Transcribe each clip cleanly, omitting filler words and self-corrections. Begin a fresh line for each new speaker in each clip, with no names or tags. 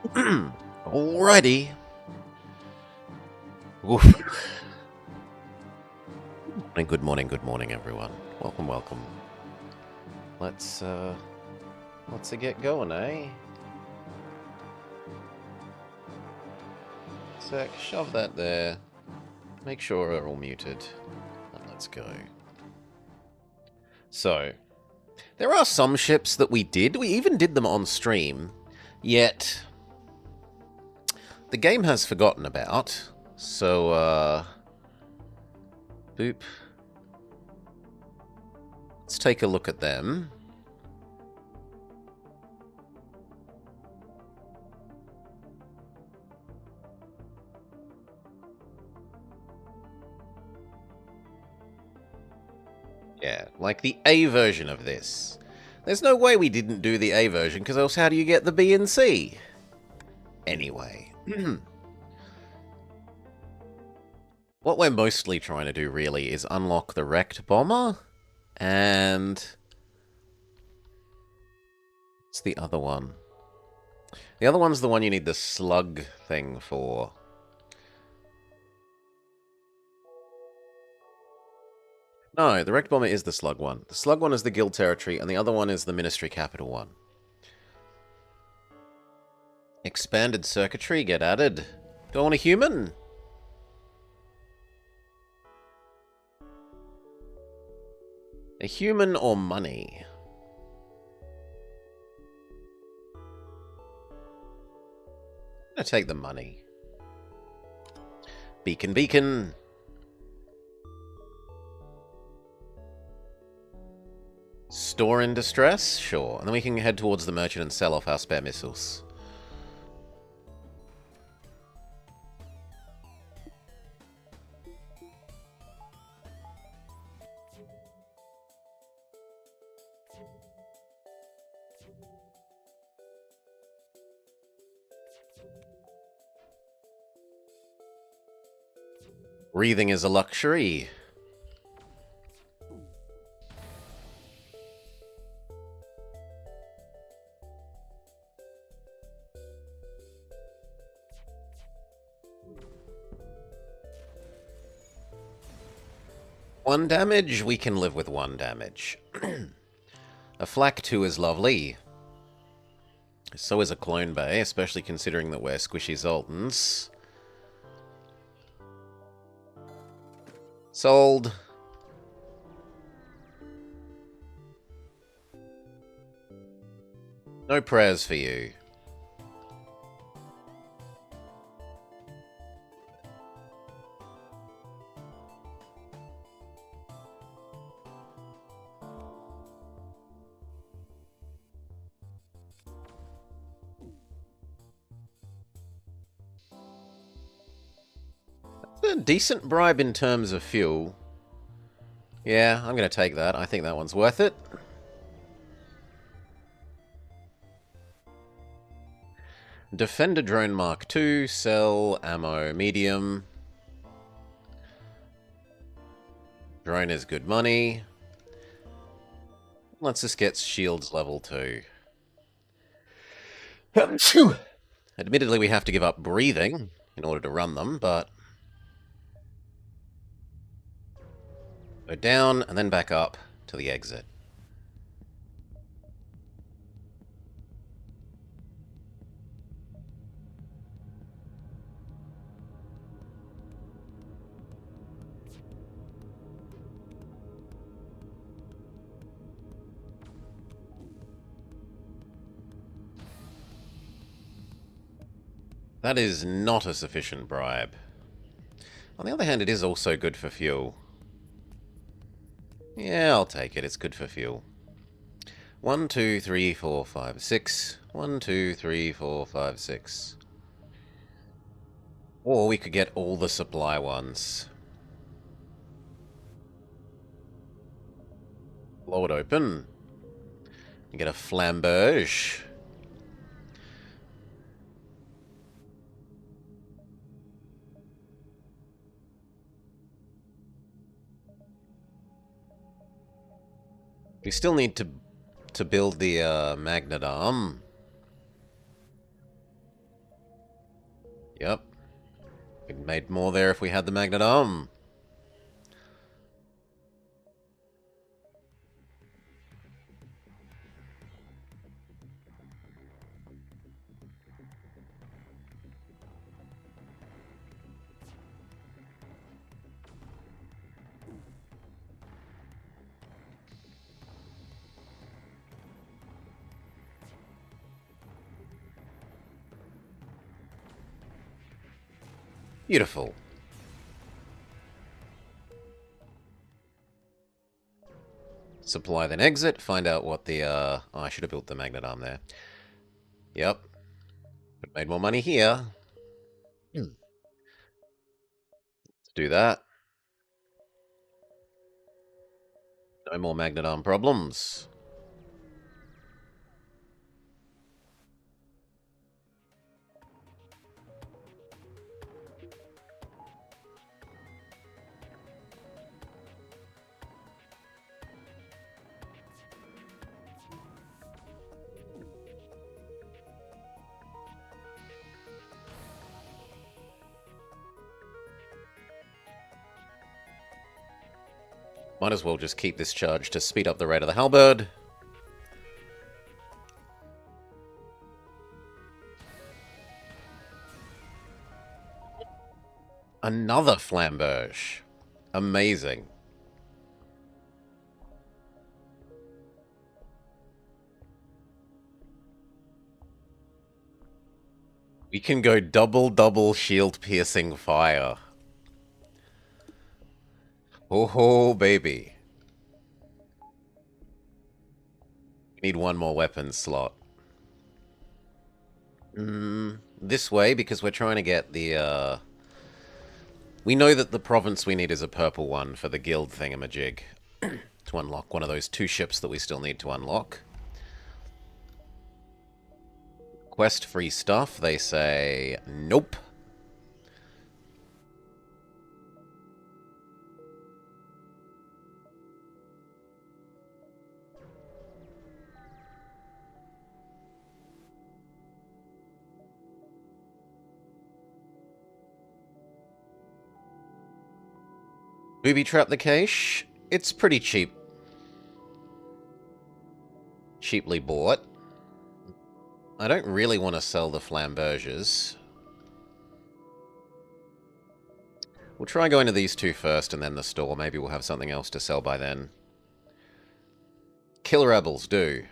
Alrighty. Oof. Good morning, everyone. Welcome. Let's get going, eh? Sec, shove that there. Make sure we're all muted. And let's go. So, there are some ships that we even did them on stream, yet the game has forgotten about. So, boop. Let's take a look at them. Yeah, like the A version of this. There's no way we didn't do the A version, because else how do you get the B and C? Anyway. What we're mostly trying to do, really, is unlock the wrecked bomber, and... what's the other one? The other one's the one you need the slug thing for. No, the wrecked bomber is the slug one. The slug one is the guild territory, and the other one is the ministry capital one. Expanded circuitry, get added. Do I want a human? A human or money? I'm gonna take the money. Beacon. Store in distress? Sure. And then we can head towards the merchant and sell off our spare missiles. Breathing is a luxury. One damage? We can live with one damage. A flak 2 is lovely. So is a clone bay, especially considering that we're squishy Zoltans. Sold. No prayers for you. A decent bribe in terms of fuel. Yeah, I'm going to take that. I think that one's worth it. Defender drone Mark II, sell, ammo, medium. Drone is good money. Let's just get shields level 2. Admittedly, we have to give up breathing in order to run them, but... go down, and then back up to the exit. That is not a sufficient bribe. On the other hand, it is also good for fuel. Yeah, I'll take it. It's good for fuel. 1, 2, 3, 4, 5, 6. 1, 2, 3, 4, 5, 6. Or we could get all the supply ones. Blow it open. You get a flamberge. We still need to build the magnet arm. Yep. We'd made more there if we had the magnet arm. Beautiful. Supply, then exit. Find out what the, Oh, I should have built the magnet arm there. Yep. But made more money here. Let's do that. No more magnet arm problems. Might as well just keep this charge to speed up the rate of the halberd. Another flamberge. Amazing. We can go double shield piercing fire. Oh, baby. Need one more weapon slot. This way, because we're trying to get the, We know that the province we need is a purple one for the guild thingamajig. To unlock one of those 2 ships that we still need to unlock. Quest free stuff, they say nope. Booby trap the cache. It's pretty cheap. Cheaply bought. I don't really want to sell the flamberges. We'll try going to these 2 first and then the store. Maybe we'll have something else to sell by then. Kill rebels, do.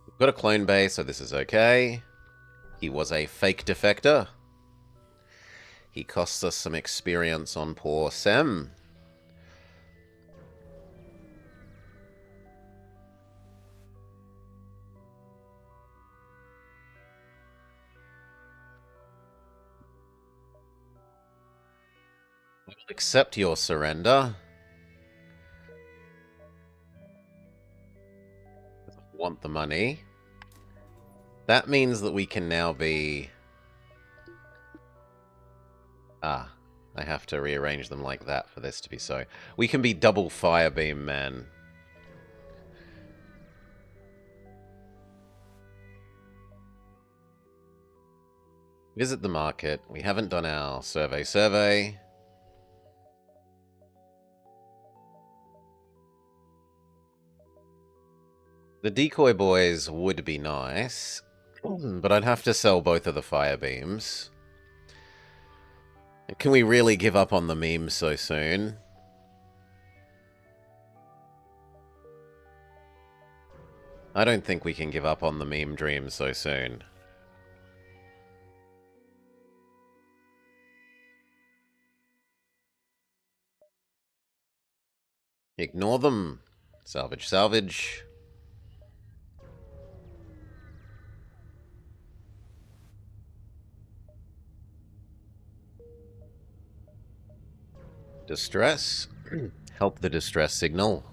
We've got a clone base, so this is okay. He was a fake defector. He costs us some experience on poor Sem. We'll accept your surrender. Want the money. That means that we can now be... I have to rearrange them like that for this to be so. We can be double firebeam man. Visit the market. We haven't done our survey. The decoy boys would be nice, but I'd have to sell both of the fire beams. Can we really give up on the memes so soon? I don't think we can give up on the meme dream so soon. Ignore them. Salvage. Distress. Help the distress signal.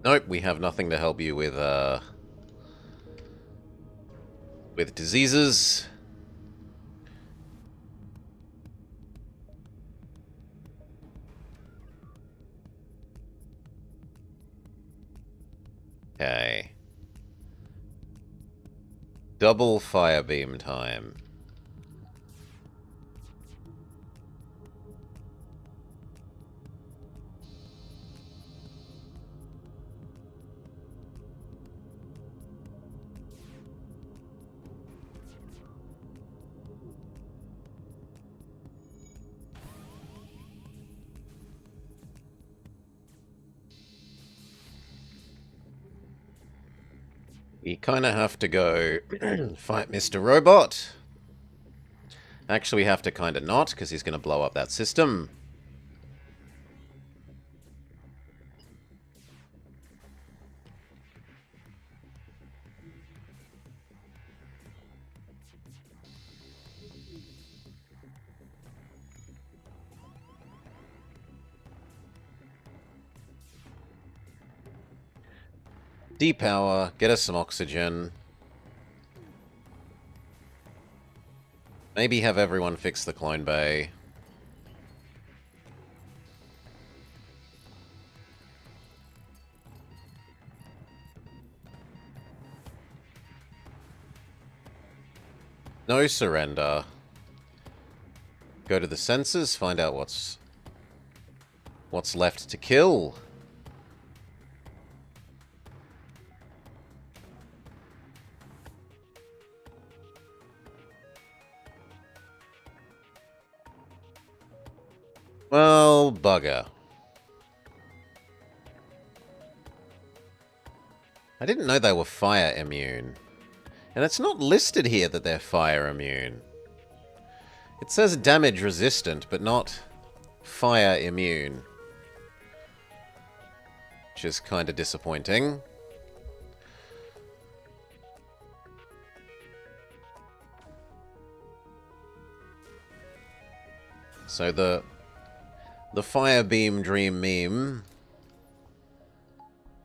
Nope, we have nothing to help you with diseases. Okay. Double fire beam time. We kind of have to go fight Mr. Robot. Actually, we have to kind of not, because he's going to blow up that system. Depower, get us some oxygen. Maybe have everyone fix the clone bay. No surrender. Go to the sensors, find out what's left to kill. Well, bugger. I didn't know they were fire immune. And it's not listed here that they're fire immune. It says damage resistant, but not fire immune. Which is kind of disappointing. So the fire beam dream meme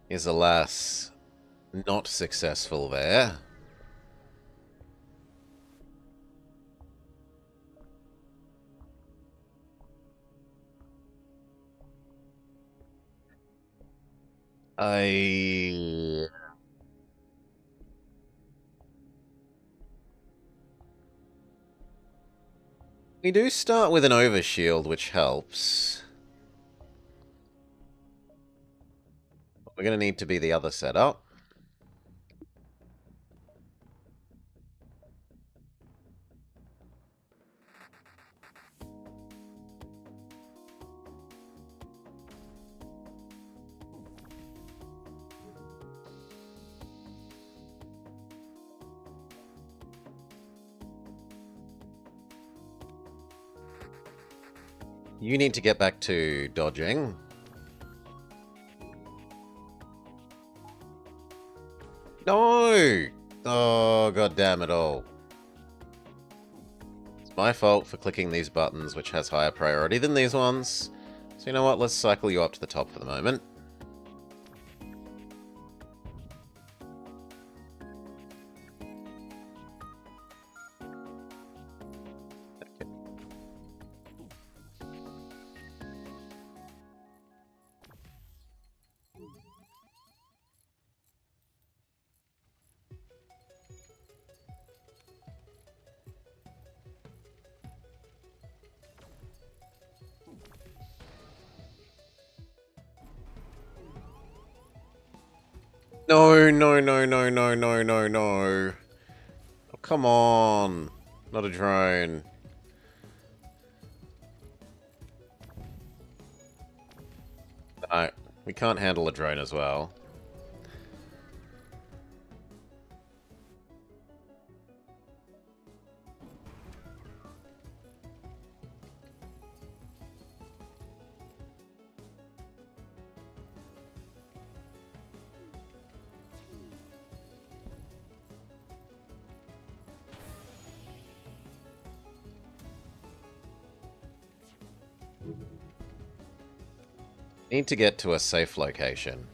is, alas, not successful there. We do start with an overshield, which helps. We're going to need to be the other setup. You need to get back to dodging. No! Oh, god damn it all. It's my fault for clicking these buttons, which has higher priority than these ones. So you know what, let's cycle you up to the top for the moment. No, no, no, no, no, no, no, no. Oh, come on. Not a drone. No, we can't handle a drone as well. Need to get to a safe location.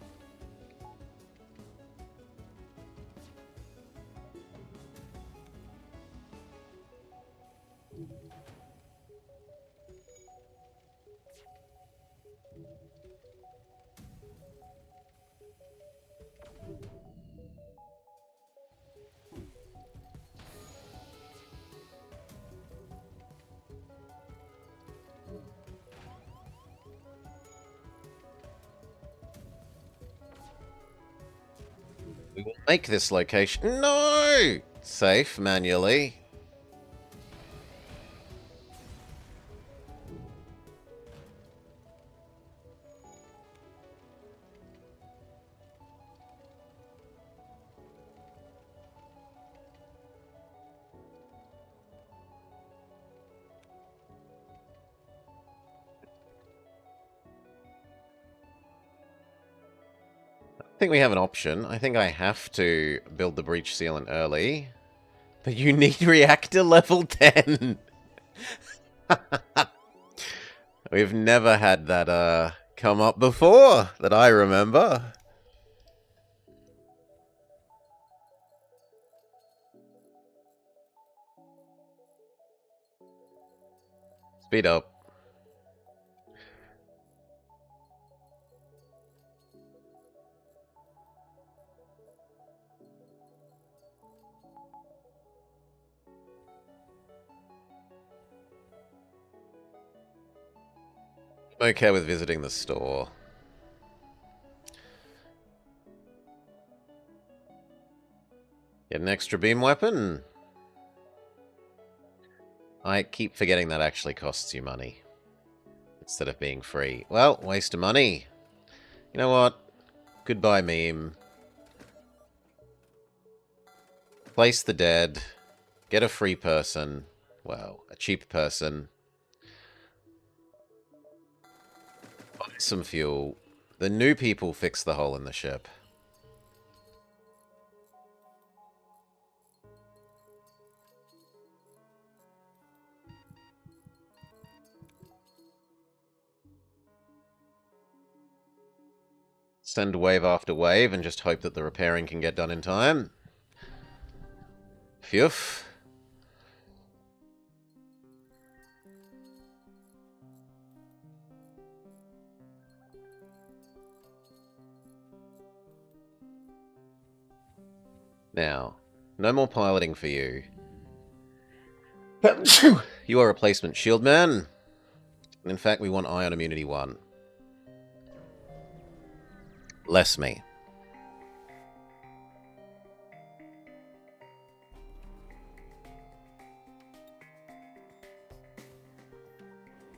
We will make this location... No! Safe, manually. I think we have an option. I think I have to build the breach sealant early. But you need reactor level 10! We've never had that, come up before, that I remember. Speed up. I'm okay with visiting the store. Get an extra beam weapon. I keep forgetting that actually costs you money. Instead of being free. Well, waste of money. You know what? Goodbye, meme. Place the dead. Get a free person. Well, a cheap person. Buy some fuel. The new people fix the hole in the ship. Send wave after wave and just hope that the repairing can get done in time. Phew. Now, no more piloting for you. You are a replacement shield man. In fact, we want Ion Immunity 1. Less me.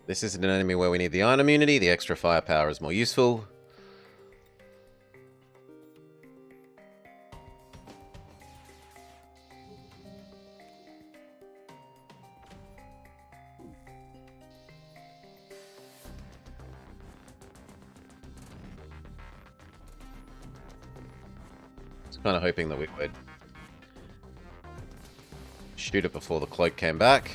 This isn't an enemy where we need the Ion Immunity. The extra firepower is more useful. Kind of hoping that we would shoot it before the cloak came back.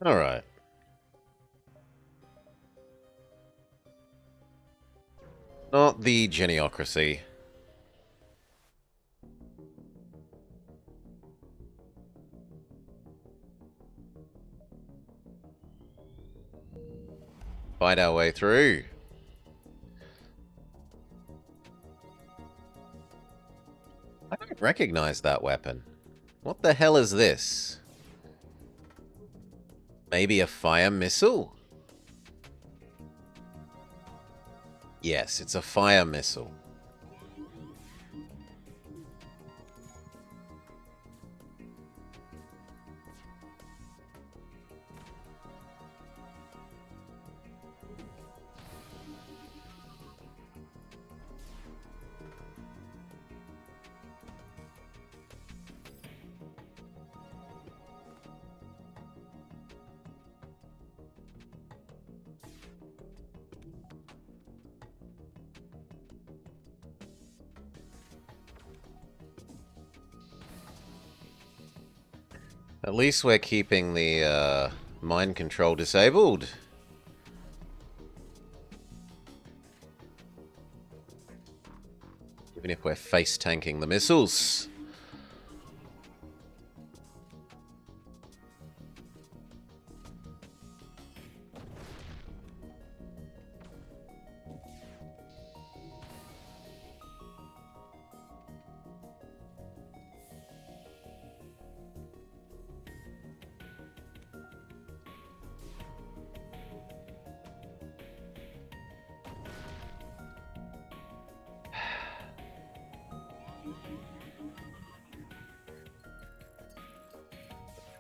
Alright. Not the geniocracy. Fight our way through. I don't recognize that weapon. What the hell is this? Maybe a fire missile? Yes, it's a fire missile. At least we're keeping the mind control disabled. Even if we're face tanking the missiles.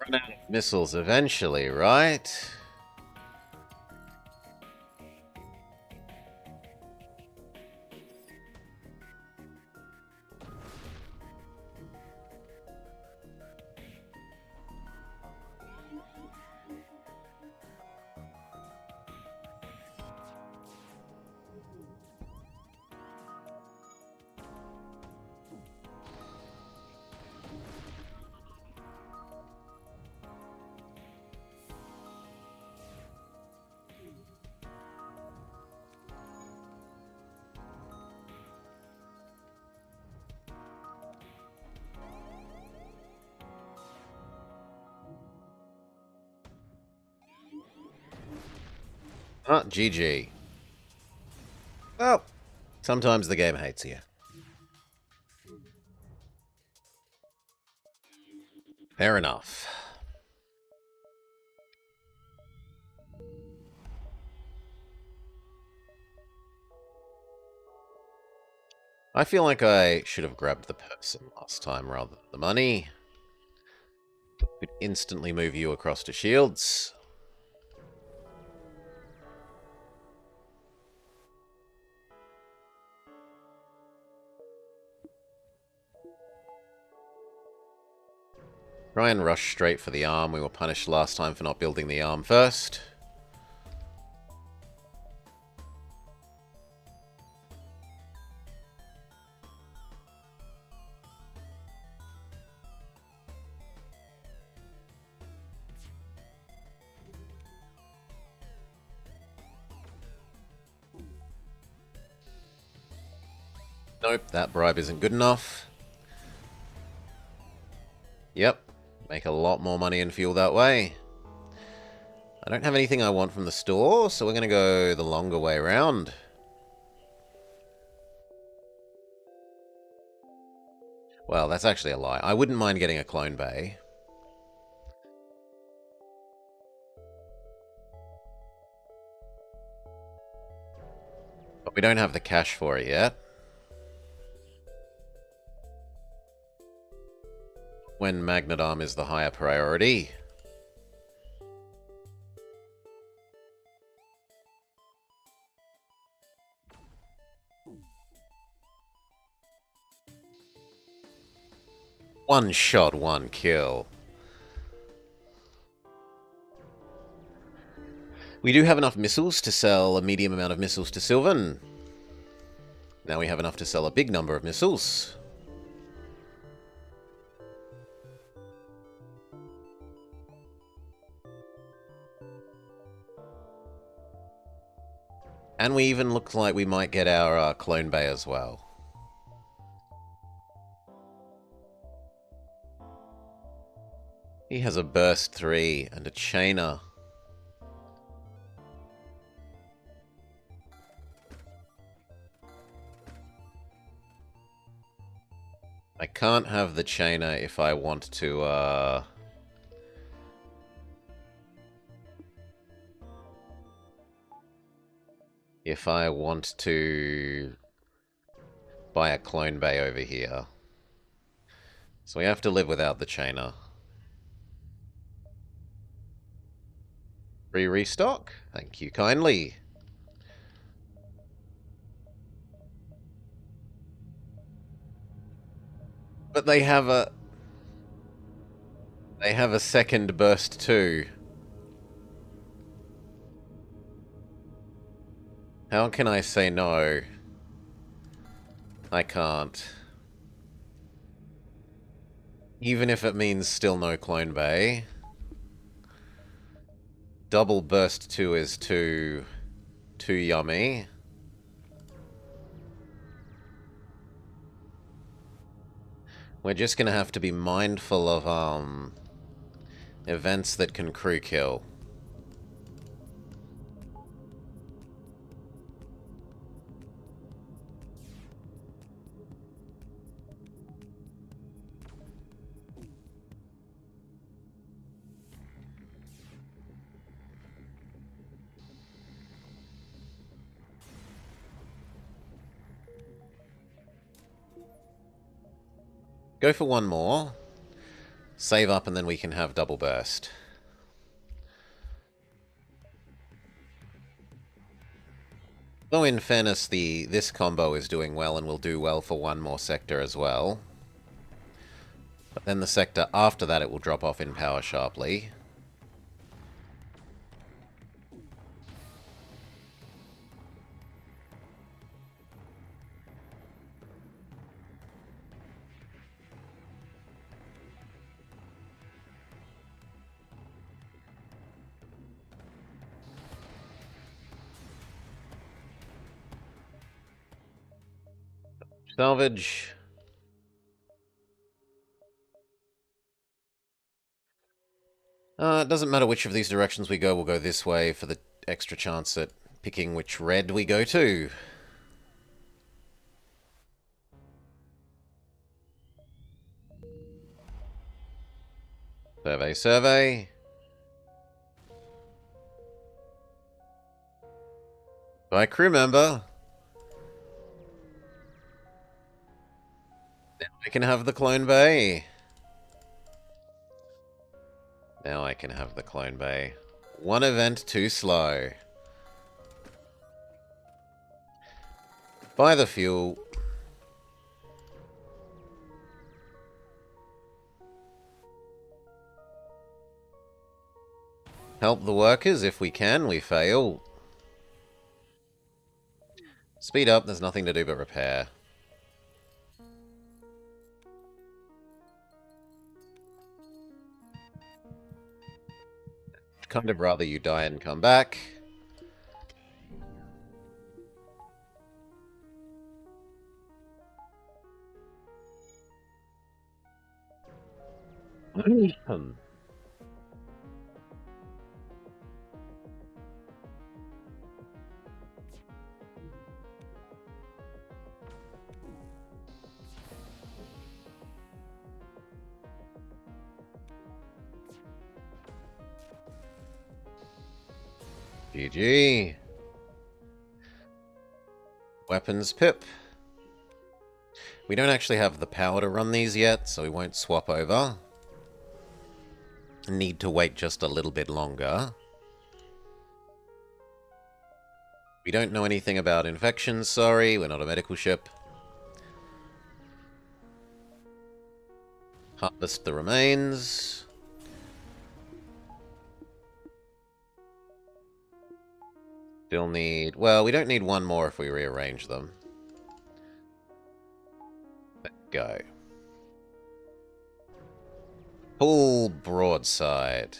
Run out of missiles eventually, right? Ah, GG. Well, sometimes the game hates you. Fair enough. I feel like I should have grabbed the person last time rather than the money. Could instantly move you across to shields. Try and rush straight for the arm. We were punished last time for not building the arm first. Nope, that bribe isn't good enough. Yep, make a lot more money and fuel that way. I don't have anything I want from the store, so we're going to go the longer way around. Well, that's actually a lie. I wouldn't mind getting a clone bay. But we don't have the cash for it yet. When Magnet Arm is the higher priority. One shot, one kill. We do have enough missiles to sell a medium amount of missiles to Sylvan. Now we have enough to sell a big number of missiles. And we even look like we might get our clone bay as well. He has a burst 3 and a chainer. I can't have the chainer if I want to, if I want to buy a clone bay over here. So we have to live without the chainer. Free restock? Thank you kindly. But they have a... They have a second burst too. How can I say no? I can't. Even if it means still no clone bay. Double burst 2 is too yummy. We're just gonna have to be mindful of events that can crew kill. Go for one more. Save up and then we can have double burst. Though in fairness, this combo is doing well and will do well for one more sector as well. But then the sector after that it will drop off in power sharply. Salvage. It doesn't matter which of these directions we go, we'll go this way for the extra chance at picking which red we go to. Survey, survey. By crew member. Now I can have the clone bay. Now I can have the clone bay. One event too slow. Buy the fuel. Help the workers if we can, we fail. Speed up, there's nothing to do but repair. Kind of rather you die and come back. GG. Weapons pip. We don't actually have the power to run these yet, so we won't swap over. Need to wait just a little bit longer. We don't know anything about infections, sorry. We're not a medical ship. Harvest the remains. Still need... Well, we don't need one more if we rearrange them. Let's go. Full broadside.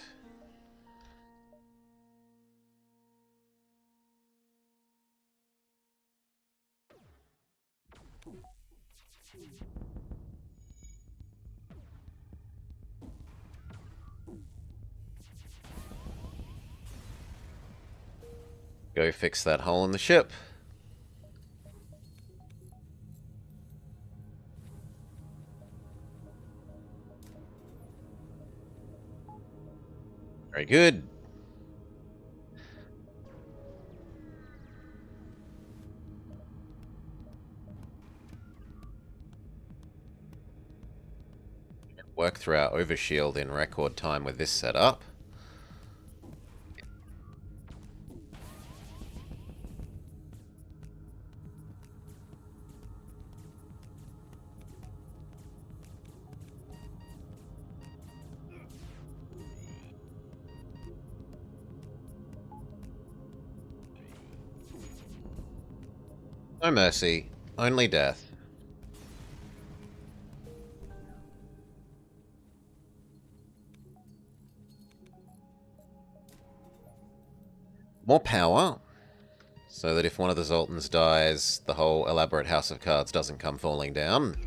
Go fix that hole in the ship. Very good. Work through our overshield in record time with this setup. No mercy, only death. More power, so that if one of the Zoltans dies, the whole elaborate house of cards doesn't come falling down.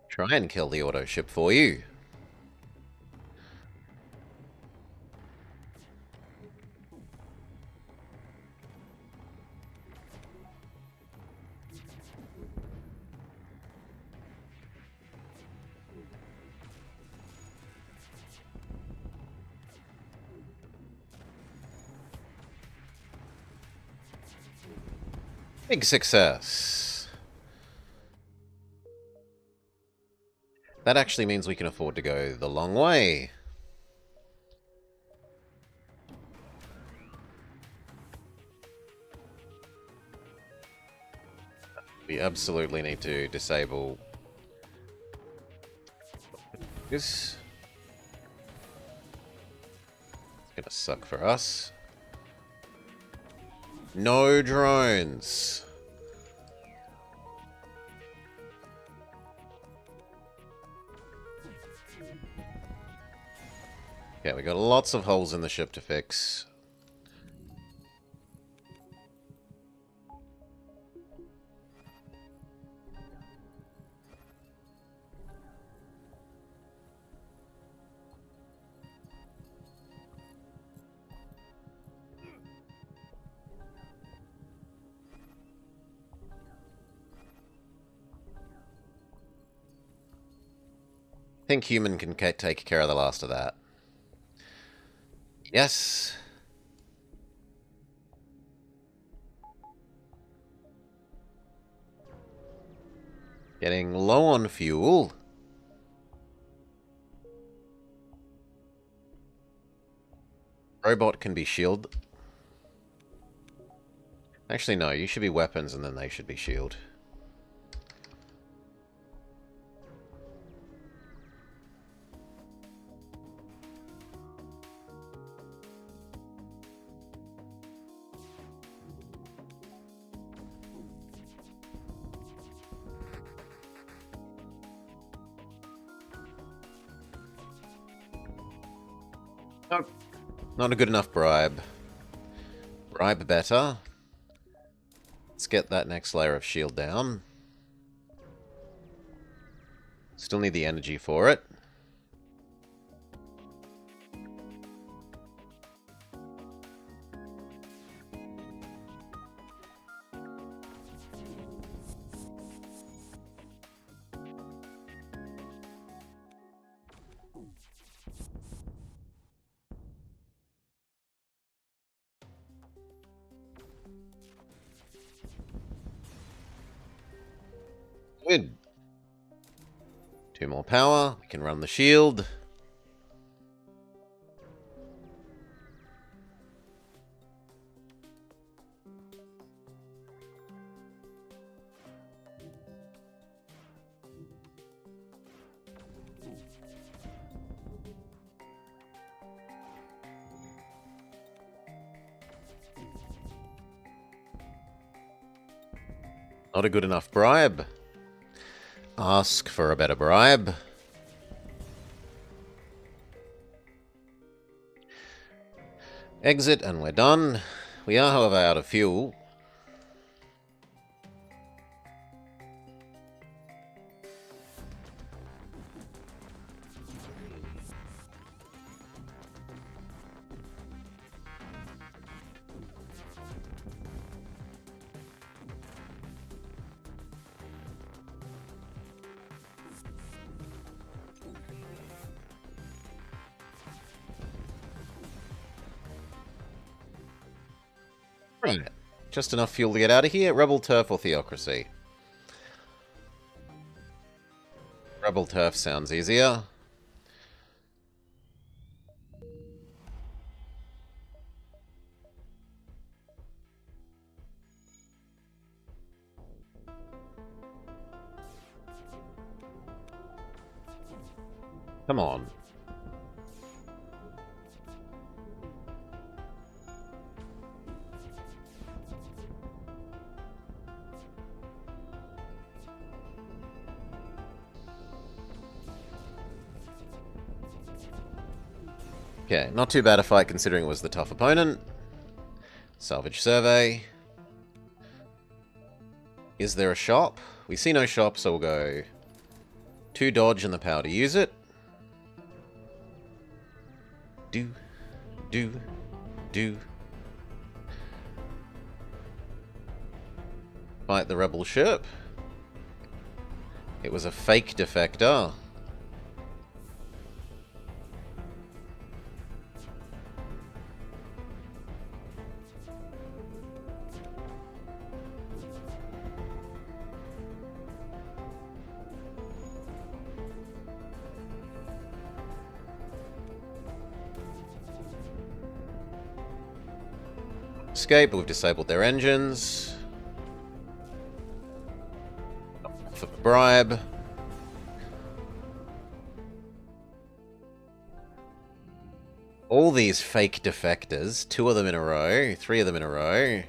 Try and kill the auto ship for you. Big success. That actually means we can afford to go the long way. We absolutely need to disable this. It's gonna suck for us. No drones. Yeah, we got lots of holes in the ship to fix. I think human can take care of the last of that. Yes. Getting low on fuel. Robot can be shield. Actually, no. You should be weapons and then they should be shield. Nope. Not a good enough bribe. Bribe better. Let's get that next layer of shield down. Still need the energy for it. Good. 2 more power. We can run the shield. Not a good enough bribe. Ask for a better bribe. Exit and we're done. We are, however, out of fuel. Right. Just enough fuel to get out of here. Rebel turf or theocracy? Rebel turf sounds easier. Come on. Okay, not too bad a fight considering it was the tough opponent. Salvage survey. Is there a shop? We see no shop, so we'll go 2 dodge and the power to use it. Do. Fight the rebel ship. It was a fake defector. Escape, but we've disabled their engines. For the bribe. All these fake defectors, 2 of them in a row, 3 of them in a row.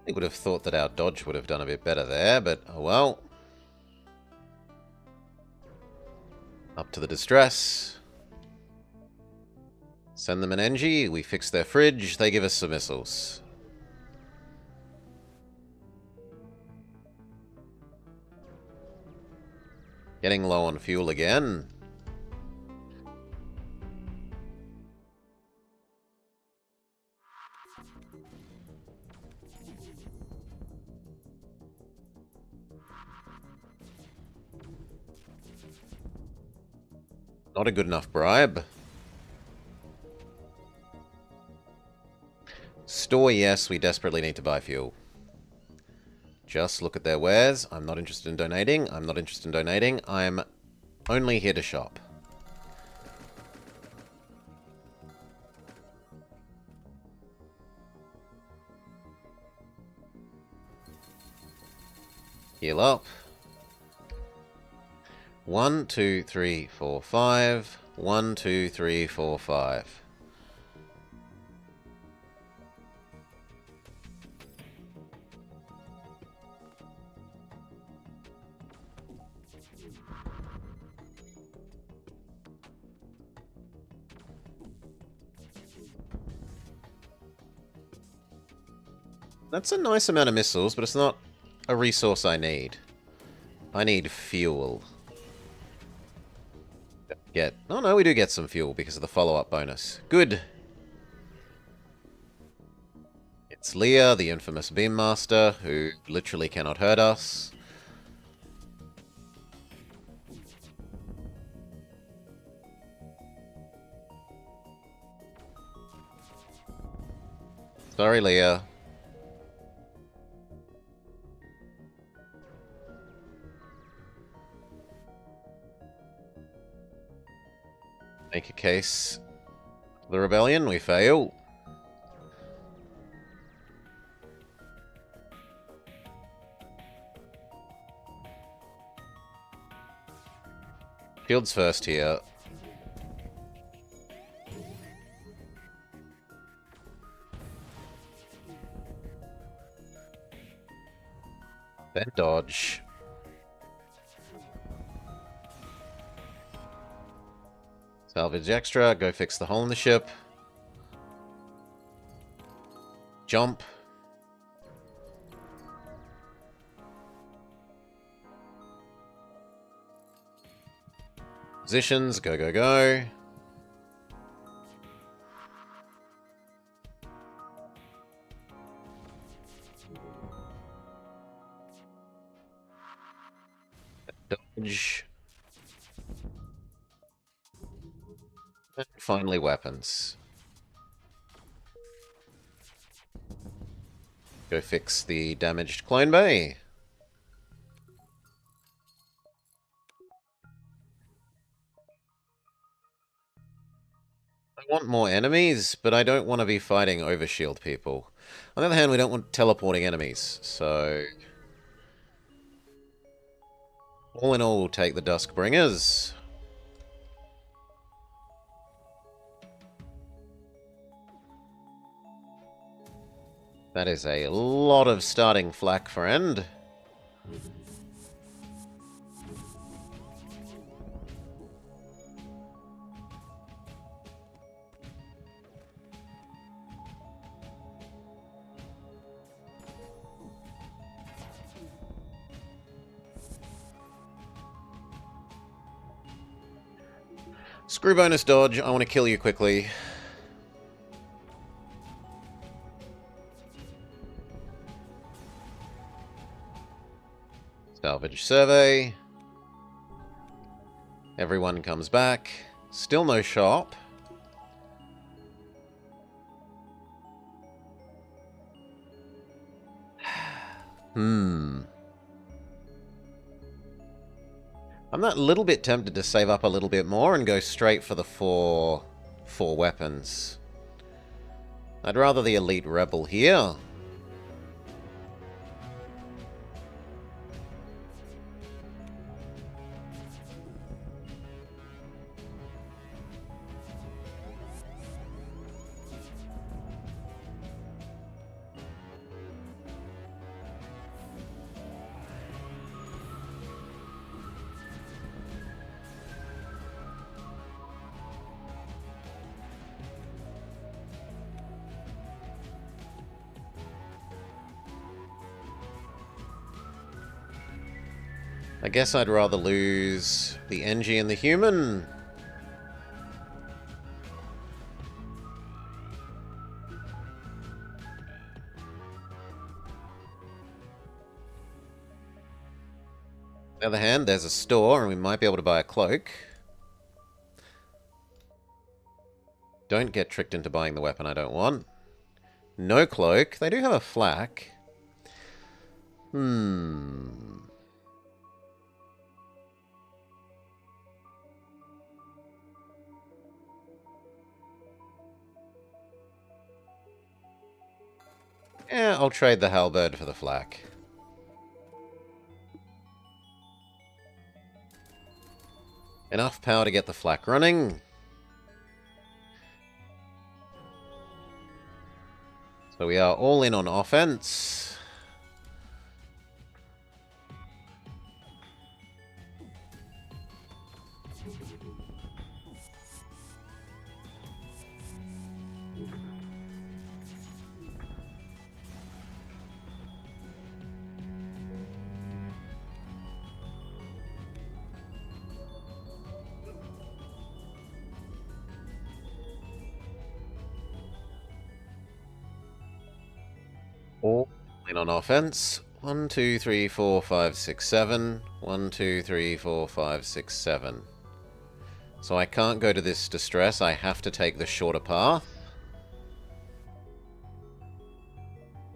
I would have thought that our dodge would have done a bit better there, but oh well. Up to the distress. Send them an Engie, we fix their fridge, they give us some missiles. Getting low on fuel again. Not a good enough bribe. Store, yes, we desperately need to buy fuel. Just look at their wares. I'm not interested in donating. I'm not interested in donating. I'm only here to shop. Heal up. 1, 2, 3, 4, 5. 1, 2, 3, 4, 5. That's a nice amount of missiles, but it's not a resource I need. I need fuel. Oh no, we do get some fuel because of the follow-up bonus. Good. It's Leah, the infamous Beam Master, who literally cannot hurt us. Sorry, Leah. Make a case. The rebellion, we fail. Shields first here. Then dodge. Salvage extra, go fix the hole in the ship. Jump. Positions, go, go, go. Dodge. And finally, weapons. Go fix the damaged clone bay. I want more enemies, but I don't want to be fighting overshield people. On the other hand, we don't want teleporting enemies, so... all in all, we'll take the Duskbringers. That is a lot of starting flak, friend. Screw bonus dodge, I want to kill you quickly. Salvage survey. Everyone comes back. Still no shop. I'm that little bit tempted to save up a little bit more and go straight for the four weapons. I'd rather the Elite Rebel here. I guess I'd rather lose the Engie and the human. On the other hand, there's a store and we might be able to buy a cloak. Don't get tricked into buying the weapon I don't want. No cloak. They do have a flak. Yeah, I'll trade the halberd for the flak. Enough power to get the flak running. So we are all in on offense. All in on offense. 1, 2, 3, 4, 5, 6, 7. 1, 2, 3, 4, 5, 6, 7. So I can't go to this distress. I have to take the shorter path.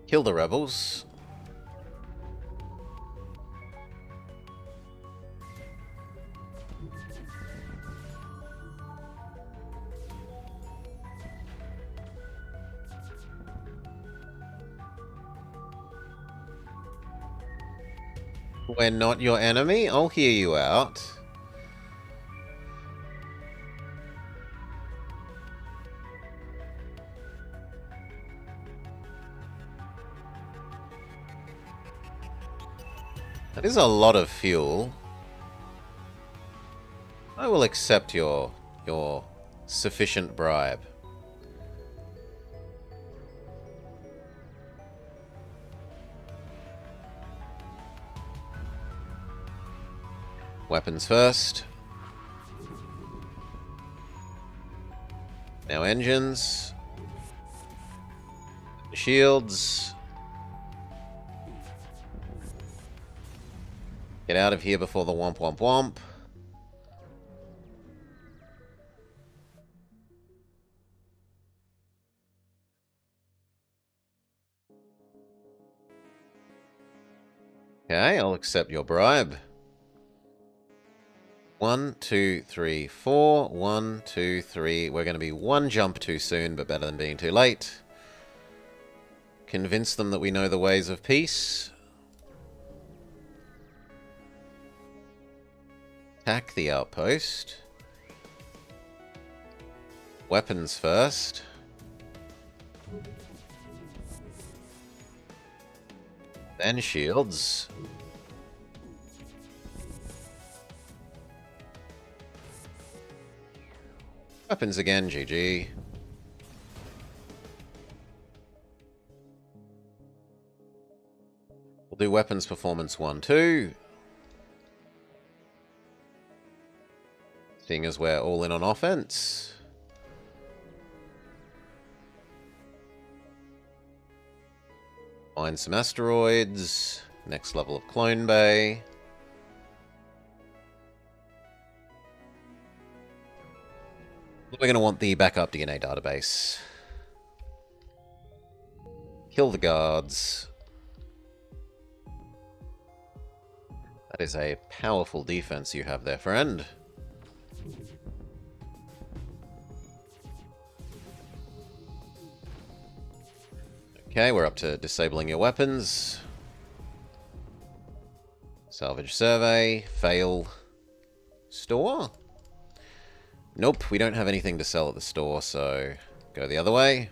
Kill the rebels. We're not your enemy. I'll hear you out. That is a lot of fuel. I will accept your sufficient bribe. Weapons first. Now engines. Shields. Get out of here before the womp womp womp. Okay, I'll accept your bribe. 1, 2, 3, 4. 1, 2, 3. We're going to be one jump too soon, but better than being too late. Convince them that we know the ways of peace. Attack the outpost. Weapons first. Then shields. Weapons again, GG. We'll do weapons performance 1, 2. Seeing as we're all in on offense. Find some asteroids. Next level of Clone Bay. We're going to want the backup DNA database. Kill the guards. That is a powerful defense you have there, friend. Okay, we're up to disabling your weapons. Salvage survey. Fail. Store? Nope, we don't have anything to sell at the store, so go the other way.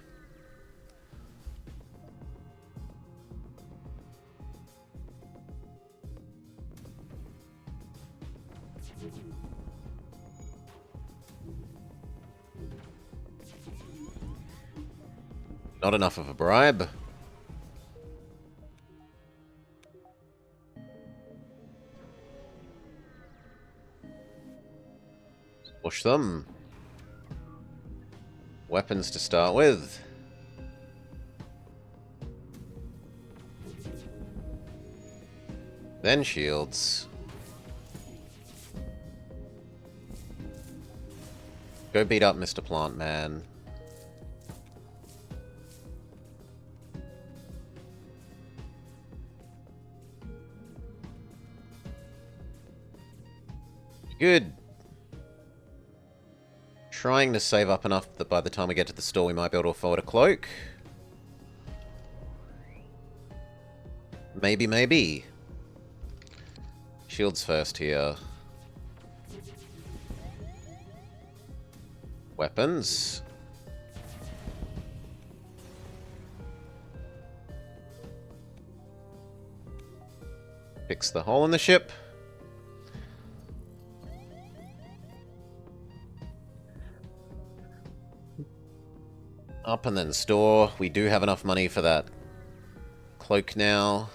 Not enough of a bribe. Push them. Weapons to start with. Then shields. Go beat up Mr. Plant Man. Good. Trying to save up enough that by the time we get to the store we might be able to afford a cloak. Maybe, maybe. Shields first here. Weapons. Fix the hole in the ship. Up and then store. We do have enough money for that cloak now.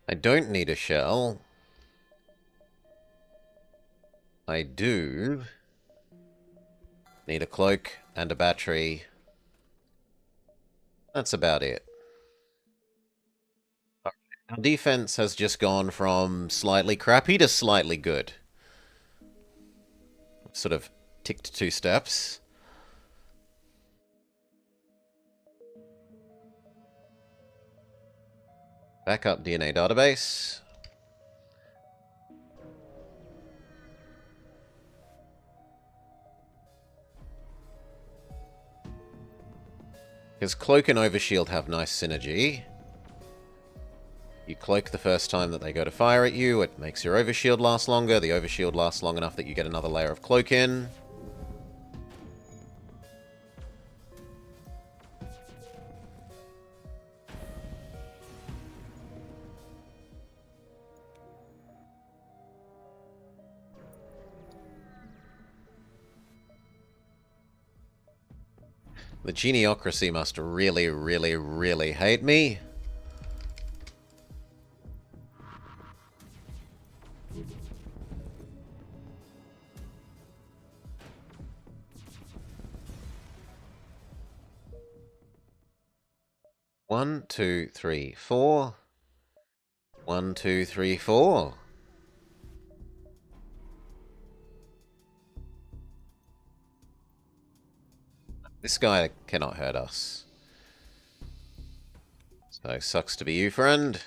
I don't need a shell. I do need a cloak and a battery. That's about it. Our defense has just gone from slightly crappy to slightly good. Sort of ticked 2 steps. Backup DNA database. Because Cloak and Overshield have nice synergy. You cloak the first time that they go to fire at you, it makes your Overshield last longer. The Overshield lasts long enough that you get another layer of cloak in. The Geniocracy must really, really, really hate me. 1, 2, 3, 4. 1, 2, 3, 4. This guy cannot hurt us. So, sucks to be you, friend.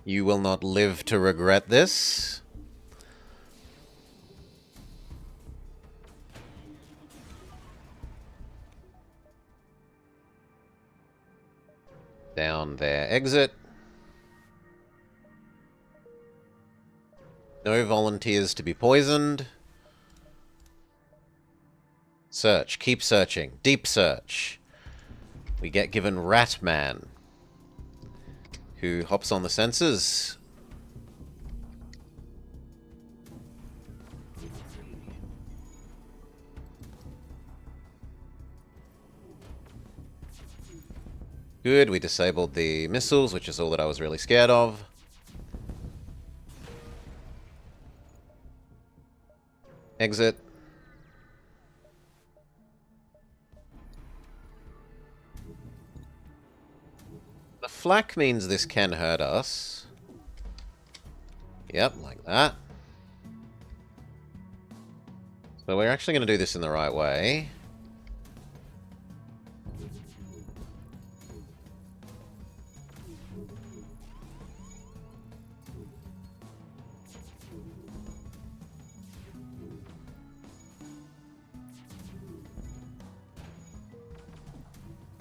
You will not live to regret this. Down there. Exit. No volunteers to be poisoned. Search. Keep searching. Deep search. We get given Rat Man, who hops on the sensors. Good, we disabled the missiles, which is all that I was really scared of. Exit. The flak means this can hurt us. Yep, like that. So we're actually going to do this in the right way.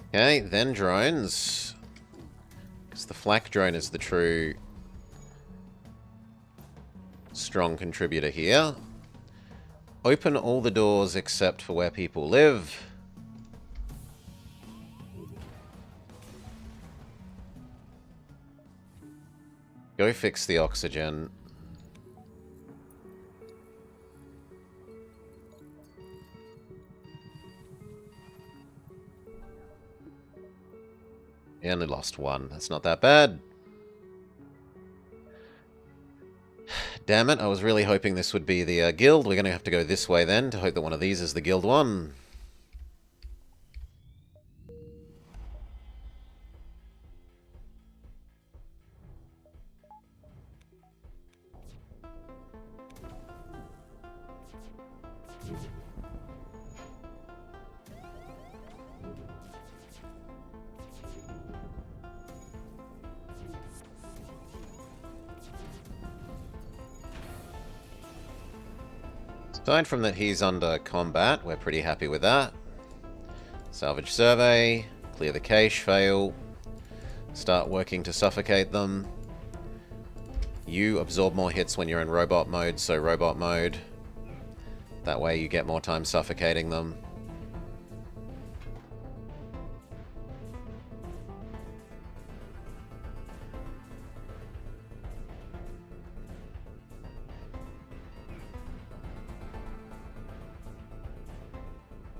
Okay, then drones. Because the flak drone is the true strong contributor here. Open all the doors except for where people live. Go fix the oxygen. We only lost one. That's not that bad. Damn it, I was really hoping this would be the guild. We're going to have to go this way then, to hope that one of these is the guild one. Aside from that he's under combat, we're pretty happy with that. Salvage survey, clear the cache, fail. Start working to suffocate them. You absorb more hits when you're in robot mode, so robot mode. That way you get more time suffocating them.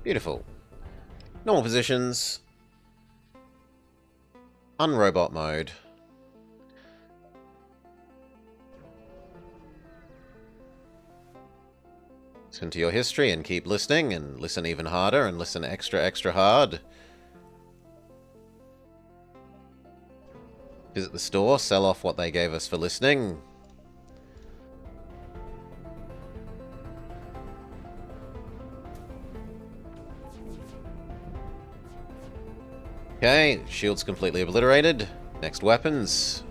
Beautiful. Normal positions. Unrobot mode. Listen to your history and keep listening, and listen even harder, and listen extra, extra hard. Visit the store, sell off what they gave us for listening. Okay, shield's completely obliterated. Next weapons.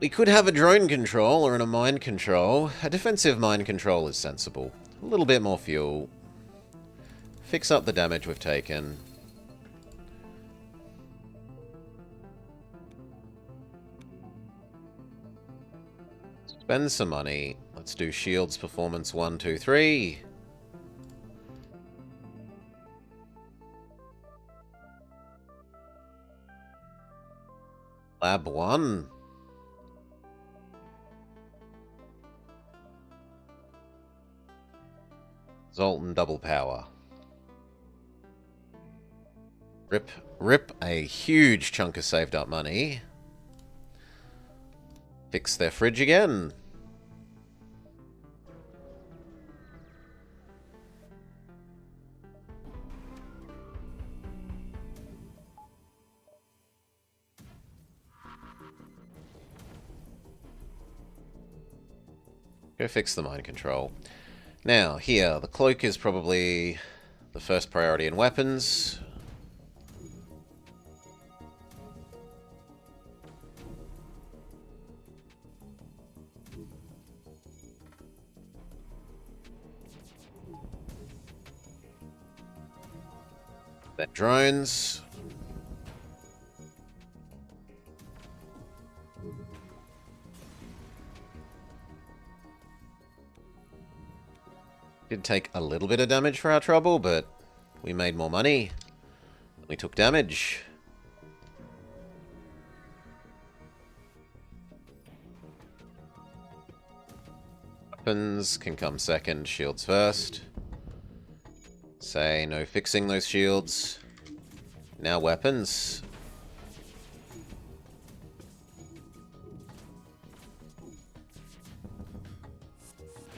We could have a drone control or a mind control. A defensive mind control is sensible. A little bit more fuel. Fix up the damage we've taken. Spend some money. Let's do shields performance 1, 2, 3. Lab 1. Zoltan double power. Rip a huge chunk of saved up money. Fix their fridge again. Go fix the mind control. Now, here, the cloak is probably the first priority in weapons. Then drones. Did take a little bit of damage for our trouble, but we made more money. We took damage. Weapons can come second, shields first. Say no fixing those shields. Now weapons.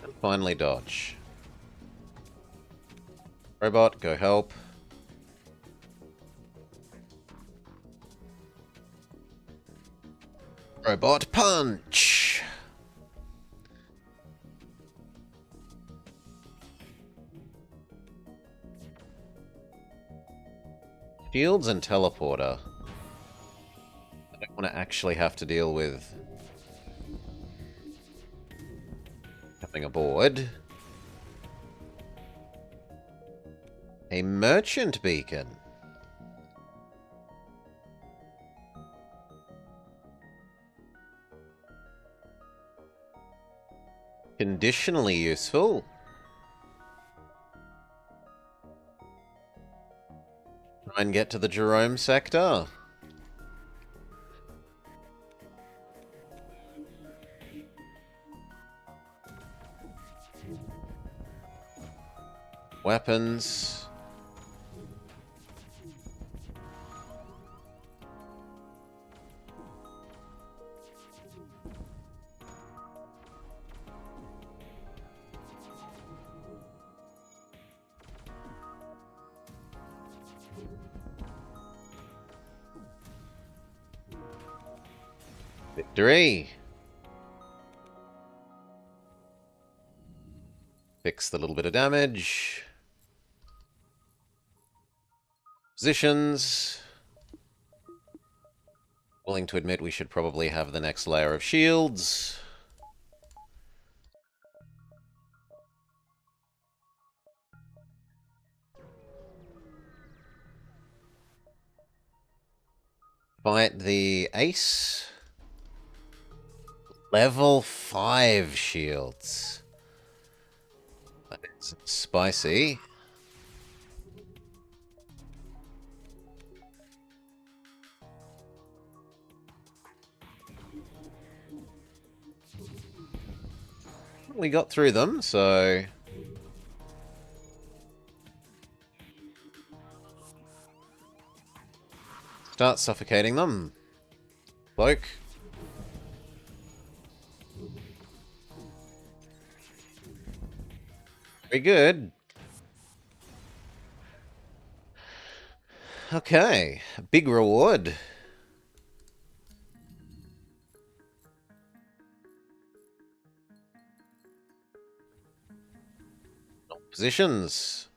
And finally dodge. Robot, go help. Robot punch! Shields and teleporter. I don't want to actually have to deal with coming aboard. A merchant beacon. Conditionally useful. Try and get to the Jerome sector. Weapons. Victory! Fix the little bit of damage. Positions. Willing to admit we should probably have the next layer of shields. Fight the ace. Level 5 shields. That's spicy. We got through them, so... Start suffocating them. Bloke. Very good. Okay, big reward. Positions.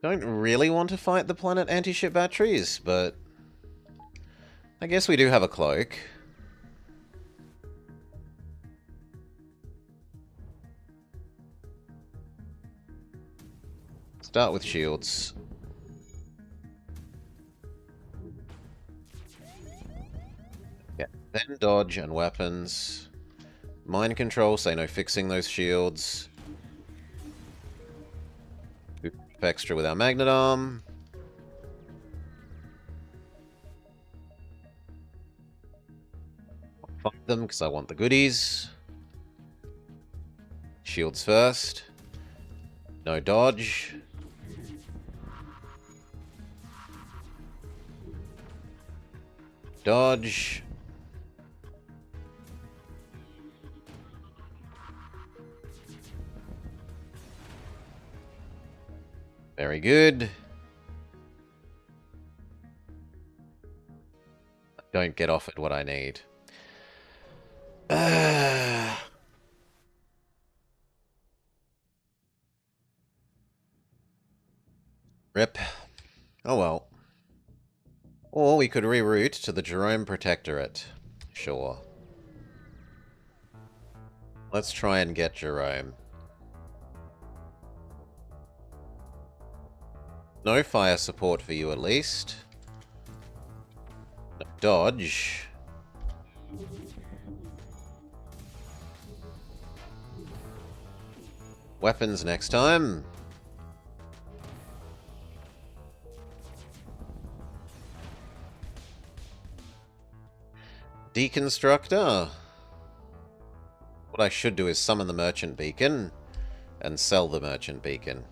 Don't really want to fight the planet anti-ship batteries, but I guess we do have a cloak. Start with shields. Yeah, then dodge and weapons. Mind control, say no fixing those shields. Extra with our magnet arm. Fight them because I want the goodies. Shields first. No dodge. Dodge. Very good. Don't get offered what I need. Rip. Oh well. Or we could reroute to the Jerome Protectorate. Sure. Let's try and get Jerome. No fire support for you at least. No dodge. Weapons next time. Deconstructor. What I should do is summon the Merchant Beacon and sell the Merchant Beacon.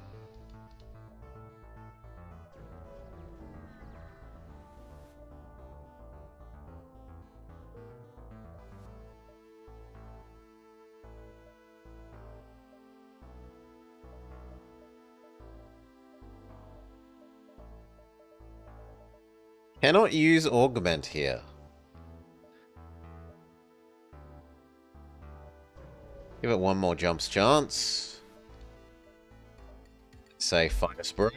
Cannot use Augment here. Give it one more jumps chance. Say Fire Spray.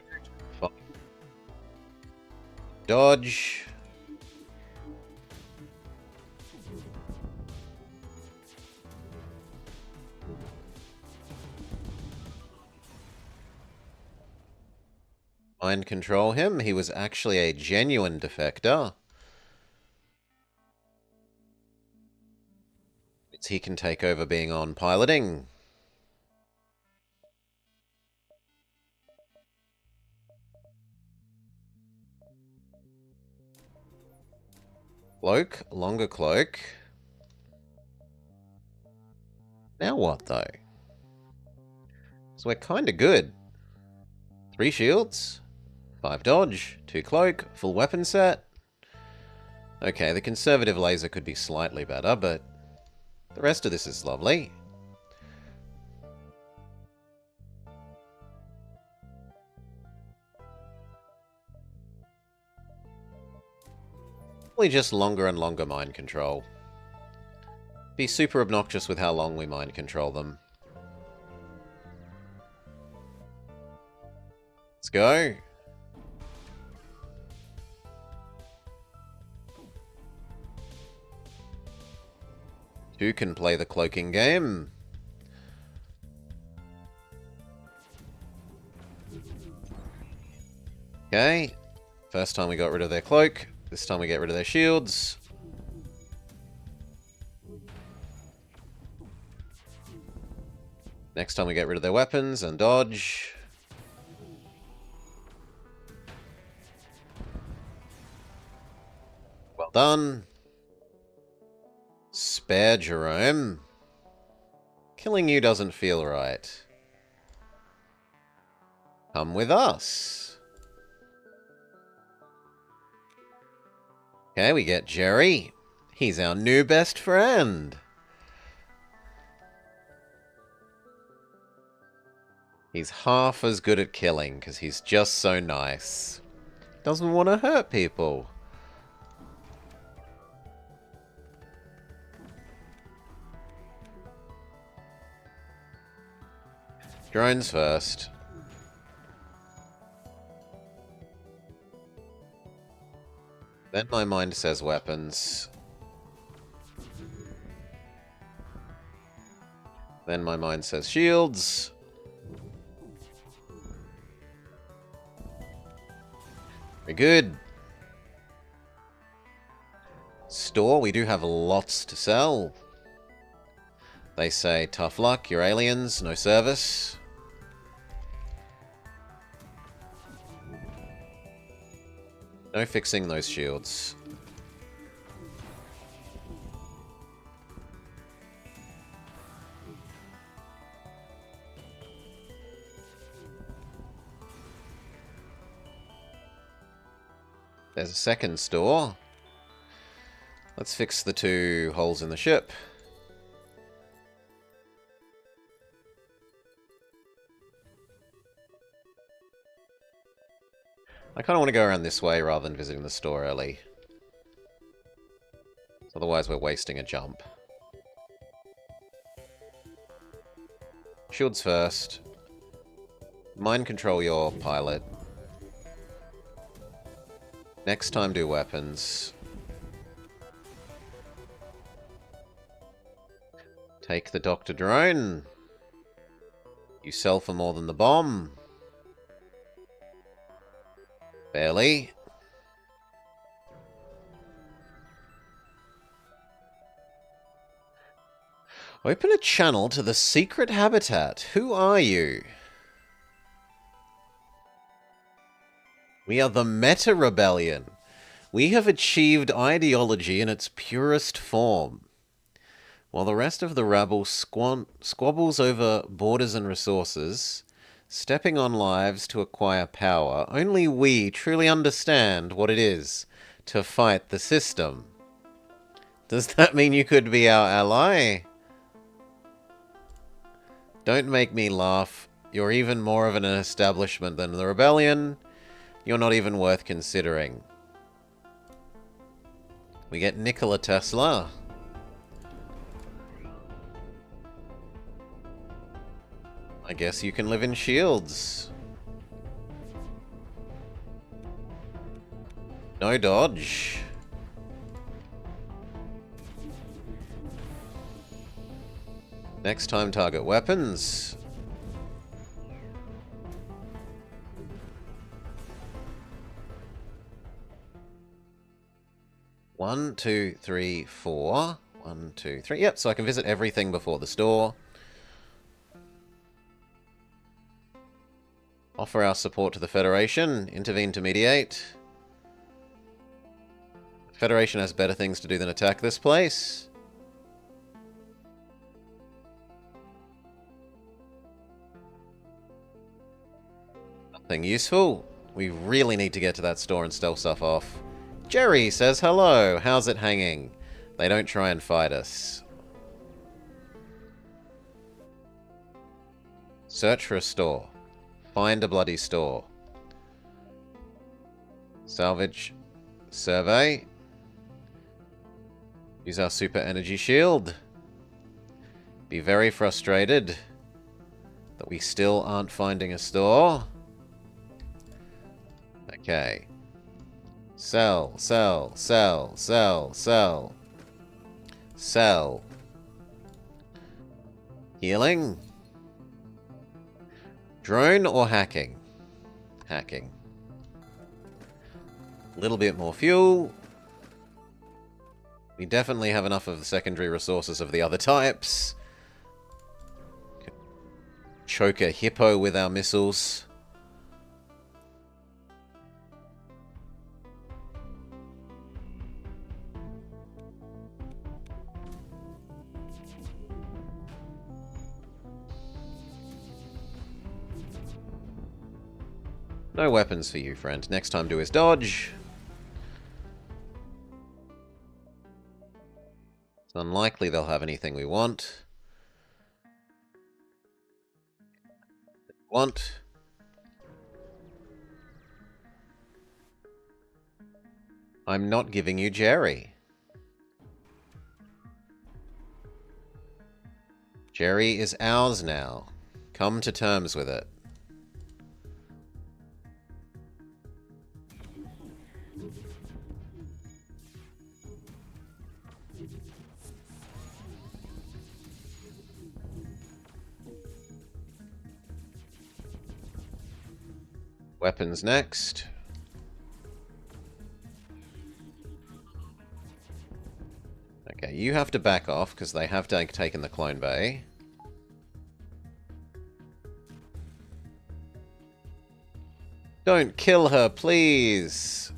Dodge. Mind control him. He was actually a genuine defector. He can take over being on piloting. Cloak, longer cloak. Now what, though? So we're kind of good. 3 shields, 5 dodge, 2 cloak, full weapon set. Okay, the conservative laser could be slightly better, but the rest of this is lovely. Probably just longer and longer mind control. Be super obnoxious with how long we mind control them. Let's go. Who can play the cloaking game? Okay. First time we got rid of their cloak. This time we get rid of their shields. Next time we get rid of their weapons and dodge. Well done. Spare Jerome. Killing you doesn't feel right. Come with us. Okay, we get Jerry. He's our new best friend. He's half as good at killing because he's just so nice. Doesn't want to hurt people. Drones first. Then my mind says weapons. Then my mind says shields. Very good. Store, we do have lots to sell. They say, tough luck, you're aliens, no service. No fixing those shields. There's a second store. Let's fix the 2 holes in the ship. I kind of want to go around this way rather than visiting the store early. Otherwise we're wasting a jump. Shields first. Mind control your pilot. Next time do weapons. Take the Doctor drone. You sell for more than the bomb. Barely. Open a channel to the secret habitat. Who are you? We are the Meta Rebellion. We have achieved ideology in its purest form. While the rest of the rabble squabbles over borders and resources, stepping on lives to acquire power, only we truly understand what it is to fight the system. Does that mean you could be our ally? Don't make me laugh. You're even more of an establishment than the rebellion. You're not even worth considering. We get Nikola Tesla. I guess you can live in shields. No dodge. Next time target weapons. One, two, three, four. 1, 2, 3. Yep, so I can visit everything before the store. Offer our support to the Federation. Intervene to mediate. The Federation has better things to do than attack this place. Nothing useful. We really need to get to that store and steal stuff off. Jerry says hello. How's it hanging? They don't try and fight us. Search for a store. Find a bloody store. Salvage. Survey. Use our super energy shield. Be very frustrated that we still aren't finding a store. Okay. Sell, sell, sell, sell, sell. Sell. Healing. Drone or hacking? Hacking. A little bit more fuel. We definitely have enough of the secondary resources of the other types. Choke a hippo with our missiles. No weapons for you, friend. Next time do is dodge. It's unlikely they'll have anything we want. I'm not giving you Jerry. Jerry is ours now. Come to terms with it. Weapons next. Okay, you have to back off because they have taken the clone bay. Don't kill her, please!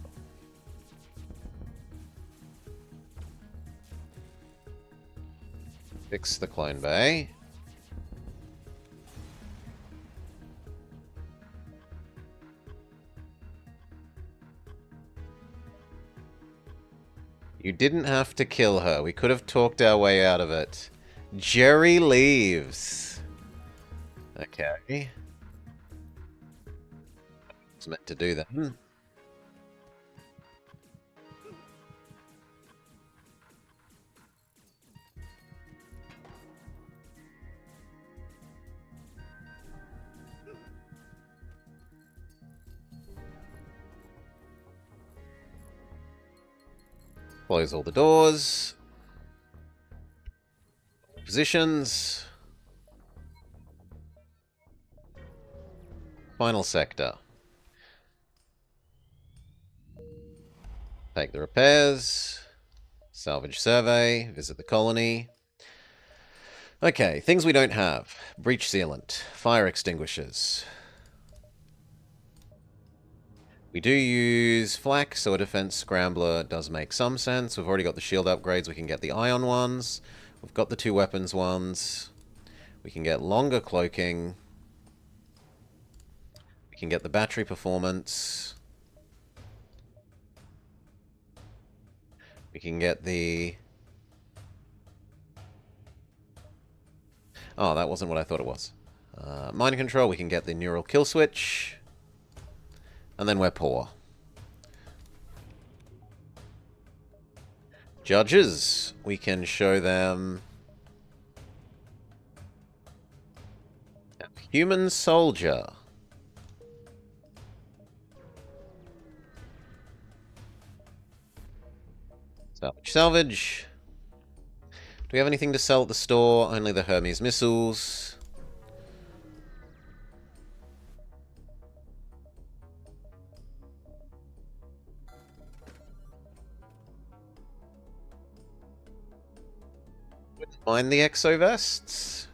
Fix the clone bay. You didn't have to kill her. We could have talked our way out of it. Jerry leaves. Okay. Was meant to do that. Close all the doors. Positions. Final sector. Take the repairs. Salvage survey. Visit the colony. Okay, things we don't have. Breach sealant. Fire extinguishers. We do use flak, so a defense scrambler does make some sense. We've already got the shield upgrades. We can get the ion ones. We've got the 2 weapons ones. We can get longer cloaking. We can get the battery performance. We can get the... Oh, that wasn't what I thought it was. Mind control, we can get the neural kill switch. And then we're poor. Judges, we can show them... Human soldier. Salvage, salvage. Do we have anything to sell at the store? Only the Hermes missiles. Find the exo vests.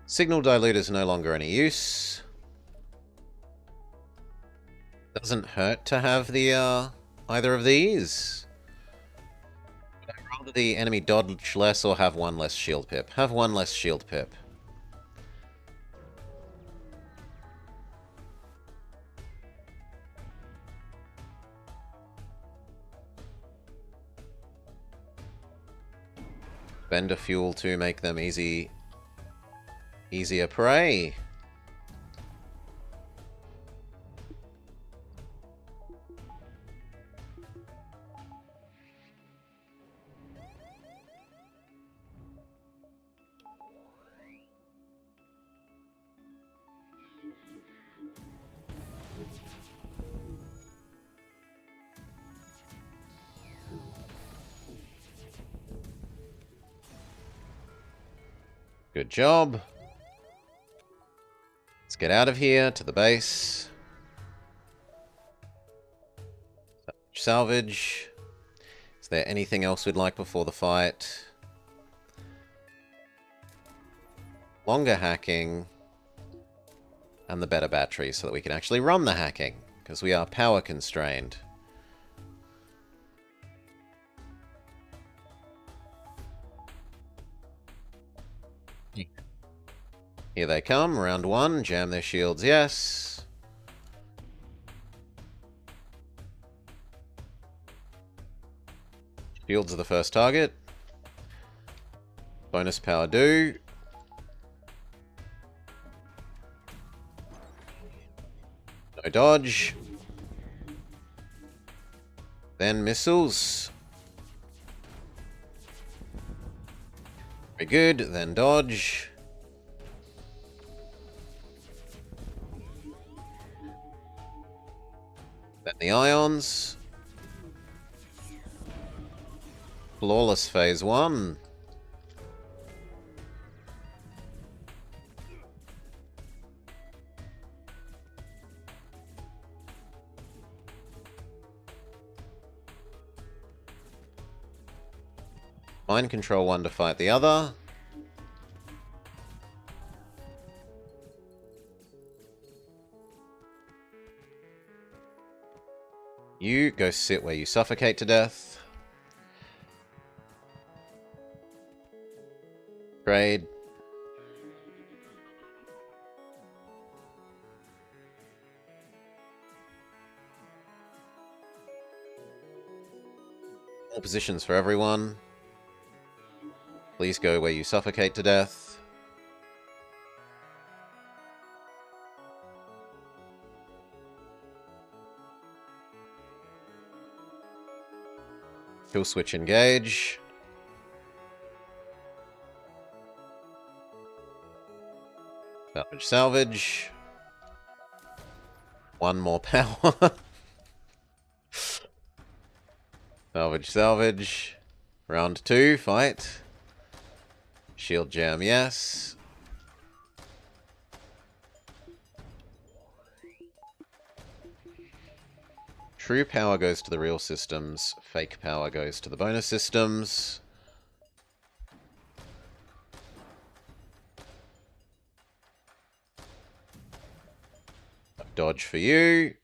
Signal dilute is no longer any use. Doesn't hurt to have the either of these. Would I rather the enemy dodge less or have 1 less shield pip? Have 1 less shield pip. Bender fuel to make them easier prey. Good job. Let's get out of here to the base. Salvage. Is there anything else we'd like before the fight? Longer hacking. And the better battery so that we can actually run the hacking. Because we are power constrained. Here they come, round 1, jam their shields, yes. Shields are the first target. Bonus power do. No dodge. Then missiles. Very good, then dodge. Then the ions. Flawless phase 1. Mind control 1 to fight the other. You go sit where you suffocate to death. Trade. All positions for everyone. Please go where you suffocate to death. Kill switch engage. Salvage, salvage. One more power. Salvage, salvage. Round 2, fight. Shield jam, yes. True power goes to the real systems. Fake power goes to the bonus systems. Dodge for you.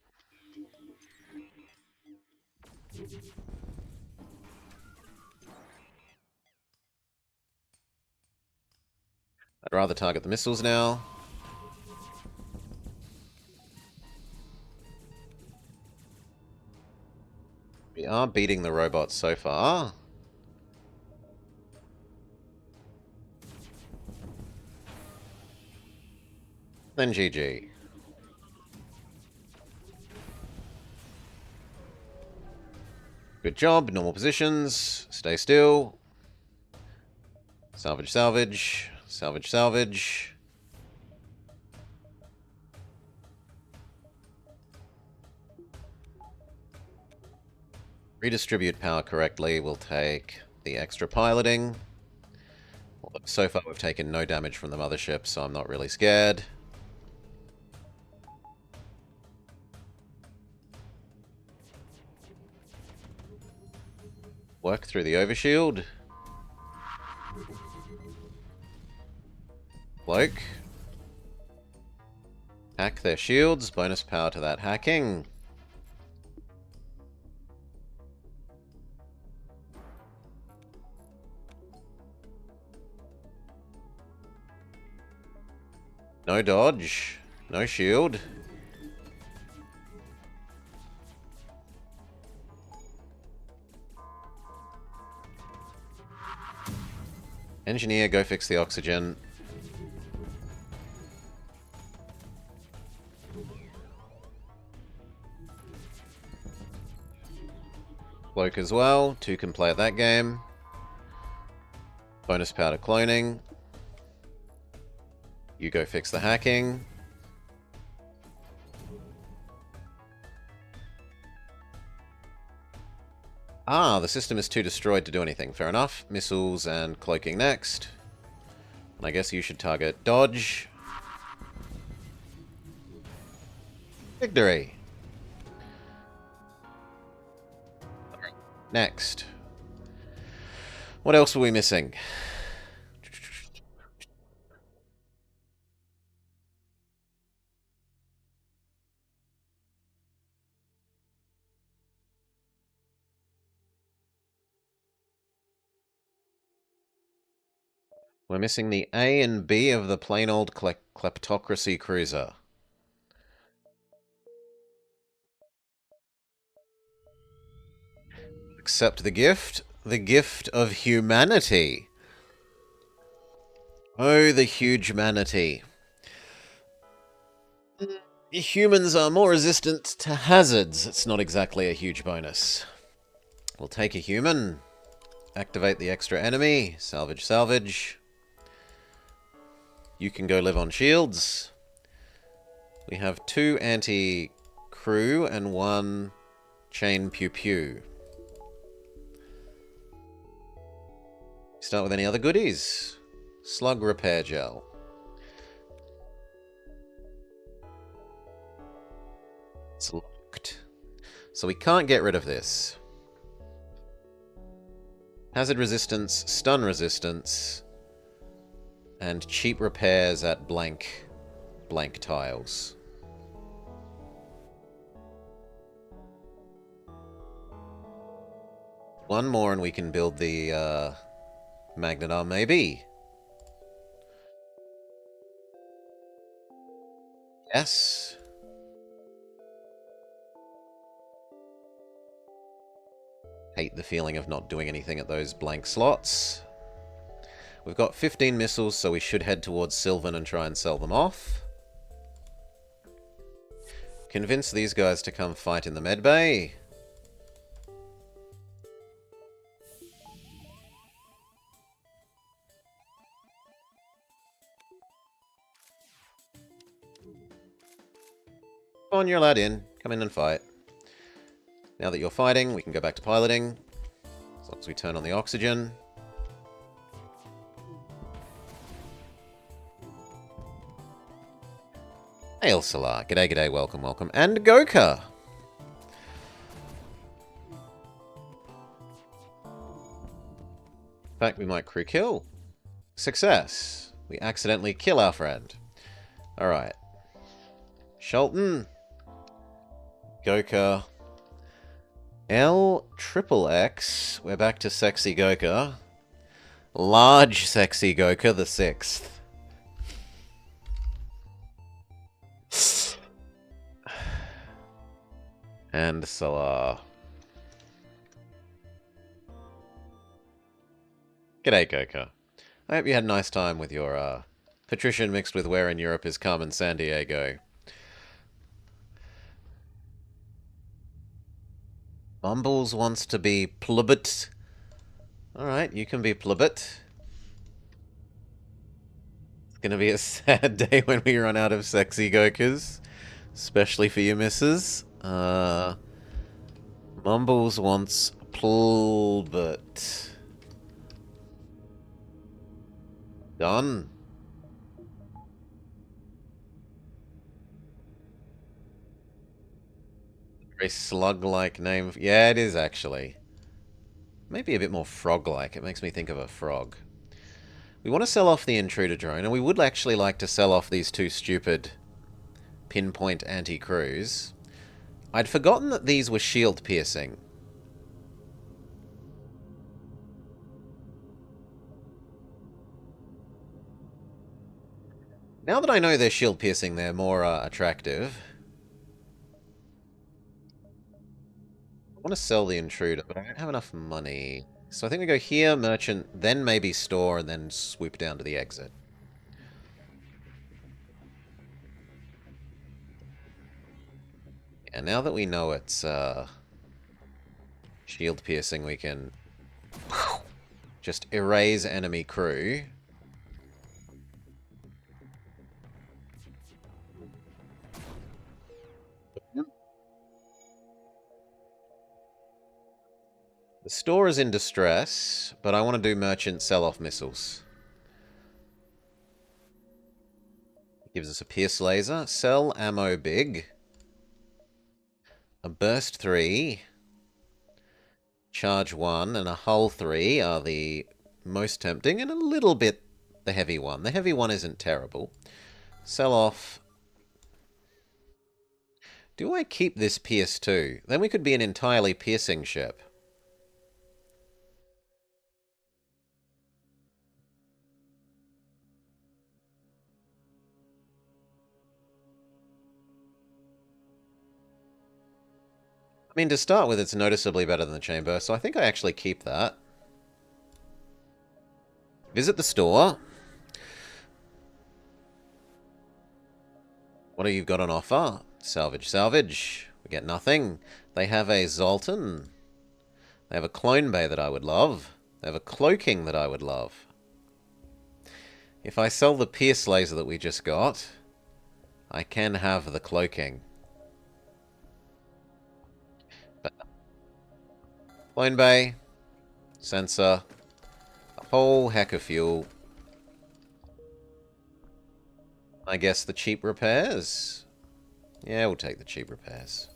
I'd rather target the missiles now. We are beating the robots so far. Then GG. Good job. Normal positions. Stay still. Salvage, salvage. Salvage, salvage. Redistribute power correctly will take the extra piloting. Although so far we've taken no damage from the mothership, so I'm not really scared. Work through the overshield. Cloak. Hack their shields. Bonus power to that hacking. No dodge. No shield. Engineer, go fix the oxygen. Cloak as well. 2 can play at that game. Bonus power to cloning. You go fix the hacking. Ah, the system is too destroyed to do anything. Fair enough. Missiles and cloaking next. And I guess you should target dodge. Victory! Next. What else were we missing? We're missing the A and B of the plain old kleptocracy cruiser. Accept the gift of humanity. Oh, the huge manatee. Humans are more resistant to hazards. It's not exactly a huge bonus. We'll take a human. Activate the extra enemy. Salvage, salvage. You can go live on shields. We have 2 anti-crew and 1 chain pew-pew. Start with any other goodies. Slug repair gel. It's locked. So we can't get rid of this. Hazard resistance, stun resistance, and cheap repairs at blank tiles. One more and we can build the magnet arm, maybe. Yes. Hate the feeling of not doing anything at those blank slots. We've got 15 missiles, so we should head towards Sylvan and try and sell them off. Convince these guys to come fight in the medbay. Come on, you're allowed in. Come in and fight. Now that you're fighting, we can go back to piloting. As long as we turn on the oxygen. Hail Salar. G'day, g'day, welcome, welcome. And Goka! In fact, we might crew kill. Success. We accidentally kill our friend. Alright. Shelton. Goka. L-triple-X. We're back to Sexy Goka. Large Sexy Goka, the 6th. And Salar. G'day, Goka. I hope you had a nice time with your, patrician mixed with where in Europe is Carmen Sandiego. Bumbles wants to be plebit. Alright, you can be plebit. It's gonna be a sad day when we run out of sexy Gokas. Especially for you, missus. Mumbles wants plebit. Done. Very slug-like name. Yeah, it is actually. Maybe a bit more frog-like. It makes me think of a frog. We want to sell off the intruder drone, and we would actually like to sell off these two stupid pinpoint anti-crews. I'd forgotten that these were shield piercing. Now that I know they're shield piercing, they're more attractive. I want to sell the intruder, but I don't have enough money. So I think we go here, merchant, then maybe store, and then swoop down to the exit. And now that we know it's shield piercing, we can just erase enemy crew. The store is in distress, but I want to do merchant sell-off missiles. It gives us a pierce laser, sell ammo big, a burst 3, charge 1, and a hull 3 are the most tempting, and a little bit the heavy one. The heavy one isn't terrible. Sell off. Do I keep this pierce too? Then we could be an entirely piercing ship. I mean, to start with, it's noticeably better than the chamber, so I think I actually keep that. Visit the store. What have you got on offer? Salvage, salvage. We get nothing. They have a Zoltan. They have a clone bay that I would love. They have a cloaking that I would love. If I sell the pierce laser that we just got, I can have the cloaking. But clone bay, sensor, a whole heck of fuel. I guess the cheap repairs. Yeah, we'll take the cheap repairs.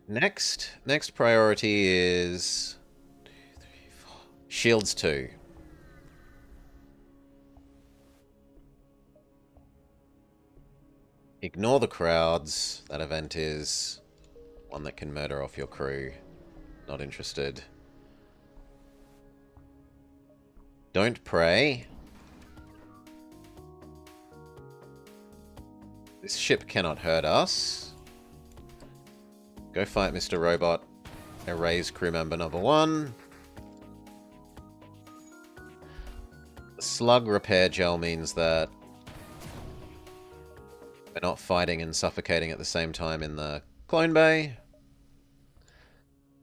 Next priority is 2, 3, 4. Shields 2. Ignore the crowds. That event is one that can murder off your crew. Not interested. Don't pray. This ship cannot hurt us. Go fight Mr. Robot. Erase crew member number 1. The slug repair gel means that we're not fighting and suffocating at the same time in the clone bay.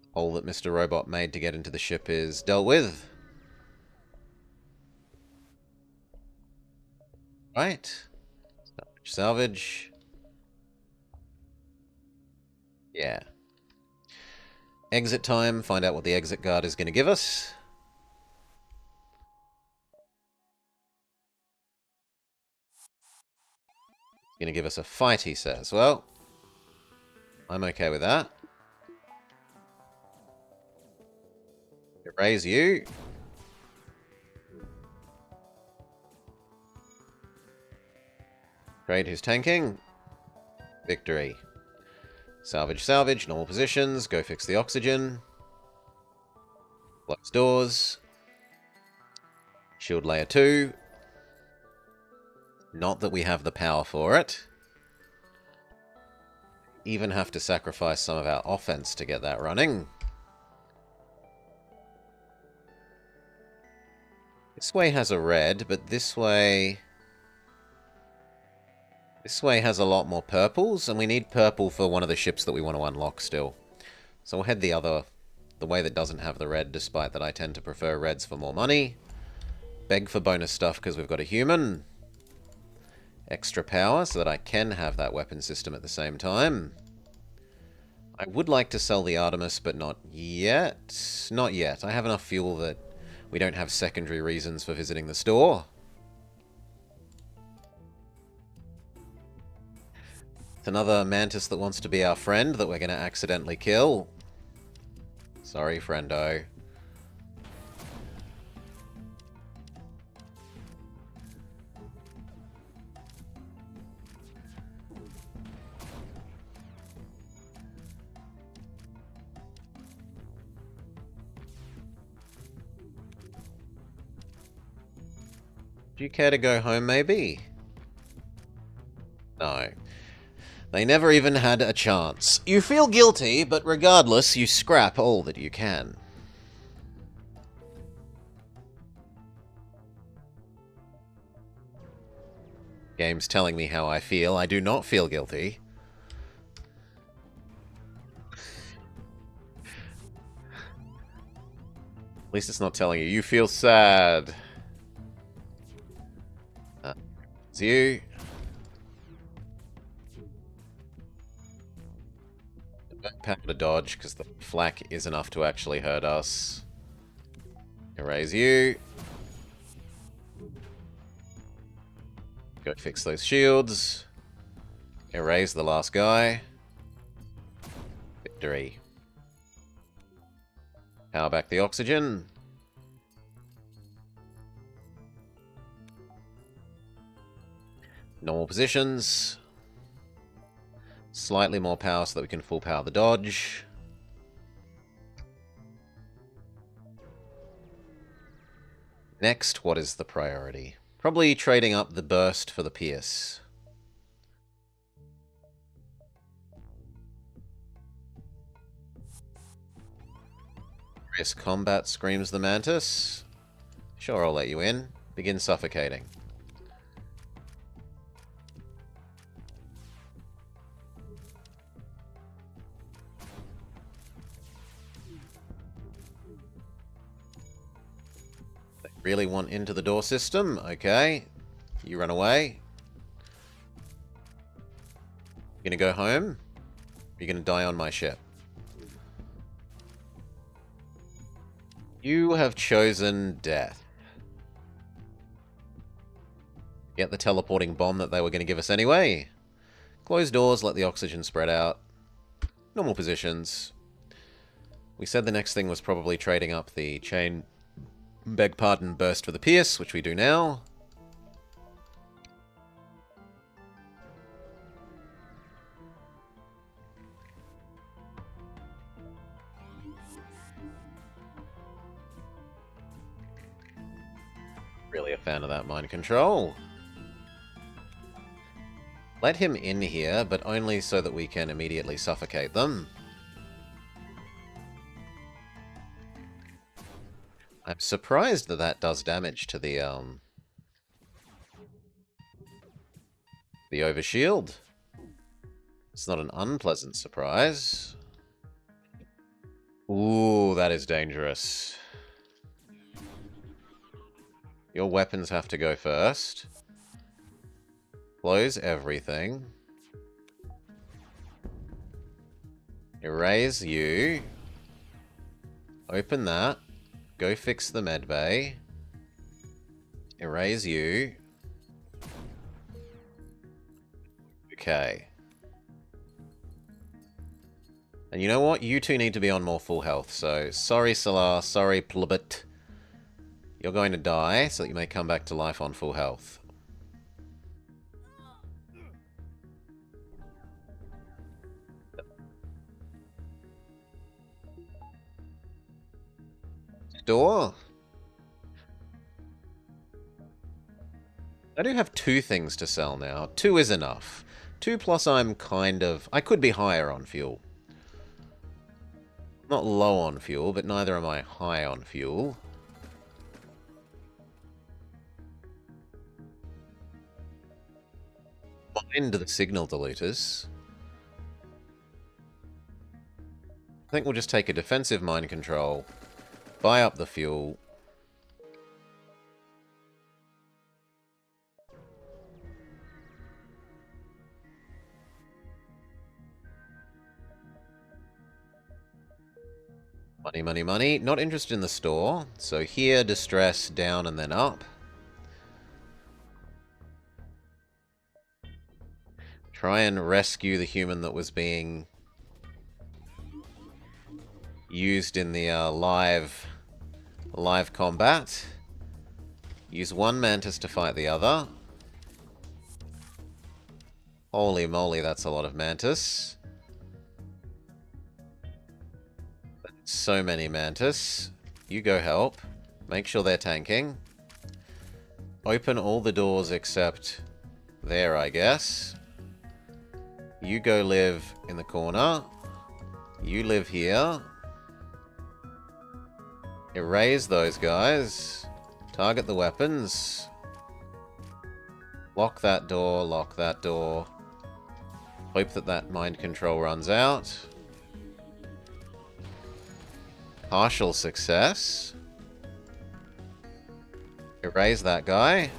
The hole that Mr. Robot made to get into the ship is dealt with. Right. Salvage, salvage. Yeah. Exit time. Find out what the exit guard is going to give us. It's going to give us a fight, he says. Well, I'm okay with that. Erase you. Trade who's tanking. Victory. Salvage, salvage. Normal positions. Go fix the oxygen. Close doors. Shield layer 2. Not that we have the power for it. Even have to sacrifice some of our offense to get that running. This way has a red, but this way has a lot more purples, and we need purple for one of the ships that we want to unlock still. So we'll head the way that doesn't have the red, despite that I tend to prefer reds for more money. Beg for bonus stuff because we've got a human. Extra power so that I can have that weapon system at the same time. I would like to sell the Artemis, but not yet. Not yet. I have enough fuel that we don't have secondary reasons for visiting the store. It's another mantis that wants to be our friend that we're going to accidentally kill. Sorry, friendo. Do you care to go home, maybe? No. They never even had a chance. You feel guilty, but regardless, you scrap all that you can. Game's telling me how I feel. I do not feel guilty. At least it's not telling you. You feel sad. It's you. Don't power to dodge, because the flak is enough to actually hurt us. Erase you. Go fix those shields. Erase the last guy. Victory. Power back the oxygen. Normal positions. Slightly more power so that we can full power the dodge. Next, what is the priority? Probably trading up the burst for the pierce. Furious combat, screams the mantis. Sure, I'll let you in. Begin suffocating. They really want into the door system? Okay. You run away. You gonna go home? Or you gonna die on my ship? You have chosen death. Get the teleporting bomb that they were going to give us anyway. Close doors, let the oxygen spread out. Normal positions. We said the next thing was probably trading up the chain, beg pardon, burst for the pierce, which we do now. Really a fan of that mind control. Let him in here, but only so that we can immediately suffocate them. I'm surprised that that does damage to the overshield. It's not an unpleasant surprise. Ooh, that is dangerous. Your weapons have to go first. Close everything. Erase you. Open that. Go fix the medbay. Erase you. Okay. And you know what? You two need to be on more full health, so sorry Salar, sorry Plubit. You're going to die so that you may come back to life on full health. Door? I do have 2 things to sell now. 2 is enough. 2 plus I'm kind of... I could be higher on fuel. Not low on fuel, but neither am I high on fuel. Mind the signal diluters. I think we'll just take a defensive mind control, buy up the fuel. Money, money, money. Not interested in the store. So here, distress, down, and then up. Try and rescue the human that was being used in the live combat. Use one mantis to fight the other. Holy moly, that's a lot of mantis. So many mantis. You go help. Make sure they're tanking. Open all the doors except there, I guess. You go live in the corner. You live here. Erase those guys. Target the weapons. Lock that door, lock that door. Hope that that mind control runs out. Partial success. Erase that guy.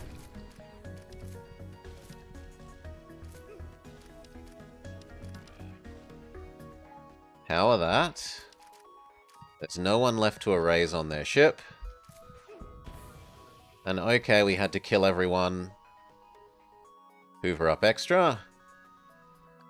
Power that. There's no one left to erase on their ship. And okay, we had to kill everyone. Hoover up extra.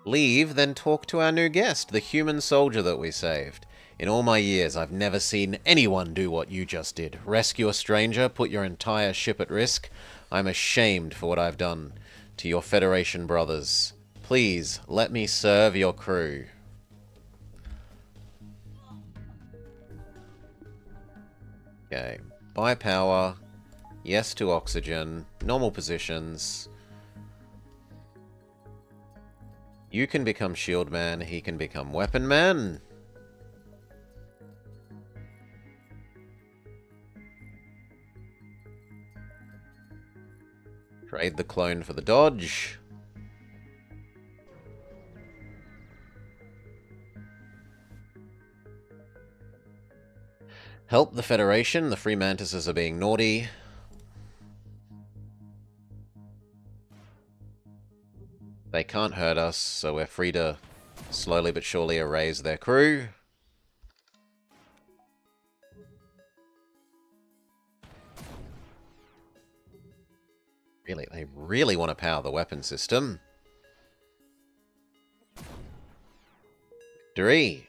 Leave, then talk to our new guest, the human soldier that we saved. In all my years, I've never seen anyone do what you just did. Rescue a stranger, put your entire ship at risk. I'm ashamed for what I've done to your Federation brothers. Please, let me serve your crew. Okay. Buy power. Yes to oxygen. Normal positions. You can become shield man. He can become weapon man. Trade the clone for the dodge. Help the Federation. The Free Mantises are being naughty. They can't hurt us, so we're free to slowly but surely erase their crew. Really, they really want to power the weapon system. Victory.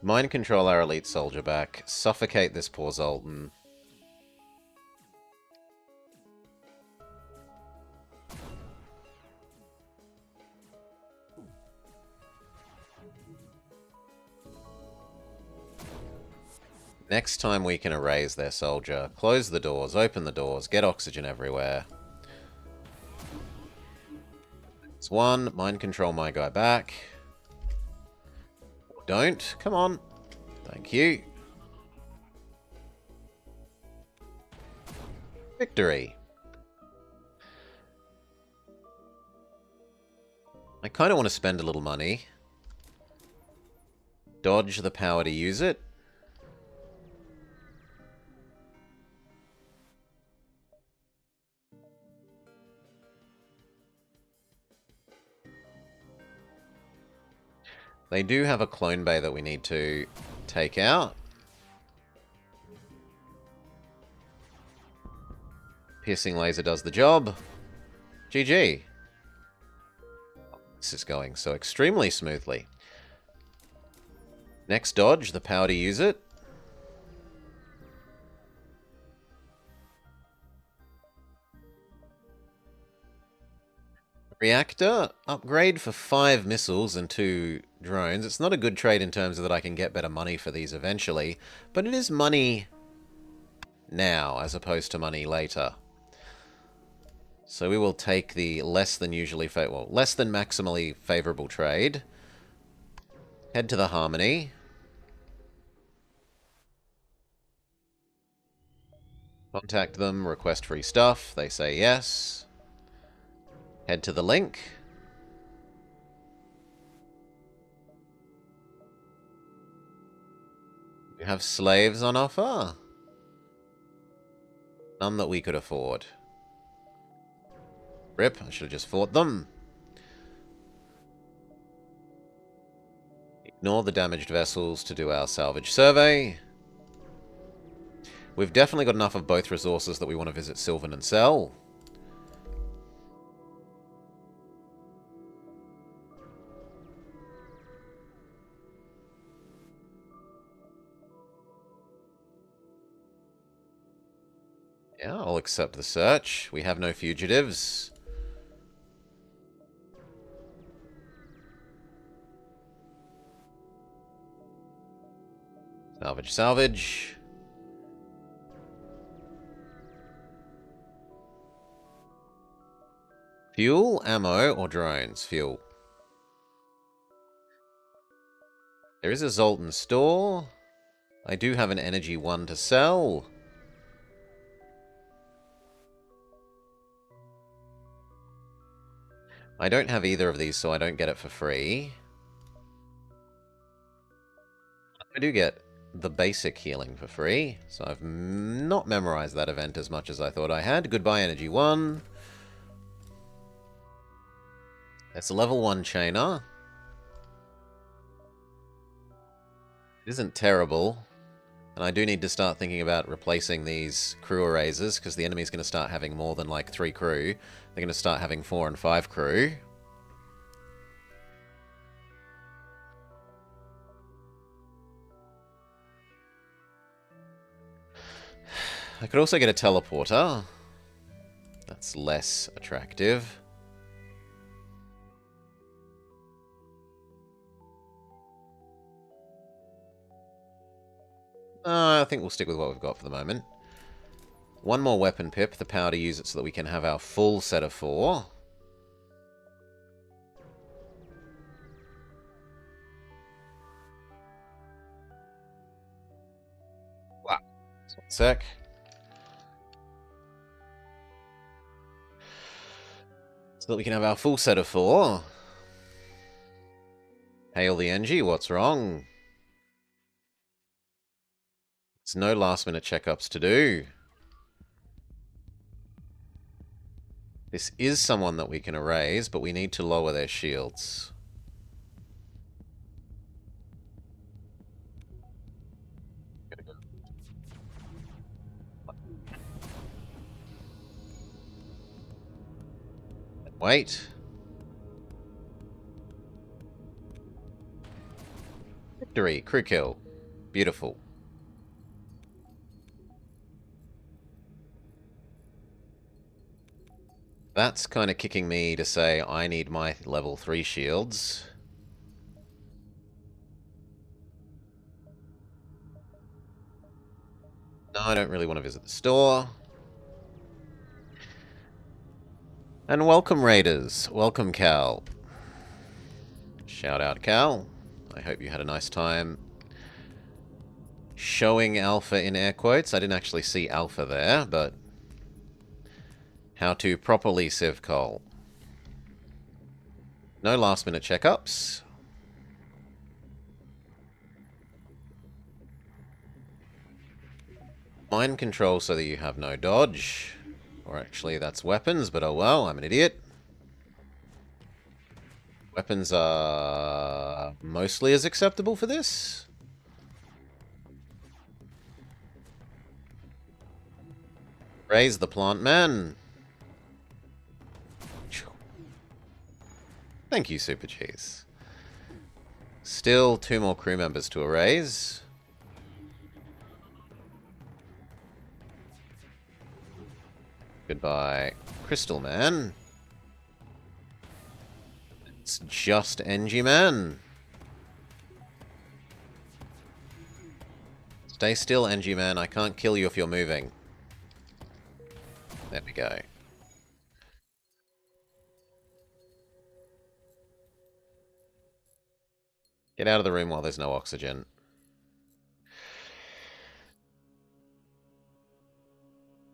Mind control our elite soldier back. Suffocate this poor Zoltan. Next time we can erase their soldier. Close the doors, open the doors, get oxygen everywhere. It's one. Mind control my guy back. Don't. Come on. Thank you. Victory. I kind of want to spend a little money. Dodge the power to use it. They do have a clone bay that we need to take out. Piercing laser does the job. GG. This is going so extremely smoothly. Next dodge, the power to use it. Reactor, upgrade for 5 missiles and 2 drones. It's not a good trade in terms of that I can get better money for these eventually, but it is money now as opposed to money later. So we will take the less than maximally favorable trade. Head to the Harmony. Contact them, request free stuff. They say yes. Head to the link. We have slaves on offer. None that we could afford. Rip, I should have just fought them. Ignore the damaged vessels to do our salvage survey. We've definitely got enough of both resources that we want to visit Sylvan and sell. Yeah, I'll accept the search. We have no fugitives. Salvage, salvage. Fuel, ammo, or drones? Fuel. There is a Zoltan store. I do have an energy 1 to sell. I don't have either of these, so I don't get it for free. I do get the basic healing for free, so I've not memorized that event as much as I thought I had. Goodbye, Energy 1. That's a level 1 chainer. It isn't terrible. And I do need to start thinking about replacing these crew erasers, because the enemy's going to start having more than like 3 crew. They're going to start having 4 and 5 crew. I could also get a teleporter. That's less attractive. I think we'll stick with what we've got for the moment. One more weapon pip, the power to use it so that we can have our full set of 4. Wow. Just 1 sec. So that we can have our full set of 4. Hail the NG, what's wrong? There's no last minute checkups to do. This is someone that we can erase, but we need to lower their shields. Wait. Victory. Crew kill. Beautiful. That's kind of kicking me to say I need my level 3 shields. I don't really want to visit the store. And welcome, Raiders. Welcome, Cal. Shout out, Cal. I hope you had a nice time showing Alpha in air quotes. I didn't actually see Alpha there, but how to properly sieve coal. No last-minute checkups. Mind control so that you have no dodge. Or actually, that's weapons, but oh well, I'm an idiot. Weapons are mostly as acceptable for this. Raise the plant man. Thank you, Super Cheese. Still 2 more crew members to erase. Goodbye, Crystal Man. It's just NG Man. Stay still, NG Man. I can't kill you if you're moving. There we go. Get out of the room while there's no oxygen.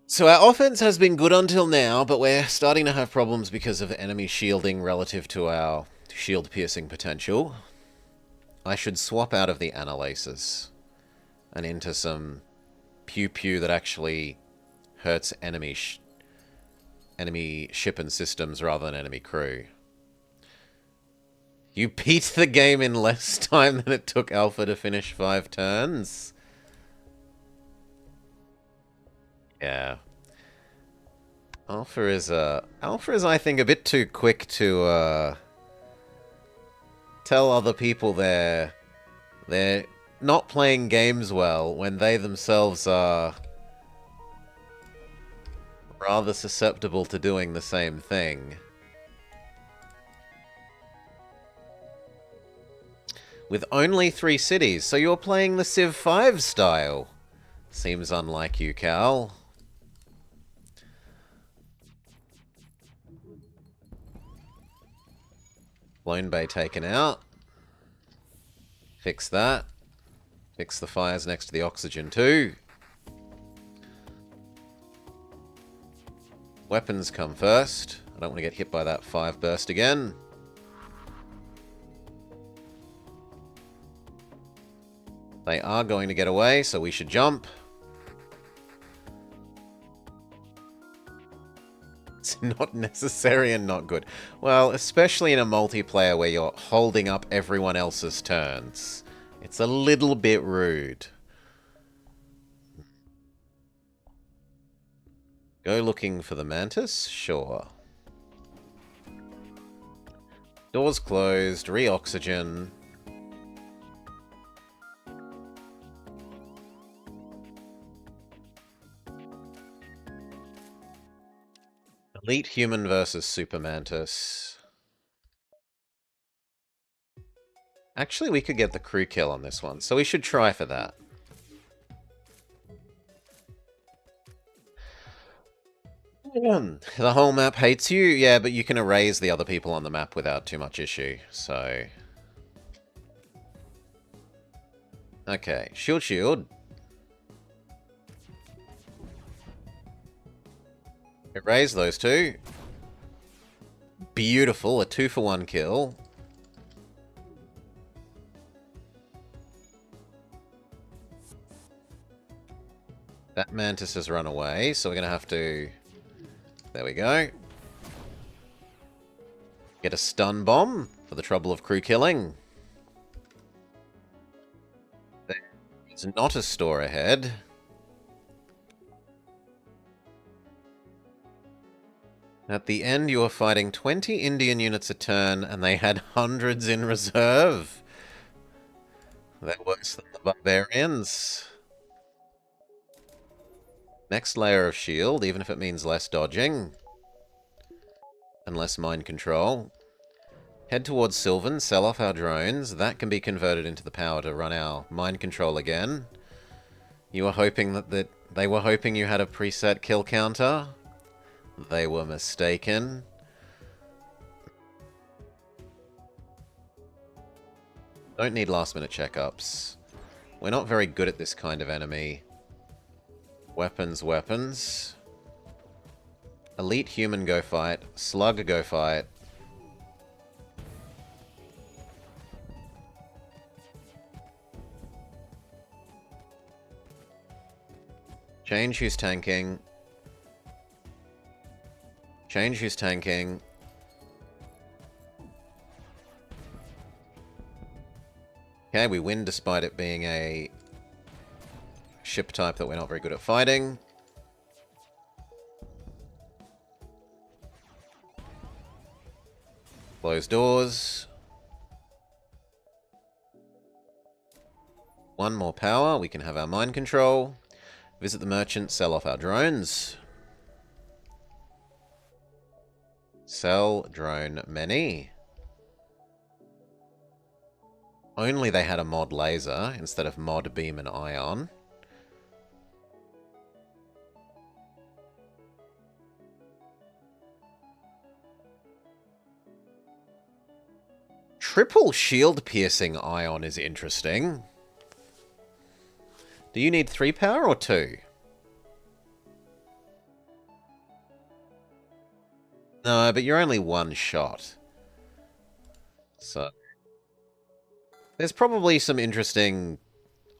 So our offense has been good until now, but we're starting to have problems because of enemy shielding relative to our shield-piercing potential. I should swap out of the Analysis and into some pew-pew that actually hurts enemy ship and systems rather than enemy crew. You beat the game in less time than it took Alpha to finish 5 turns? Yeah. Alpha is, I think, a bit too quick to, tell other people they're not playing games well when they themselves are rather susceptible to doing the same thing. With only 3 cities, so you're playing the Civ 5 style. Seems unlike you, Cal. Lone Bay taken out. Fix that. Fix the fires next to the oxygen too. Weapons come first. I don't want to get hit by that 5 burst again. They are going to get away, so we should jump. It's not necessary and not good. Well, especially in a multiplayer where you're holding up everyone else's turns. It's a little bit rude. Go looking for the Mantis? Sure. Doors closed, re-oxygen. Elite Human versus Super Mantis. Actually, we could get the crew kill on this one, so we should try for that. The whole map hates you? Yeah, but you can erase the other people on the map without too much issue, so... Okay, shield. Erase those 2. Beautiful, a 2-for-1 kill. That Mantis has run away, so we're going to have to... There we go. Get a stun bomb for the trouble of crew killing. There's not a store ahead. At the end, you are fighting 20 Indian units a turn, and they had hundreds in reserve. They're worse than the barbarians. Next layer of shield, even if it means less dodging. And less mind control. Head towards Sylvan, sell off our drones. That can be converted into the power to run our mind control again. You are hoping that They were hoping you had a preset kill counter. They were mistaken. Don't need last minute checkups. We're not very good at this kind of enemy. Weapons, weapons. Elite human go fight. Slug go fight. Change who's tanking. Change who's tanking. Okay, we win despite it being a ship type that we're not very good at fighting. Close doors. One more power. We can have our mind control. Visit the merchant, sell off our drones. Sell drone many. Only they had a mod laser instead of mod beam and ion. Triple shield piercing ion is interesting. Do you need 3 power or 2? No, but you're only 1 shot. So there's probably some interesting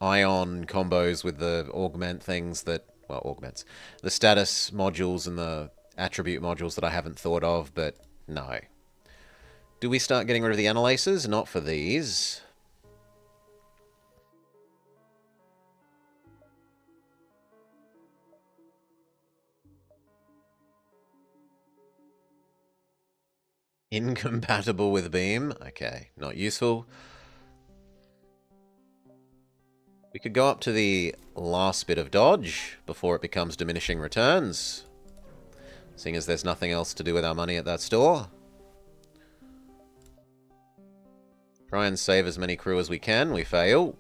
ion combos with the augment things that... Well, augments. The status modules and the attribute modules that I haven't thought of, but no. Do we start getting rid of the analyses? Not for these. Incompatible with beam. Okay, not useful. We could go up to the last bit of dodge before it becomes diminishing returns. Seeing as there's nothing else to do with our money at that store. Try and save as many crew as we can. We fail.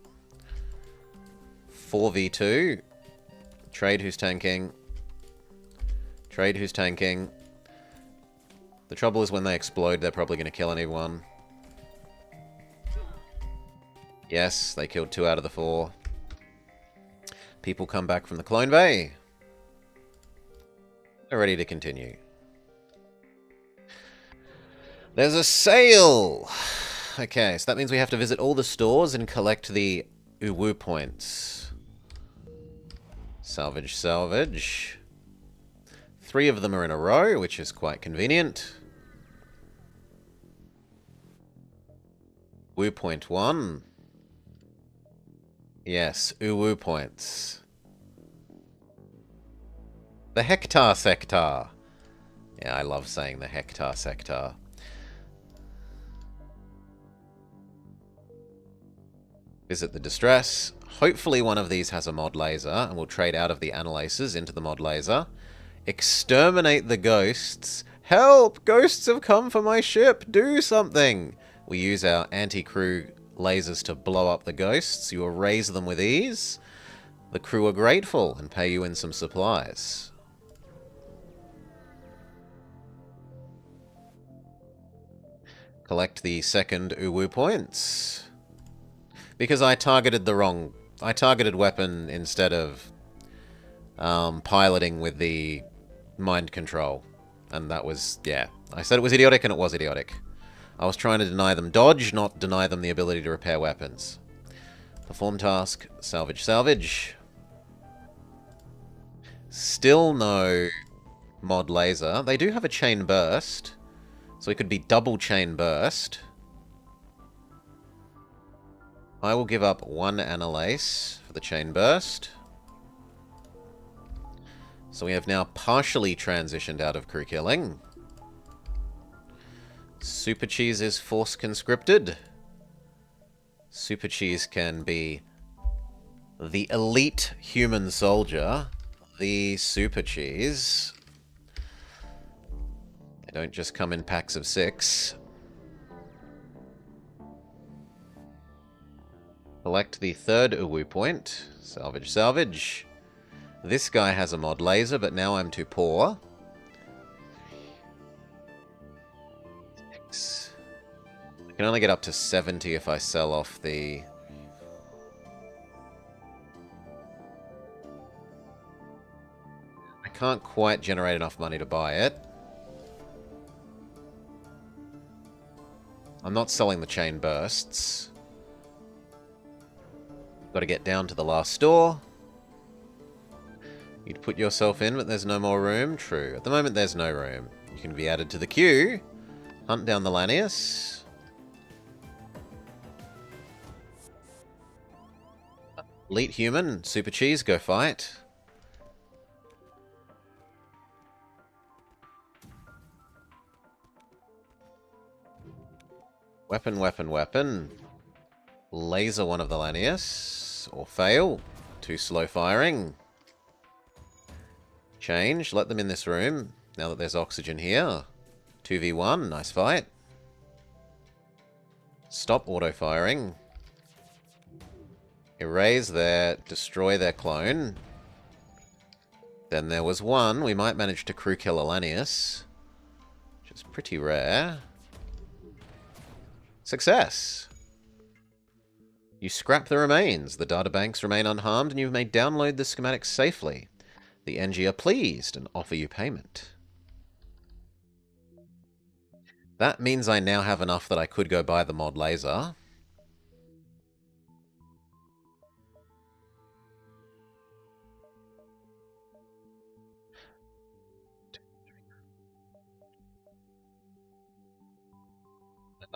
4v2. Trade who's tanking. Trade who's tanking. The trouble is when they explode, they're probably going to kill anyone. Yes, they killed 2 out of the 4. People come back from the clone bay. They're ready to continue. There's a sale! Okay, so that means we have to visit all the stores and collect the Uwu points. Salvage, salvage. 3 of them are in a row, which is quite convenient. Uwu point 1. Yes, Uwu points. The hectare sector. Yeah, I love saying the hectare sector. Visit the distress. Hopefully one of these has a mod laser, and we'll trade out of the analyses into the mod laser. Exterminate the ghosts. Help! Ghosts have come for my ship! Do something! We use our anti-crew lasers to blow up the ghosts. You erase them with ease. The crew are grateful and pay you in some supplies. Collect the second Uwu points. Because I targeted the wrong... I targeted weapon instead of piloting with the mind control. And that was... yeah. I said it was idiotic and it was idiotic. I was trying to deny them dodge, not deny them the ability to repair weapons. Perform task. Salvage, salvage. Still no mod laser. They do have a chain burst. So it could be double chain burst. I will give up 1 Analase for the chain burst. So we have now partially transitioned out of crew killing. Super Cheese is force conscripted. Super Cheese can be the elite human soldier. The Super Cheese. They don't just come in packs of 6. Collect the third Uwu point. Salvage, salvage. This guy has a mod laser, but now I'm too poor. I can only get up to 70 if I sell off the... I can't quite generate enough money to buy it. I'm not selling the chain bursts. Got to get down to the last store. You'd put yourself in, but there's no more room. True. At the moment, there's no room. You can be added to the queue. Hunt down the Lanius. Elite Human, Super Cheese, go fight. Weapon, weapon, weapon. Laser one of the Lanius. Or fail. Too slow firing. Change. Let them in this room. Now that there's oxygen here. 2v1. Nice fight. Stop auto-firing. Erase their... Destroy their clone. Then there was one. We might manage to crew kill a Lanius. Which is pretty rare. Success! You scrap the remains. The databanks remain unharmed, and you may download the schematics safely. The NG are pleased and offer you payment. That means I now have enough that I could go buy the mod laser.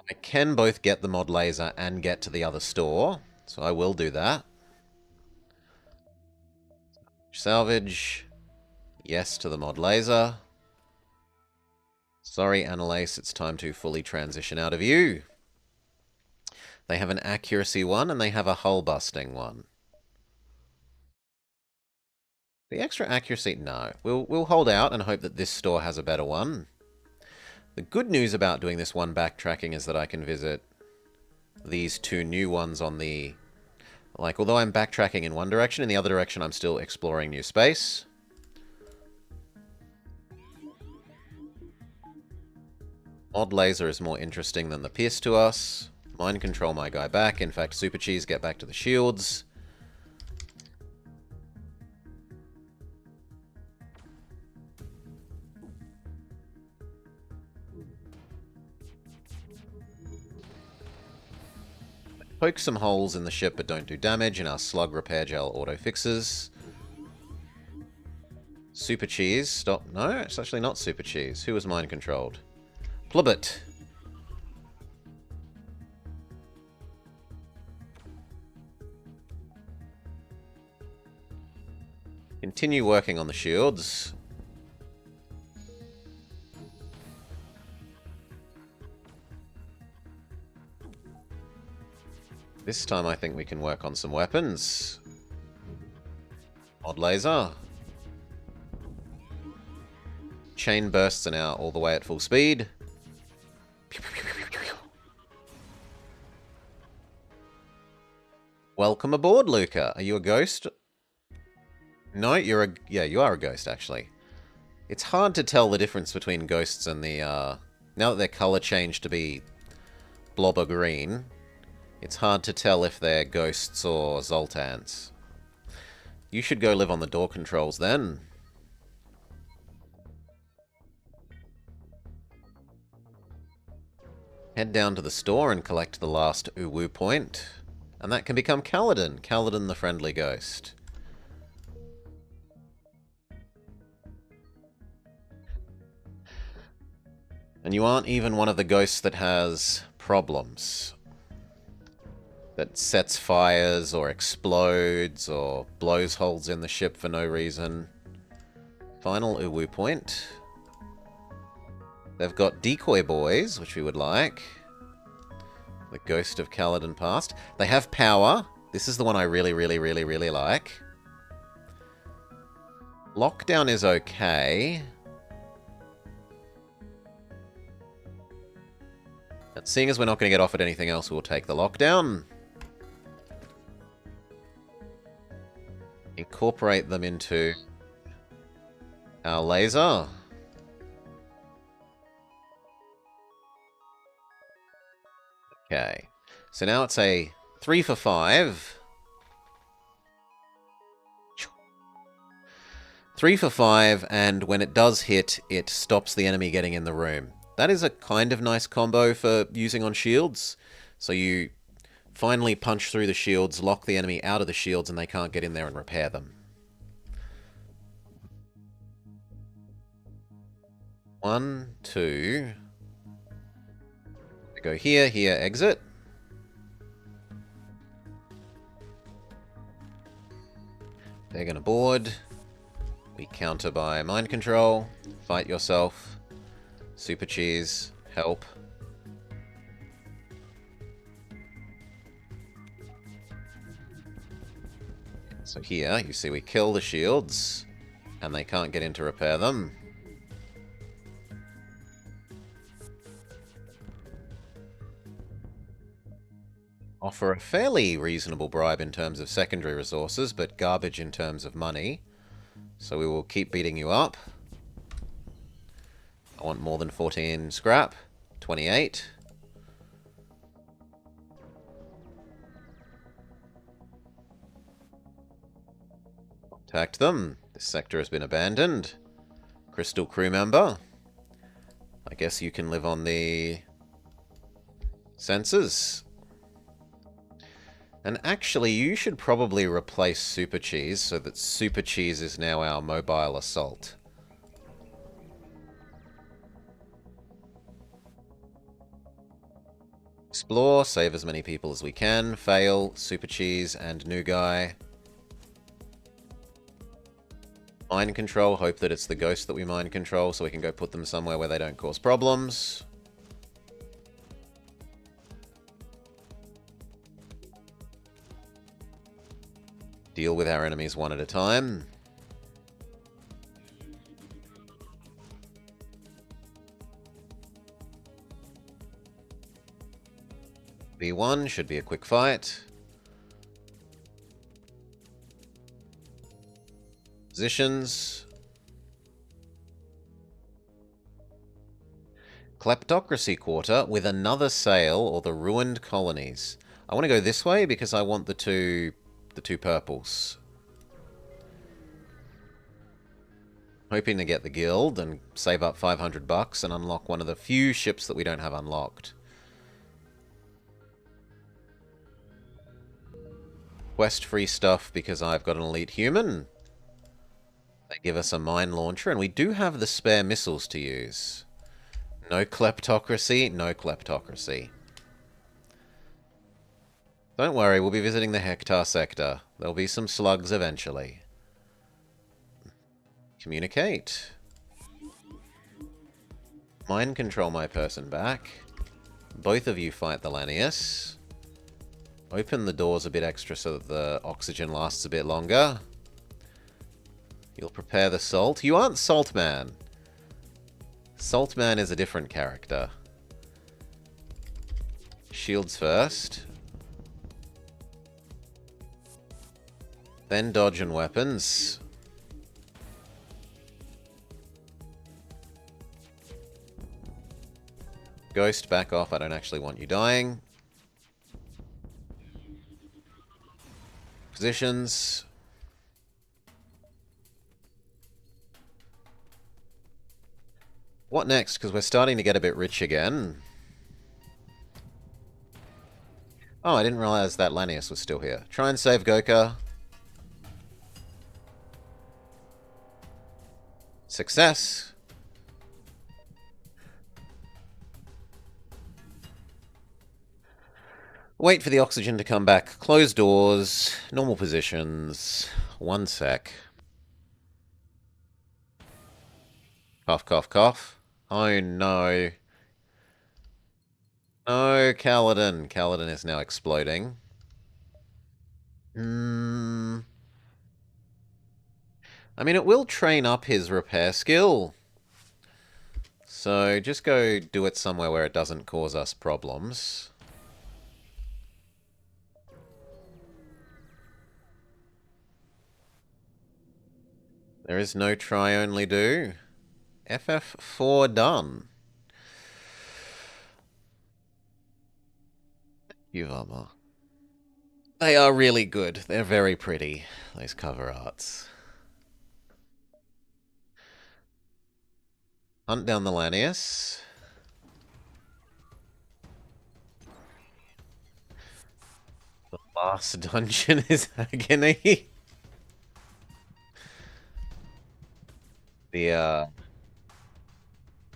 I can both get the mod laser and get to the other store, so I will do that. Salvage. Yes to the mod laser. Sorry, Annalise, it's time to fully transition out of you. They have an accuracy one, and they have a hull busting one. The extra accuracy, no. We'll hold out and hope that this store has a better one. The good news about doing this one backtracking is that I can visit these two new ones on the... Like, although I'm backtracking in one direction, in the other direction I'm still exploring new space. Mod laser is more interesting than the pierce to us. Mind control my guy back. In fact, Super Cheese, get back to the shields. Poke some holes in the ship but don't do damage, and our slug repair gel auto-fixes. Super Cheese, stop. No, it's actually not Super Cheese. Who was mind-controlled? Plubbit. Continue working on the shields. This time I think we can work on some weapons. Mod laser. Chain bursts are now all the way at full speed. Welcome aboard, Luca. Are you a ghost? No, you're a... Yeah, you are a ghost, actually. It's hard to tell the difference between ghosts and the, now that their color changed to be blobber green, it's hard to tell if they're ghosts or Zoltans. You should go live on the door controls, then. Head down to the store and collect the last Uwu point. And that can become Kaladin. Kaladin the friendly ghost. And you aren't even one of the ghosts that has problems. That sets fires, or explodes, or blows holes in the ship for no reason. Final Uwu point. They've got decoy boys, which we would like. The Ghost of Kaladin Past. They have power. This is the one I really, really, really, really like. Lockdown is okay. But seeing as we're not going to get offered anything else, we'll take the lockdown. Incorporate them into our laser. Okay. So now it's a 3 for 5. 3 for 5, and when it does hit, it stops the enemy getting in the room. That is a kind of nice combo for using on shields. So you finally punch through the shields, lock the enemy out of the shields, and they can't get in there and repair them. 1, 2. Go here, here, exit. They're going to board. We counter by mind control. Fight yourself. Super cheese. Help. So here, you see we kill the shields, and they can't get in to repair them. Offer a fairly reasonable bribe in terms of secondary resources, but garbage in terms of money. So we will keep beating you up. I want more than 14 scrap. 28. Contact them. This sector has been abandoned. Crystal crew member. I guess you can live on the sensors. And actually, you should probably replace Super Cheese so that Super Cheese is now our mobile assault. Explore, save as many people as we can. Fail, Super Cheese and new guy. Mind control, hope that it's the ghost that we mind control so we can go put them somewhere where they don't cause problems. Deal with our enemies one at a time. B1 should be a quick fight. Positions. Kleptocracy quarter with another sail or the ruined colonies. I want to go this way because I want the two purples. Hoping to get the guild and save up 500 bucks and unlock one of the few ships that we don't have unlocked. Quest free stuff because I've got an elite human. They give us a mine launcher and we do have the spare missiles to use. No kleptocracy, no kleptocracy. Don't worry, we'll be visiting the Hector sector. There'll be some slugs eventually. Communicate. Mind control my person back. Both of you fight the Lanius. Open the doors a bit extra so that the oxygen lasts a bit longer. You'll prepare the salt. You aren't Saltman. Saltman is a different character. Shields first. Then dodge and weapons. Ghost, back off. I don't actually want you dying. Positions. What next? Because we're starting to get a bit rich again. Oh, I didn't realize that Lanius was still here. Try and save Goka. Success. Wait for the oxygen to come back. Close doors. Normal positions. 1 sec. Cough, cough, cough. Oh no. No, Kaladin. Kaladin is now exploding. I mean, it will train up his repair skill. So just go do it somewhere where it doesn't cause us problems. There is no try, only do. FF4 done. You Armor. They are really good. They're very pretty, those cover arts. Hunt down the Lanius. The last dungeon is agony.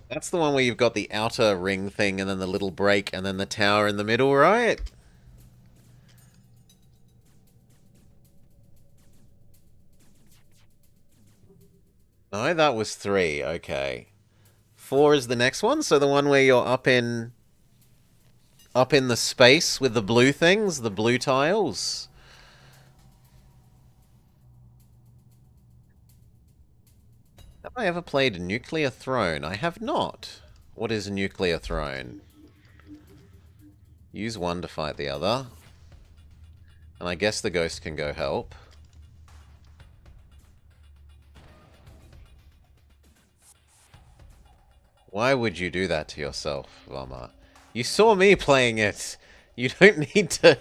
That's the one where you've got the outer ring thing and then the little break and then the tower in the middle, right? No, that was 3. Okay. 4 is the next one, so the one where you're up in the space with the blue things, the blue tiles. Have I ever played Nuclear Throne? I have not. What is Nuclear Throne? Use one to fight the other. And I guess the ghost can go help. Why would you do that to yourself, Vama? You saw me playing it. You don't need to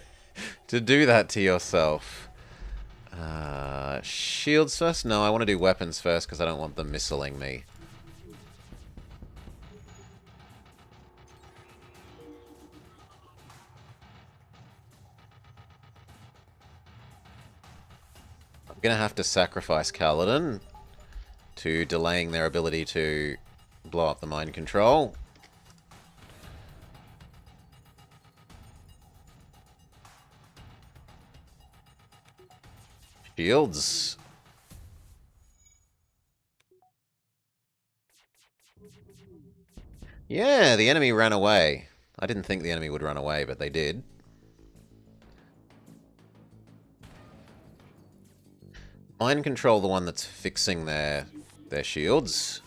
do that to yourself. Shields first? No, I want to do weapons first because I don't want them missiling me. I'm going to have to sacrifice Kaladin to delaying their ability to blow up the mind control. Shields. Yeah, the enemy ran away. I didn't think the enemy would run away, but they did. Mind control the one that's fixing their shields.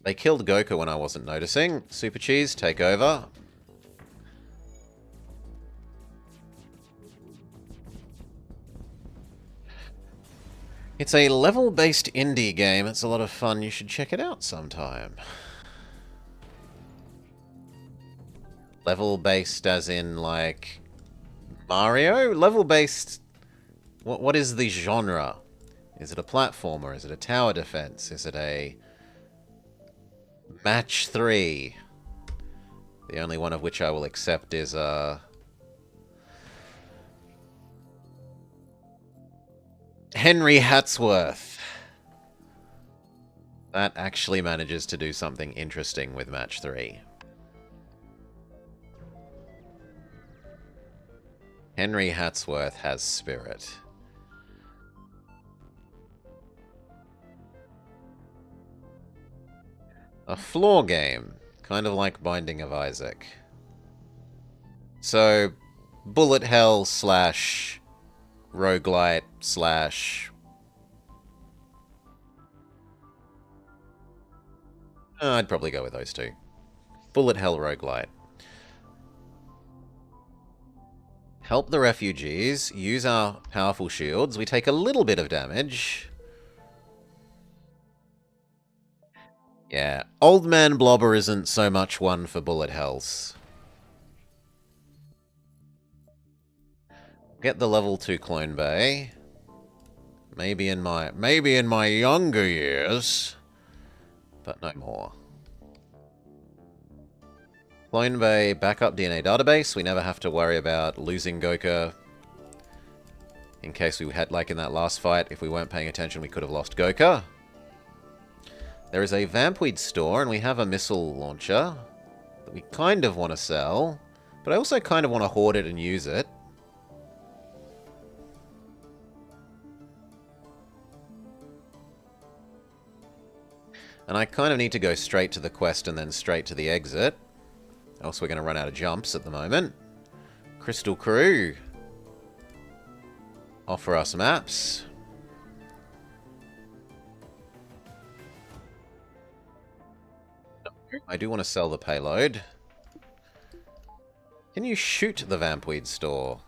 They killed Goku when I wasn't noticing. Super Cheese, take over. It's a level-based indie game. It's a lot of fun. You should check it out sometime. Level-based as in, like, Mario? Level-based... What is the genre? Is it a platformer? Is it a tower defense? Is it a... Match 3? The only one of which I will accept is, Henry Hatsworth. That actually manages to do something interesting with Match 3. Henry Hatsworth has spirit. A floor game, kind of like Binding of Isaac. So, bullet hell slash roguelite slash... I'd probably go with those two. Bullet hell roguelite. Help the refugees, use our powerful shields. We take a little bit of damage. Yeah, Old Man Blobber isn't so much one for bullet hells. Get the level 2 Clone Bay. Maybe in my younger years, but no more. Clone Bay backup DNA database. We never have to worry about losing Goku. In case we had, like in that last fight, if we weren't paying attention, we could have lost Goku. There is a Vampweed store, and we have a missile launcher that we kind of want to sell, but I also kind of want to hoard it and use it. And I kind of need to go straight to the quest and then straight to the exit. Else we're going to run out of jumps at the moment. Crystal Crew. Offer us maps. I do want to sell the payload. Can you shoot the Vampweed store?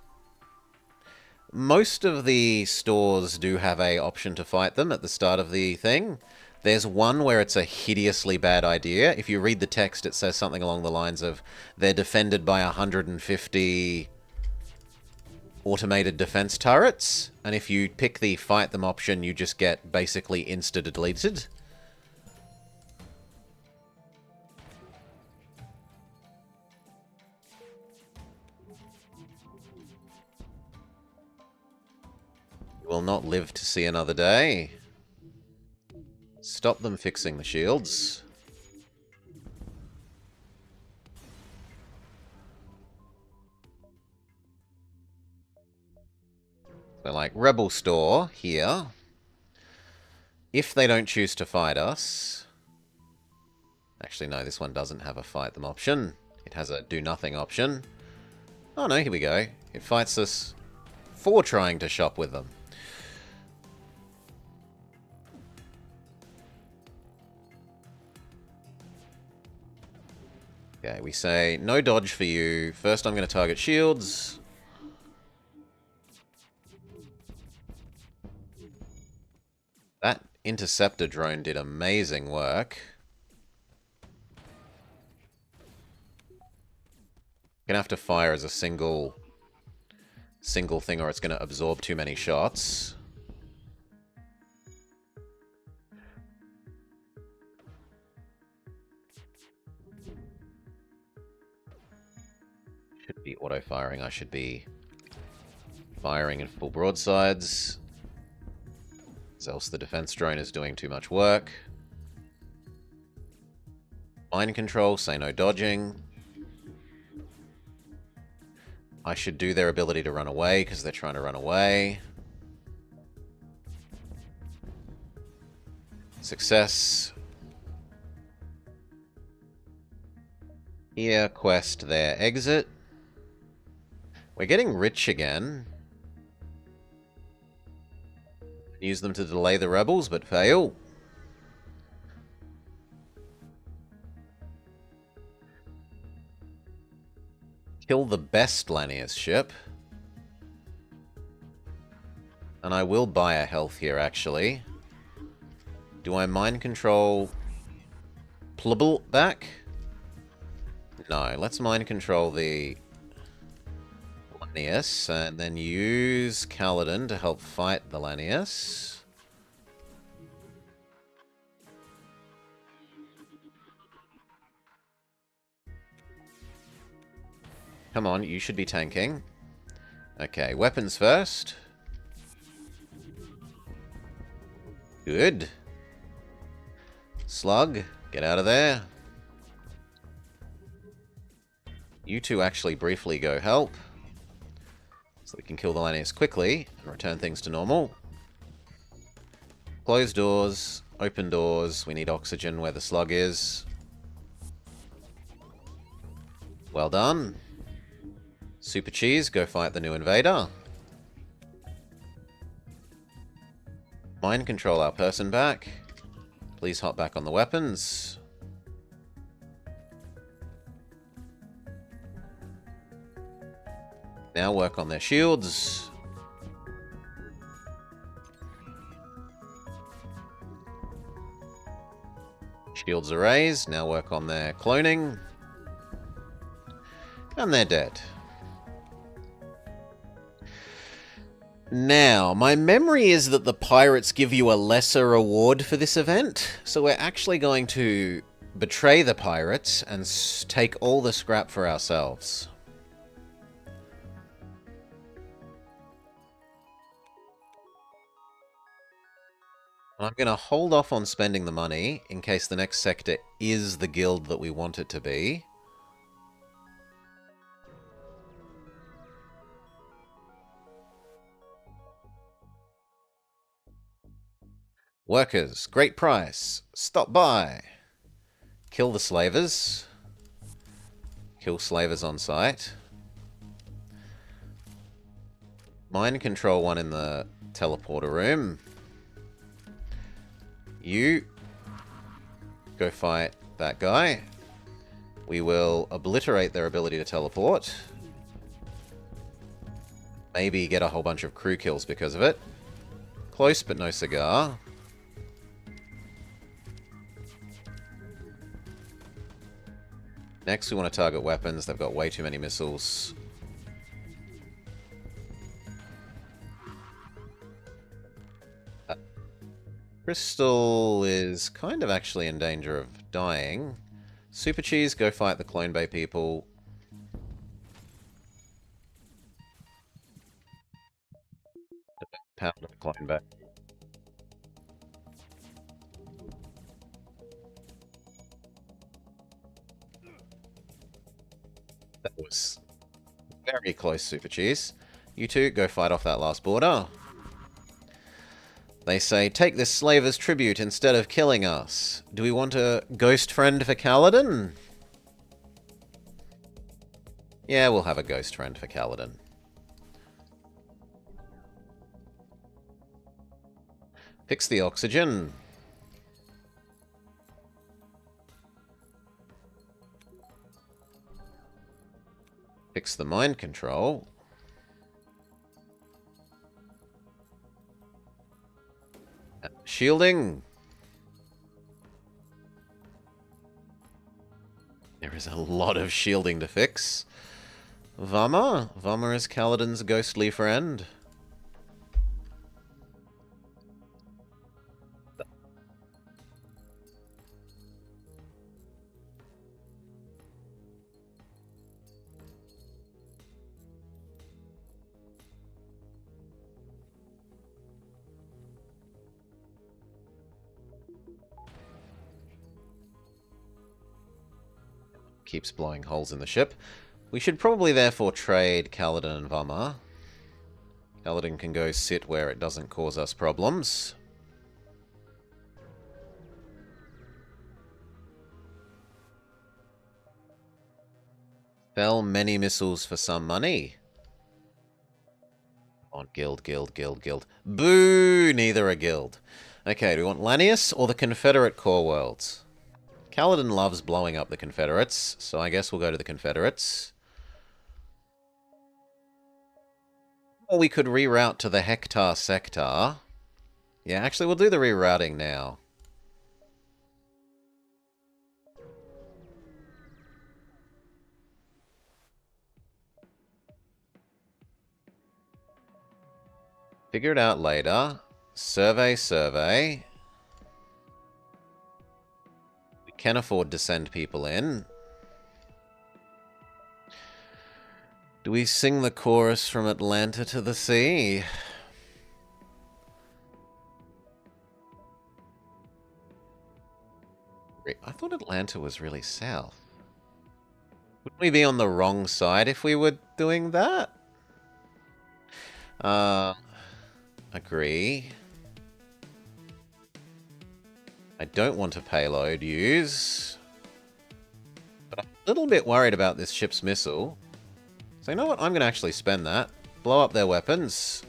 Most of the stores do have a option to fight them at the start of the thing. There's one where it's a hideously bad idea. If you read the text, it says something along the lines of, they're defended by 150 automated defense turrets, and if you pick the fight them option, you just get basically insta-deleted. Will not live to see another day. Stop them fixing the shields. So, like, Rebel Store here. If they don't choose to fight us... Actually, no, this one doesn't have a fight them option. It has a do nothing option. Oh no, here we go. It fights us for trying to shop with them. Okay, we say, no dodge for you. First I'm going to target shields. That interceptor drone did amazing work. Gonna have to fire as a single thing or it's going to absorb too many shots. Should be auto-firing. I should be firing in full broadsides. Else the defense drone is doing too much work. Mind control, say no dodging. I should do their ability to run away because they're trying to run away. Success. Here, quest their exit. We're getting rich again. Use them to delay the rebels, but fail. Kill the best Lanius ship. And I will buy a health here, actually. Do I mind control Plubble back? No, let's mind control the Lanius, and then use Kaladin to help fight the Lanius. Come on, you should be tanking. Okay, weapons first. Good. Slug, get out of there. You two actually briefly go help. So we can kill the Lanius quickly and return things to normal. Close doors, open doors. We need oxygen where the slug is. Well done. Super Cheese, go fight the new invader. Mind control our person back. Please hop back on the weapons. Now work on their shields. Shields are raised. Now work on their cloning. And they're dead. Now, my memory is that the pirates give you a lesser reward for this event, so we're actually going to betray the pirates and take all the scrap for ourselves. I'm going to hold off on spending the money in case the next sector is the guild that we want it to be. Workers, great price. Stop by. Kill the slavers. Kill slavers on site. Mind control one in the teleporter room. You go fight that guy. We will obliterate their ability to teleport. Maybe get a whole bunch of crew kills because of it. Close, but no cigar. Next, we want to target weapons. They've got way too many missiles. Crystal is kind of actually in danger of dying. Super Cheese, go fight the Clone Bay people. Pound of Clone Bay. That was very close, Super Cheese. You two, go fight off that last border. They say, take this slave as tribute instead of killing us. Do we want a ghost friend for Kaladin? Yeah, we'll have a ghost friend for Kaladin. Fix the oxygen. Fix the mind control. Shielding. There is a lot of shielding to fix. Vama. Vama is Kaladin's ghostly friend. Keeps blowing holes in the ship. We should probably therefore trade Kaladin and Vama. Kaladin can go sit where it doesn't cause us problems. Fell many missiles for some money. On guild. Boo! Neither a guild. Okay, do we want Lanius or the Confederate core worlds? Kaladin loves blowing up the Confederates, so I guess we'll go to the Confederates. Or we could reroute to the Hector sector. Yeah, actually, we'll do the rerouting now. Figure it out later. Survey. We can afford to send people in. Do we sing the chorus from Atlanta to the sea? I thought Atlanta was really south. Wouldn't we be on the wrong side if we were doing that? Agree. I don't want a payload use. But I'm a little bit worried about this ship's missile. So you know what? I'm going to actually spend that. Blow up their weapons.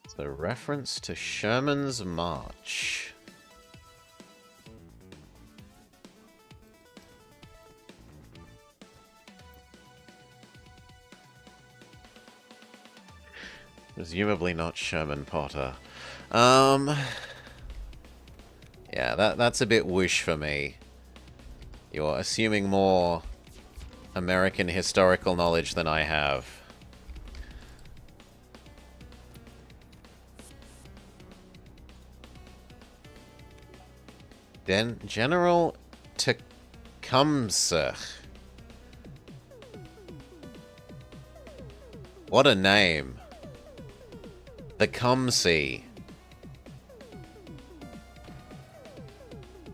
It's a reference to Sherman's March. Presumably not Sherman Potter. Yeah, that's a bit whoosh for me. You're assuming more American historical knowledge than I have. Then General Tecumseh. What a name. Tecumseh.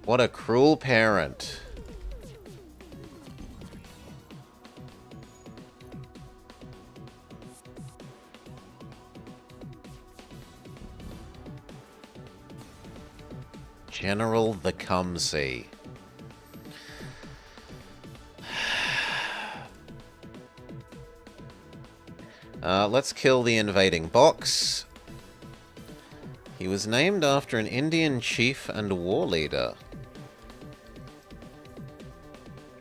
What a cruel parent. General Tecumseh. Let's kill the invading box. He was named after an Indian chief and war leader.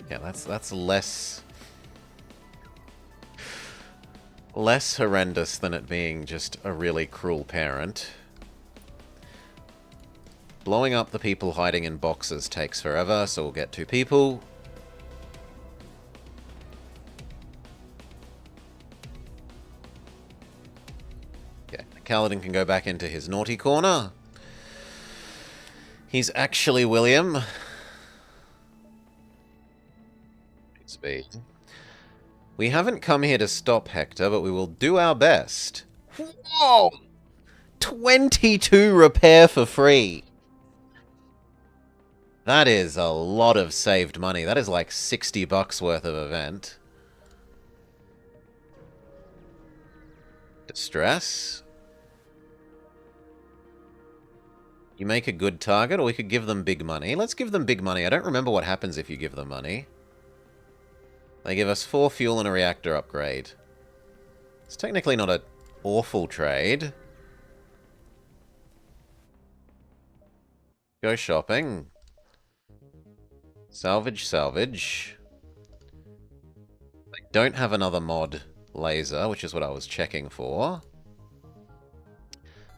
Yeah, that's less less horrendous than it being just a really cruel parent. Blowing up the people hiding in boxes takes forever, so we'll get 2 people. Okay, Kaladin can go back into his naughty corner. He's actually William. Speed. We haven't come here to stop Hector, but we will do our best. Whoa! 22 repair for free. That is a lot of saved money. That is like $60 worth of event. Distress. You make a good target, or we could give them big money. Let's give them big money. I don't remember what happens if you give them money. They give us 4 fuel and a reactor upgrade. It's technically not an awful trade. Go shopping. Salvage, salvage. They don't have another mod laser, which is what I was checking for.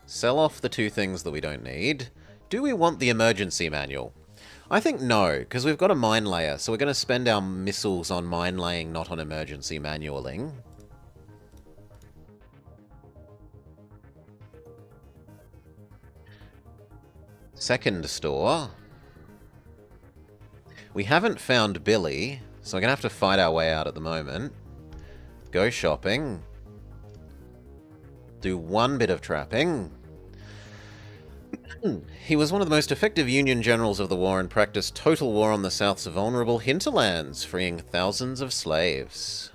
Sell off the 2 things that we don't need. Do we want the emergency manual? I think no, because we've got a mine layer, so we're going to spend our missiles on mine laying, not on emergency manualing. Second store. We haven't found Billy, so we're going to have to fight our way out at the moment. Go shopping. Do 1 bit of trapping. He was one of the most effective Union generals of the war and practiced total war on the South's vulnerable hinterlands, freeing thousands of slaves.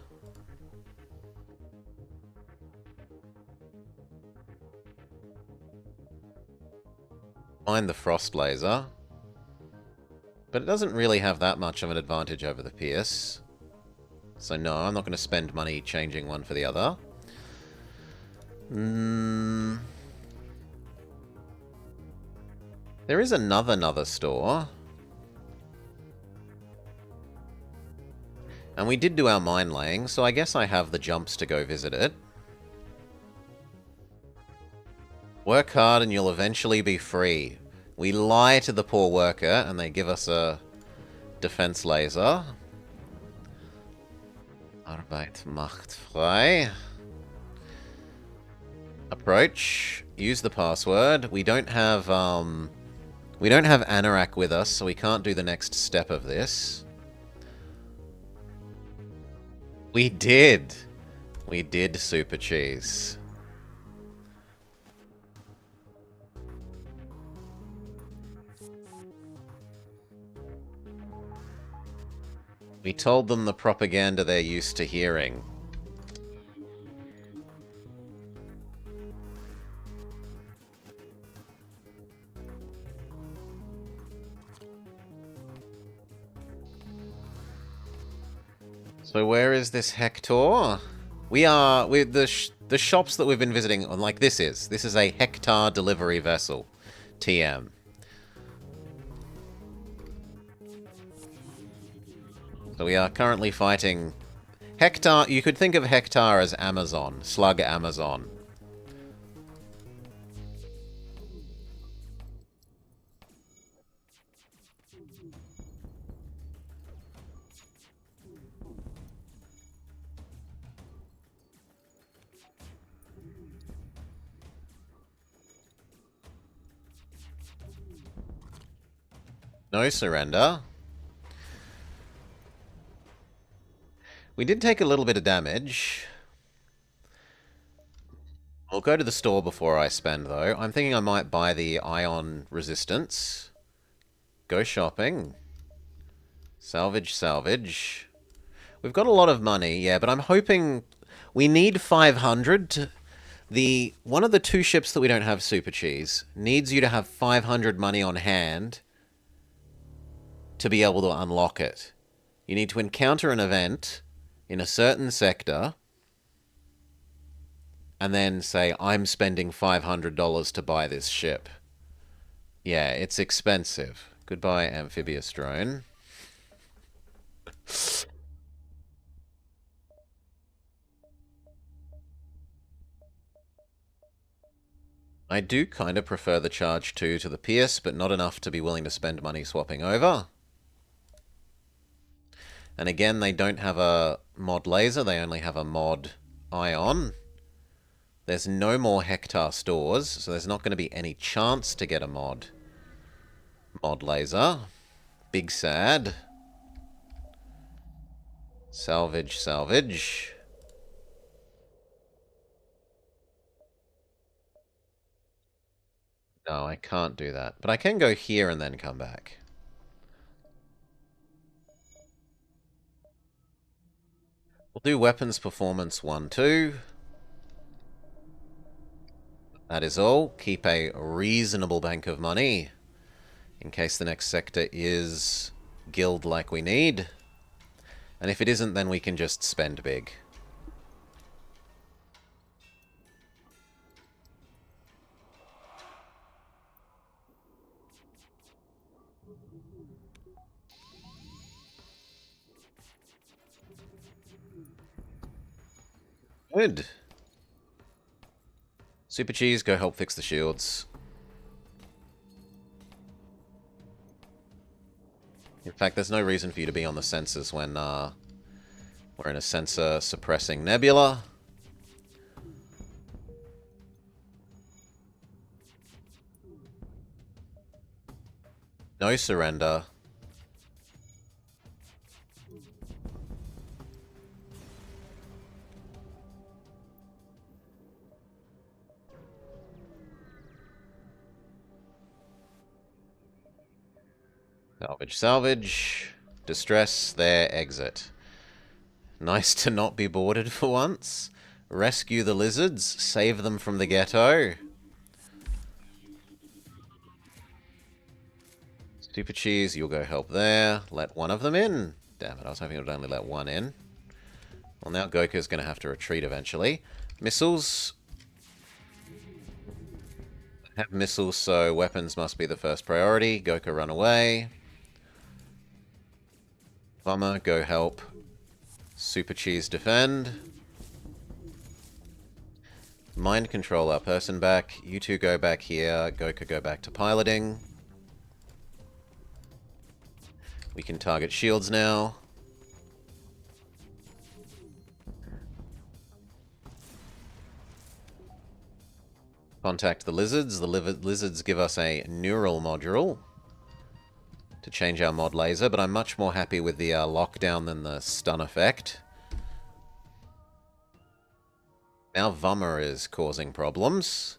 Find the frost laser. But it doesn't really have that much of an advantage over the Pierce. So no, I'm not going to spend money changing one for the other. There is another store. And we did do our mine laying, so I guess I have the jumps to go visit it. Work hard and you'll eventually be free. We lie to the poor worker and they give us a defense laser. Arbeit macht frei. Approach. Use the password. We don't have Anorak with us, so we can't do the next step of this. We did. We did Super Cheese. We told them the propaganda they're used to hearing. So where is this Hector? We are with the shops that we've been visiting on. Like this is a Hector delivery vessel, TM. So we are currently fighting Hector. You could think of Hector as Amazon, Slug Amazon. No surrender. We did take a little bit of damage. I'll go to the store before I spend, though. I'm thinking I might buy the ion resistance. Go shopping. Salvage, salvage. We've got a lot of money, yeah, but I'm hoping... We need 500. One of the 2 ships that we don't have, Super Cheese, needs you to have 500 money on hand to be able to unlock it. You need to encounter an event in a certain sector, and then say, I'm spending $500 to buy this ship. Yeah, it's expensive. Goodbye, amphibious drone. I do kind of prefer the charge 2 to the pierce, but not enough to be willing to spend money swapping over. And again, they don't have a mod laser, they only have a mod ion. There's no more hectare stores, so there's not going to be any chance to get a mod laser. Big sad. Salvage, salvage. No, I can't do that. But I can go here and then come back. We'll do weapons performance 1, 2. That is all. Keep a reasonable bank of money in case the next sector is guild like we need. And if it isn't, then we can just spend big. Good. Super Cheese, go help fix the shields. In fact, there's no reason for you to be on the sensors when we're in a sensor suppressing nebula. No surrender. Salvage, salvage. Distress, there, exit. Nice to not be boarded for once. Rescue the lizards, save them from the ghetto. Super Cheese, you'll go help there. Let one of them in. Damn it, I was hoping it would only let one in. Well, now Goku's going to have to retreat eventually. Missiles. Have missiles, so weapons must be the first priority. Goku, run away. Bummer, go help. Super Cheese, defend. Mind control our person back. You two go back here. Goku, go back to piloting. We can target shields now. Contact the lizards. The lizards give us a neural module to change our mod laser, but I'm much more happy with the lockdown than the stun effect. Now Vummer is causing problems.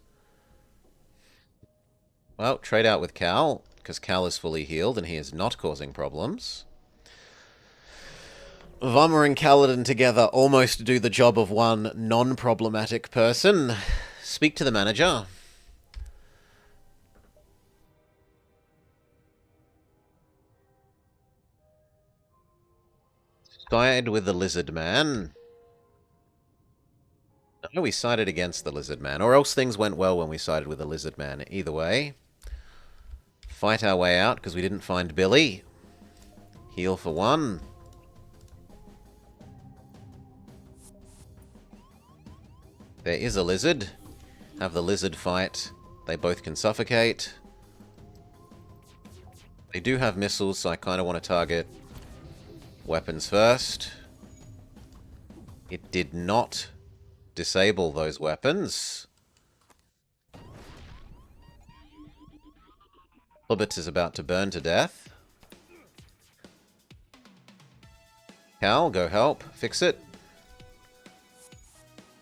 Well, trade out with Cal, because Cal is fully healed and he is not causing problems. Vummer and Kaladin together almost do the job of one non-problematic person. Speak to the manager. Side with the lizard man. No, we sided against the lizard man, or else things went well when we sided with the lizard man. Either way. Fight our way out, because we didn't find Billy. Heal for one. There is a lizard. Have the lizard fight. They both can suffocate. They do have missiles, so I kind of want to target weapons first. It did not disable those weapons. Flibbit is about to burn to death. Cal, go help. Fix it.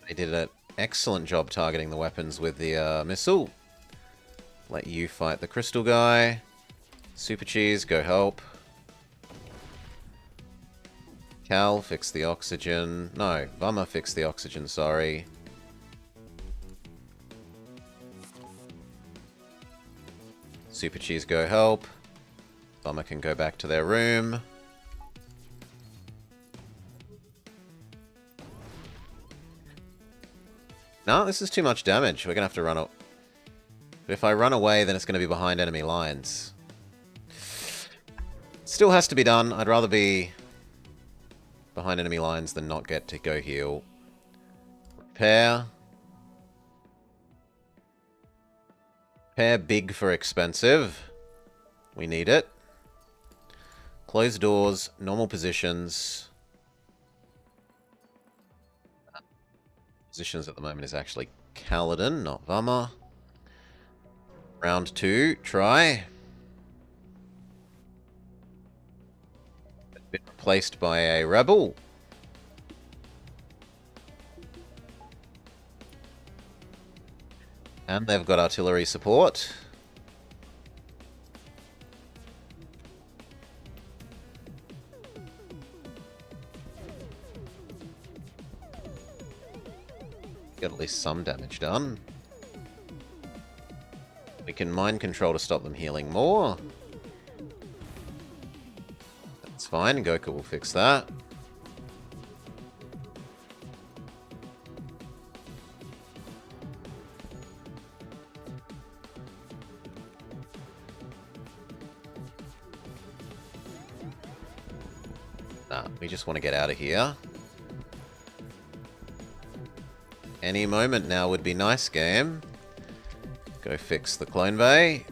They did an excellent job targeting the weapons with the missile. Let you fight the crystal guy. Super Cheese, go help. Cal, fix the oxygen. No, Vummer, fix the oxygen, sorry. Super Cheese, go help. Vummer can go back to their room. No, this is too much damage. We're going to have to run... If I run away, then it's going to be behind enemy lines. Still has to be done. I'd rather be behind enemy lines than not get to go heal. Repair. Pair big for expensive. We need it. Close doors, normal positions. Positions at the moment is actually Kaladin, not Vama. Round 2, try. Been replaced by a rebel. And they've got artillery support. Got at least some damage done. We can mind control to stop them healing more. That's fine, Goku will fix that. Nah, we just want to get out of here. Any moment now would be nice, game. Go fix the clone bay.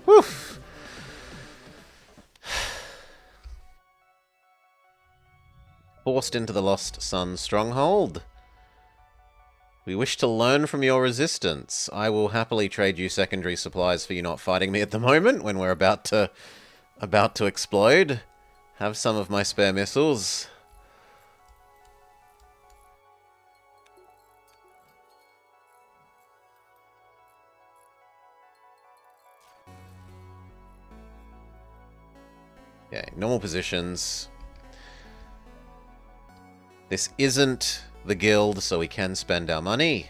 Woof! Forced into the Lost Sun stronghold. We wish to learn from your resistance. I will happily trade you secondary supplies for you not fighting me at the moment when we're about to explode. Have some of my spare missiles. Okay, normal positions. This isn't the guild, so we can spend our money.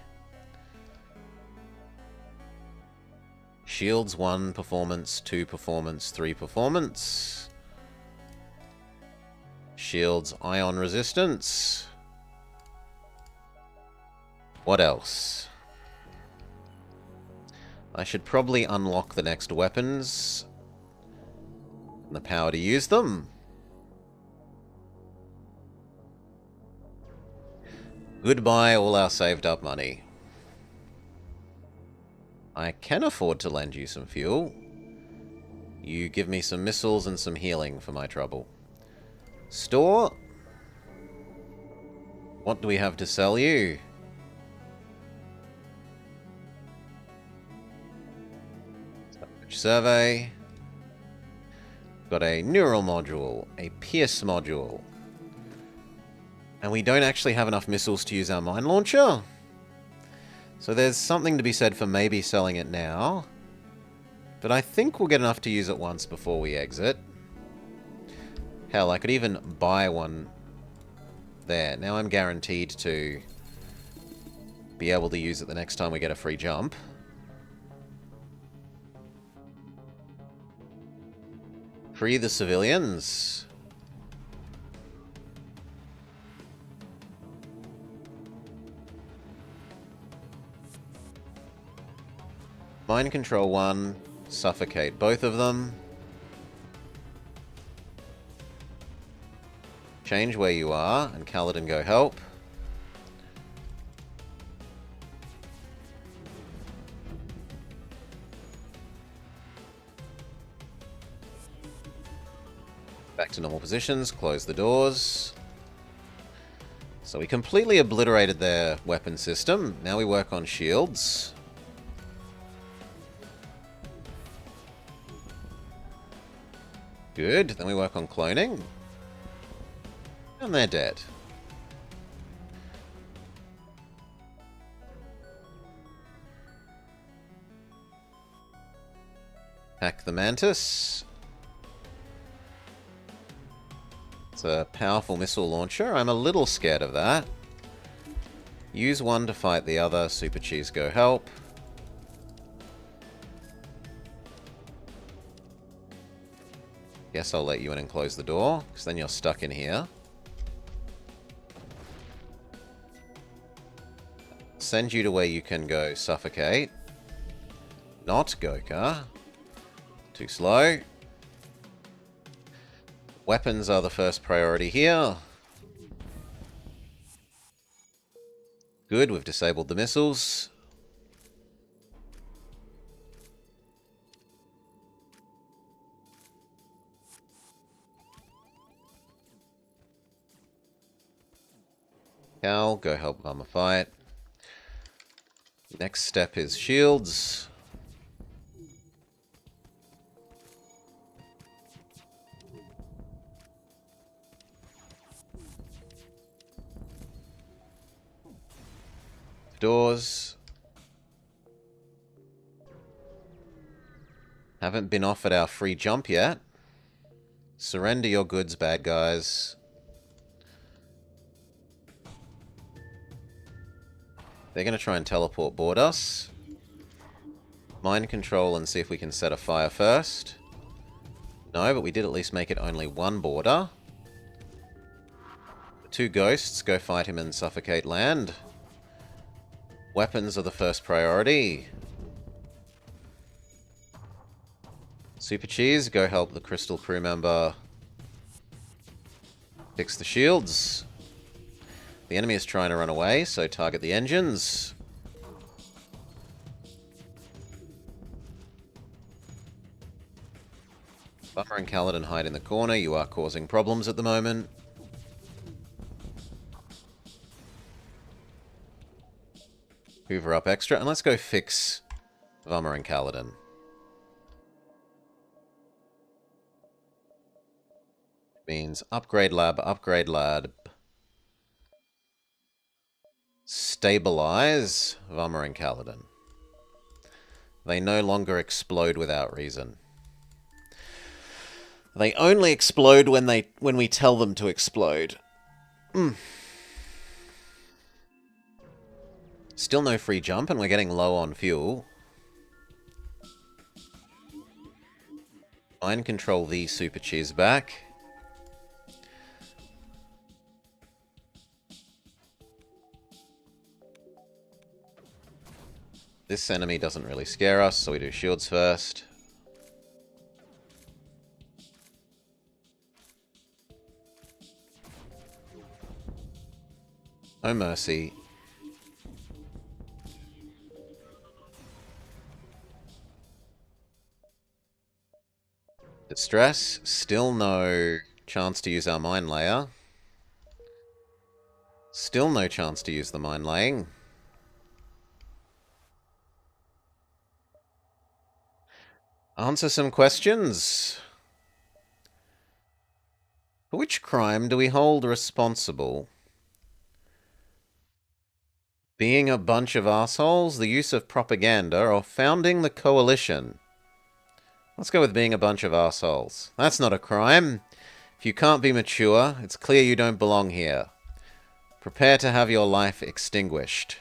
Shields 1 performance, 2 performance, 3 performance. Shields ion resistance. What else? I should probably unlock the next weapons. And the power to use them. Goodbye all our saved up money. I can afford to lend you some fuel. You give me some missiles and some healing for my trouble. Store. What do we have to sell you? Survey. Got a neural module, a pierce module. And we don't actually have enough missiles to use our mine launcher. So there's something to be said for maybe selling it now. But I think we'll get enough to use it once before we exit. Hell, I could even buy one there. Now I'm guaranteed to be able to use it the next time we get a free jump. Free the civilians. Mind control 1. Suffocate both of them. Change where you are, and Kaladin go help. Back to normal positions, close the doors. So we completely obliterated their weapon system. Now we work on shields. Good, then we work on cloning. And they're dead. Hack the Mantis. It's a powerful missile launcher. I'm a little scared of that. Use one to fight the other. Super Cheese go help. Guess I'll let you in and close the door, because then you're stuck in here. Send you to where you can go suffocate. Not Goka. Too slow. Weapons are the first priority here. Good, we've disabled the missiles. Cal, go help Mama fight. Next step is shields. Doors. Haven't been offered our free jump yet. Surrender your goods, bad guys. They're going to try and teleport board us. Mind control and see if we can set a fire first. No, but we did at least make it only one border. The two ghosts, go fight him and suffocate land. Weapons are the first priority. Super Cheese, go help the Crystal crew member fix the shields. The enemy is trying to run away, so target the engines. Bummer and Kaladin hide in the corner. You are causing problems at the moment. Hoover up extra, and let's go fix Vummer and Kaladin. Means upgrade lab, upgrade lab. Stabilize Vummer and Kaladin. They no longer explode without reason. They only explode when we tell them to explode. Still no free jump, and we're getting low on fuel. Mind control the Super Cheese back. This enemy doesn't really scare us, so we do shields first. Oh mercy. Distress. Still no chance to use our mine layer. Still no chance to use the mine laying. Answer some questions. For which crime do we hold responsible? Being a bunch of assholes, the use of propaganda, or founding the coalition? Let's go with being a bunch of assholes. That's not a crime. If you can't be mature, it's clear you don't belong here. Prepare to have your life extinguished.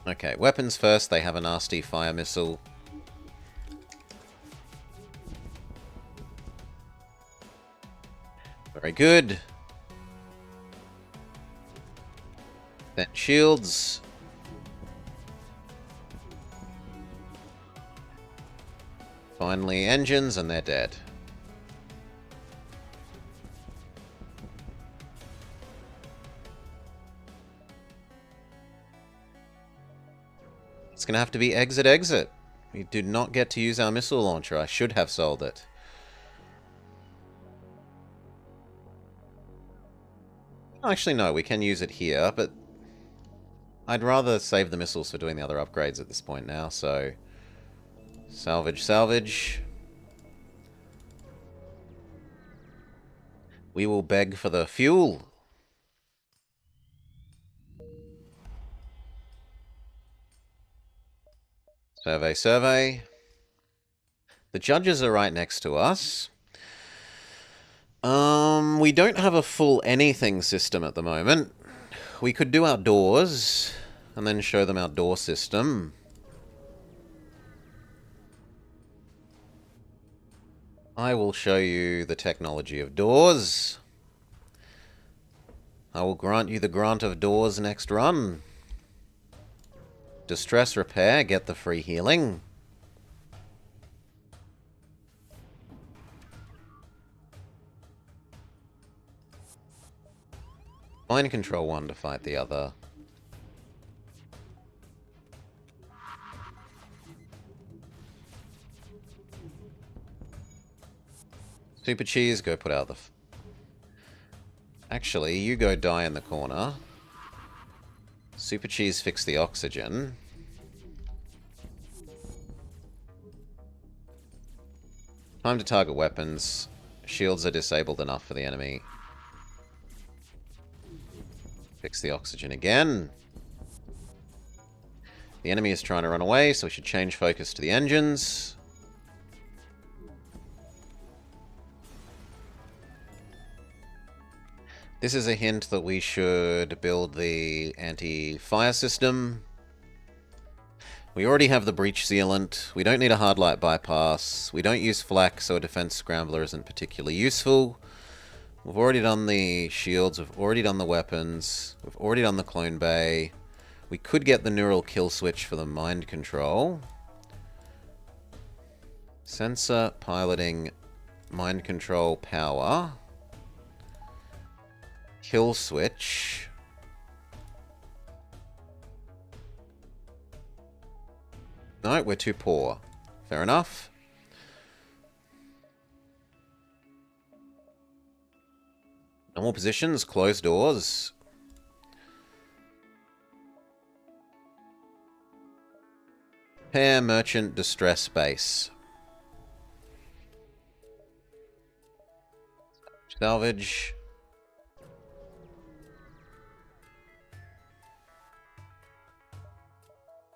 Okay, weapons first. They have a nasty fire missile. Very good. Then shields. Finally engines, and they're dead. It's going to have to be exit, exit. We do not get to use our missile launcher. I should have sold it. Actually, no, we can use it here, but I'd rather save the missiles for doing the other upgrades at this point now, so... Salvage, salvage. We will beg for the fuel. Survey, survey. The judges are right next to us. We don't have a full anything system at the moment. We could do our doors, and then show them our door system. I will show you the technology of doors. I will grant you the grant of doors next run. Distress repair, get the free healing. Mind control one to fight the other. Super Cheese, go put out the... Actually, you go die in the corner. Super Cheese fix the oxygen. Time to target weapons. Shields are disabled enough for the enemy. Fix the oxygen again. The enemy is trying to run away, so we should change focus to the engines. This is a hint that we should build the anti-fire system. We already have the breach sealant. We don't need a hard light bypass. We don't use flak, so a defense scrambler isn't particularly useful. We've already done the shields. We've already done the weapons. We've already done the clone bay. We could get the neural kill switch for the mind control. Sensor, piloting, mind control, power. Kill switch. No, we're too poor. Fair enough. Normal positions, closed doors. Repair, merchant, distress base. Salvage.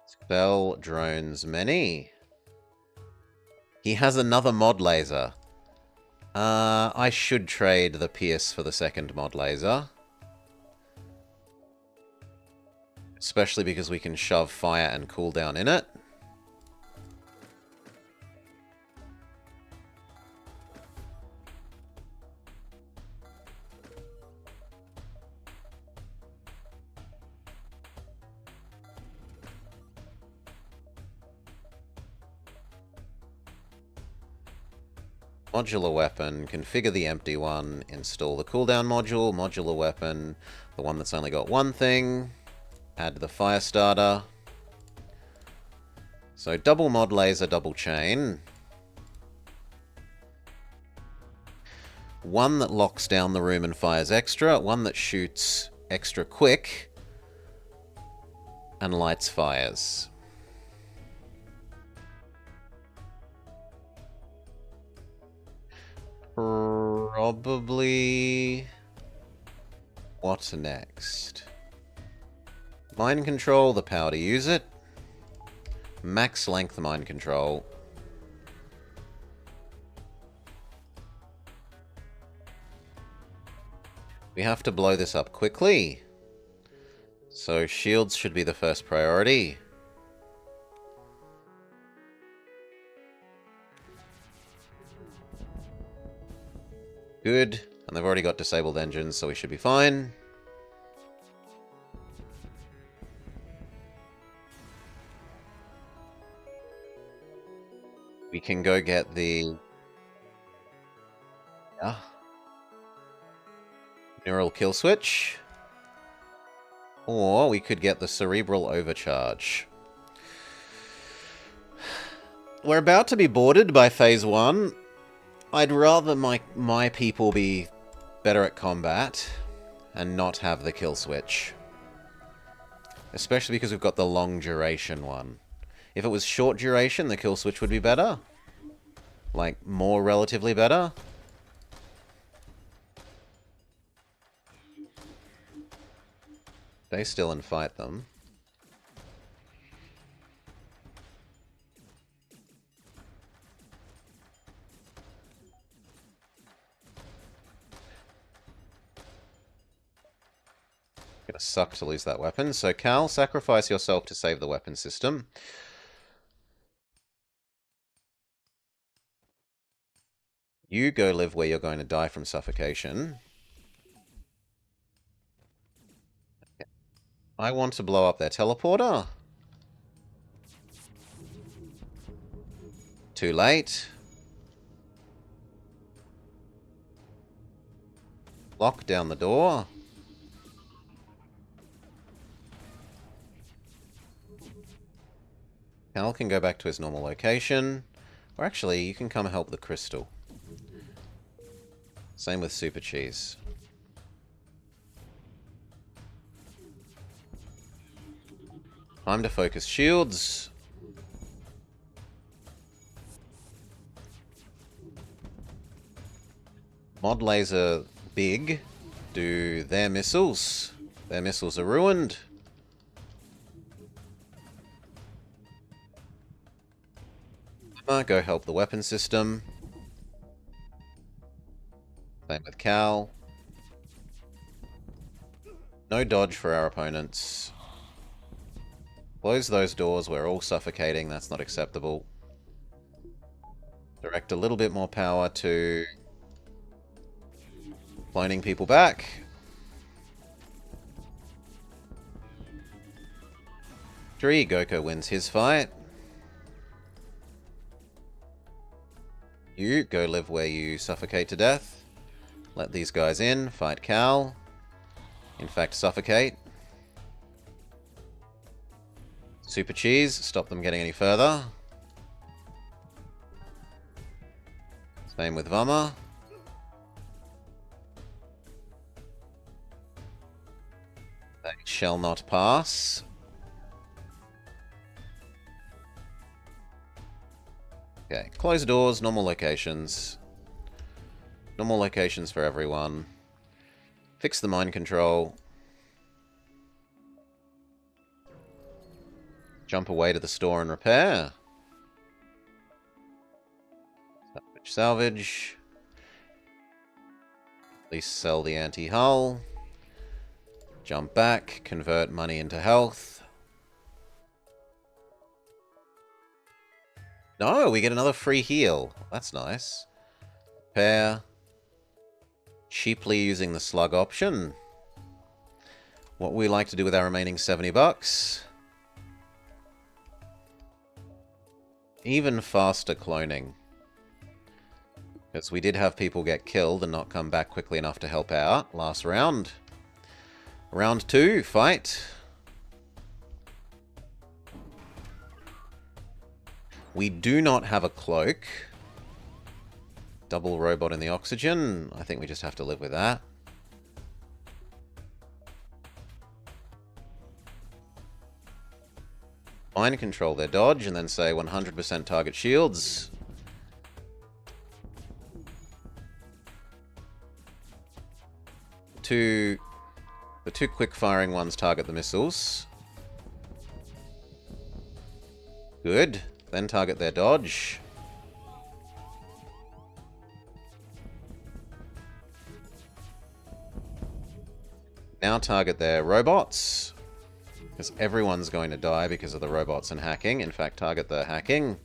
Spell drones many. He has another mod laser. I should trade the Pierce for the second mod laser. Especially because we can shove fire and cooldown in it. Modular weapon, configure the empty one, install the cooldown module, modular weapon, the one that's only got one thing, add the fire starter. So double mod laser, double chain. One that locks down the room and fires extra, one that shoots extra quick, and lights fires. Probably... What's next? Mind control, the power to use it. Max length mind control. We have to blow this up quickly. So shields should be the first priority. Good. And they've already got disabled engines, so we should be fine. We can go get the... neural kill switch. Or we could get the cerebral overcharge. We're about to be boarded by phase 1. I'd rather my people be better at combat and not have the kill switch. Especially because we've got the long duration one. If it was short duration, the kill switch would be better. Like, more relatively better. Stay still and fight them. Gonna suck to lose that weapon. So Cal, sacrifice yourself to save the weapon system. You go live where you're going to die from suffocation. I want to blow up their teleporter. Too late. Lock down the door. Cal can go back to his normal location. Or actually, you can come help the crystal. Same with Super Cheese. Time to focus shields. Mod laser big. Do their missiles. Their missiles are ruined. Go help the weapon system. Same with Cal. No dodge for our opponents. Close those doors, we're all suffocating, that's not acceptable. Direct a little bit more power to cloning people back. Goko wins his fight. You go live where you suffocate to death. Let these guys in, fight Cal. In fact, suffocate. Super Cheese, stop them getting any further. Same with Vama. They shall not pass. Okay, close doors, normal locations. Normal locations for everyone. Fix the mind control. Jump away to the store and repair. Salvage. At least sell the anti-hull. Jump back, convert money into health. No, we get another free heal. That's nice. Repair. Cheaply using the slug option. What we like to do with our remaining $70. Even faster cloning. Because we did have people get killed and not come back quickly enough to help out last round. Round 2, fight. We do not have a cloak. Double robot in the oxygen. I think we just have to live with that. Mind control their dodge and then say 100% target shields. The two quick-firing ones target the missiles. Good. Then target their dodge. Now target their robots. Because everyone's going to die because of the robots and hacking. In fact, target the hacking.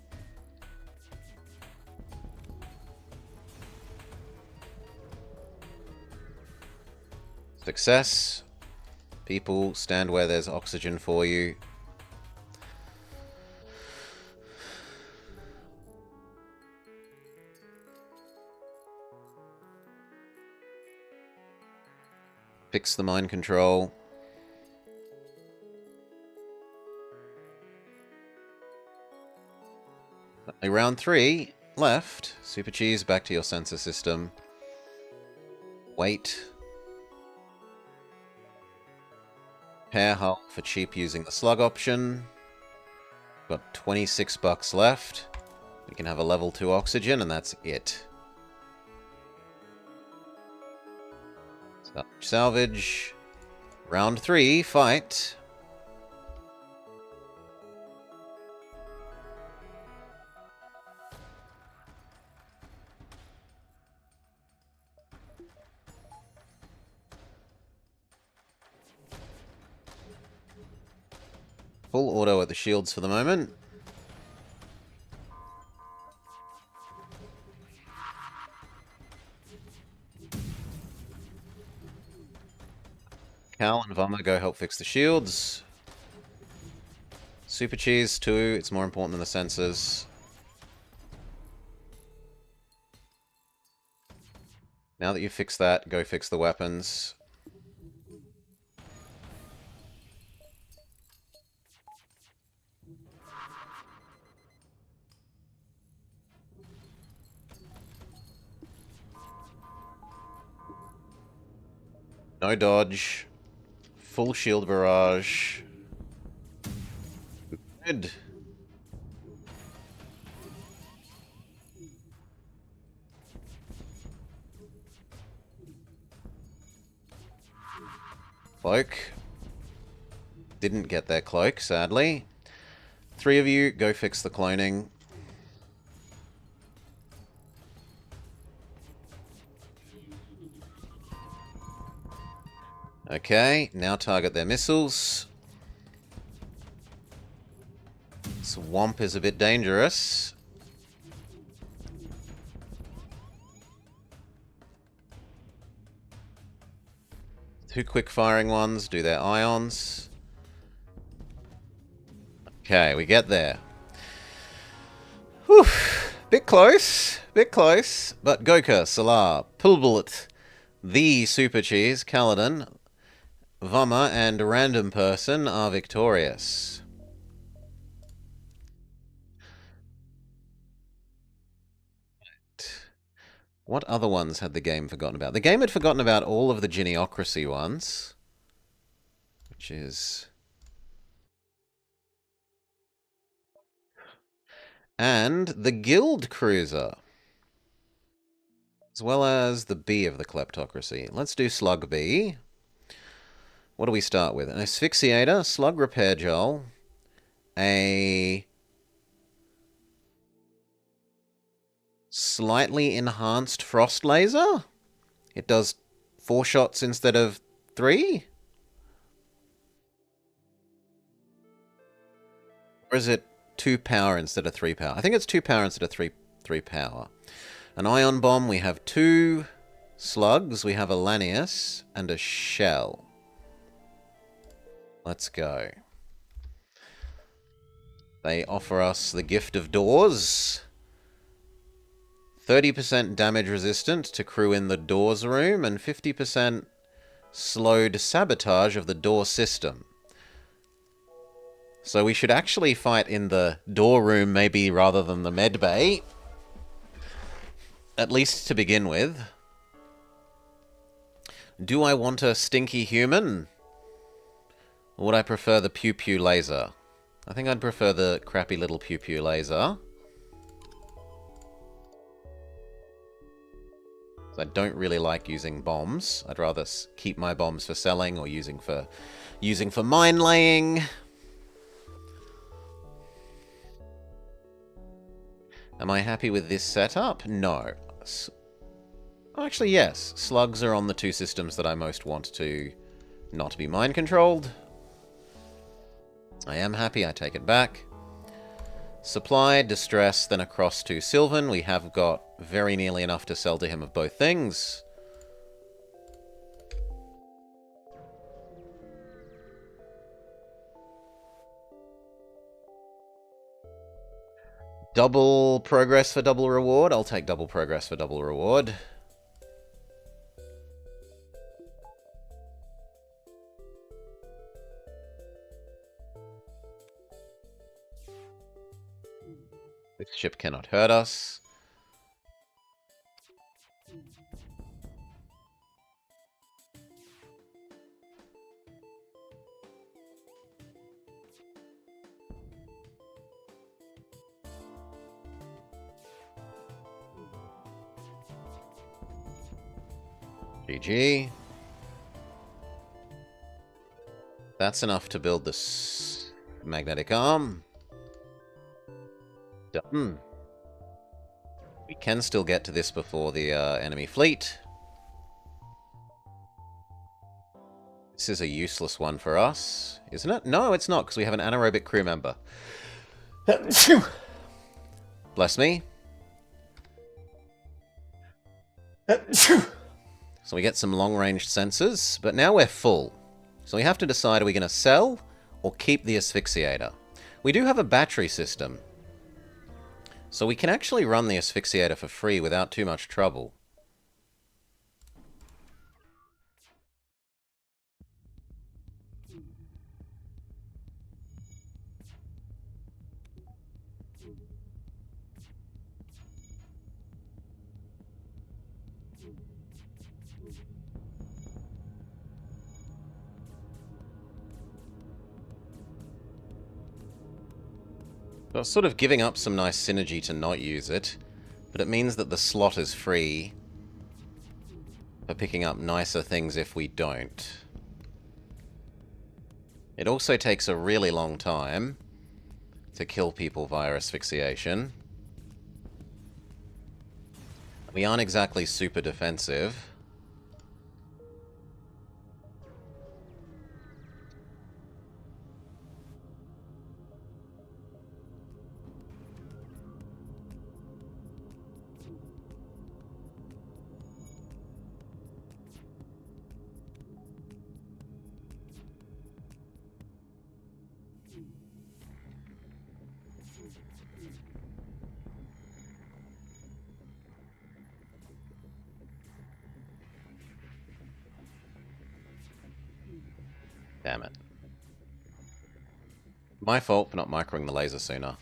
Success. People, stand where there's oxygen for you. Fix the mind control. Only round 3 left. Super Cheese, back to your sensor system. Wait. Repair hull for cheap using the slug option. Got $26 left. We can have a level 2 oxygen and that's it. Salvage. Round 3, fight. Full auto at the shields for the moment. Cal and Vama go help fix the shields. Super Cheese too, it's more important than the sensors. Now that you've fixed that, go fix the weapons. No dodge. Full shield barrage. Good. Cloak. Didn't get their cloak, sadly. 3 of you, go fix the cloning. Okay, now target their missiles. Swamp is a bit dangerous. Two quick-firing ones do their ions. Okay, we get there. Whew. Bit close. Bit close. But Goka, Salar, Pulbullet, the Super Cheese, Kaladin, Vama, and Random Person are victorious. What other ones had the game forgotten about? The game had forgotten about all of the Geniocracy ones. Which is... And the Guild Cruiser. As well as the B of the Kleptocracy. Let's do Slug B. What do we start with? An Asphyxiator, Slug Repair Gel, a slightly enhanced Frost Laser? It does 4 shots instead of 3? Or is it 2 power instead of 3 power? I think it's 2 power instead of 3 power. An Ion Bomb, we have 2 slugs, we have a Lanius, and a Shell. Let's go. They offer us the gift of doors. 30% damage resistant to crew in the doors room, and 50% slowed sabotage of the door system. So we should actually fight in the door room maybe rather than the med bay. At least to begin with. Do I want a stinky human? Or would I prefer the pew pew laser? I think I'd prefer the crappy little pew pew laser. I don't really like using bombs. I'd rather keep my bombs for selling or using for mine laying. Am I happy with this setup? No. Actually, yes. Slugs are on the 2 systems that I most want to not be mind controlled. I am happy, I take it back. Supply, distress, then across to Sylvan. We have got very nearly enough to sell to him of both things. Double progress for double reward. I'll take double progress for double reward. This ship cannot hurt us. GG. That's enough to build this magnetic arm. Done. We can still get to this before the enemy fleet. This is a useless one for us, isn't it? No, it's not, because we have an anaerobic crew member. Bless me. So we get some long-range sensors, but now we're full. So we have to decide, are we going to sell or keep the asphyxiator? We do have a battery system, so we can actually run the asphyxiator for free without too much trouble. I was sort of giving up some nice synergy to not use it, but it means that the slot is free for picking up nicer things if we don't. It also takes a really long time to kill people via asphyxiation. We aren't exactly super defensive. Damn it. My fault for not microing the laser sooner.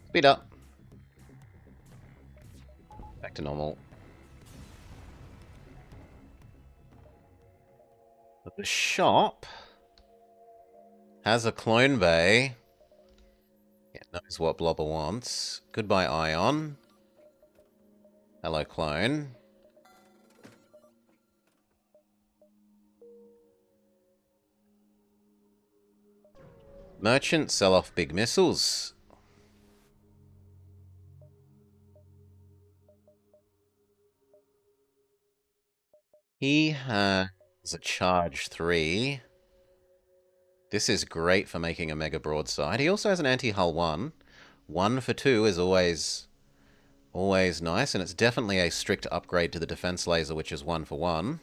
Speed up. Back to normal. But the shop has a clone bay. Yeah, knows what Blobber wants. Goodbye, Ion. Hello, clone. Merchant sell off big missiles. He has a charge 3. This is great for making a mega broadside. He also has an anti-hull 1. 1 for 2 is always nice, and it's definitely a strict upgrade to the defense laser, which is 1 for 1.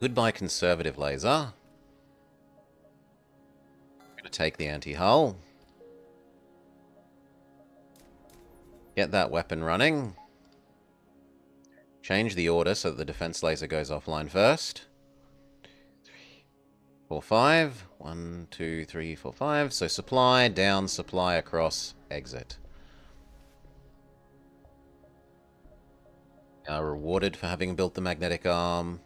Goodbye, conservative laser. I'm going to take the anti-hull. Get that weapon running. Change the order so that the defense laser goes offline first. 4, 5. 1, 2, 3, 4, 5. So supply, down, supply, across, exit. Rewarded for having built the magnetic arm.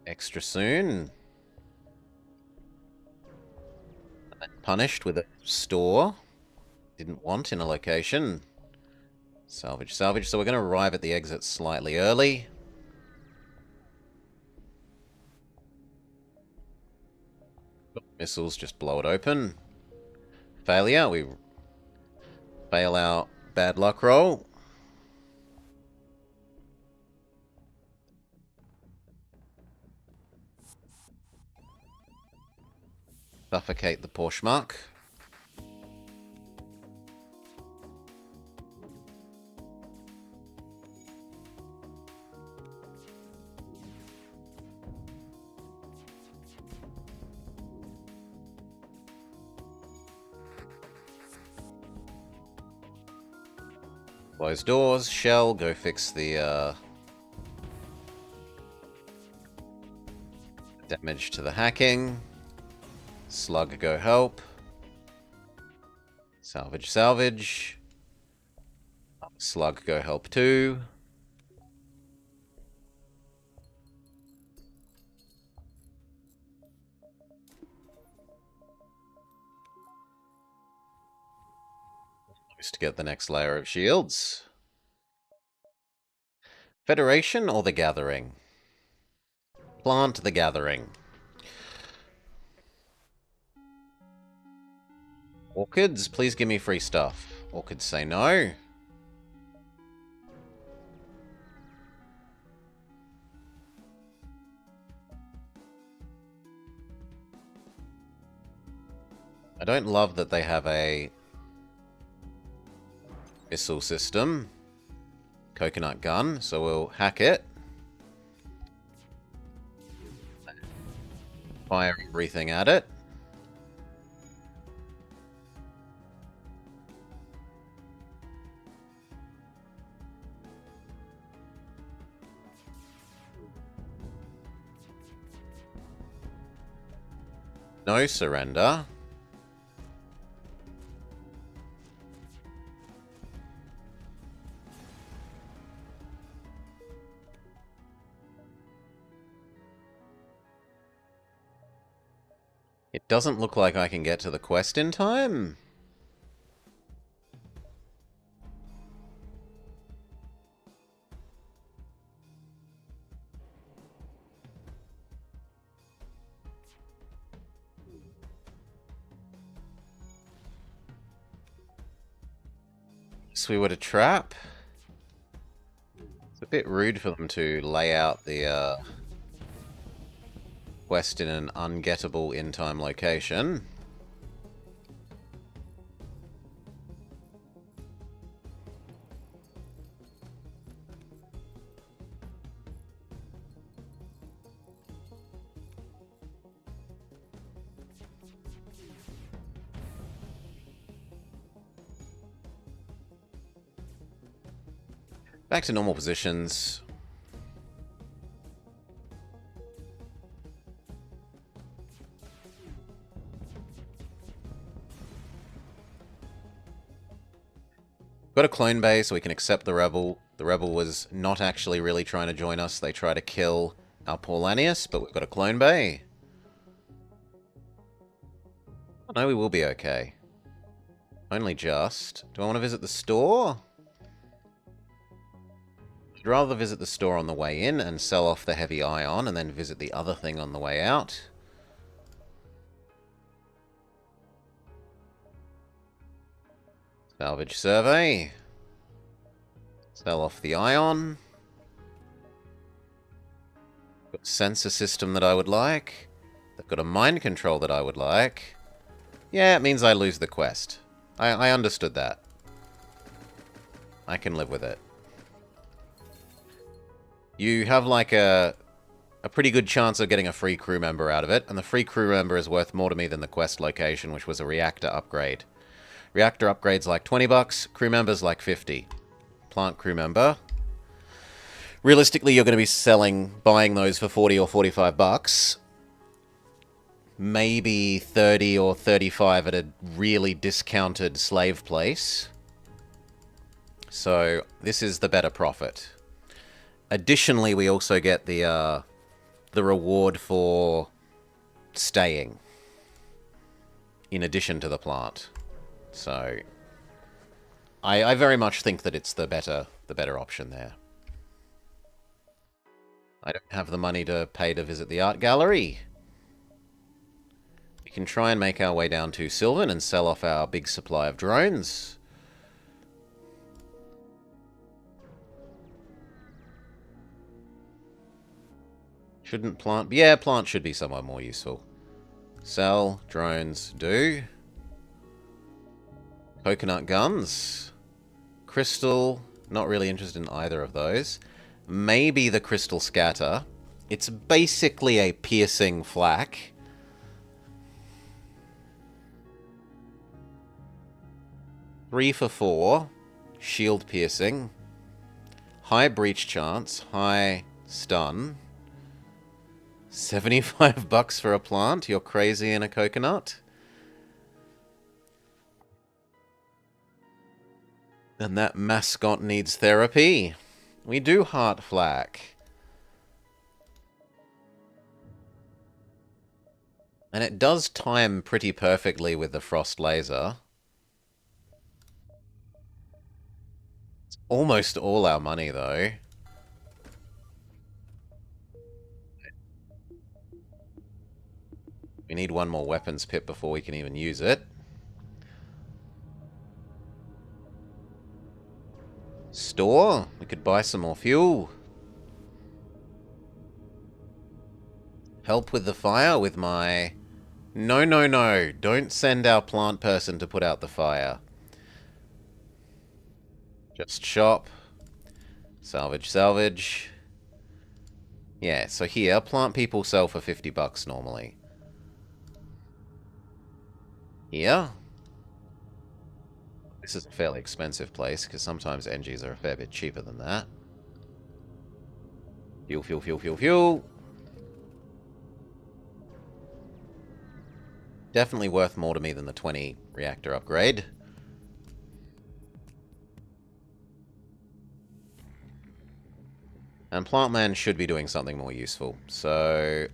Extra soon. Punished with a store. Didn't want in a location. Salvage, salvage. So we're going to arrive at the exit slightly early. Missiles, just blow it open. Failure. We fail our bad luck roll. Suffocate the Porsche. Close doors. Shell, go fix the damage to the hacking. Slug, go help. Salvage, salvage. Slug, go help too. To get the next layer of shields. Federation or the Gathering? Plant the Gathering. Orchids, please give me free stuff. Orchids say no. I don't love that they have a missile system. Coconut gun, so we'll hack it. Fire everything at it. No surrender. doesn't look like I can get to the quest in time. So we were to trap. It's a bit rude for them to lay out the quest in an ungettable in-time location. Back to normal positions. Got a clone bay so we can accept the rebel. The rebel was not actually really trying to join us. They try to kill our Paulanius, but we've got a clone bay. Oh, no, we will be okay. Only just. Do I want to visit the store? I'd rather visit the store on the way in and sell off the heavy ion and then visit the other thing on the way out. Salvage survey. Sell off the ion. Got a sensor system that I would like. They've got a mind control that I would like. Yeah, it means I lose the quest. I understood that. I can live with it. You have like a pretty good chance of getting a free crew member out of it, and the free crew member is worth more to me than the quest location, which was a reactor upgrade. Reactor upgrade's like 20 bucks, crew member's like 50. Plant crew member. Realistically, you're going to be buying those for 40 or 45 bucks. Maybe 30 or 35 at a really discounted slave place. So, this is the better profit. Additionally, we also get the reward for staying. In addition to the plant. So, I very much think that it's the better option there. I don't have the money to pay to visit the art gallery. We can try and make our way down to Sylvan and sell off our big supply of drones. Shouldn't plant... Yeah, plant should be somewhat more useful. Sell, drones, do. Coconut guns. Crystal, not really interested in either of those. Maybe the crystal scatter. It's basically a piercing flak. Three for 4. Shield piercing. High breach chance. High stun. 75 bucks for a plant? You're crazy in a coconut? And that mascot needs therapy. We do heart flak. And it does time pretty perfectly with the frost laser. It's almost all our money, though. We need one more weapons pip before we can even use it. Store? We could buy some more fuel. Help with the fire with my... No, no, no. Don't send our plant person to put out the fire. Just shop. Salvage, salvage. Yeah, so here, plant people sell for 50 bucks normally. Here. This is a fairly expensive place, because sometimes NGs are a fair bit cheaper than that. Fuel, fuel, fuel, fuel, fuel. Definitely worth more to me than the 20 reactor upgrade. And Plantman should be doing something more useful. So,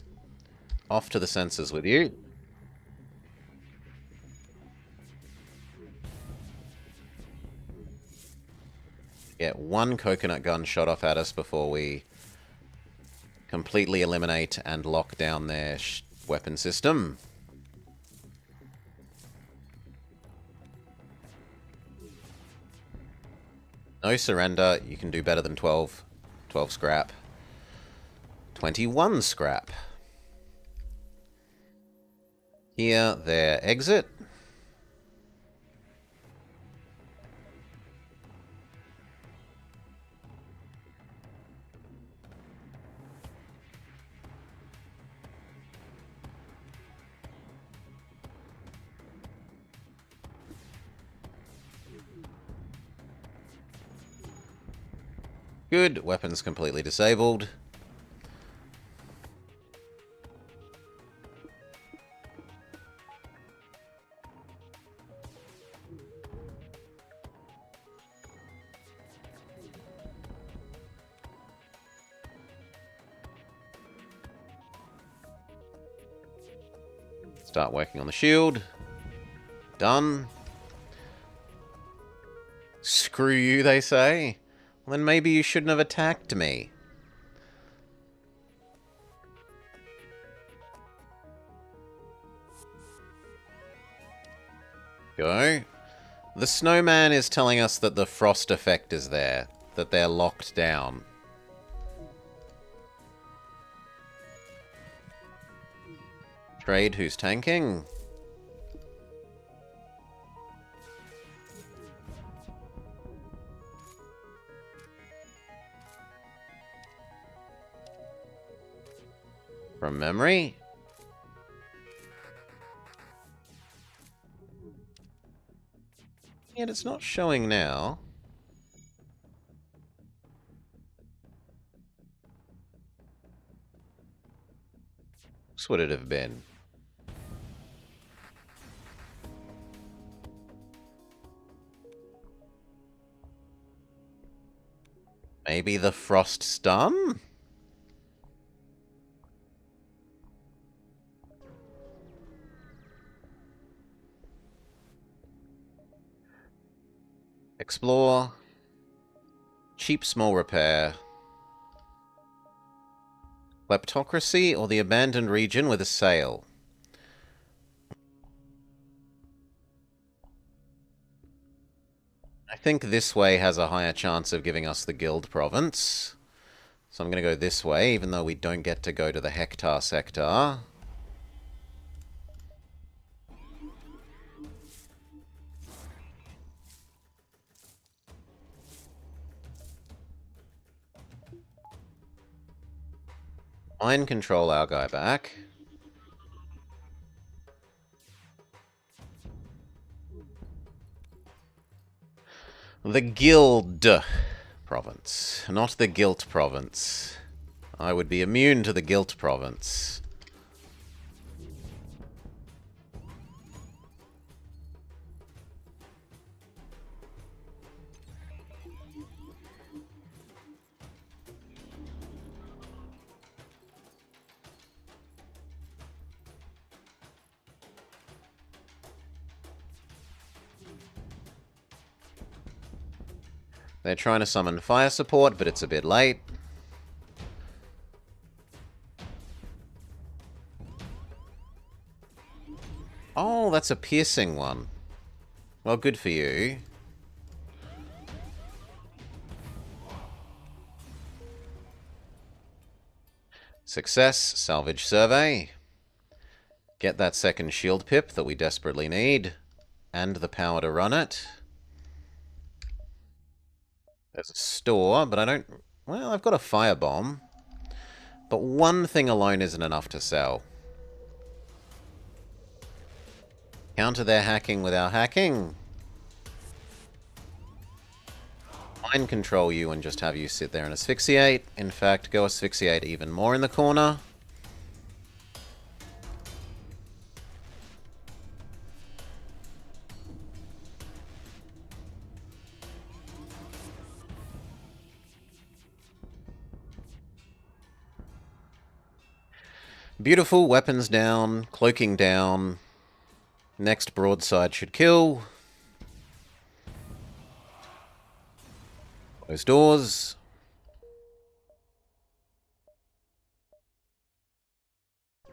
off to the sensors with you. Get one coconut gun shot off at us before we completely eliminate and lock down their weapon system. No surrender. You can do better than 12. 12 scrap. 21 scrap. Here, their exit. Good. Weapons completely disabled. Start working on the shield. Done. Screw you, they say. Well, then maybe you shouldn't have attacked me. Go. The snowman is telling us that the frost effect is there. That they're locked down. Trade, who's tanking? From memory? Yet it's not showing now. What would it have been? Maybe the frost stun? Explore. Cheap small repair. Kleptocracy or the abandoned region with a sail. I think this way has a higher chance of giving us the guild province. So I'm going to go this way, even though we don't get to go to the hectare sector. Mind control our guy back. The Guild province, not the Guilt province. I would be immune to the Guilt province. They're trying to summon fire support, but it's a bit late. Oh, that's a piercing one. Well, good for you. Success, salvage survey. Get that second shield pip that we desperately need. And the power to run it. There's a store, but I don't... Well, I've got a firebomb. But one thing alone isn't enough to sell. Counter their hacking with our hacking. Mind control you and just have you sit there and asphyxiate. In fact, go asphyxiate even more in the corner. Beautiful, weapons down, cloaking down. Next broadside should kill. Those doors.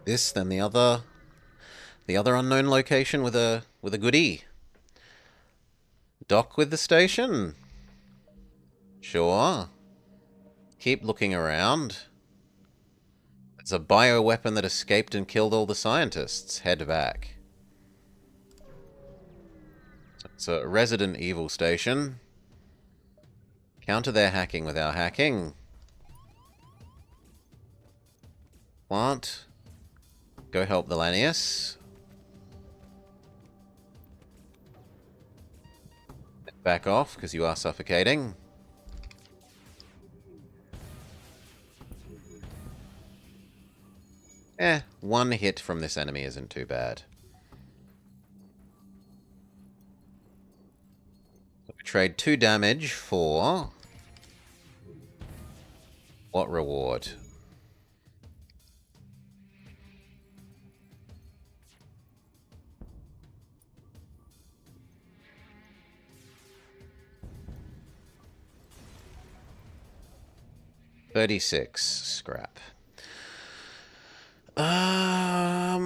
This, then the other unknown location with a goodie. Dock with the station. Sure. Keep looking around. It's a bioweapon that escaped and killed all the scientists. Head back. It's a Resident Evil station. Counter their hacking with our hacking. Plant. Go help the Lanius. Back off, because you are suffocating. One hit from this enemy isn't too bad. So we trade 2 damage for... what reward? $36 scrap. I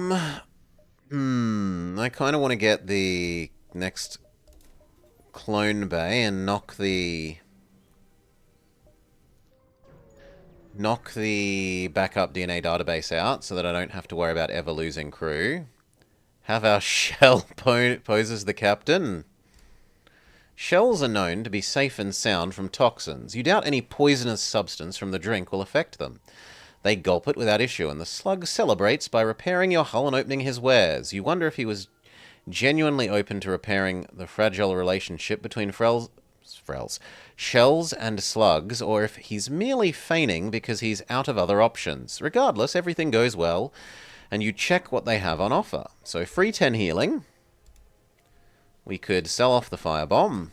kind of want to get the next clone bay and knock the backup DNA database out so that I don't have to worry about ever losing crew. Have our shell pose as the captain. Shells are known to be safe and sound from toxins. You doubt any poisonous substance from the drink will affect them. They gulp it without issue, and the slug celebrates by repairing your hull and opening his wares. You wonder if he was genuinely open to repairing the fragile relationship between shells and slugs, or if he's merely feigning because he's out of other options. Regardless, everything goes well, and you check what they have on offer. So free 10 healing. We could sell off the firebomb.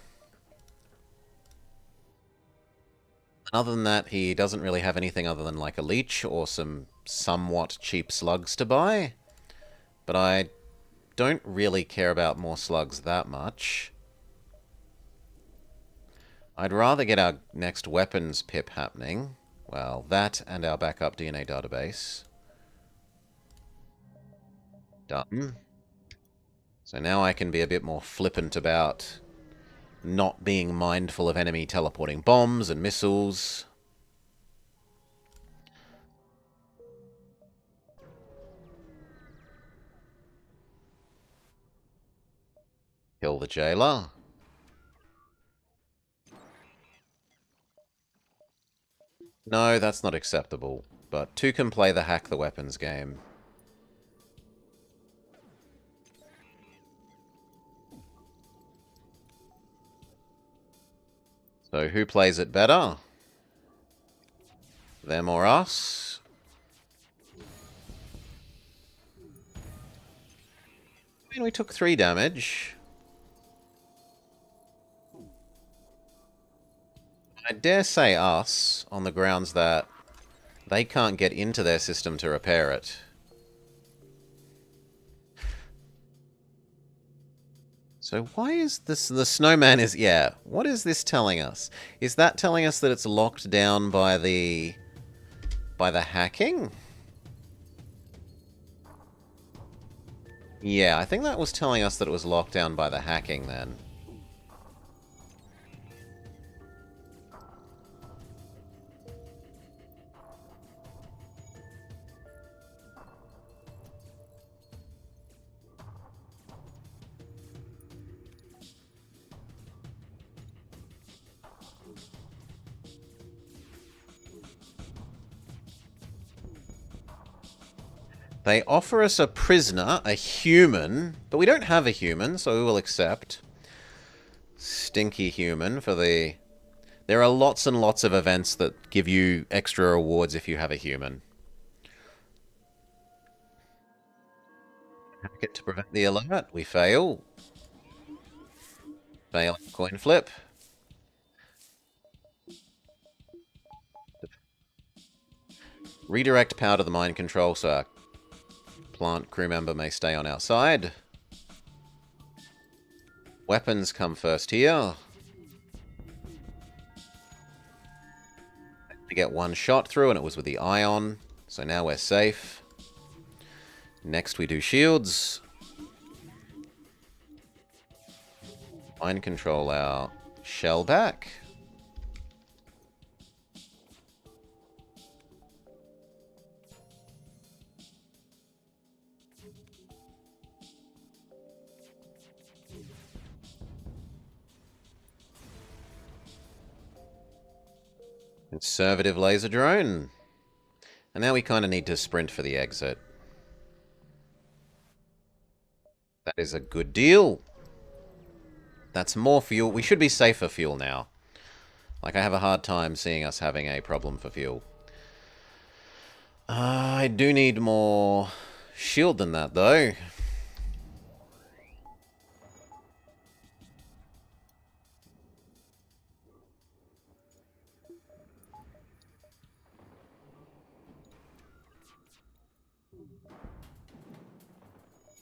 Other than that, he doesn't really have anything other than like a leech or some somewhat cheap slugs to buy. But I don't really care about more slugs that much. I'd rather get our next weapons pip happening. Well, that and our backup DNA database. Done. So now I can be a bit more flippant about not being mindful of enemy teleporting bombs and missiles. Kill the jailer. No, that's not acceptable. But 2 can play the hack the weapons game. So who plays it better? Them or us? I mean, we took 3 damage. I dare say us, on the grounds that they can't get into their system to repair it. So why is this... the snowman is... yeah, what is this telling us? Is that telling us that it's locked down by the hacking? Yeah, I think that was telling us that it was locked down by the hacking then. They offer us a prisoner, a human, but we don't have a human, so we will accept. Stinky human for the... there are lots and lots of events that give you extra rewards if you have a human. Hack it to prevent the alert. We fail. Fail coin flip. Redirect power to the mind control so our plant crew member may stay on our side. Weapons come first here. To get one shot through, and it was with the ion. So now we're safe. Next we do shields. Mind control our shell back. Conservative laser drone. And now we kind of need to sprint for the exit. That is a good deal. That's more fuel. We should be safe for fuel now. Like, I have a hard time seeing us having a problem for fuel. I do need more shield than that, though.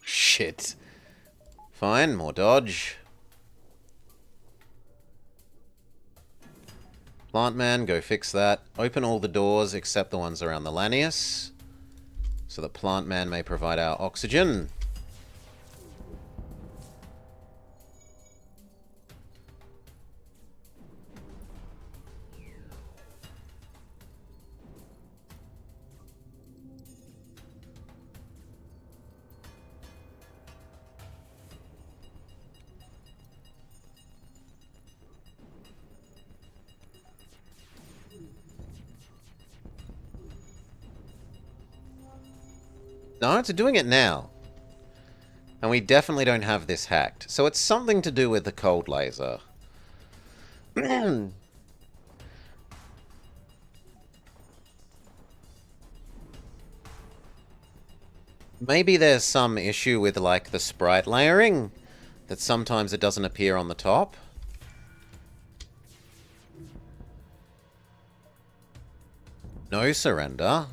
Shit. Fine, more dodge. Plant man, go fix that. Open all the doors except the ones around the Lanius, so that Plant man may provide our oxygen. No, it's doing it now. And we definitely don't have this hacked. So it's something to do with the cold laser. Maybe there's some issue with, like, the sprite layering, that sometimes it doesn't appear on the top. No surrender.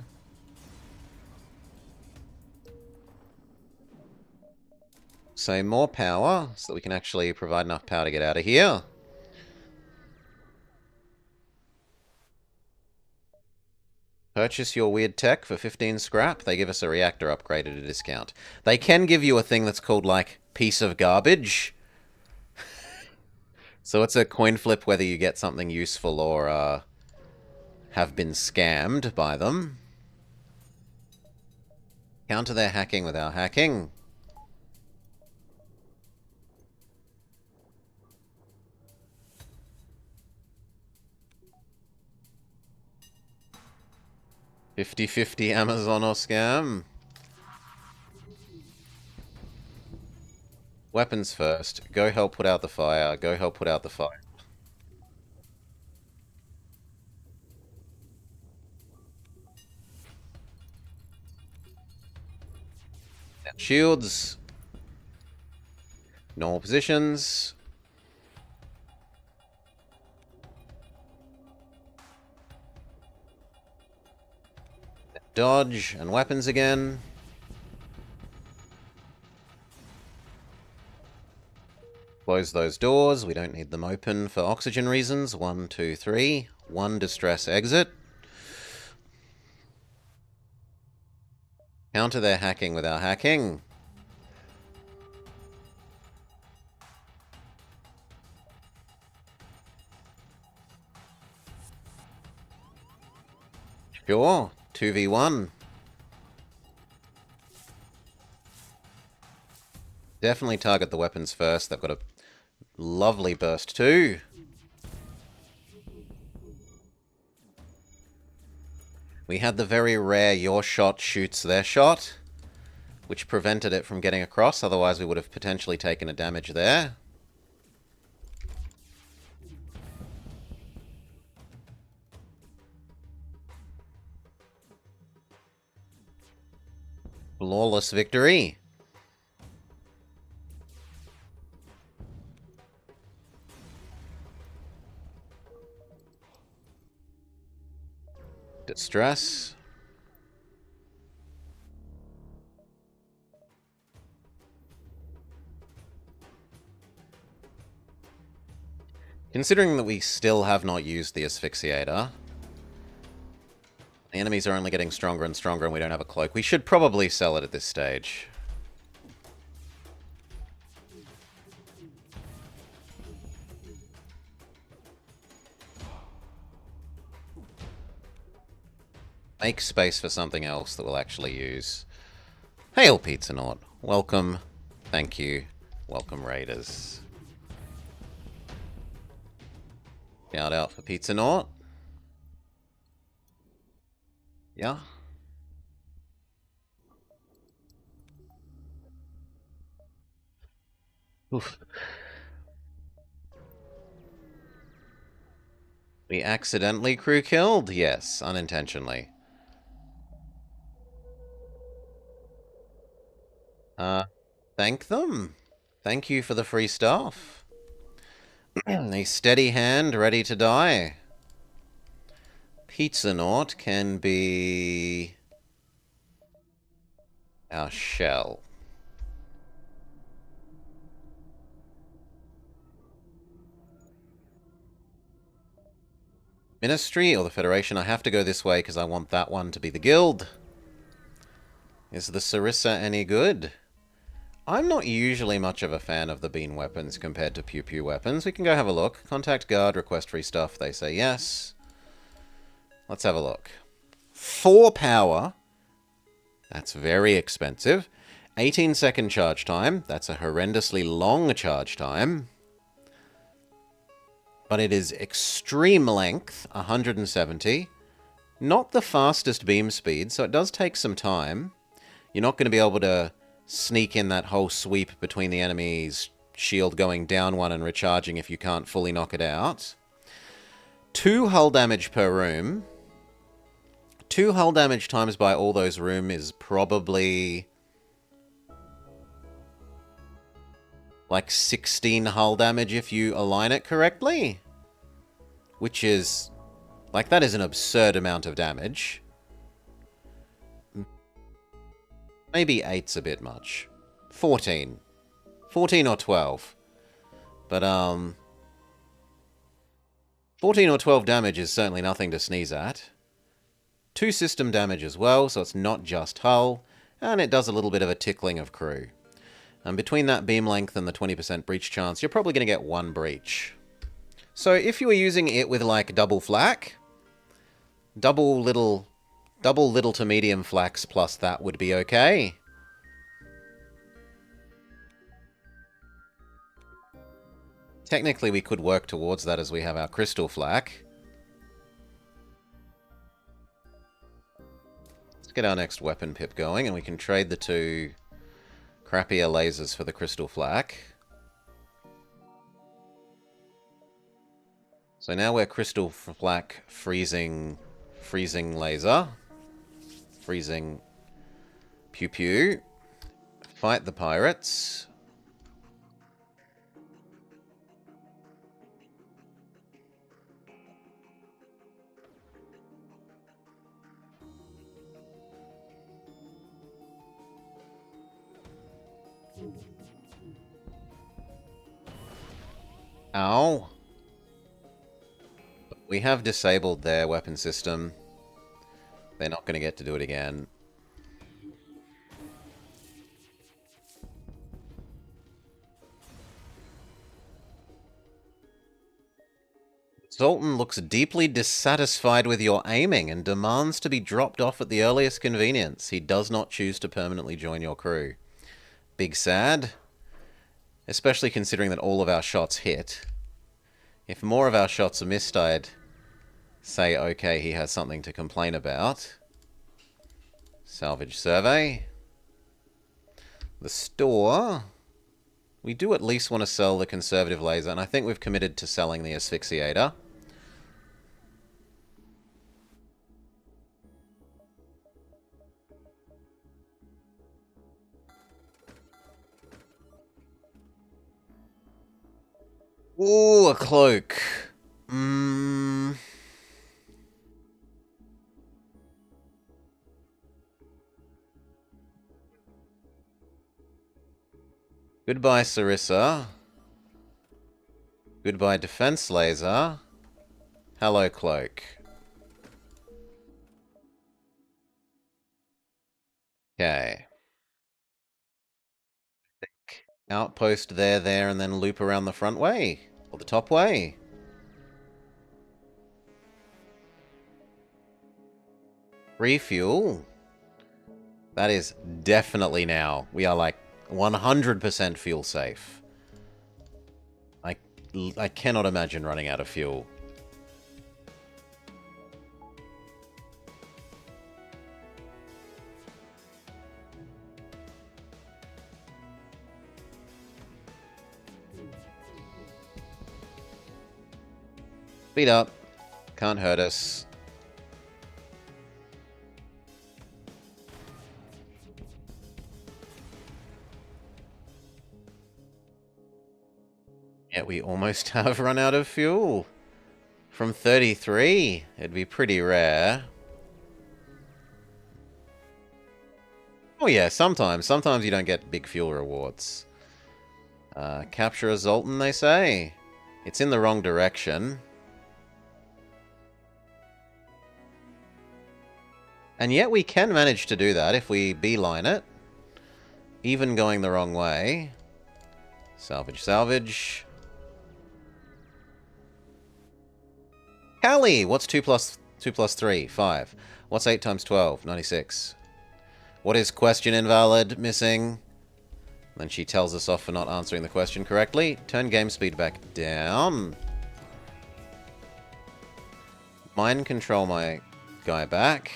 So more power, so that we can actually provide enough power to get out of here. Purchase your weird tech for 15 scrap. They give us a reactor upgrade at a discount. They can give you a thing that's called, like, piece of garbage. So it's a coin flip whether you get something useful or have been scammed by them. Counter their hacking with our hacking. $50-50 Amazon or scam. Weapons first. Go help put out the fire. Go help put out the fire. Shields. Normal positions. Dodge and weapons again. Close those doors. We don't need them open for oxygen reasons. 1, 2, 3. 1 distress exit. Counter their hacking with our hacking. Sure. 2v1. Definitely target the weapons first. They've got a lovely burst too. We had the very rare your shot shoots their shot, which prevented it from getting across. Otherwise we would have potentially taken a damage there. Flawless victory. Distress. Considering that we still have not used the asphyxiator, The enemies are only getting stronger and stronger, and we don't have a cloak. We should probably sell it at this stage. Make space for something else that we'll actually use. Hail, Pizza Naut. Welcome. Thank you. Welcome, Raiders. Shout out for Pizza Naut. Yeah. Oof. We accidentally crew killed? Yes, unintentionally. Thank them. Thank you for the free stuff. A steady hand ready to die. Pizza Naut can be our shell. Ministry or the Federation? I have to go this way because I want that one to be the guild. Is the Sarissa any good? I'm not usually much of a fan of the bean weapons compared to pew-pew weapons. We can go have a look. Contact guard, request free stuff. They say yes. Let's have a look. 4 power. That's very expensive. 18-second charge time. That's a horrendously long charge time. But it is extreme length, 170. Not the fastest beam speed, so it does take some time. You're not going to be able to sneak in that whole sweep between the enemy's shield going down one and recharging if you can't fully knock it out. 2 hull damage per room. 2 hull damage times by all those room is probably like 16 hull damage if you align it correctly. Which is, like, that is an absurd amount of damage. Maybe 8's a bit much. 14. 14 or 12. But, 14 or 12 damage is certainly nothing to sneeze at. 2 system damage as well, so it's not just hull. And it does a little bit of a tickling of crew. And between that beam length and the 20% breach chance, you're probably going to get 1 breach. So if you were using it with, like, double flak, double little to medium flaks plus that would be okay. Technically, we could work towards that as we have our crystal flak. Let's get our next weapon pip going, and we can trade the 2 crappier lasers for the crystal flak. So now we're crystal flak freezing laser. Freezing pew pew. Fight the pirates. Ow. We have disabled their weapon system. They're not going to get to do it again. Zoltan looks deeply dissatisfied with your aiming and demands to be dropped off at the earliest convenience. He does not choose to permanently join your crew. Big sad. Especially considering that all of our shots hit. If more of our shots are missed, I'd say, okay, he has something to complain about. Salvage survey. The store. We do at least want to sell the conservative laser, and I think we've committed to selling the asphyxiator. Ooh, a cloak. Goodbye, Sarissa. Goodbye, defense laser. Hello, cloak. Okay. Outpost there, and then loop around the front way. Or the top way. Refuel. That is definitely now. We are like 100% fuel safe. I cannot imagine running out of fuel. Speed up. Can't hurt us. Yet we almost have run out of fuel. From 33, it'd be pretty rare. Oh yeah, sometimes. Sometimes you don't get big fuel rewards. Capture a Zoltan, they say. It's in the wrong direction. And yet we can manage to do that if we beeline it. Even going the wrong way. Salvage, salvage. Callie! What's 2 plus 3? 5. What's 8 times 12? 96. What is question invalid? Missing. Then she tells us off for not answering the question correctly. Turn game speed back down. Mind control my guy back.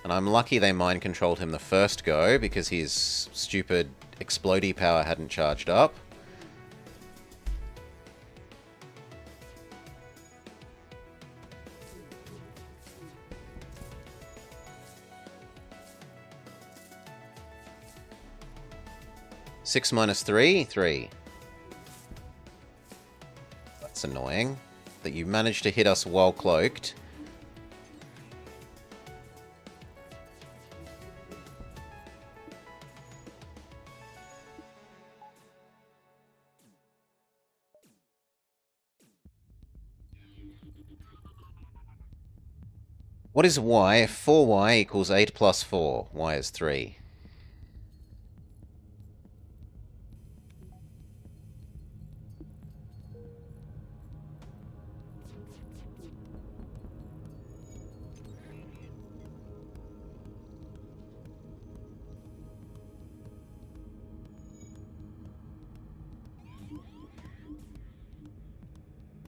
And I'm lucky they mind controlled him the first go because his stupid explodey power hadn't charged up. Six minus 3? 3. That's annoying. That you managed to hit us while cloaked. What is y? 4y equals 8 plus 4. Y is 3.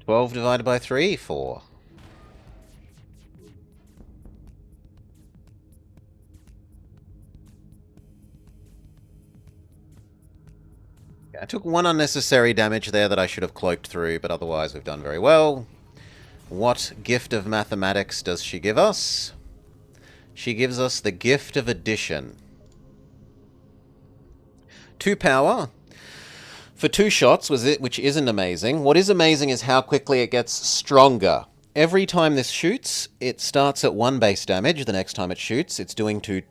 Twelve divided by 3? 4. I took one unnecessary damage there that I should have cloaked through, but otherwise we've done very well. What gift of mathematics does she give us? She gives us the gift of addition. 2 power for 2 shots, which isn't amazing. What is amazing is how quickly it gets stronger. Every time this shoots, it starts at 1 base damage. The next time it shoots, it's doing 2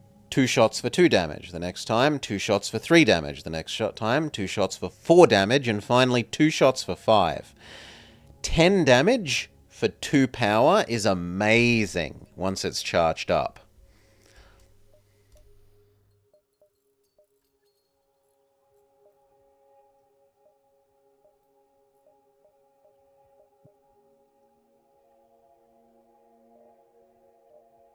shots for 2 damage. The next time, 2 shots for 3 damage. The next time, 2 shots for 4 damage. And finally, 2 shots for 5. 10 damage for 2 power is amazing once it's charged up.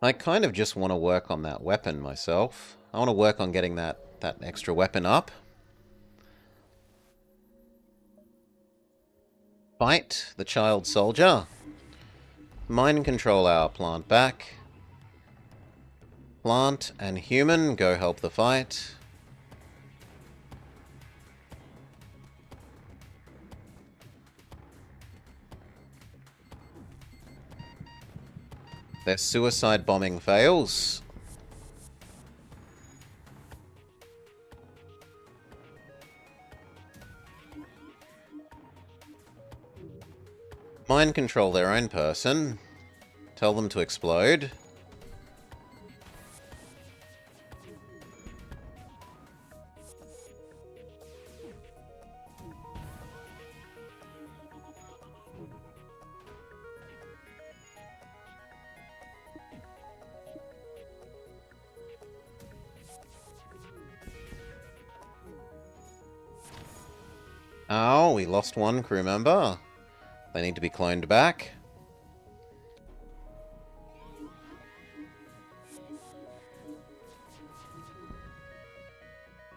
I kind of just want to work on that weapon myself. I want to work on getting that extra weapon up. Fight the child soldier. Mind control our plant back. Plant and human, go help the fight. Their suicide bombing fails. Mind control their own person. Tell them to explode. Oh, we lost one crew member. They need to be cloned back.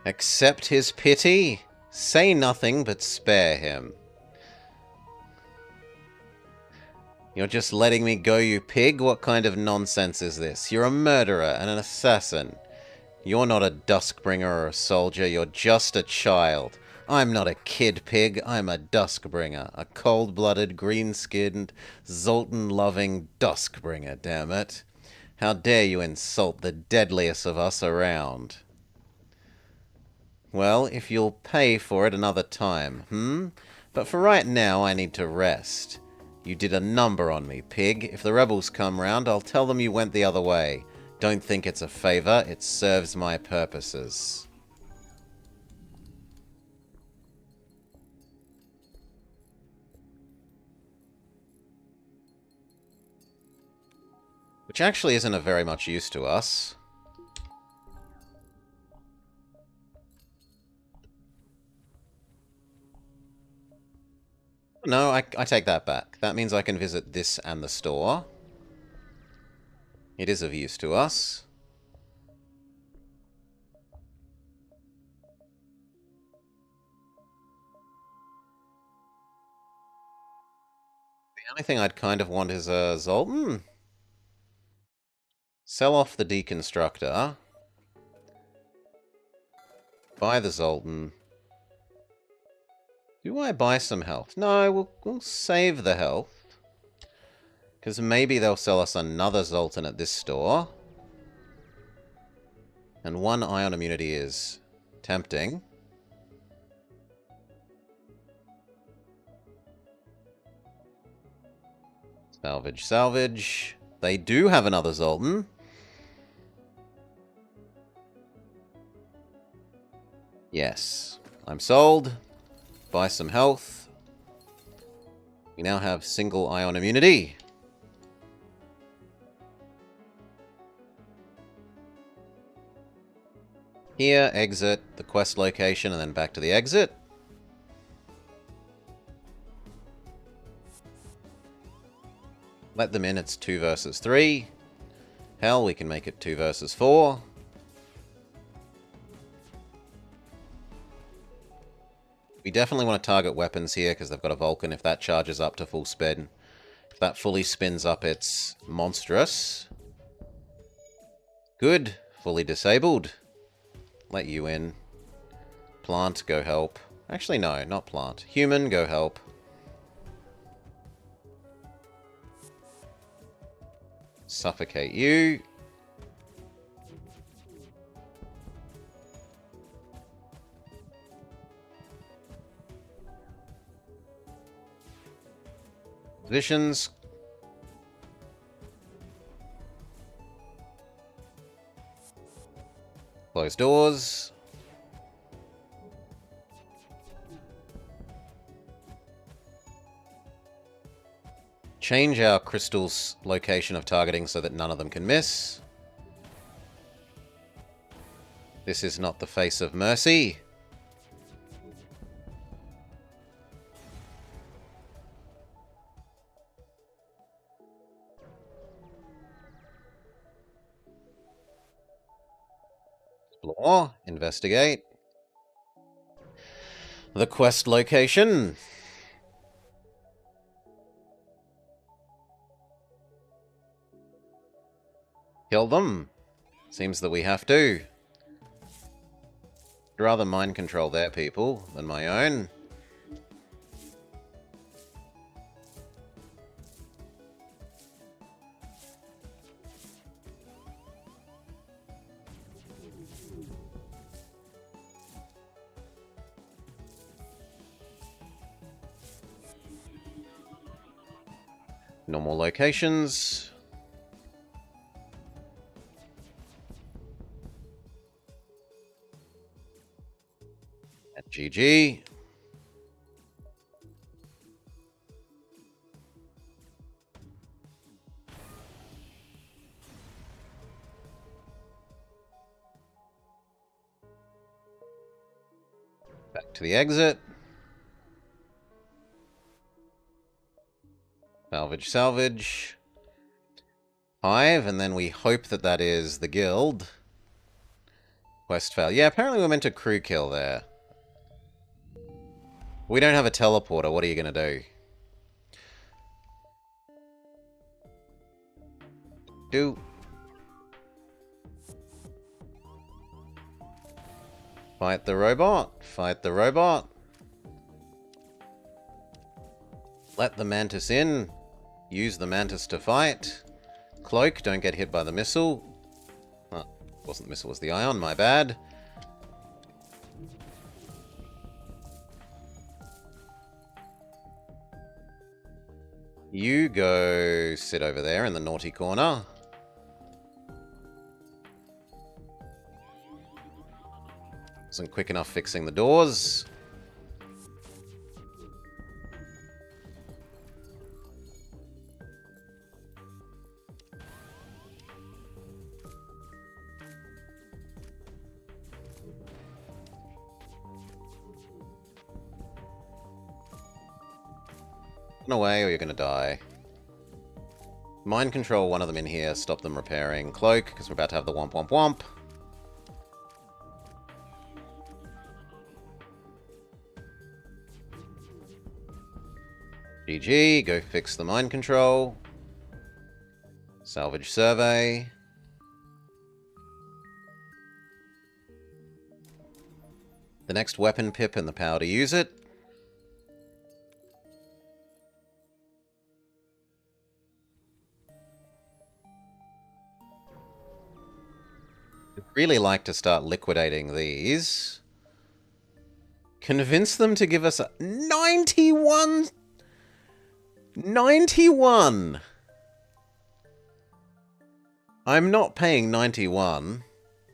Accept his pity. Say nothing but spare him. You're just letting me go, you pig? What kind of nonsense is this? You're a murderer and an assassin. You're not a Duskbringer or a soldier, you're just a child. I'm not a kid pig, I'm a Duskbringer. A cold-blooded, green-skinned, Zoltan-loving Duskbringer, damn it. How dare you insult the deadliest of us around? Well, if you'll pay for it another time, But for right now, I need to rest. You did a number on me, pig. If the rebels come round, I'll tell them you went the other way. Don't think it's a favor, it serves my purposes. Which actually isn't of very much use to us. No, I take that back. That means I can visit this and the store. It is of use to us. The only thing I'd kind of want is a Zoltan. Sell off the Deconstructor. Buy the Zoltan. Do I buy some health? No, we'll save the health. Because maybe they'll sell us another Zoltan at this store. And one ion immunity is tempting. Salvage, salvage. They do have another Zoltan. Yes. I'm sold. Buy some health. We now have single ion immunity. Here, exit the quest location and then back to the exit. Let them in, it's 2 versus 3. Hell, we can make it 2 versus 4. We definitely want to target weapons here because they've got a Vulcan. If that charges up to full spin, if that fully spins up, it's monstrous. Good. Fully disabled. Let you in. Plant, go help. Actually, no, not plant. Human, go help. Suffocate you. Positions. Close doors. Change our crystal's location of targeting so that none of them can miss. This is not the face of mercy. Explore. Investigate. The quest location. Kill them. Seems that we have to. I'd rather mind control their people than my own. Normal locations. And GG. Back to the exit. Salvage, salvage. 5, and then we hope that that is the guild. Quest fail. Yeah, apparently we're meant to crew kill there. We don't have a teleporter. What are you going to do? Fight the robot. Fight the robot. Let the mantis in. Use the mantis to fight. Cloak, don't get hit by the missile. Oh, wasn't the missile, was the ion, my bad. You go sit over there in the naughty corner. Wasn't quick enough fixing the doors. Run away or you're gonna die. Mind control one of them in here, stop them repairing. Cloak, because we're about to have the womp womp womp. GG, go fix the mind control. Salvage survey. The next weapon pip and the power to use it. I'd really like to start liquidating these. Convince them to give us a 91! 91! I'm not paying 91.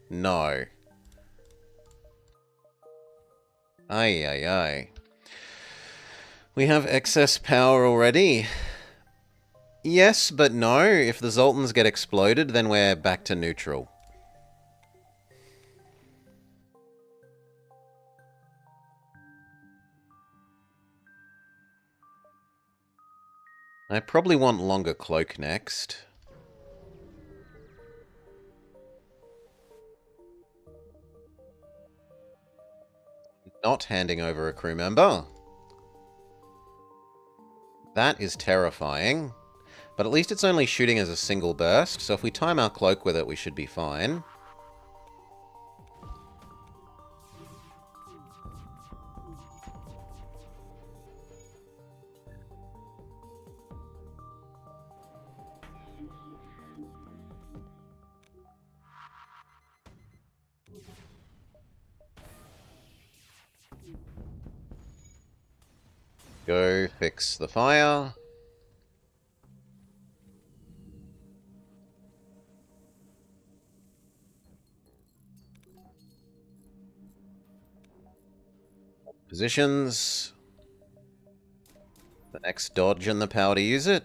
No. Aye, aye, aye. We have excess power already. Yes, but no. If the Zoltans get exploded, then we're back to neutral. I probably want longer cloak next. Not handing over a crew member. That is terrifying. But at least it's only shooting as a single burst, so if we time our cloak with it, we should be fine. Go fix the fire. Positions. The next dodge and the power to use it.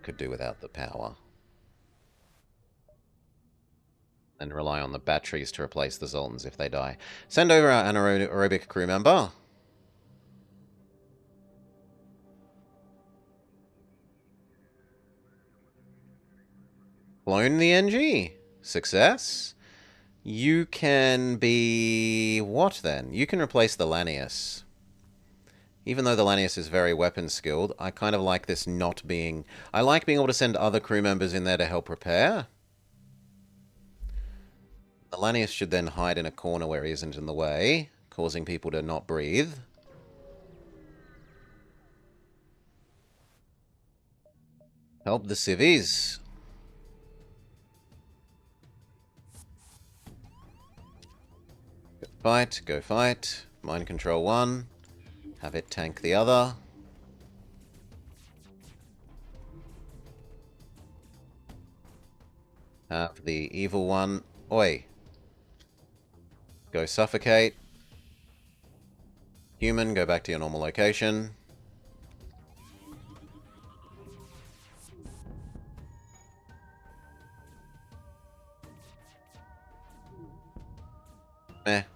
Could do without the power. And rely on the batteries to replace the Zoltans if they die. Send over our anaerobic crew member. Clone the NG. Success. You can be... what then? You can replace the Lanius. Even though the Lanius is very weapon skilled, I kind of like this not being... I like being able to send other crew members in there to help repair. The Lanius should then hide in a corner where he isn't in the way, causing people to not breathe. Help the civvies. Go fight, go fight. Mind control one. Have it tank the other. Have the evil one... Oi. Go suffocate. Human, go back to your normal location.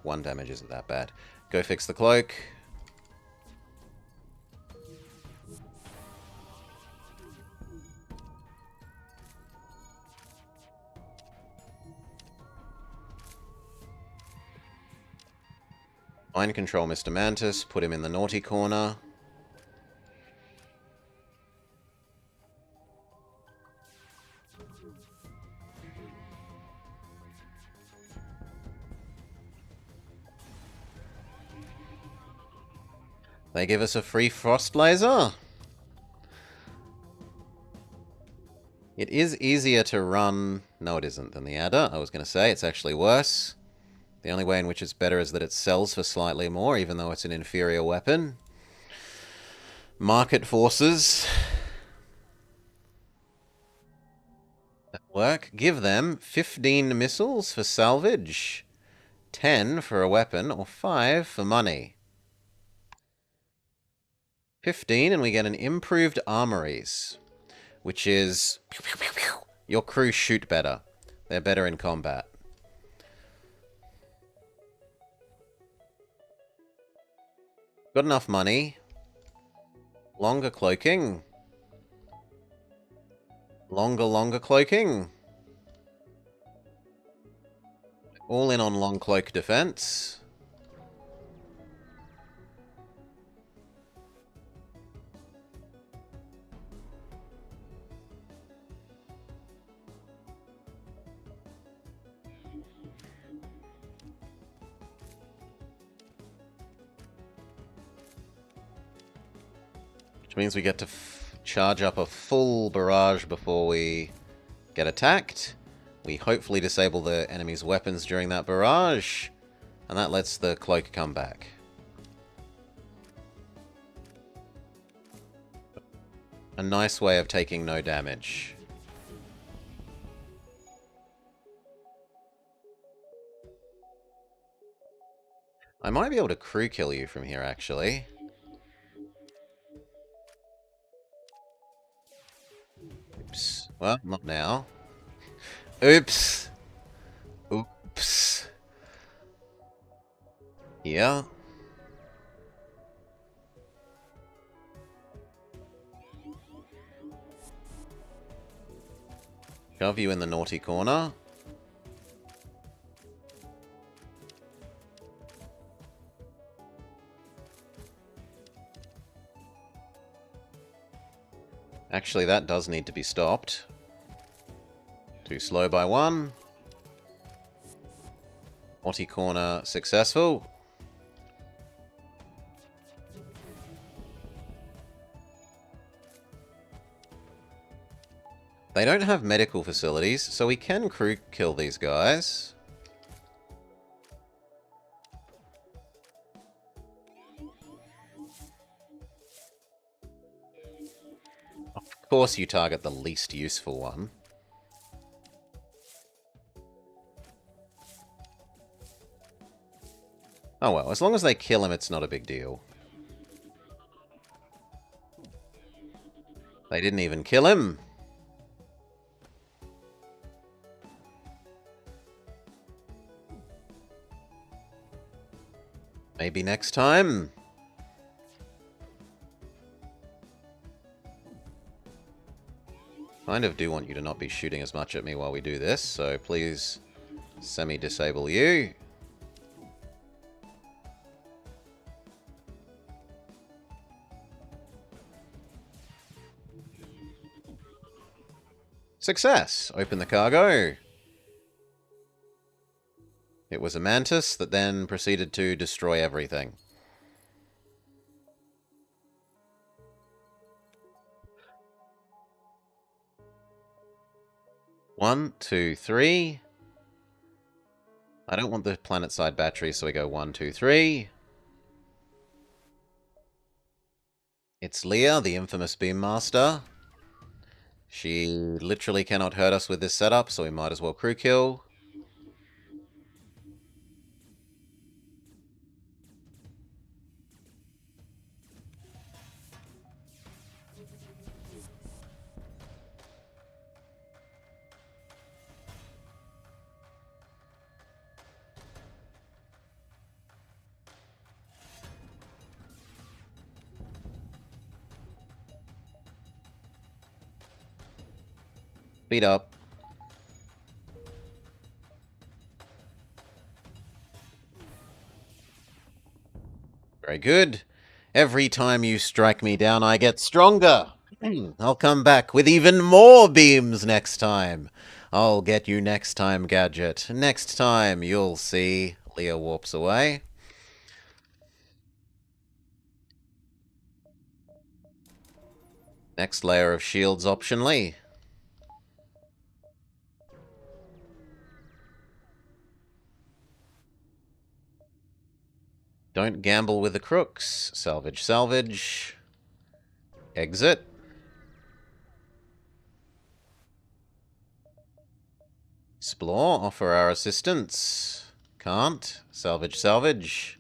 One damage isn't that bad. Go fix the cloak. Mind control Mr. Mantis, put him in the naughty corner. They give us a free frost laser. It is easier to run... No, it isn't, than the adder. I was going to say, it's actually worse. The only way in which it's better is that it sells for slightly more, even though it's an inferior weapon. Market forces at work. Give them 15 missiles for salvage, 10 for a weapon, or 5 for money. 15, and we get an improved armories, which is... Your crew shoot better. They're better in combat. Got enough money. Longer cloaking. Longer cloaking. All in on long cloak defense. Which means we get to charge up a full barrage before we get attacked. We hopefully disable the enemy's weapons during that barrage, and that lets the cloak come back. A nice way of taking no damage. I might be able to crew kill you from here, actually. Oops. Well, not now. Oops. Oops. Yeah. Shove you in the naughty corner. Actually, that does need to be stopped. Too slow by 1. Naughty corner successful. They don't have medical facilities, so we can crew kill these guys. Of course you target the least useful one. Oh well, as long as they kill him, it's not a big deal. They didn't even kill him. Maybe next time. Kind of do want you to not be shooting as much at me while we do this, so please semi-disable you. Success! Open the cargo. It was a mantis that then proceeded to destroy everything. One, two, three. I don't want the planet-side battery, so we go 1, 2, 3. It's Leah, the infamous Beam Master. She literally cannot hurt us with this setup, so we might as well crew kill. Speed up. Very good. Every time you strike me down, I get stronger. I'll come back with even more beams next time. I'll get you next time, Gadget. Next time, you'll see. Leah warps away. Next layer of shields optionally. Don't gamble with the crooks. Salvage, salvage. Exit. Explore, offer our assistance. Can't. Salvage, salvage.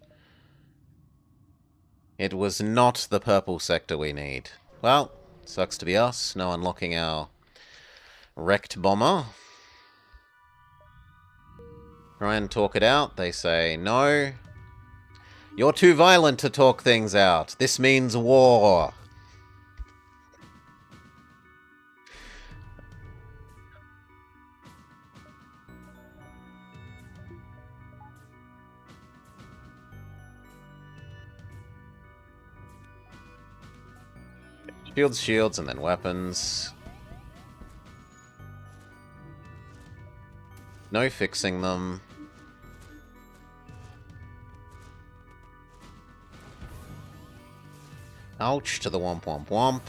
It was not the purple sector we need. Well, sucks to be us. No unlocking our wrecked bomber. Try and talk it out. They say no. You're too violent to talk things out. This means war. Shields, shields, and then weapons. No fixing them. Ouch to the womp womp womp.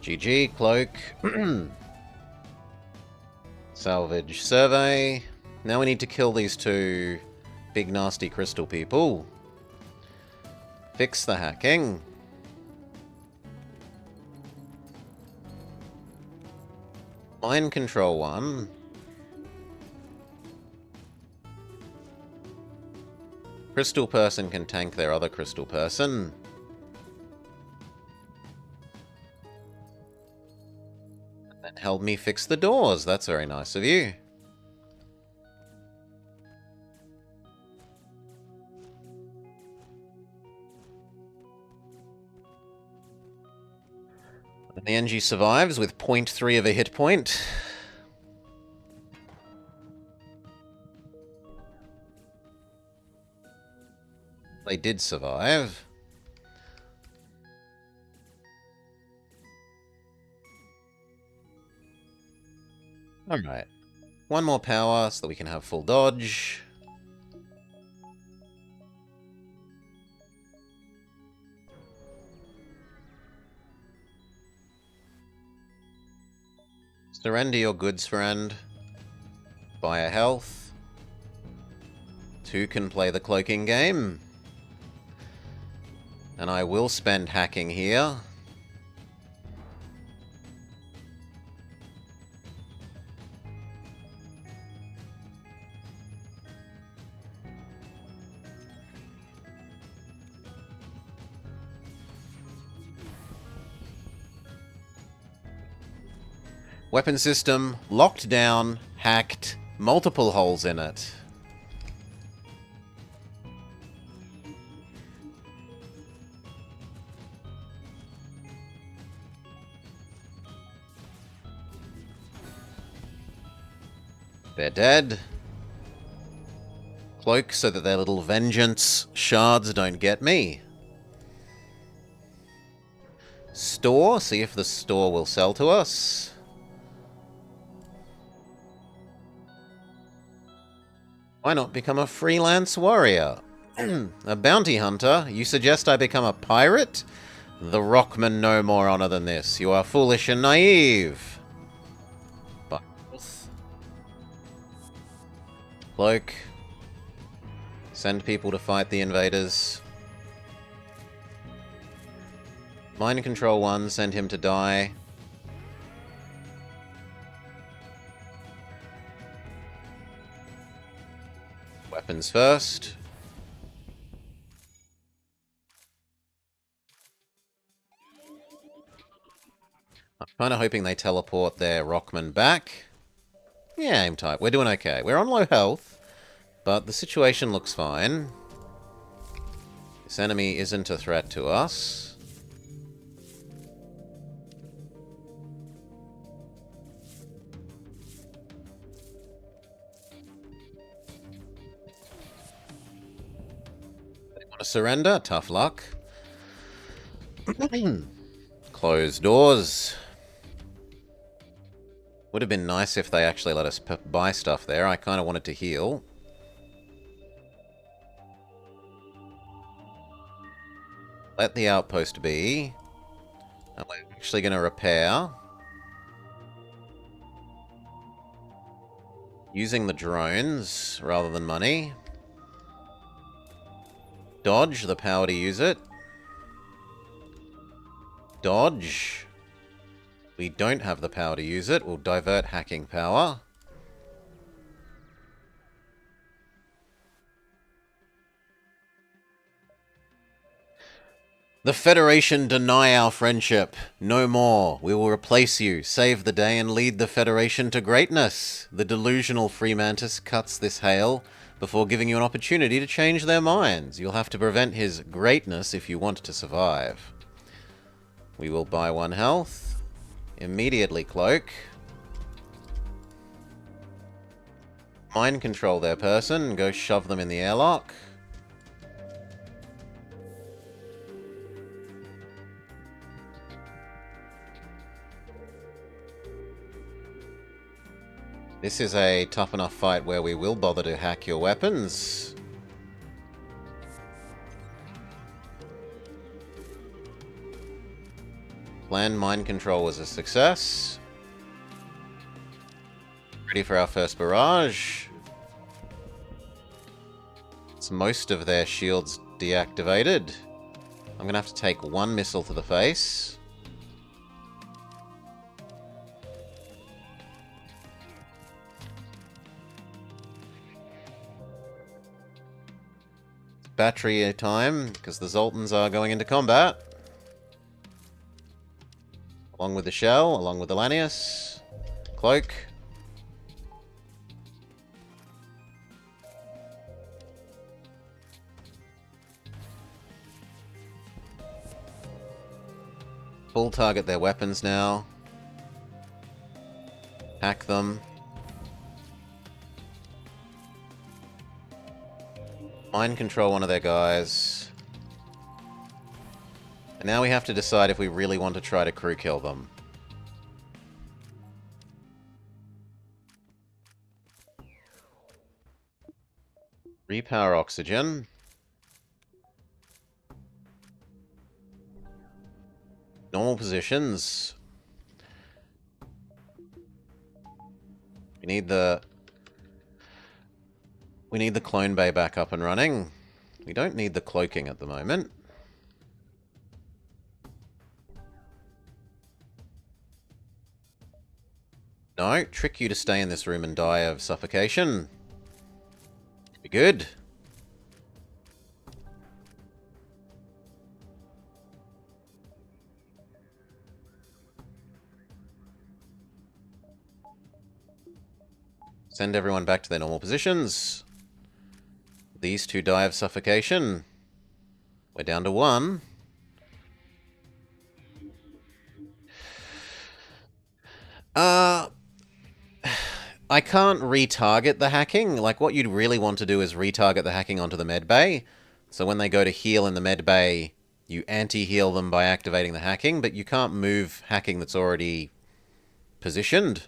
GG, cloak. Salvage survey. Now we need to kill these two big nasty crystal people. Fix the hacking. Mind control 1. Crystal person can tank their other crystal person. And then help me fix the doors. That's very nice of you. And the NG survives with 0.3 of a hit point. They did survive. Alright. One more power so that we can have full dodge. Surrender your goods, friend. Buy a health. 2 can play the cloaking game. And I will spend hacking here. Weapon system locked down, hacked, multiple holes in it. They're dead. Cloak so that their little vengeance shards don't get me. Store, see if the store will sell to us. Why not become a freelance warrior? A bounty hunter? You suggest I become a pirate? The Rockmen know more honor than this. You are foolish and naive. Cloak. Send people to fight the invaders. Mind control 1, send him to die. Weapons first. I'm kind of hoping they teleport their Rockman back. Yeah, aim tight. We're doing okay. We're on low health, but the situation looks fine. This enemy isn't a threat to us. Surrender? Tough luck. Closed doors. Would have been nice if they actually let us buy stuff there. I kind of wanted to heal. Let the outpost be. And we're actually going to repair. Using the drones rather than money. Dodge, the power to use it. Dodge. We don't have the power to use it. We'll divert hacking power. The Federation deny our friendship. No more. We will replace you, save the day, and lead the Federation to greatness. The delusional Freemantis cuts this hail before giving you an opportunity to change their minds. You'll have to prevent his greatness if you want to survive. We will buy 1 health. Immediately cloak. Mind control their person and go shove them in the airlock. This is a tough enough fight where we will bother to hack your weapons. Planned mind control was a success. Ready for our first barrage. It's most of their shields deactivated. I'm going to have to take 1 missile to the face. Battery time, because the Zoltans are going into combat. Along with the shell, along with the Lanius. Cloak. Full target their weapons now. Hack them. Mind control one of their guys. And now we have to decide if we really want to try to crew kill them. Repower oxygen. Normal positions. We need the clone bay back up and running. We don't need the cloaking at the moment. No, trick you to stay in this room and die of suffocation. Be good. Send everyone back to their normal positions. These 2 die of suffocation. We're down to 1. I can't retarget the hacking. Like, what you'd really want to do is retarget the hacking onto the med bay. So when they go to heal in the med bay, you anti-heal them by activating the hacking, but you can't move hacking that's already positioned.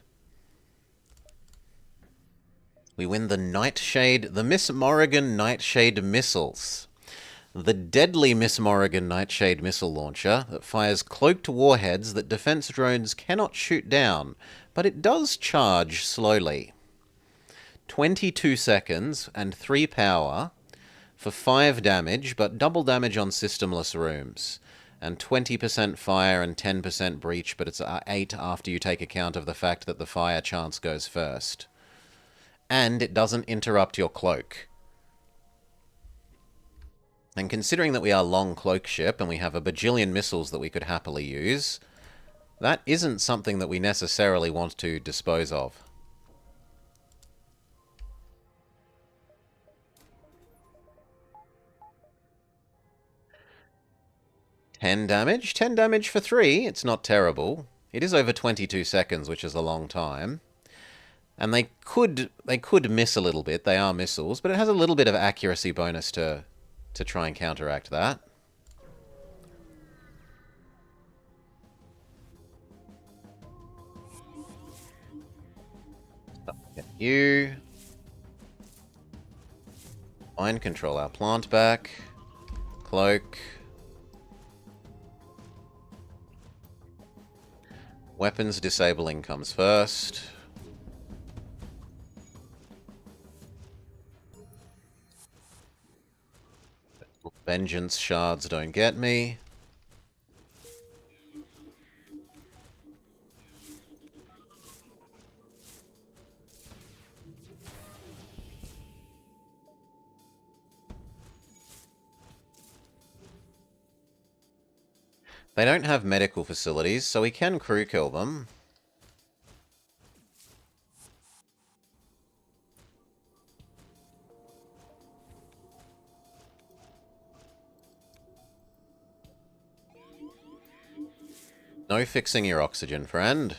We win the Nightshade, the Miss Morrigan Nightshade missiles. The deadly Miss Morrigan Nightshade missile launcher that fires cloaked warheads that defense drones cannot shoot down, but it does charge slowly. 22 seconds and 3 power for 5 damage, but double damage on systemless rooms. And 20% fire and 10% breach, but it's 8 after you take account of the fact that the fire chance goes first. And it doesn't interrupt your cloak. And considering that we are long cloak ship and we have a bajillion missiles that we could happily use, that isn't something that we necessarily want to dispose of. $10 damage? 10 damage for 3. It's not terrible. It is over 22 seconds, which is a long time. And they could miss a little bit. They are missiles, but it has a little bit of accuracy bonus to to try and counteract that. Get you. Mind control our plant back. Cloak. Weapons disabling comes first. Vengeance shards don't get me. They don't have medical facilities, so we can crew kill them. No fixing your oxygen, friend.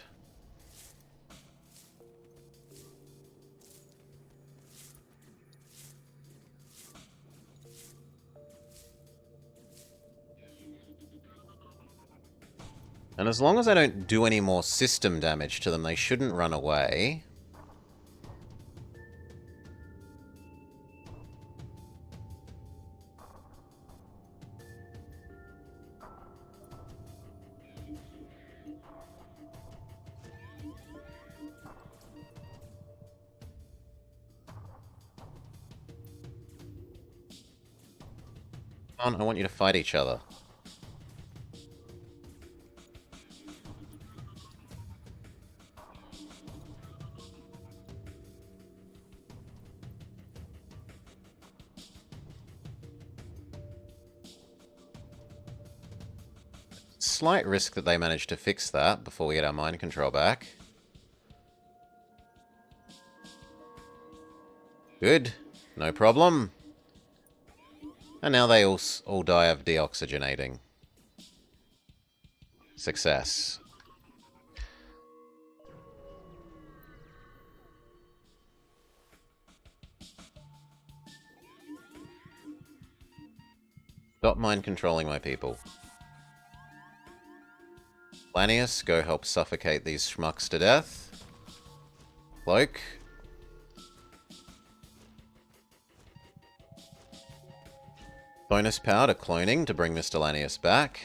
And as long as I don't do any more system damage to them, they shouldn't run away. Come on, I want you to fight each other. Slight risk that they manage to fix that before we get our mind control back. Good. No problem. And now they all die of deoxygenating. Success. Stop mind controlling my people. Lanius, go help suffocate these schmucks to death. Cloak. Bonus power to cloning to bring Mr. Lanius back.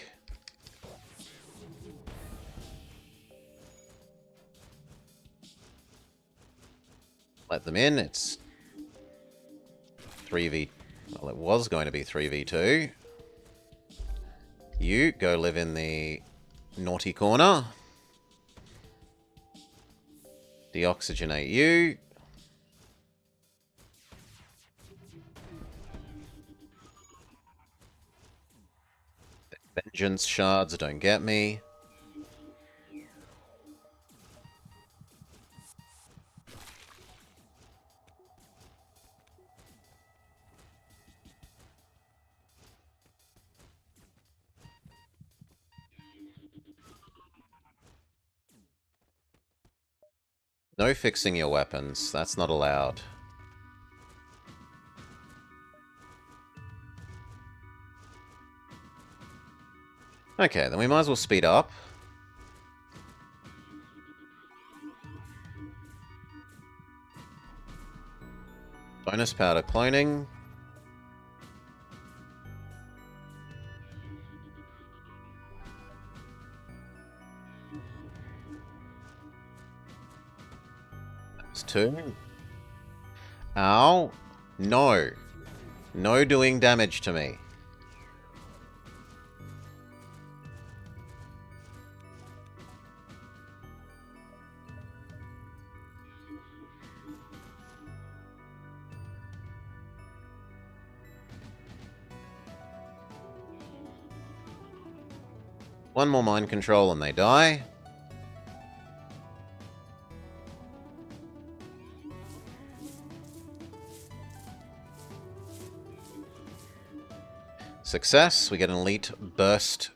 Let them in. It's 3v... Well, it was going to be 3v2. You go live in the naughty corner. Deoxygenate you. Vengeance shards don't get me. No fixing your weapons. That's not allowed. Okay, then we might as well speed up. Bonus powder cloning. That's 2. Ow. No. No doing damage to me. One more mind control and they die. Success. We get an elite burst.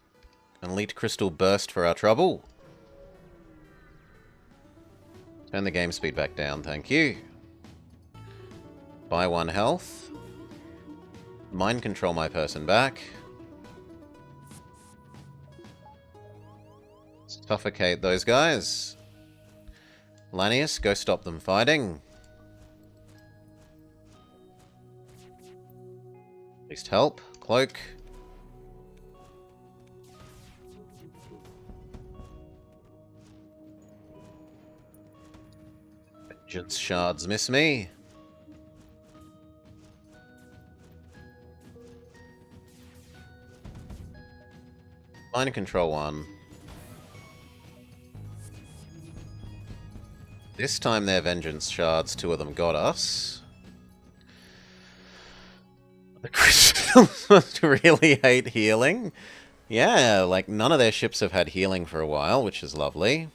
An elite crystal burst for our trouble. Turn the game speed back down, thank you. Buy 1 health. Mind control my person back. Suffocate those guys. Lanius, go stop them fighting. At least help. Cloak. Vengeance shards miss me. Mind control 1. This time their vengeance shards, 2 of them got us. The crystals must really hate healing. Yeah, like none of their ships have had healing for a while, which is lovely.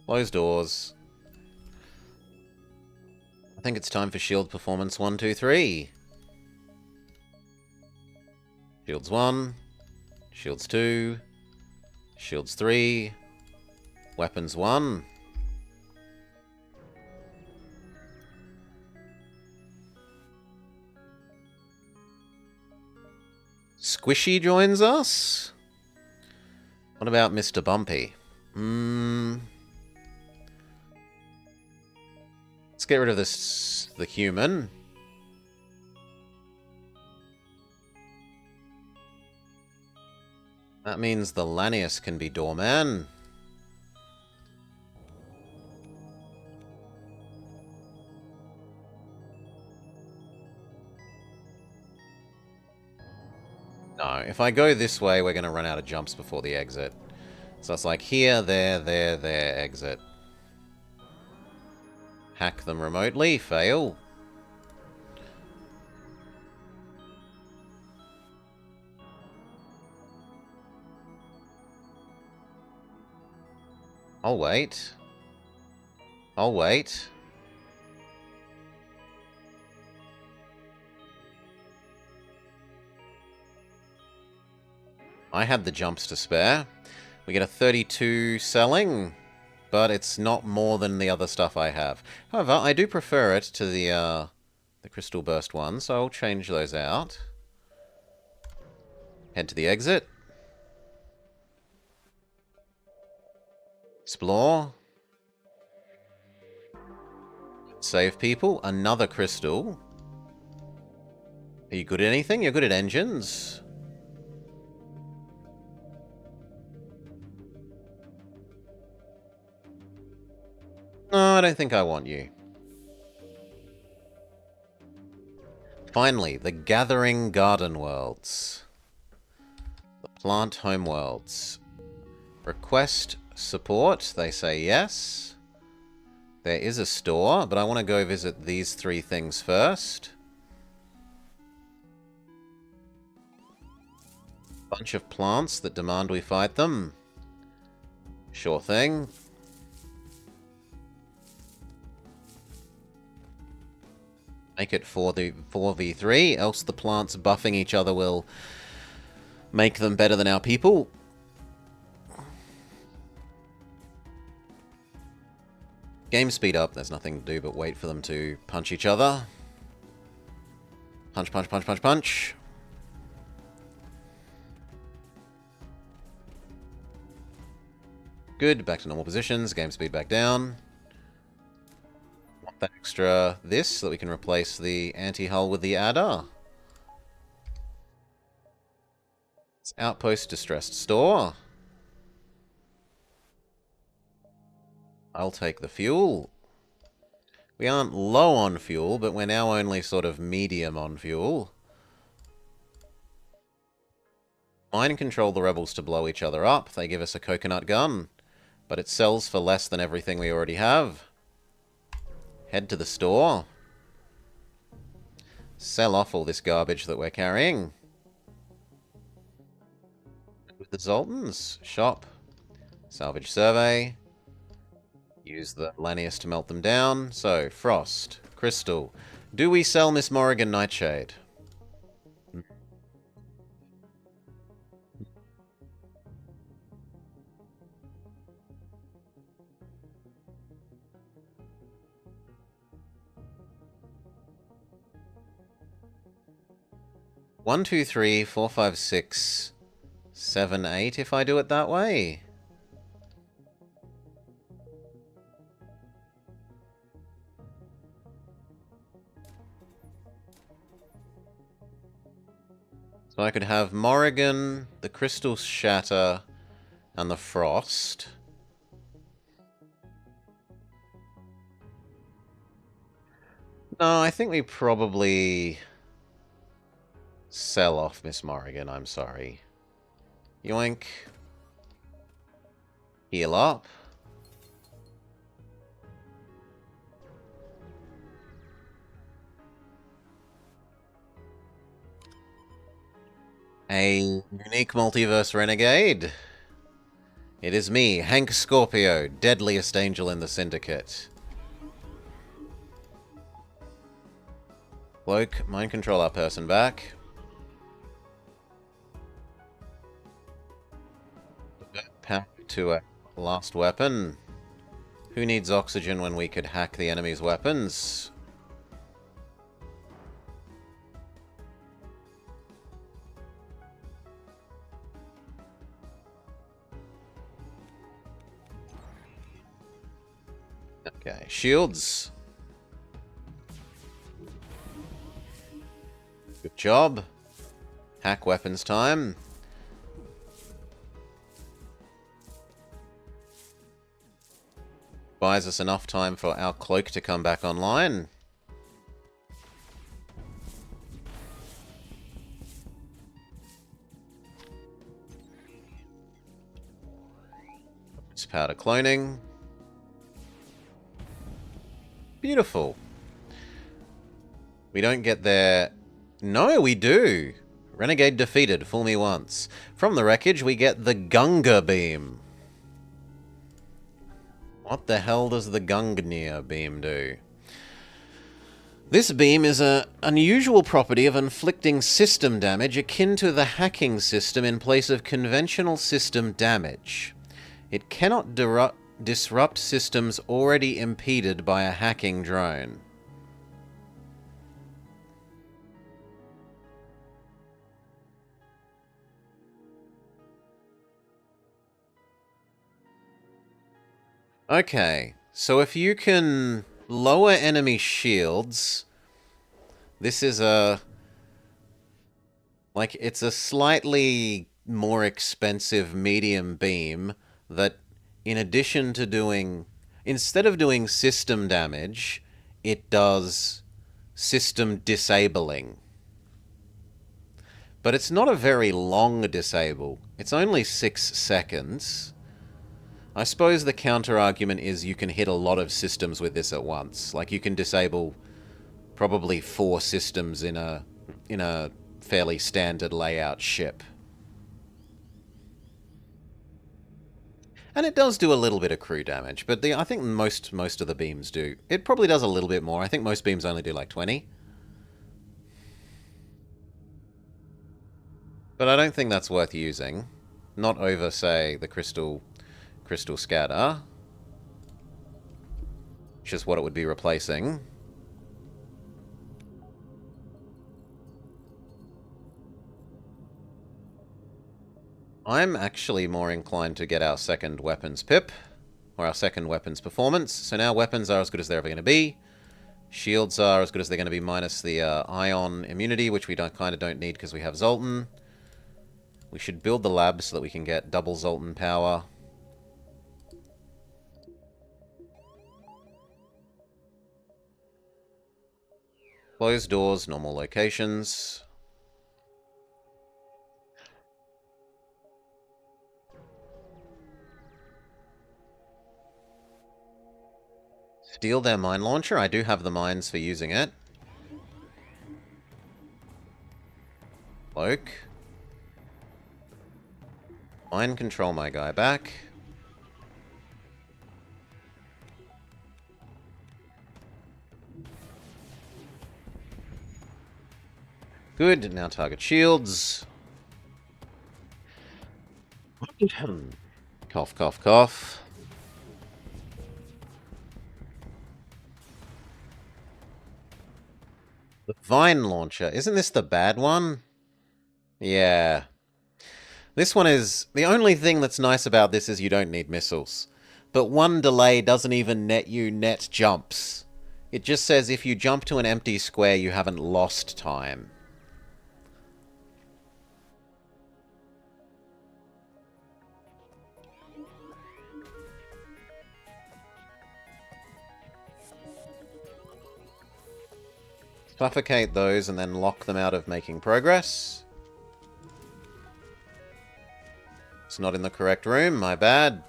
Close doors. I think it's time for shield performance 1, 2, 3. Shields 1. Shields 2. Shields 3. Weapons 1. Squishy joins us? What about Mr. Bumpy? Let's get rid of this, the human. That means the Lanius can be doorman. No, if I go this way, we're going to run out of jumps before the exit. So it's like here, there, exit. Hack them remotely, fail. I'll wait. I'll wait. I had the jumps to spare. We get a 32 selling, but it's not more than the other stuff I have. However, I do prefer it to the Crystal Burst one, so I'll change those out. Head to the exit. Explore. Save people. Another crystal. Are you good at anything? You're good at engines. No, I don't think I want you. Finally, the Gathering Garden Worlds. The Plant Homeworlds. Request support. They say yes. There is a store, but I want to go visit these 3 things first. Bunch of plants that demand we fight them. Sure thing. Make it 4v3, else the plants buffing each other will make them better than our people. Game speed up, there's nothing to do but wait for them to punch each other. Punch, punch, punch, punch, punch. Good, back to normal positions, game speed back down. Want that extra this so that we can replace the anti-hull with the adder. It's Outpost Distressed Store. I'll take the fuel. We aren't low on fuel, but we're now only sort of medium on fuel. Mind control the rebels to blow each other up. They give us a coconut gun, but it sells for less than everything we already have. Head to the store. Sell off all this garbage that we're carrying. With the Zoltans. Shop. Salvage survey. Use the Lanius to melt them down. So, Frost. Crystal. Do we sell Miss Morrigan Nightshade? 1, 2, 3, 4, 5, 6, 7, 8 if I do it that way. So I could have Morrigan, the Crystal Shatter, and the Frost. No, I think we probably sell off Miss Morrigan, I'm sorry. Yoink. Heal up. A unique multiverse renegade. It is me, Hank Scorpio, deadliest angel in the Syndicate. Cloak, mind control our person back. Power to a last weapon. Who needs oxygen when we could hack the enemy's weapons? Okay, shields. Good job. Hack weapons time. Buys us enough time for our cloak to come back online. It's powder cloning. Beautiful. We don't get there. No, we do. Renegade defeated. Fool me once. From the wreckage, we get the Gunga beam. What the hell does the Gungnir beam do? This beam is an unusual property of inflicting system damage akin to the hacking system in place of conventional system damage. It cannot disrupt systems already impeded by a hacking drone. Okay, so if you can lower enemy shields, this is a... like, it's a slightly more expensive medium beam that, in addition to doing... instead of doing system damage, it does system disabling. But it's not a very long disable. It's only 6 seconds. I suppose the counter-argument is you can hit a lot of systems with this at once. Like, you can disable probably 4 systems in a fairly standard layout ship. And it does do a little bit of crew damage, but I think most of the beams do. It probably does a little bit more. I think most beams only do like 20. But I don't think that's worth using. Not over, say, the Crystal Scatter, which is what it would be replacing. I'm actually more inclined to get our second weapons pip, or our second weapons performance. So now weapons are as good as they're ever going to be. Shields are as good as they're going to be minus the ion immunity, which we kind of don't need because we have Zoltan. We should build the lab so that we can get double Zoltan power. Closed doors, normal locations. Steal their mine launcher. I do have the mines for using it. Cloak. Mine control my guy back. Good, now target shields. Cough, cough, cough. The Vine Launcher. Isn't this the bad one? Yeah. This one is... The only thing that's nice about this is you don't need missiles. But one delay doesn't even net you net jumps. It just says if you jump to an empty square, you haven't lost time. Suffocate those and then lock them out of making progress. It's not in the correct room, my bad.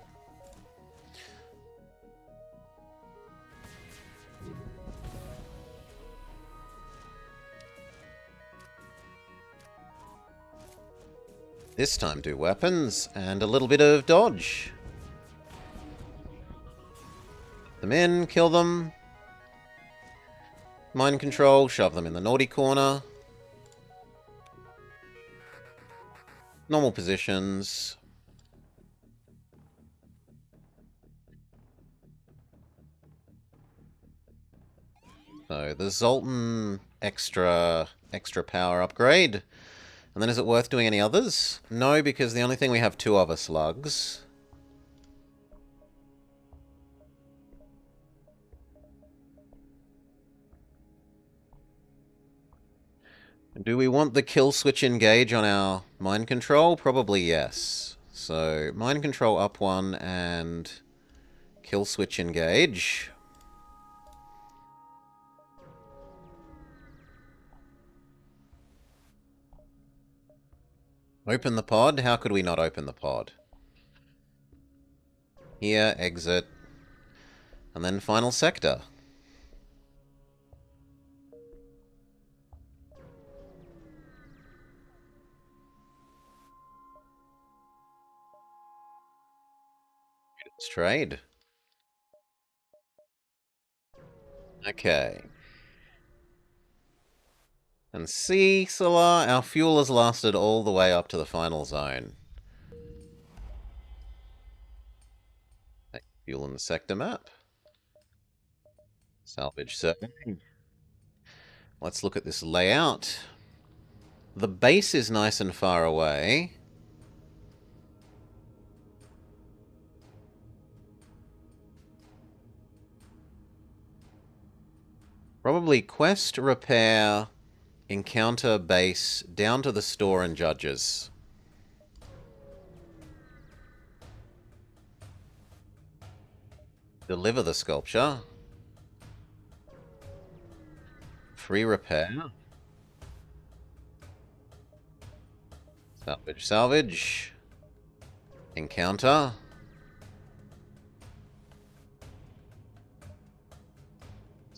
This time do weapons and a little bit of dodge. Them in, kill them. Mind control, shove them in the naughty corner. Normal positions. So the Zoltan extra power upgrade. And then is it worth doing any others? No, because the only thing we have 2 of are slugs. Do we want the kill switch engage on our mind control? Probably yes. So mind control up 1 and kill switch engage. Open the pod? How could we not open the pod? Here, exit. And then final sector. Let's trade. Okay. And see, Salah, our fuel has lasted all the way up to the final zone. Fuel in the sector map. Salvage survey. Let's look at this layout. The base is nice and far away. Probably quest, repair, encounter, base, down to the store and judges. Deliver the sculpture. Free repair. Salvage, salvage. Encounter.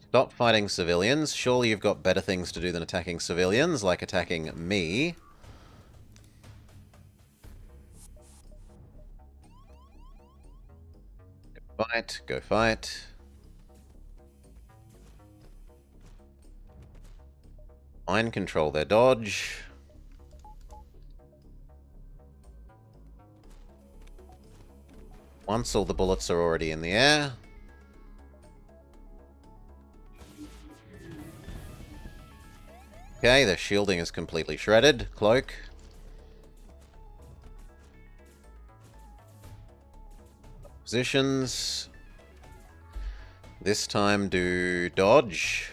Stop fighting civilians. Surely you've got better things to do than attacking civilians, like attacking me. Go fight, go fight. Mind control their dodge. Once all the bullets are already in the air. Okay, their shielding is completely shredded. Cloak. Positions. This time do dodge.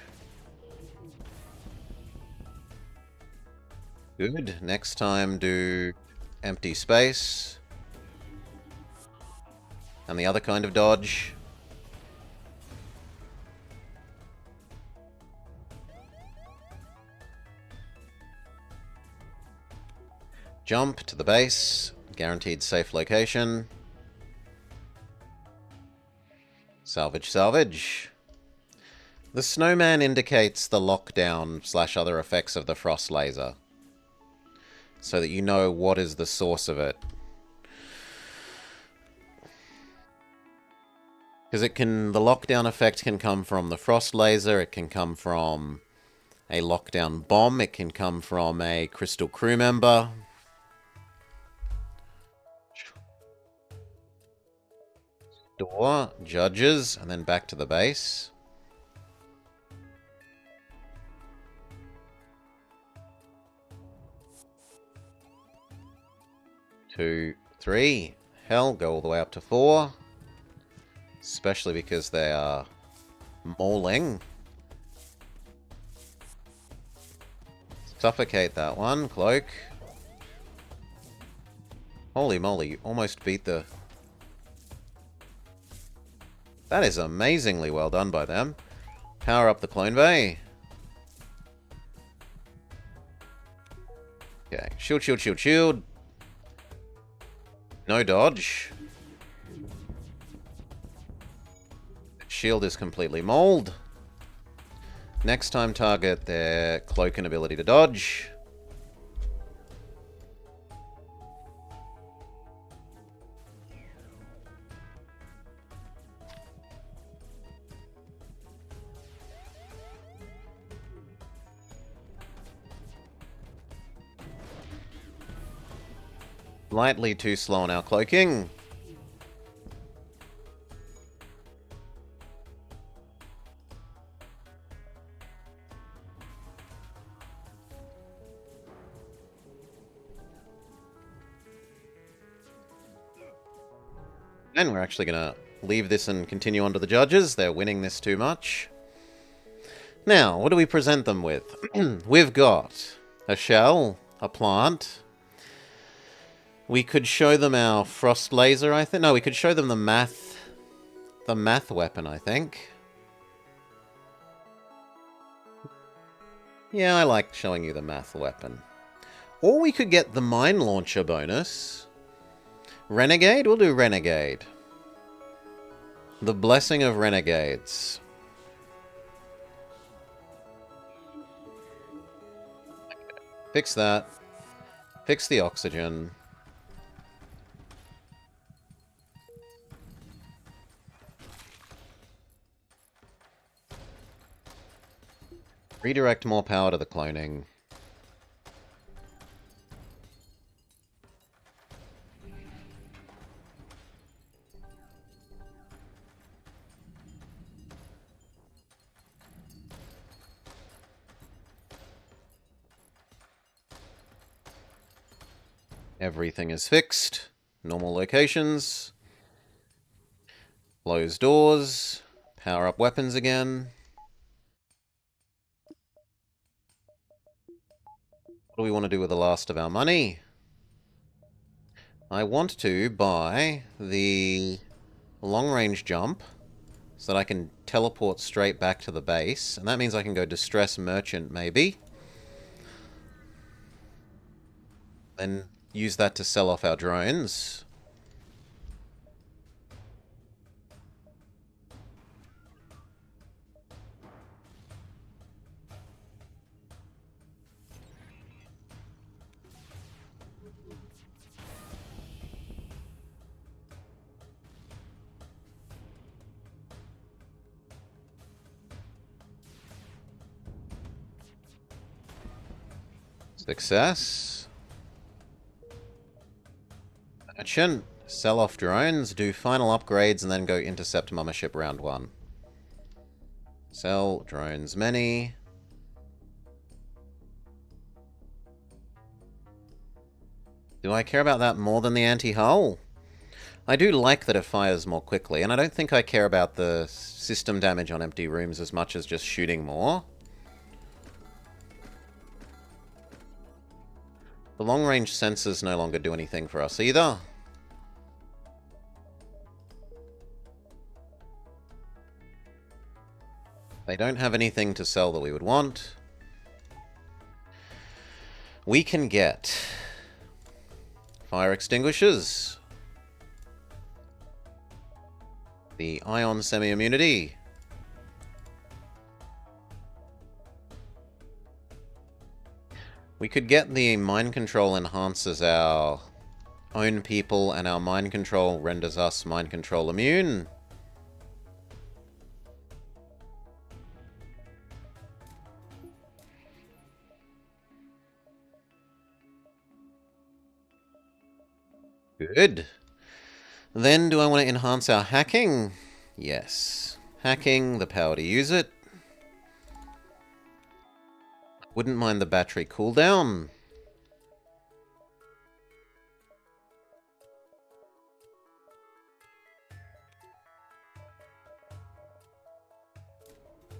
Good. Next time do empty space. And the other kind of dodge. Jump to the base. Guaranteed safe location. Salvage, salvage. The snowman indicates the lockdown / other effects of the frost laser, so that you know what is the source of it. Because the lockdown effect can come from the frost laser, it can come from a lockdown bomb, it can come from a crystal crew member. Door, judges, and then back to the base. 2, 3. Hell, go all the way up to 4. Especially because they are mauling. Suffocate that one. Cloak. Holy moly, you almost beat the... That is amazingly well done by them. Power up the clone bay. Okay, shield, shield, shield, shield. No dodge. Shield is completely mauled. Next time target their cloak and ability to dodge. Slightly too slow on our cloaking. And we're actually going to leave this and continue on to the judges. They're winning this too much. Now, what do we present them with? We've got a shell, a plant. We could show them our frost laser, I think. No, we could show them the math weapon, I think. Yeah, I like showing you the math weapon. Or we could get the mine launcher bonus. Renegade? We'll do Renegade. The Blessing of Renegades. Fix that. Fix the oxygen. Redirect more power to the cloning. Everything is fixed. Normal locations. Close doors. Power up weapons again. What do we want to do with the last of our money? I want to buy the long-range jump so that I can teleport straight back to the base. And that means I can go Distress Merchant, maybe. Then use that to sell off our drones. Success. Merchant. Sell off drones, do final upgrades, and then go intercept Mothership round 1. Sell drones many. Do I care about that more than the anti-hull? I do like that it fires more quickly, and I don't think I care about the system damage on empty rooms as much as just shooting more. The long-range sensors no longer do anything for us either. They don't have anything to sell that we would want. We can get fire extinguishers. The ion semi-immunity. We could get the mind control enhances our own people, and our mind control renders us mind control immune. Good. Then, do I want to enhance our hacking? Yes. Hacking, the power to use it. Wouldn't mind the battery cooldown.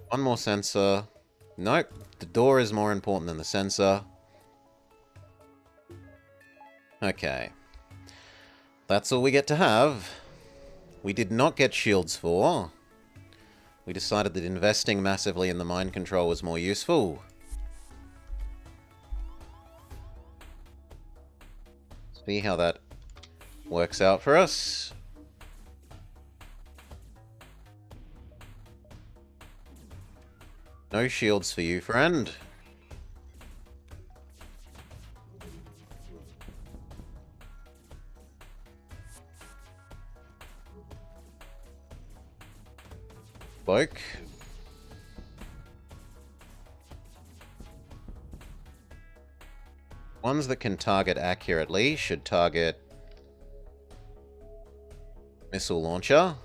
One more sensor. Nope. The door is more important than the sensor. Okay. That's all we get to have. We did not get shields for. We decided that investing massively in the mind control was more useful. See how that works out for us. No shields for you, friend. Bloke. Ones that can target accurately should target missile launcher.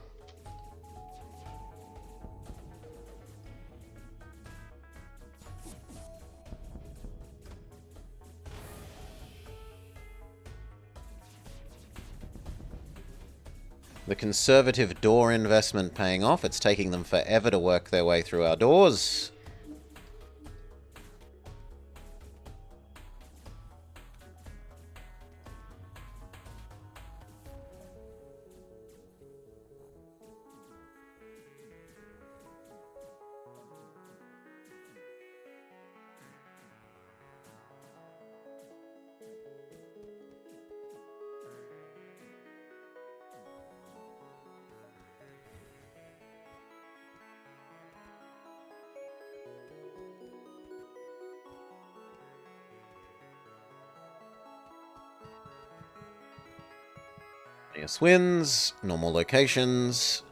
The conservative door investment paying off. It's taking them forever to work their way through our doors. Yes, wins. Normal locations.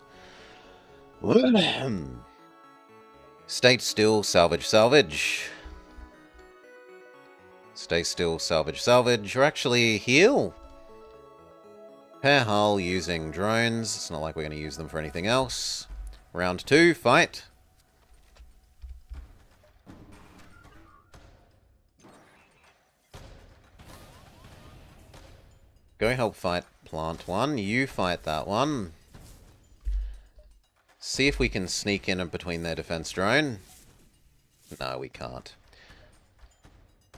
Stay still, salvage, salvage. Stay still, salvage, salvage. Or actually, heal. Repair hull using drones. It's not like we're going to use them for anything else. Round 2, fight. Go help fight plant 1. You fight that one. See if we can sneak in between their defense drone. No, we can't.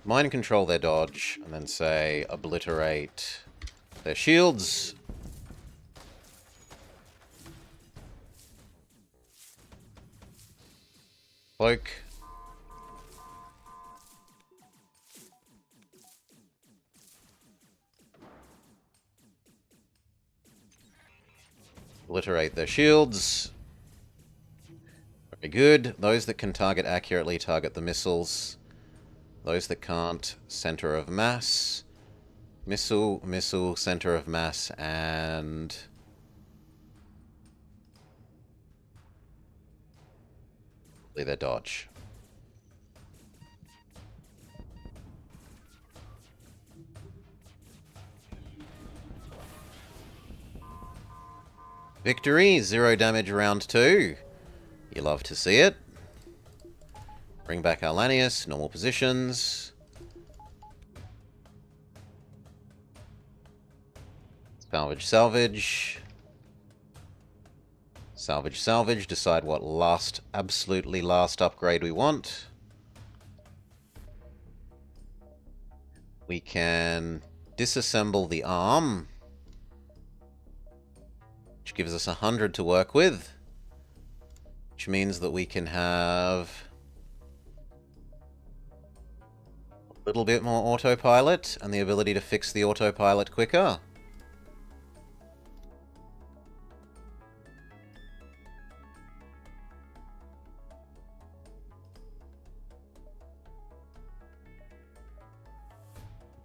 Mind control their dodge, and then say obliterate their shields. Cloak. Obliterate their shields. Very good. Those that can target accurately target the missiles. Those that can't, center of mass. Missile, missile, center of mass, and... their dodge. Victory! 0 damage round 2. You love to see it. Bring back Alanius, normal positions. Salvage, salvage. Salvage, salvage. Decide what absolutely last upgrade we want. We can disassemble the arm, which gives us 100 to work with, which means that we can have a little bit more autopilot and the ability to fix the autopilot quicker.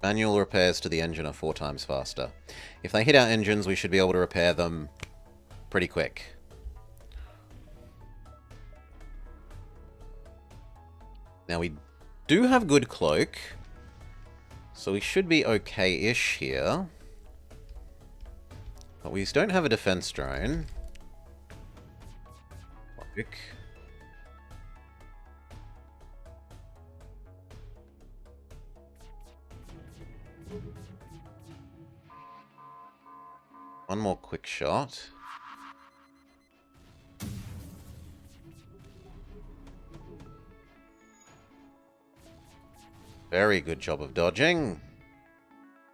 Manual repairs to the engine are 4 times faster. If they hit our engines, we should be able to repair them pretty quick. Now, we do have good cloak, so we should be okay-ish here. But we don't have a defense drone. Cloak. One more quick shot. Very good job of dodging.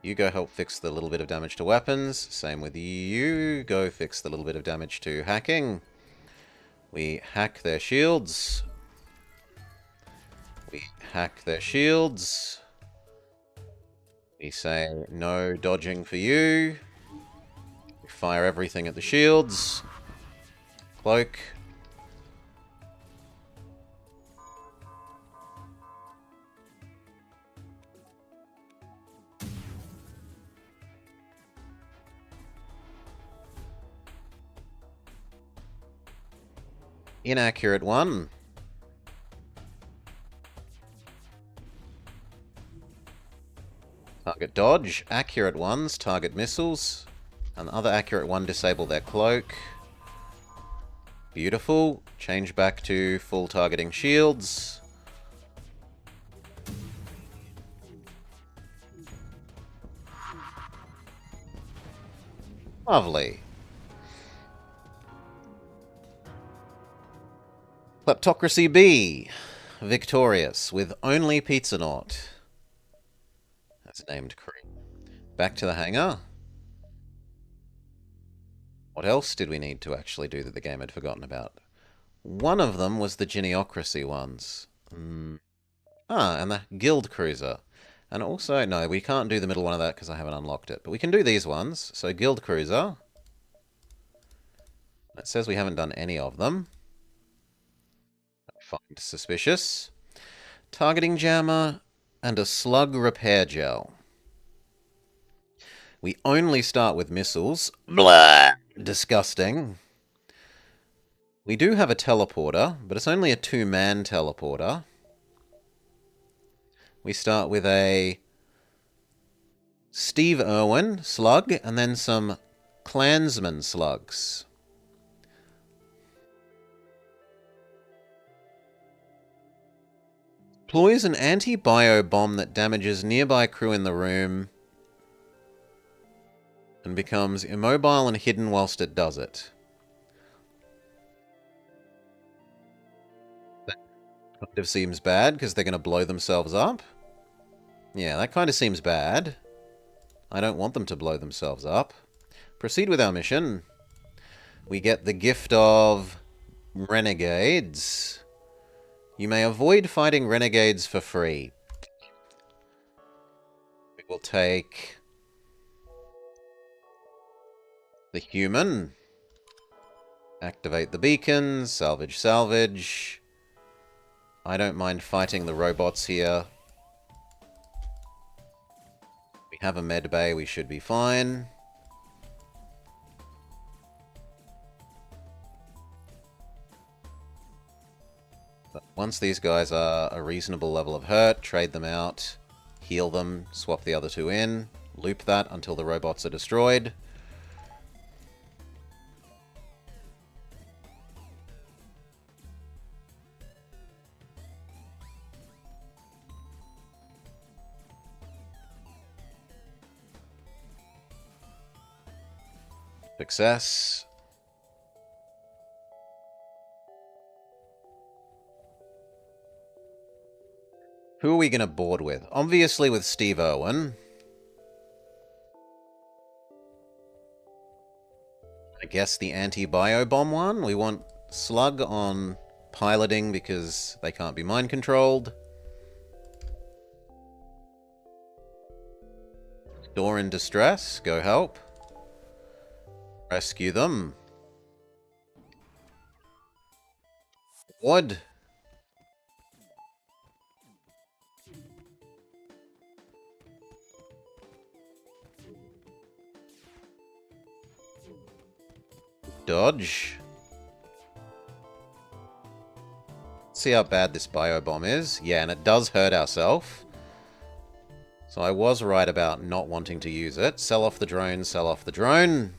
You go help fix the little bit of damage to weapons. Same with you. Go fix the little bit of damage to hacking. We hack their shields. We hack their shields. We say, no dodging for you. We fire everything at the shields. Cloak. Inaccurate one. Target dodge. Accurate ones target missiles. And the other accurate one disable their cloak. Beautiful. Change back to full targeting shields. Lovely. Kleptocracy B. Victorious, with only Pizza Naut. That's named crew. Back to the hangar. What else did we need to actually do that the game had forgotten about? One of them was the Geniocracy ones. And the Guild Cruiser. And also, no, we can't do the middle one of that because I haven't unlocked it. But we can do these ones. So, Guild Cruiser. It says we haven't done any of them. I find suspicious. Targeting Jammer and a Slug Repair Gel. We only start with missiles. Blah! Disgusting. We do have a teleporter, but it's only a 2-man teleporter. We start with a Steve Irwin slug, and then some Klansman slugs. Deploys an anti-bio bomb that damages nearby crew in the room and becomes immobile and hidden whilst it does it. That kind of seems bad, because they're going to blow themselves up. Yeah, that kind of seems bad. I don't want them to blow themselves up. Proceed with our mission. We get the gift of Renegades. You may avoid fighting Renegades for free. We will take the human. Activate the beacon. Salvage, salvage. I don't mind fighting the robots here. We have a med bay. We should be fine. But once these guys are a reasonable level of hurt, trade them out, heal them, swap the other two in, loop that until the robots are destroyed. Success. Who are we going to board with? Obviously with Steve Irwin. I guess the anti-bio bomb one. We want Slug on piloting because they can't be mind controlled. Door in distress. Go help. Rescue them. Wood. Dodge. See how bad this biobomb is. Yeah, and it does hurt ourselves. So I was right about not wanting to use it. Sell off the drone, sell off the drone.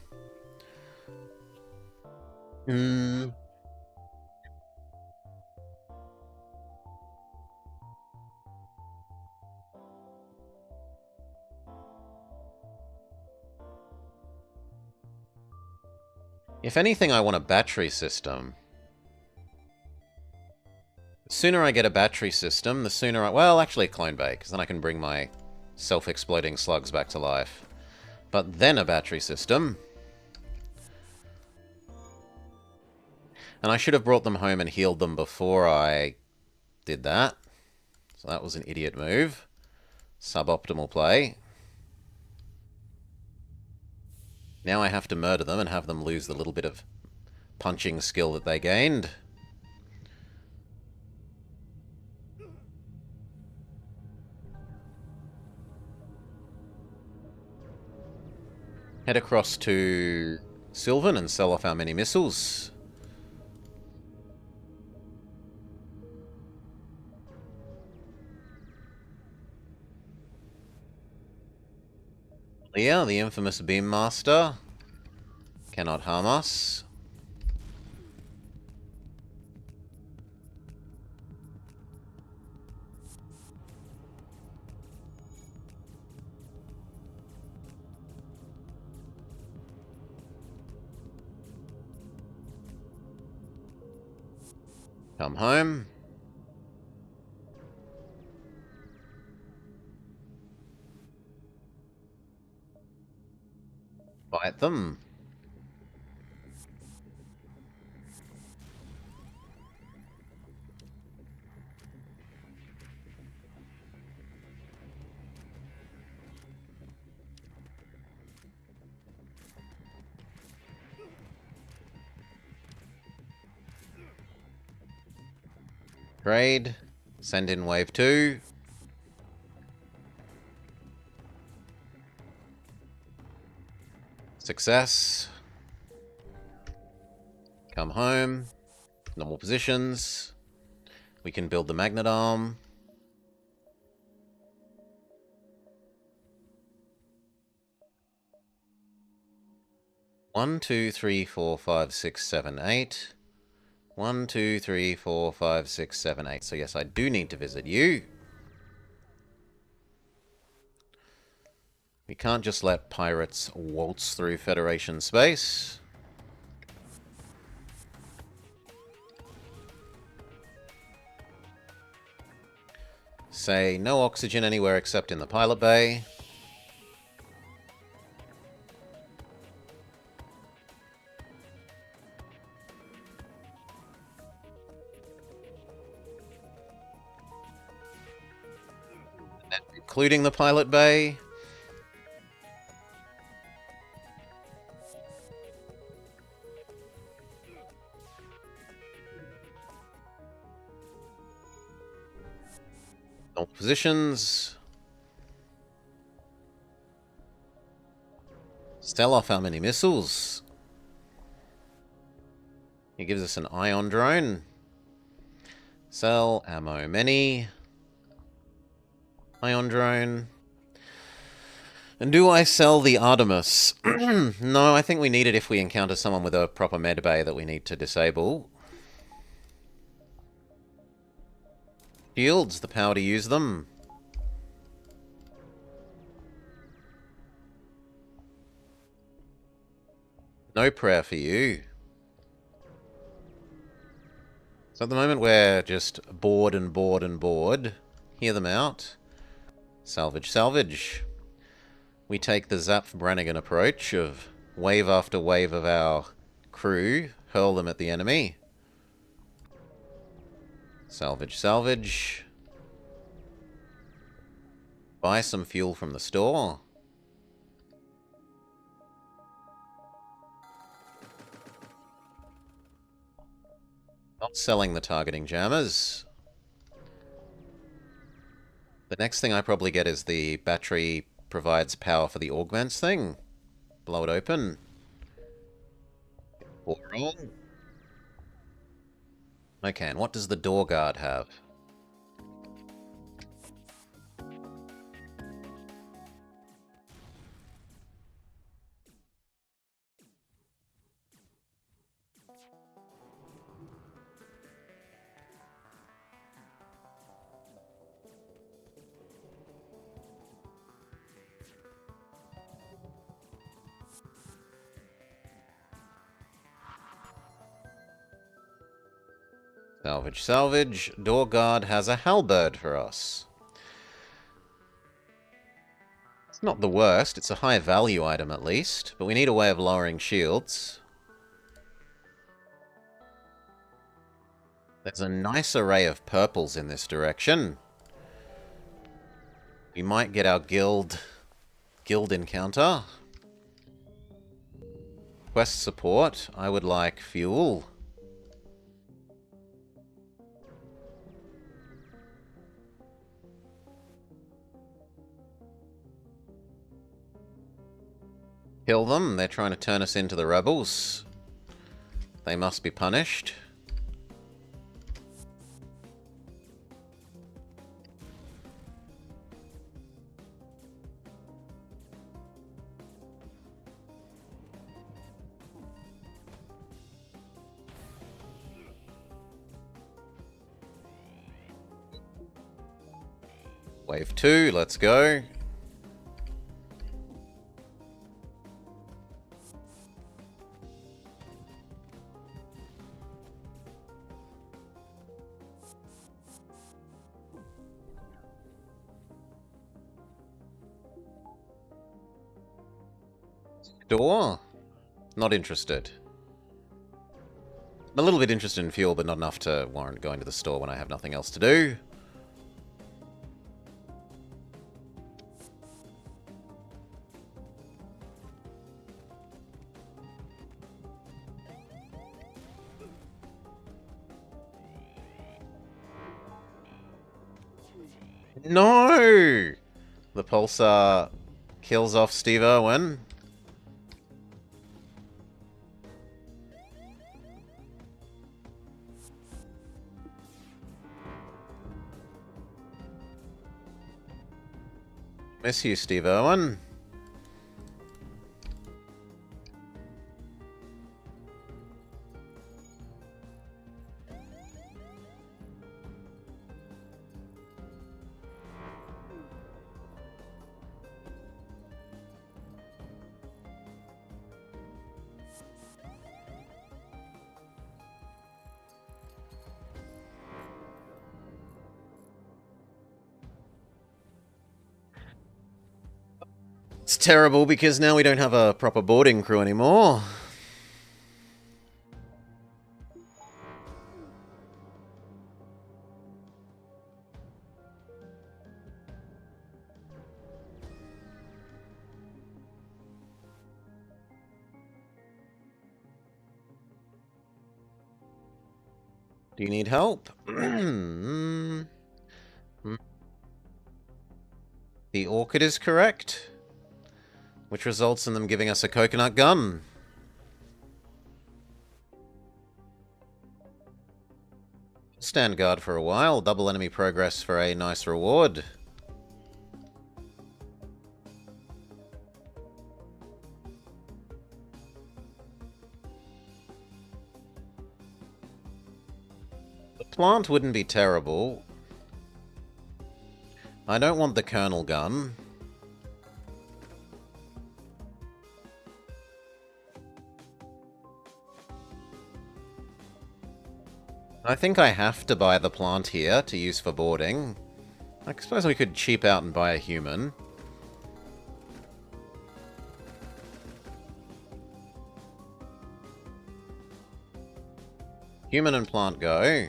If anything, I want a battery system. Sooner I get a battery system, the sooner I... Well, actually a clone bay, because then I can bring my self-exploding slugs back to life. But then a battery system. And I should have brought them home and healed them before I did that. So that was an idiot move. Suboptimal play. Now I have to murder them and have them lose the little bit of punching skill that they gained. Head across to Sylvan and sell off our mini missiles. Leah, the infamous Beam Master, cannot harm us. Come home. Fight them. Raid. Send in wave 2. Success. Come home. Normal positions. We can build the magnet arm. One, 2, 3, 4, 5, 6, 7, 8. 1, 2, 3, 4, 5, 6, 7, 8. So yes, I do need to visit you. We can't just let pirates waltz through Federation space. Say no oxygen anywhere except in the pilot bay. Including the pilot bay. Normal positions. Sell off how many missiles? He gives us an ion drone. Sell ammo many. Ion drone. And do I sell the Artemis? No, I think we need it if we encounter someone with a proper med bay that we need to disable. Shields, the power to use them. No prayer for you. So at the moment we're just bored and bored and bored. Hear them out. Salvage, salvage. We take the Zap Brannigan approach of wave after wave of our crew, hurl them at the enemy. Salvage, salvage. Buy some fuel from the store. Not selling the targeting jammers. The next thing I probably get is the battery provides power for the augments thing. Blow it open. Roll. Okay, and what does the door guard have? Salvage, salvage. Door guard has a halberd for us. It's not the worst. It's a high value item at least, but we need a way of lowering shields. There's a nice array of purples in this direction. We might get our guild encounter. Quest support. I would like fuel. Kill them. They're trying to turn us into the rebels. They must be punished. Wave 2, let's go. Door? Not interested. I'm a little bit interested in fuel, but not enough to warrant going to the store when I have nothing else to do. No! The pulsar kills off Steve Irwin. Miss you, Steve Irwin. It's terrible because now we don't have a proper boarding crew anymore. Do you need help? The orchid is correct, which results in them giving us a coconut gun. Stand guard for a while, double enemy progress for a nice reward. The plant wouldn't be terrible. I don't want the kernel gun. I think I have to buy the plant here to use for boarding. I suppose we could cheap out and buy a human. Human and plant go.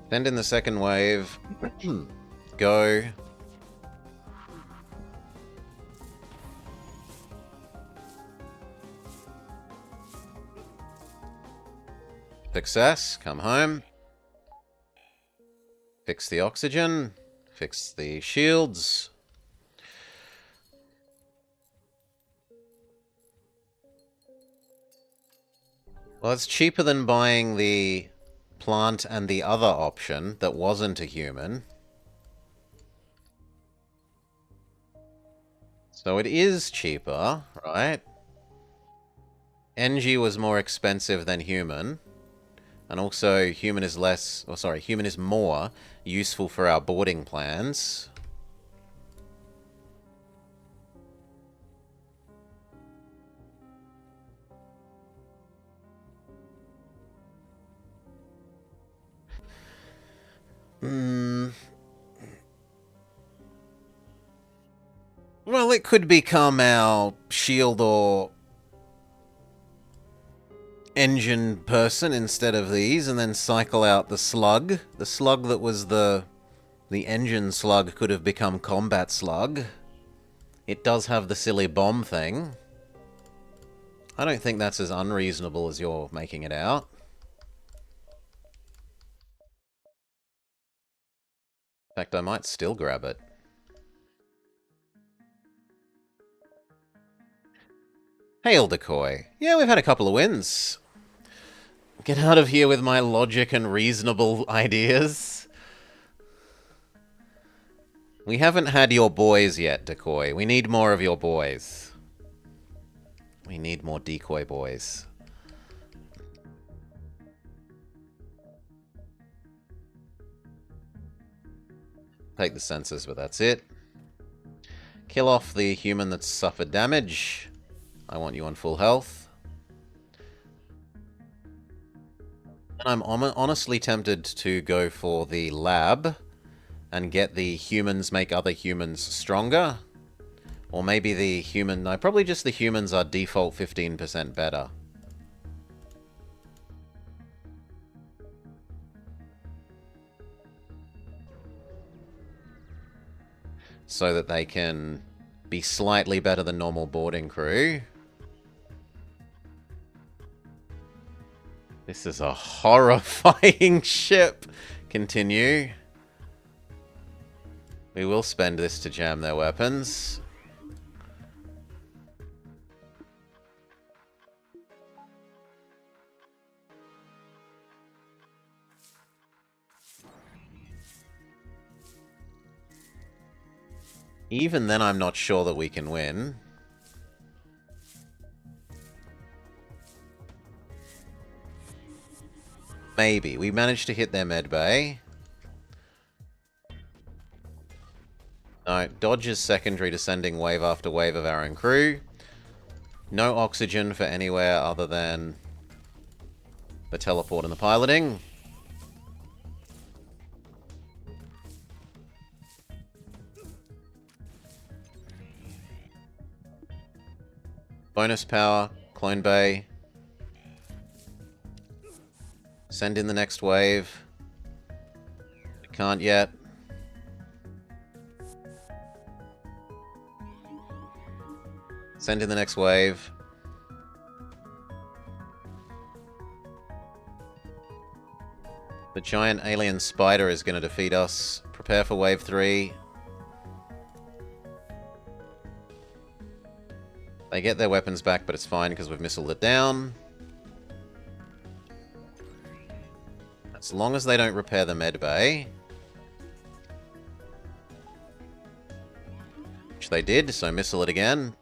Send in the second wave. Go. Success. Come home. Fix the oxygen. Fix the shields. Well, it's cheaper than buying the plant and the other option that wasn't a human. So it is cheaper, right? NG was more expensive than human. And also, human is less... Oh, sorry, human is more useful for our boarding plans. Well, it could become our shield or engine person instead of these, and then cycle out the slug. The slug that was the engine slug could have become combat slug. It does have the silly bomb thing. I don't think that's as unreasonable as you're making it out. In fact, I might still grab it. Hail Decoy. Yeah, we've had a couple of wins. Get out of here with my logic and reasonable ideas. We haven't had your boys yet, Decoy. We need more of your boys. We need more decoy boys. Take the sensors, but that's it. Kill off the human that's suffered damage. I want you on full health. And I'm honestly tempted to go for the lab and get the humans make other humans stronger. Or maybe the human... No, probably just the humans are default 15% better. So that they can be slightly better than normal boarding crew. This is a horrifying ship. Continue. We will spend this to jam their weapons. Even then, I'm not sure that we can win. Maybe. We managed to hit their medbay. No, dodge is secondary to sending wave after wave of our own crew. No oxygen for anywhere other than the teleport and the piloting. Bonus power, clone bay. Send in the next wave. We can't yet. Send in the next wave. The giant alien spider is going to defeat us. Prepare for wave 3. They get their weapons back, but it's fine because we've missiled it down. As long as they don't repair the medbay. Which they did, so missile it again.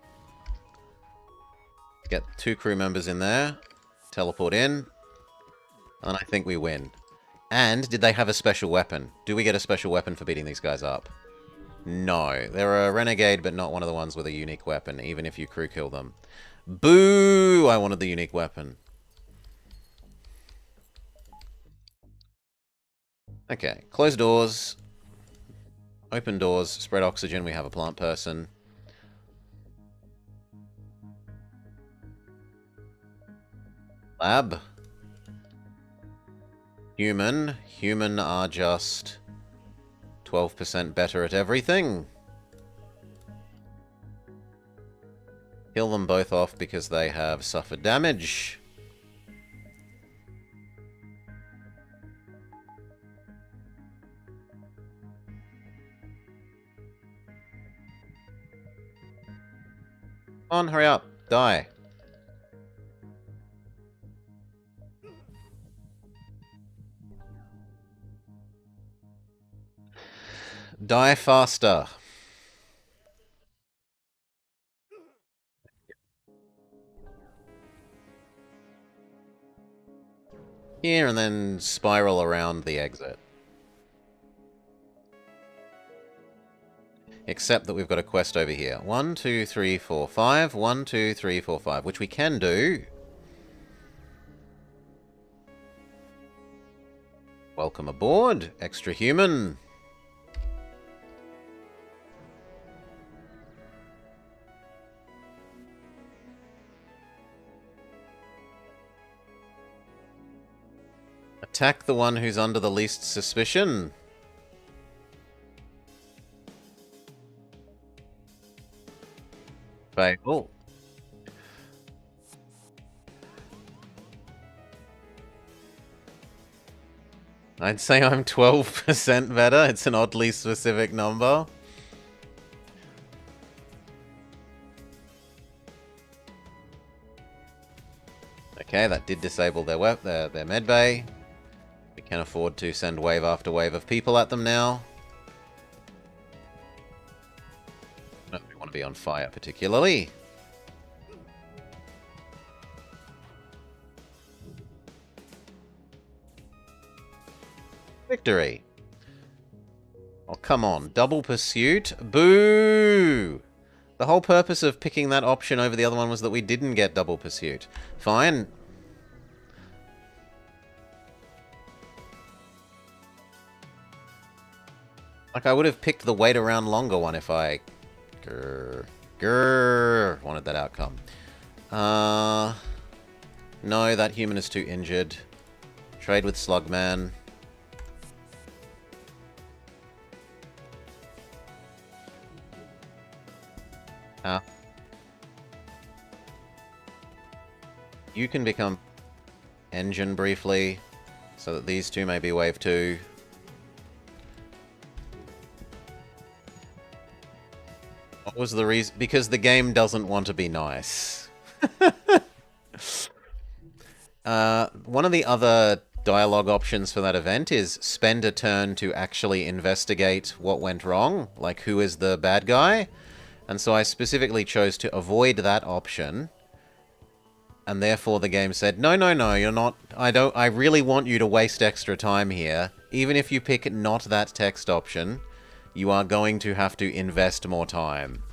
Get 2 crew members in there. Teleport in. And I think we win. And did they have a special weapon? Do we get a special weapon for beating these guys up? No. They're a renegade, but not one of the ones with a unique weapon, even if you crew kill them. Boo! I wanted the unique weapon. Okay. Close doors. Open doors. Spread oxygen. We have a plant person. Lab. Human. Human are just 12% better at everything. Kill them both off because they have suffered damage. Come on, hurry up. Die. Die faster. Here, and then spiral around the exit. Except that we've got a quest over here. 1, 2, 3, 4, 5. 1, 2, 3, 4, 5. Which we can do. Welcome aboard, extra human. Attack the one who's under the least suspicion. Fail. I'd say I'm 12% better. It's an oddly specific number. Okay, that did disable their medbay. We can afford to send wave after wave of people at them now. No, we want to be on fire particularly. Victory. Oh, come on. Double pursuit? Boo! The whole purpose of picking that option over the other one was that we didn't get double pursuit. Fine. Like, I would have picked the wait around longer one if I... wanted that outcome. No, that human is too injured. Trade with Slugman. You can become engine briefly, so that these two may be wave 2. What was the reason? Because the game doesn't want to be nice. One of the other dialogue options for that event is spend a turn to actually investigate what went wrong, like who is the bad guy. And so I specifically chose to avoid that option. And therefore the game said, no, no, no, you're not... I really want you to waste extra time here. Even if you pick not that text option, you are going to have to invest more time.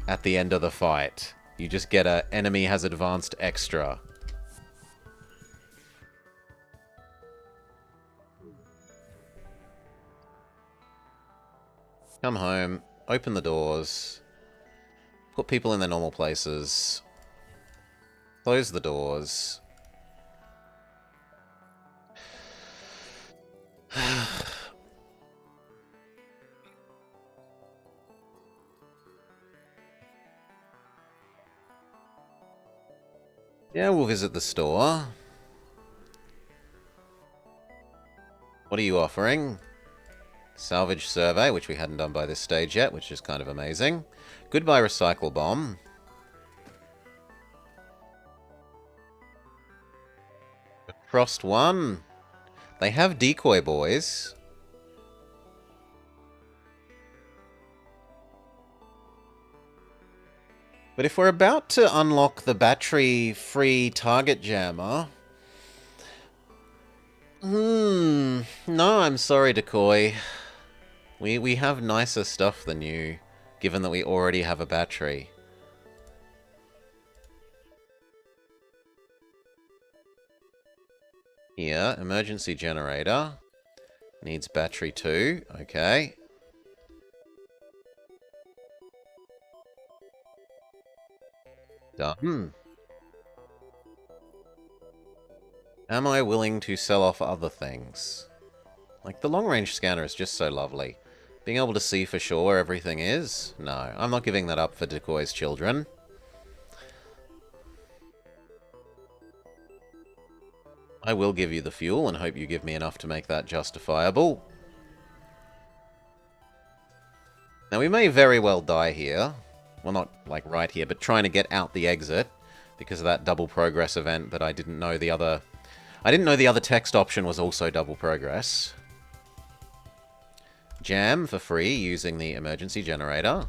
At the end of the fight. You just get a enemy has advanced extra. Come home, open the doors, put people in their normal places, close the doors. Yeah, we'll visit the store. What are you offering? Salvage survey, which we hadn't done by this stage yet, which is kind of amazing. Goodbye, recycle bomb. Frost 1. They have decoy boys. But if we're about to unlock the battery-free target jammer... no, I'm sorry, decoy. We have nicer stuff than you, given that we already have a battery. Here, emergency generator. Needs battery 2, okay. Done. Am I willing to sell off other things? Like, the long-range scanner is just so lovely. Being able to see for sure where everything is? No, I'm not giving that up for Decoy's children. I will give you the fuel and hope you give me enough to make that justifiable. Now, we may very well die here. Well, not, like, right here, but trying to get out the exit because of that double progress event that I didn't know the other... I didn't know the other text option was also double progress. Jam for free using the emergency generator.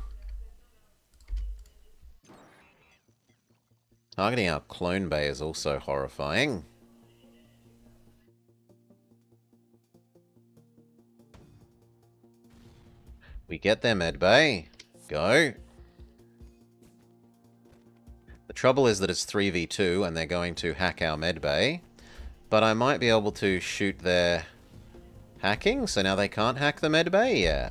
Targeting our clone bay is also horrifying. We get their med bay. Go. The trouble is that it's 3v2 and they're going to hack our med bay. But I might be able to shoot their hacking, so now they can't hack the med bay? Yeah.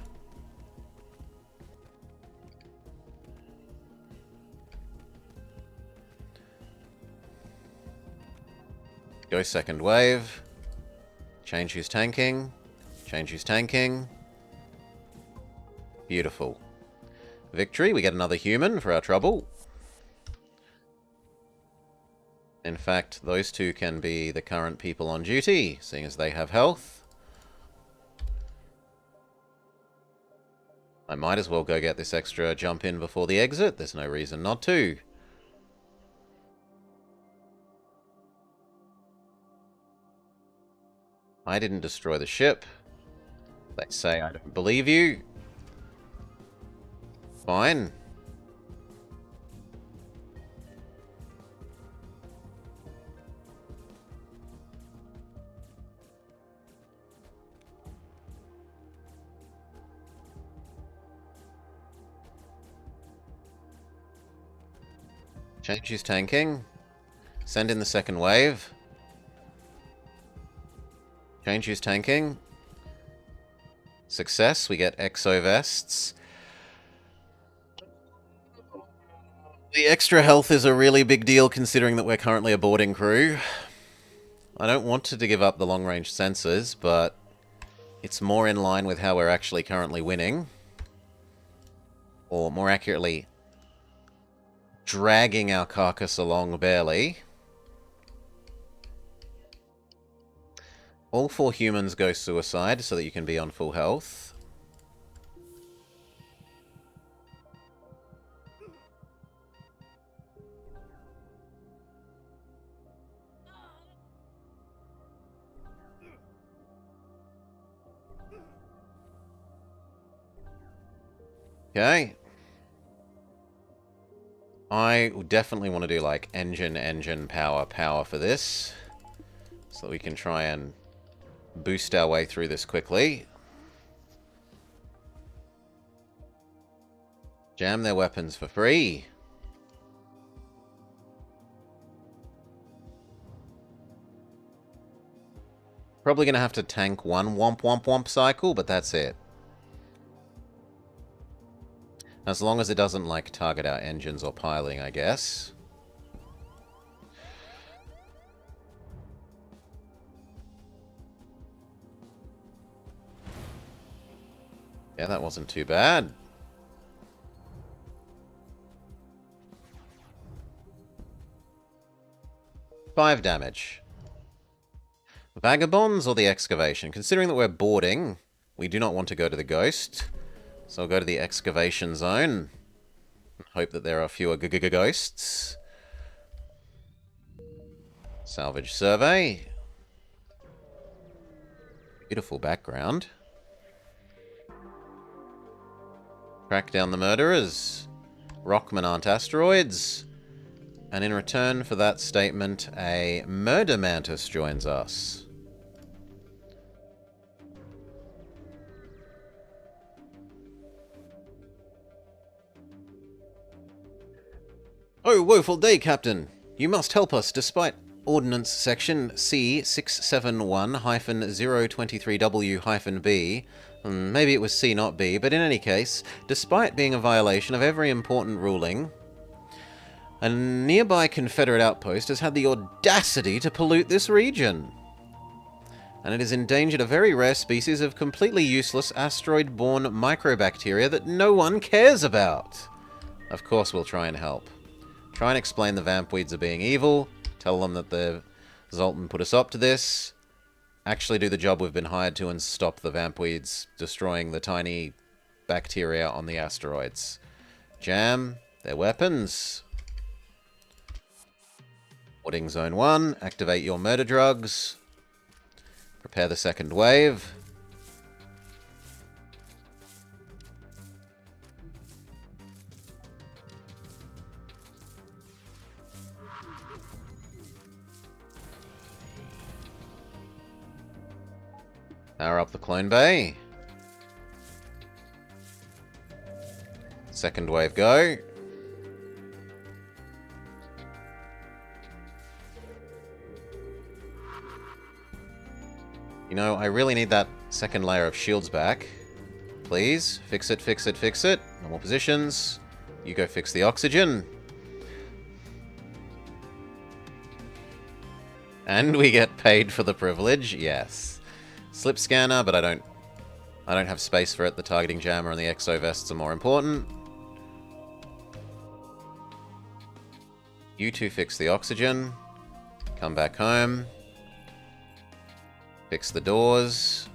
Go second wave. Change who's tanking. Change who's tanking. Beautiful. Victory, we get another human for our trouble. In fact, those two can be the current people on duty, seeing as they have health. I might as well go get this extra jump in before the exit. There's no reason not to. I didn't destroy the ship. They say I don't believe you. Fine. Change who's tanking. Send in the second wave. Change who's tanking. Success, we get exo vests. The extra health is a really big deal considering that we're currently a boarding crew. I don't want to give up the long-range sensors, but it's more in line with how we're actually currently winning. Or more accurately, dragging our carcass along barely. All 4 humans go suicide so that you can be on full health. Okay. I definitely want to do like engine, power for this. So that we can try and boost our way through this quickly. Jam their weapons for free. Probably going to have to tank one womp cycle, but that's it. As long as it doesn't, like, target our engines or piling, I guess. Yeah, that wasn't too bad. Five damage. Vagabonds or the excavation? Considering that we're boarding, we do not want to go to the ghost. So I'll go to the excavation zone. Hope that there are fewer ghosts. Salvage survey. Beautiful background. Track down the murderers. Rockmen aren't asteroids. And in return for that statement, a murder mantis joins us. Oh, woeful day, Captain. You must help us despite Ordnance Section C671-023W-B. Maybe it was C, not B, but in any case, despite being a violation of every important ruling, a nearby Confederate outpost has had the audacity to pollute this region. And it has endangered a very rare species of completely useless asteroid-borne microbacteria that no one cares about. Of course we'll try and help. Try and explain the vampweeds are being evil, tell them that the Zoltan put us up to this, actually do the job we've been hired to and stop the vampweeds destroying the tiny bacteria on the asteroids. Jam their weapons. Boarding Zone 1, activate your murder drugs. Prepare the second wave. Power up the clone bay. Second wave go. You know, I really need that second layer of shields back. Please, fix it, fix it, fix it. Normal positions. You go fix the oxygen. And we get paid for the privilege, yes. Slip scanner, but I don't have space for it. The targeting jammer and the exo vests are more important. You two fix the oxygen. Come back home. Fix the doors.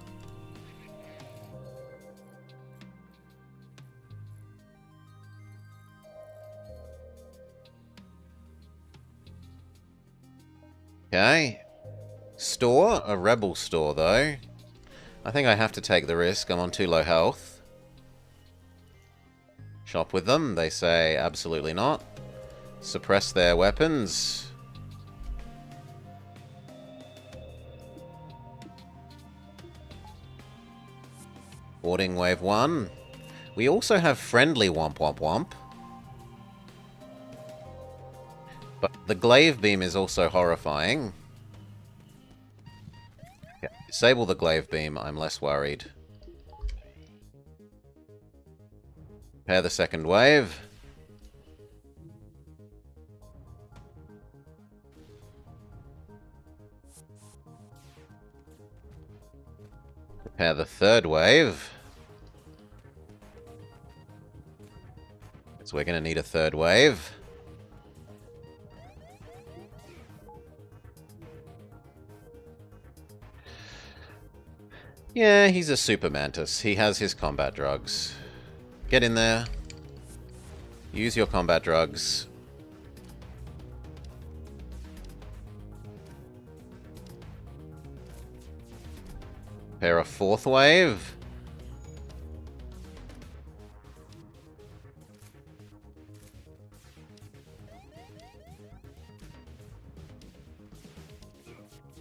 Okay. Store? A rebel store, though. I think I have to take the risk. I'm on too low health. Shop with them. They say absolutely not. Suppress their weapons. Boarding wave 1. We also have friendly womp womp womp. But the glaive beam is also horrifying. Yeah. Disable the glaive beam, I'm less worried. Prepare the second wave. Prepare the third wave. So we're going to need a third wave. Yeah, he's a super mantis. He has his combat drugs. Get in there. Use your combat drugs. Prepare a fourth wave.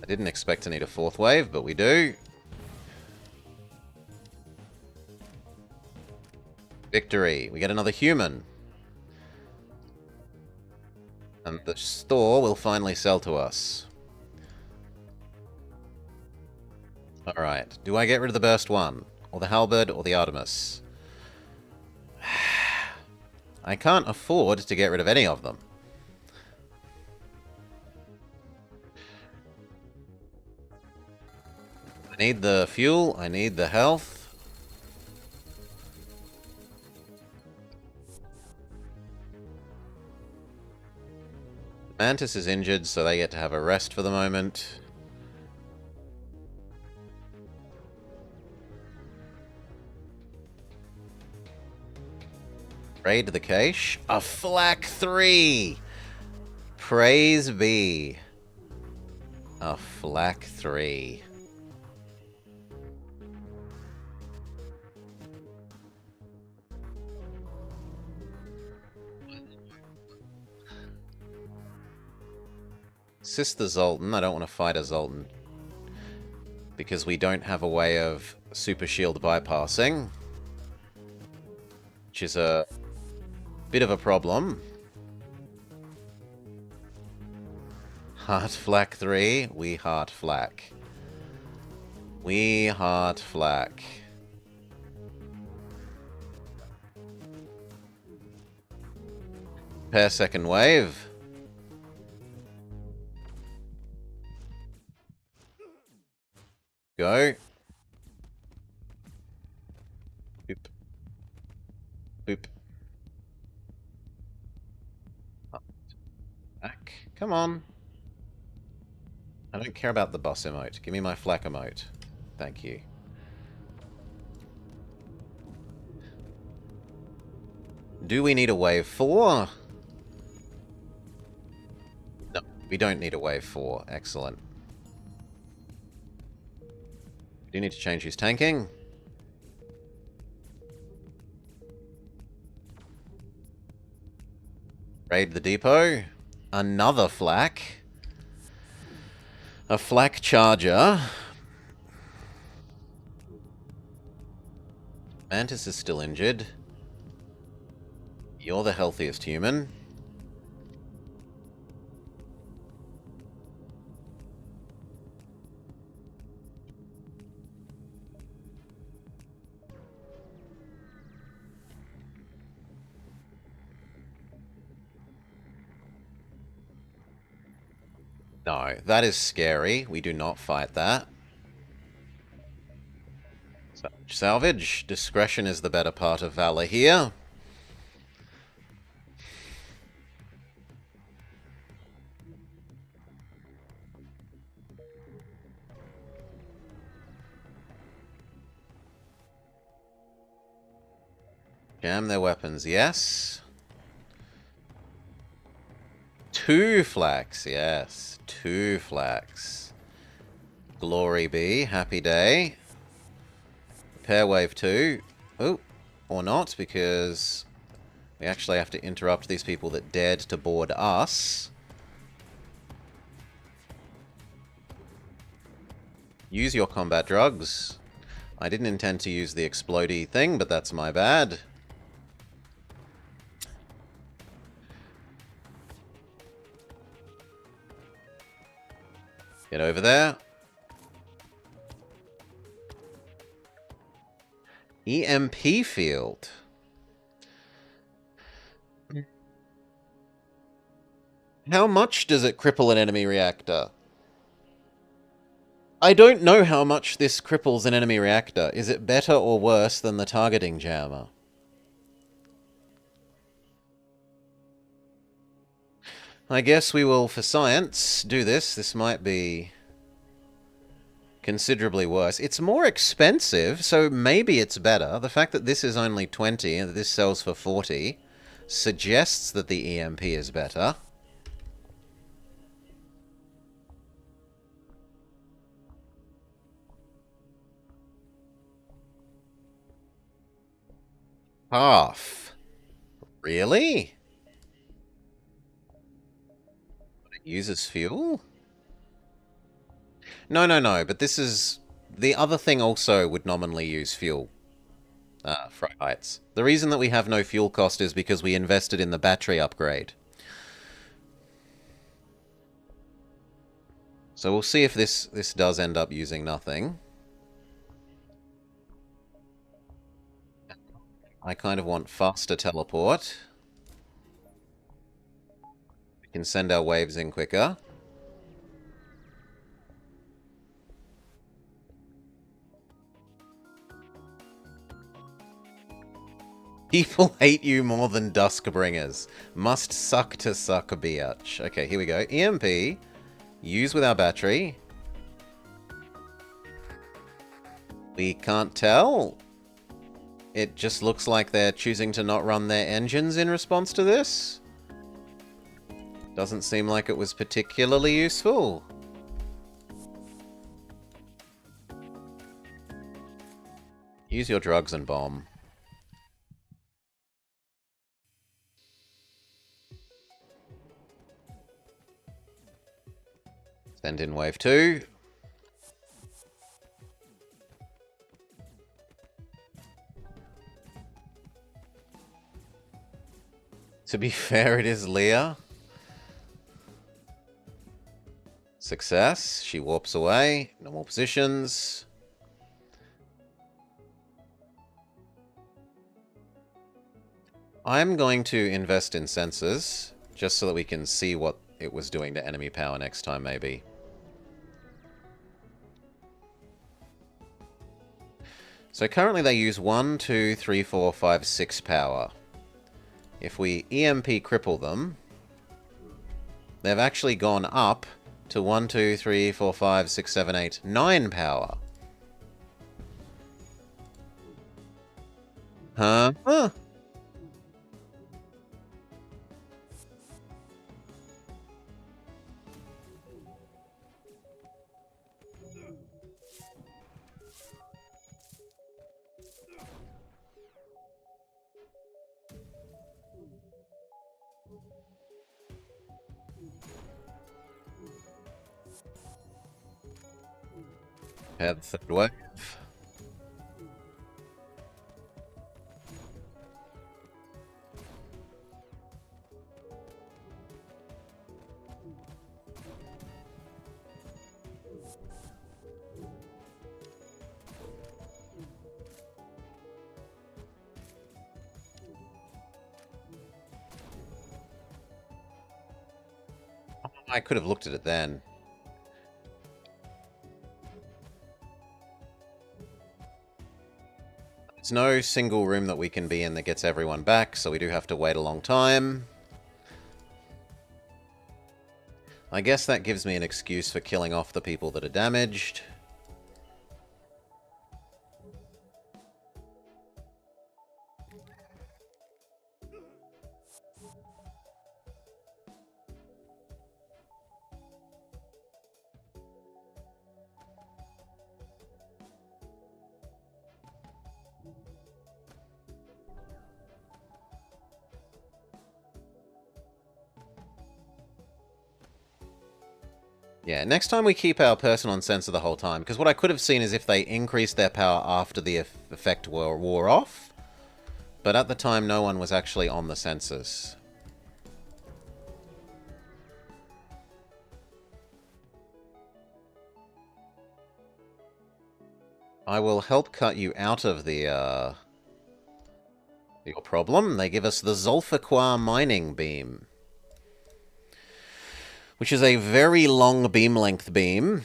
I didn't expect to need a fourth wave, but we do. Victory. We get another human. And the store will finally sell to us. Alright. Do I get rid of the Burst 1? Or the Halberd, or the Artemis? I can't afford to get rid of any of them. I need the fuel. I need the health. Mantis is injured, so they get to have a rest for the moment. Raid the cache. A flak 3! Praise be. A flak 3. Sister Zoltan. I don't want to fight a Zoltan. Because we don't have a way of super shield bypassing. Which is a bit of a problem. Heart flak 3. We heart flak. We heart flak. Pair second wave. Go. Boop. Boop. Up. Back. Come on. I don't care about the boss emote. Give me my flak emote. Thank you. Do we need a wave 4? No, we don't need a wave 4. Excellent. Do need to change his tanking. Raid the depot. Another flak. A flak charger. Mantis is still injured. You're the healthiest human. No, that is scary. We do not fight that. Salvage. Discretion is the better part of valor here. Jam their weapons, yes. 2 flax, yes. 2 flax. Glory be, happy day. Repair wave 2. Oh, or not, because we actually have to interrupt these people that dared to board us. Use your combat drugs. I didn't intend to use the explodey thing, but that's my bad. Get over there. EMP field. How much does it cripple an enemy reactor? I don't know how much this cripples an enemy reactor. Is it better or worse than the targeting jammer? I guess we will, for science, do this. This might be considerably worse. It's more expensive, so maybe it's better. The fact that this is only 20 and that this sells for 40 suggests that the EMP is better. Half. Really? It uses fuel? No, but this is... The other thing also would nominally use fuel. Fry heights. The reason that we have no fuel cost is because we invested in the battery upgrade. So we'll see if this does end up using nothing. I kind of want faster teleport. We can send our waves in quicker. People hate you more than Duskbringers. Must suck to suck a biatch. Okay, here we go. EMP. Use with our battery. We can't tell. It just looks like they're choosing to not run their engines in response to this. Doesn't seem like it was particularly useful. Use your drugs and bomb. Send in wave 2. To be fair, it is Leah. Success. She warps away. No more positions. I'm going to invest in sensors, just so that we can see what it was doing to enemy power next time, maybe. So currently they use 1, 2, 3, 4, 5, 6 power. If we EMP cripple them, they've actually gone up to 1, 2, 3, 4, 5, 6, 7, 8, 9 power. Huh? Huh. Had the third wave. I could have looked at it then. There's no single room that we can be in that gets everyone back, so we do have to wait a long time. I guess that gives me an excuse for killing off the people that are damaged. Yeah, next time we keep our person on sensor the whole time, because what I could have seen is if they increased their power after the effect wore off, but at the time no one was actually on the sensors. I will help cut you out of the, your problem. They give us the Zulfiqar mining beam, which is a very long beam length beam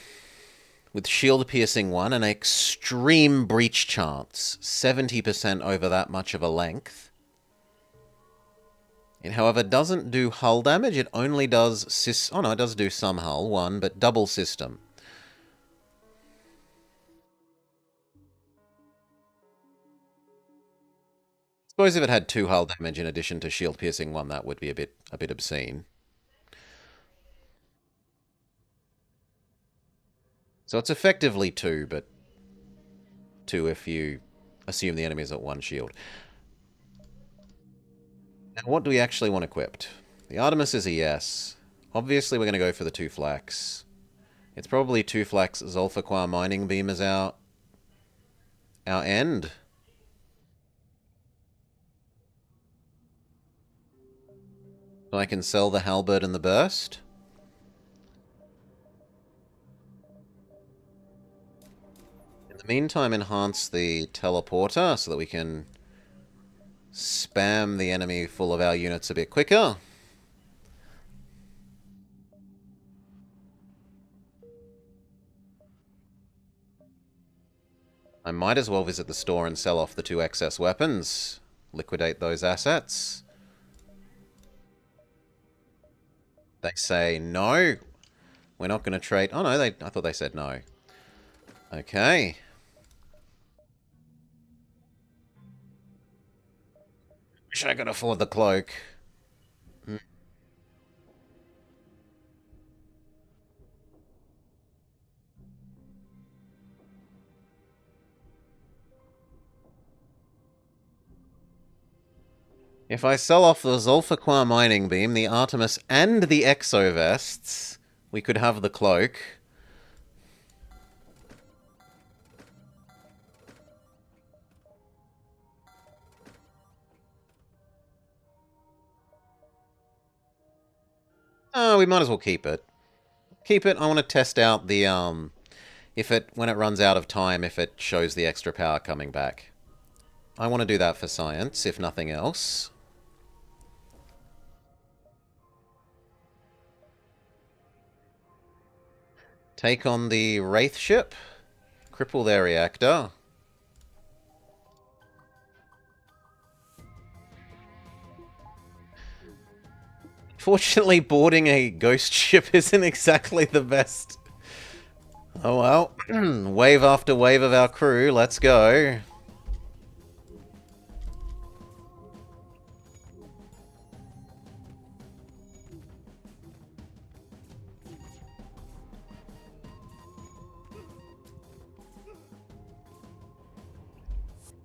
with shield piercing 1 and extreme breach chance, 70% over that much of a length. It, however, doesn't do hull damage. It only does oh no, it does do some hull, 1, but double system. I suppose if it had 2 hull damage in addition to shield piercing 1, that would be a bit obscene. So it's effectively 2, but 2 if you assume the enemy is at 1 shield. Now, what do we actually want equipped? The Artemis is a yes. Obviously, we're going to go for the 2 flax. It's probably 2 flax Zulfiqar mining beam as our end. So I can sell the halberd and the burst. In the meantime, enhance the teleporter so that we can spam the enemy full of our units a bit quicker. I might as well visit the store and sell off the 2 excess weapons. Liquidate those assets. They say no. We're not going to trade. Oh no, I thought they said no. Okay. Wish I could afford the cloak. If I sell off the Zulfiqar mining beam, the Artemis, and the exovests, we could have the cloak. Oh, we might as well keep it. Keep it. I want to test out the, when it runs out of time, if it shows the extra power coming back. I want to do that for science, if nothing else. Take on the Wraith ship. Cripple their reactor. Fortunately, boarding a ghost ship isn't exactly the best. Oh well. Wave after wave of our crew. Let's go.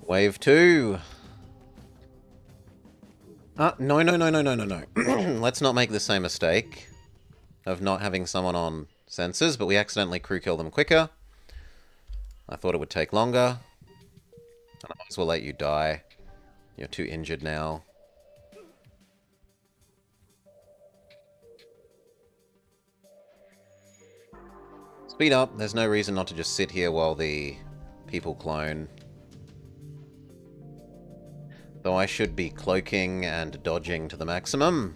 Wave 2. No. Let's not make the same mistake of not having someone on sensors, but we accidentally crew kill them quicker. I thought it would take longer. And I might as well let you die. You're too injured now. Speed up. There's no reason not to just sit here while the people clone. Though I should be cloaking and dodging to the maximum.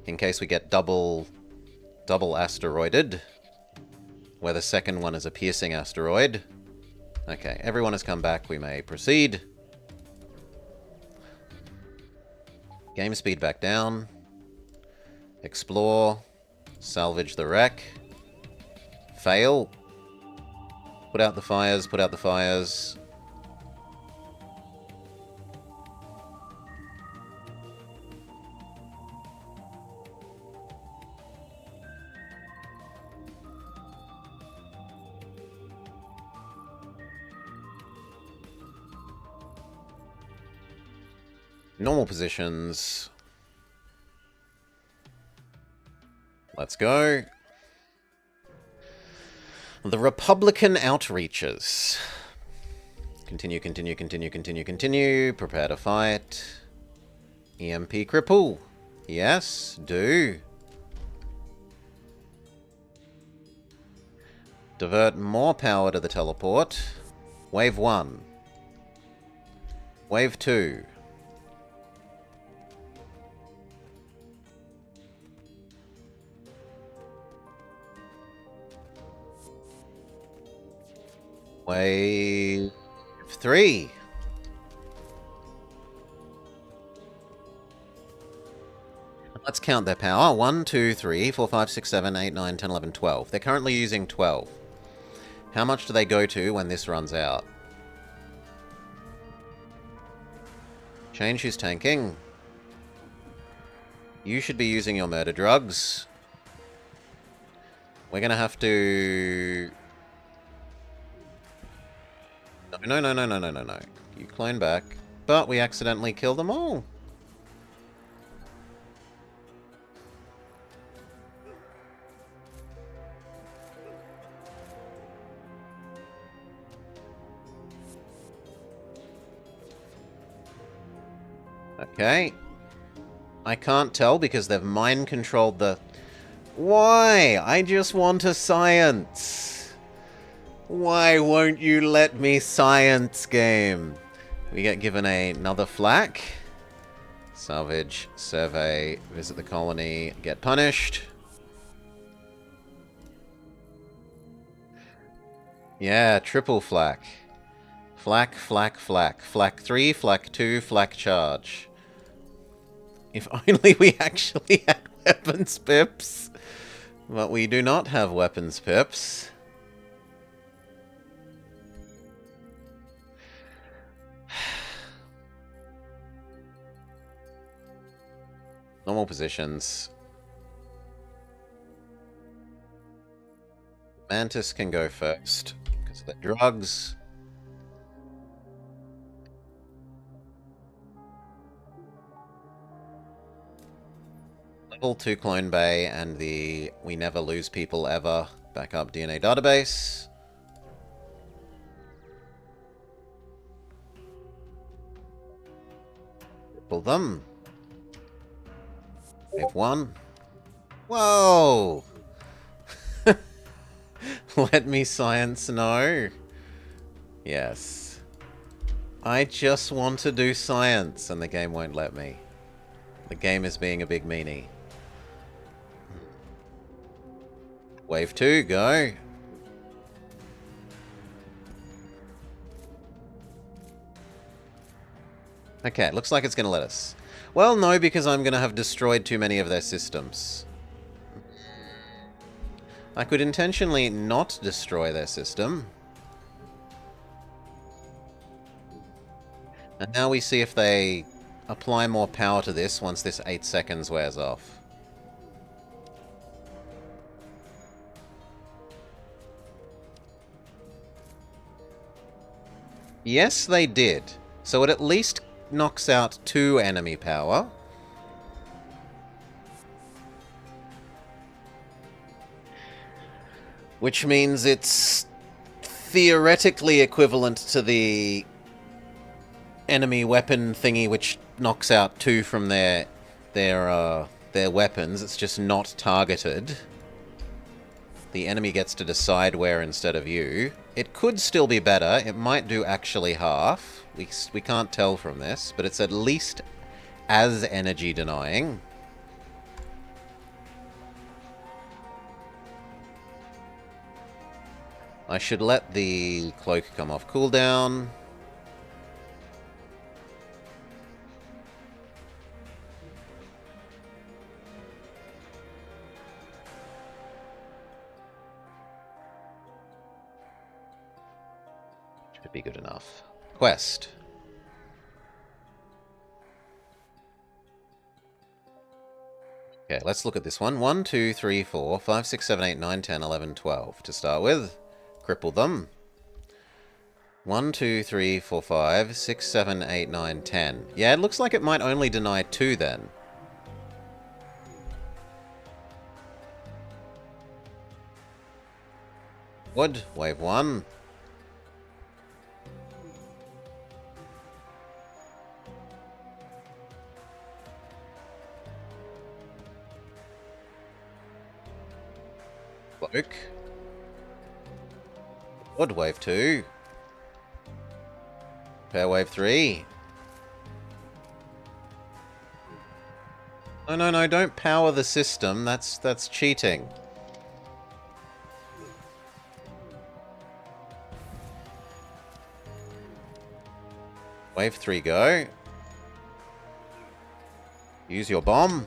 In case we get double double asteroided, where the second one is a piercing asteroid. Okay, everyone has come back. We may proceed. Game speed back down. Explore. Salvage the wreck. Fail. Put out the fires, put out the fires. Normal positions. Let's go. The Republican outreaches. Continue, continue, continue, continue, continue. Prepare to fight. EMP cripple. Yes, do. Divert more power to the teleport. Wave 1. Wave 2. Wave 3. Let's count their power. 1, 2, 3, 4, 5, 6, 7, 8, 9, 10, 11, 12. They're currently using 12. How much do they go to when this runs out? Change who's tanking. You should be using your murder drugs. We're gonna have to... No, no, no, no, no, no, no. You clone back. But we accidentally killed them all. Okay. I can't tell because they've mind-controlled the... Why? I just want a science. Why won't you let me science game? We get given another flak. Salvage, survey, visit the colony, get punished. Yeah, triple flak. Flak, flak, flak. Flak 3, flak 2, flak charge. If only we actually had weapons pips. But we do not have weapons pips. Normal positions. Mantis can go first because of the drugs. Level 2 clone bay and the we never lose people ever backup DNA database. Pull them. Wave 1. Whoa! Let me science know. Yes. I just want to do science and the game won't let me. The game is being a big meanie. Wave 2, go. Okay, it looks like it's going to let us. Well, no, because I'm going to have destroyed too many of their systems. I could intentionally not destroy their system. And now we see if they apply more power to this once this 8 seconds wears off. Yes, they did. So it at least knocks out 2 enemy power. Which means it's theoretically equivalent to the enemy weapon thingy, which knocks out 2 from their weapons. It's just not targeted. The enemy gets to decide where instead of you. It could still be better. It might do actually half. We can't tell from this, but it's at least as energy denying. I should let the cloak come off cooldown. Should be good enough. Quest. Okay, let's look at this one. 1, 2, 3, 4, 5, 6, 7, 8, 9, 10, 11, 12. To start with, cripple them. 1, 2, 3, 4, 5, 6, 7, 8, 9, 10. Yeah, it looks like it might only deny 2 then. Wood, wave 1. Cloak. Wood, wave 2. Pair wave 3. No, no, no, don't power the system. That's cheating. Wave 3 go. Use your bomb.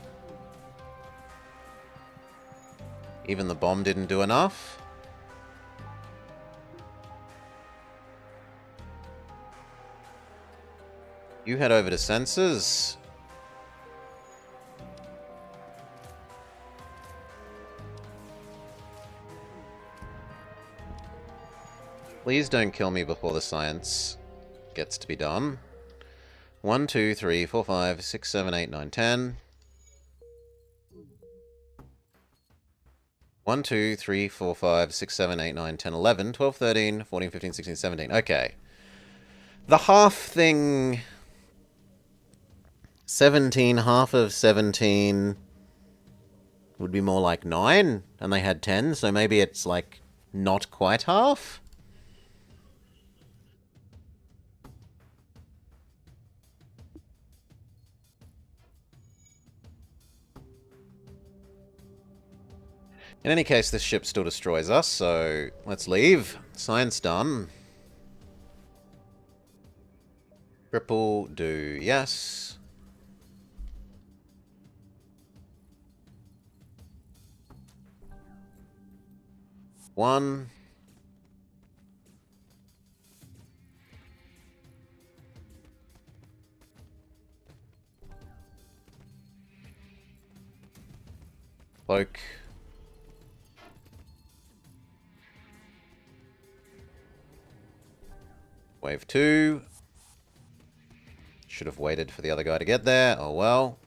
Even the bomb didn't do enough. You head over to sensors. Please don't kill me before the science gets to be done. 1, 2, 3, 4, 5, 6, 7, 8, 9, 10. 1, 2, 3, 4, 5, 6, 7, 8, 9, 10, 11, 12, 13, 14, 15, 16, 17. Okay. The half thing... 17, half of 17 would be more like 9, and they had 10, so maybe it's like not quite half? In any case, this ship still destroys us, so let's leave. Science done. Cripple, do yes. One. Cloak. Wave 2. Should have waited for the other guy to get there. Oh well.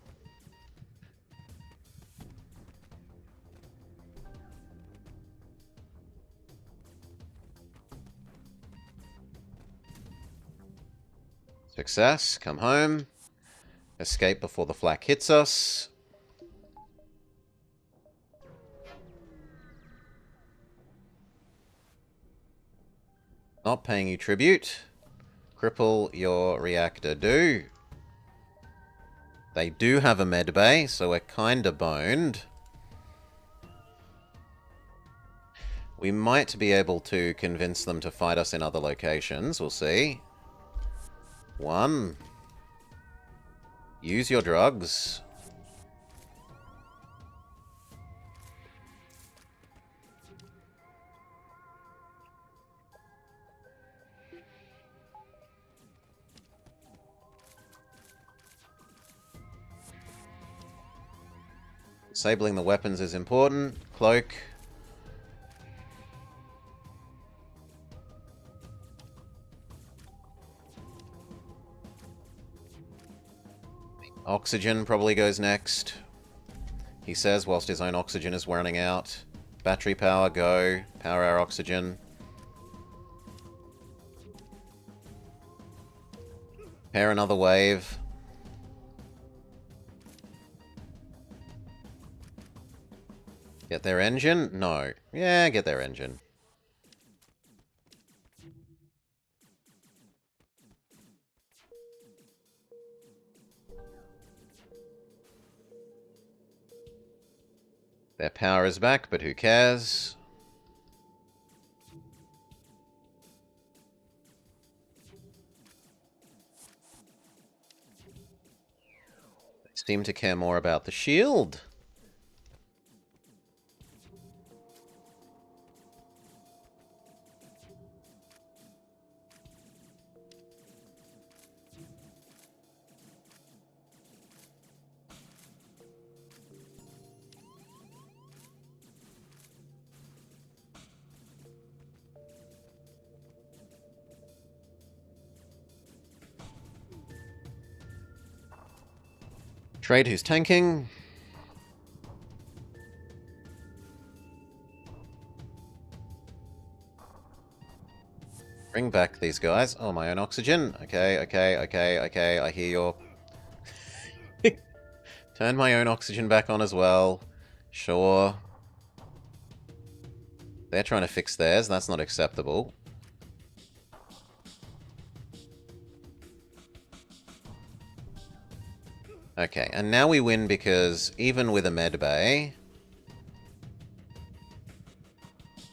Success. Come home. Escape before the flak hits us. Not paying you tribute. Cripple your reactor. Do. They do have a med bay, so we're kinda boned. We might be able to convince them to fight us in other locations. We'll see. 1. Use your drugs. Disabling the weapons is important. Cloak. Oxygen probably goes next. He says, whilst his own oxygen is running out. Battery power, go. Power our oxygen. Pair another wave. Get their engine? No. Yeah, get their engine. Their power is back, but who cares? Seem to care more about the shield. Trade who's tanking. Bring back these guys. Oh, my own oxygen. Okay, okay. I hear your... Turn my own oxygen back on as well. Sure. They're trying to fix theirs. That's not acceptable. Okay, and now we win because even with a med bay,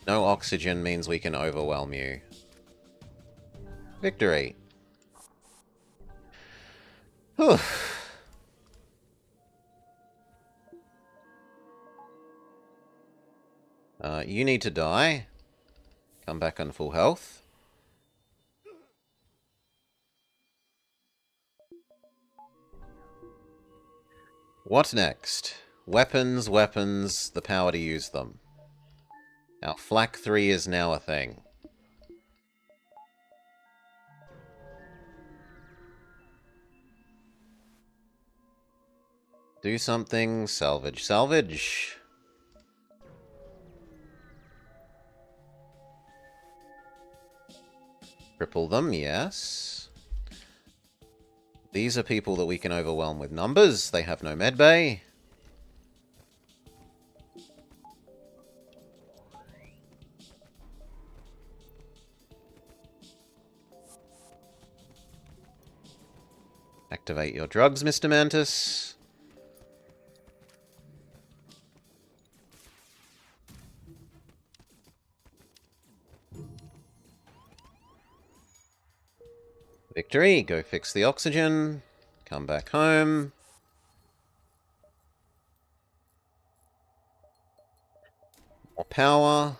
no oxygen means we can overwhelm you. Victory. Whew. You need to die. Come back on full health. What next? Weapons, weapons, the power to use them. Now, Flak 3 is now a thing. Do something. Salvage. Salvage. Cripple them, yes. These are people that we can overwhelm with numbers. They have no medbay. Activate your drugs, Mr. Mantis. Victory. Go fix the oxygen. Come back home. More power.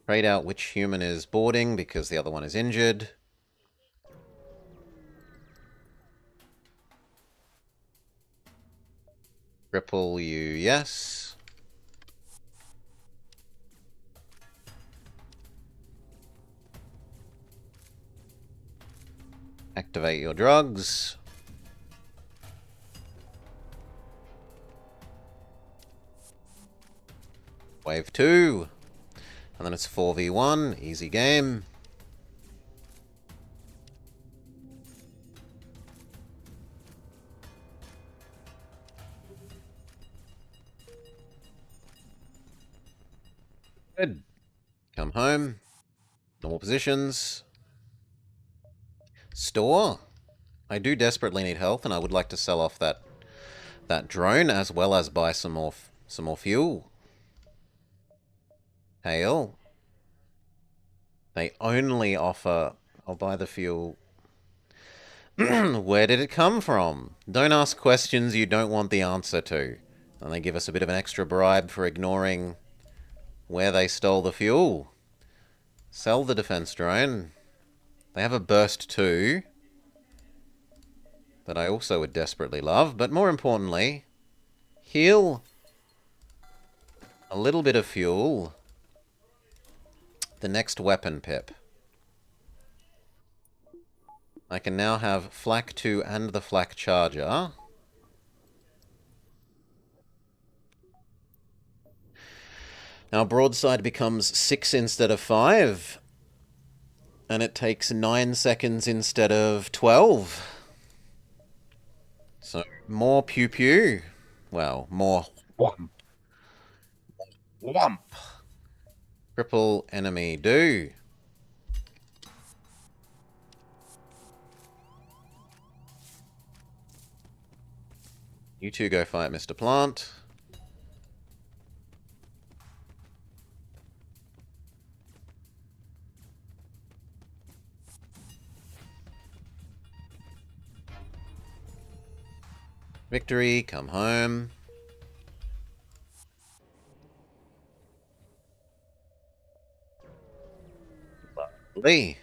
Trade out which human is boarding because the other one is injured. Cripple you, yes. Activate your drugs. Wave 2. And then it's 4v1. Easy game. Good. Come home. Normal positions. Store. I do desperately need health, and I would like to sell off that drone as well as buy some more fuel. Hail. They only offer... I'll buy the fuel. Where did it come from? Don't ask questions you don't want the answer to. And they give us a bit of an extra bribe for ignoring where they stole the fuel. Sell the defense drone. They have a burst too, that I also would desperately love. But more importantly, heal. A little bit of fuel. The next weapon pip. I can now have Flak 2 and the Flak Charger. Now broadside becomes 6 instead of 5. And it takes 9 seconds instead of 12. So, more pew-pew. Well, more whomp. Whomp. Cripple enemy do. You two go fight Mr. Plant. Victory, come home. Lee.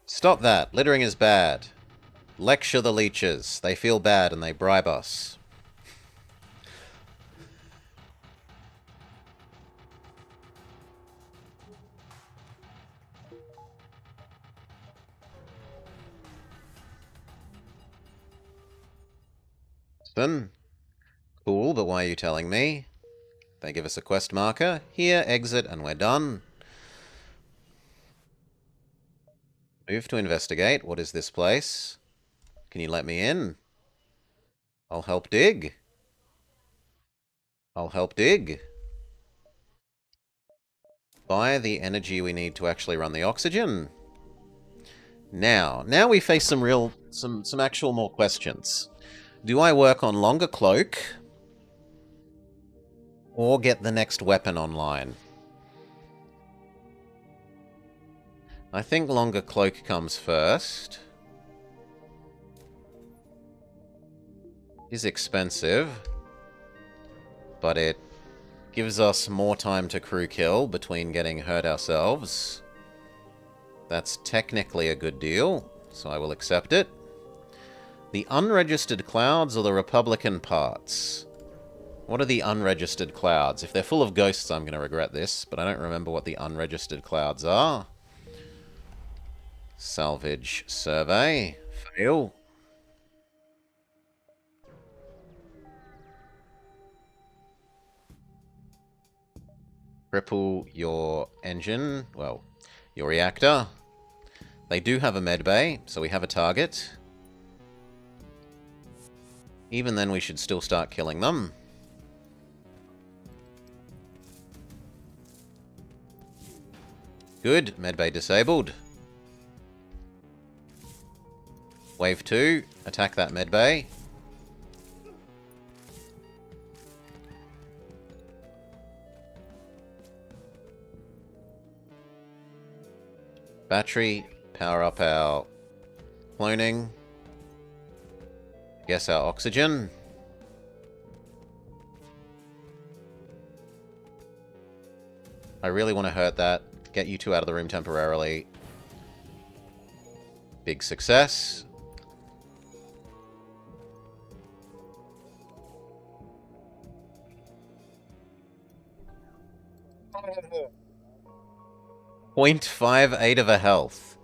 Stop that. Littering is bad. Lecture the leeches. They feel bad and they bribe us. Then, cool, but why are you telling me? They give us a quest marker. Here, exit, and we're done. Move to investigate. What is this place? Can you let me in? I'll help dig. I'll help dig. Buy the energy we need to actually run the oxygen. Now we face some actual more questions. Do I work on longer cloak or get the next weapon online? I think longer cloak comes first. It is expensive, but it gives us more time to crew kill between getting hurt ourselves. That's technically a good deal, so I will accept it. The unregistered clouds or the Republican parts? What are the unregistered clouds? If they're full of ghosts, I'm going to regret this, but I don't remember what the unregistered clouds are. Salvage survey. Fail. Cripple your engine. Well, your reactor. They do have a med bay, so we have a target. Even then, we should still start killing them. Good. Medbay disabled. Wave 2. Attack that medbay. Battery. Power up our cloning. Guess our oxygen. I really want to hurt that. Get you two out of the room temporarily. Big success. .58 of a health.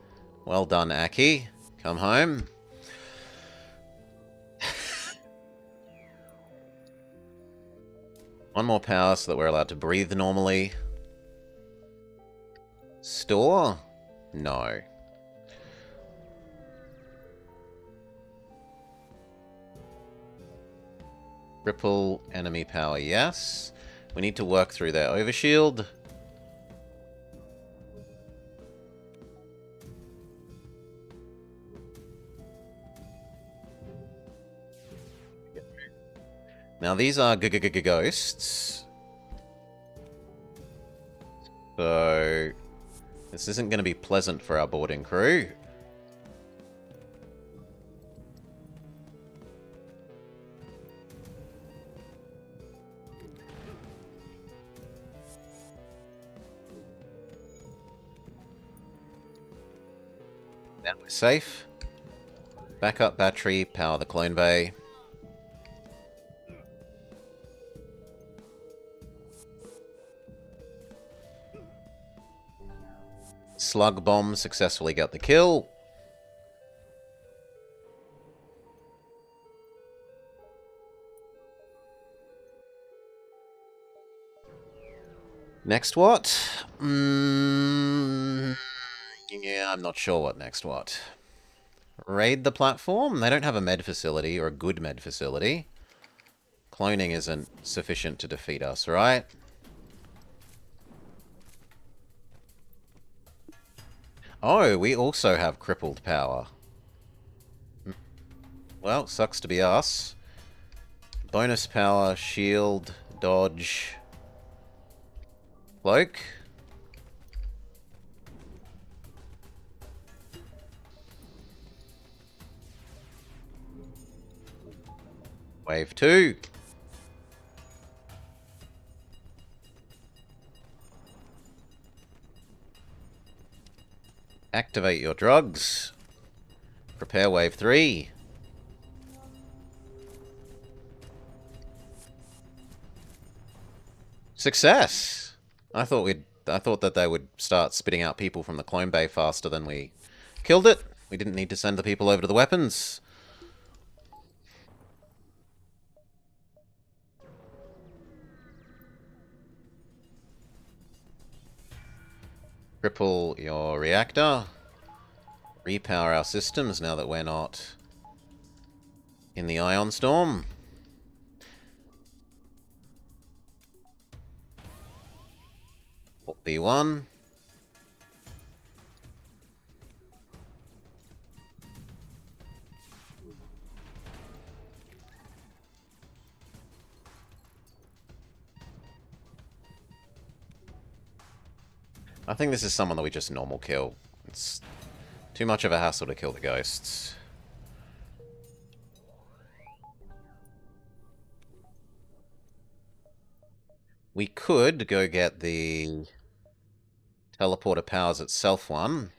Well done, Aki. Come home. One more power so that we're allowed to breathe normally. Store? No. Ripple enemy power, yes. We need to work through their overshield. Now these are ghosts. So this isn't going to be pleasant for our boarding crew. Now we're safe. Backup battery, power the clone bay. Slug bomb successfully got the kill. Next what? Yeah, I'm not sure what next what. Raid the platform? They don't have a med facility, or a good med facility. Cloning isn't sufficient to defeat us, right? Oh, we also have crippled power. Well, sucks to be us. Bonus power, shield, dodge, cloak. Wave 2. Activate your drugs. Prepare wave 3. Success! I thought that they would start spitting out people from the clone bay faster than we killed it. We didn't need to send the people over to the weapons. Cripple your reactor. Repower our systems now that we're not in the ion storm. B1. I think this is someone that we just normal kill. It's too much of a hassle to kill the ghosts. We could go get the teleporter powers itself one.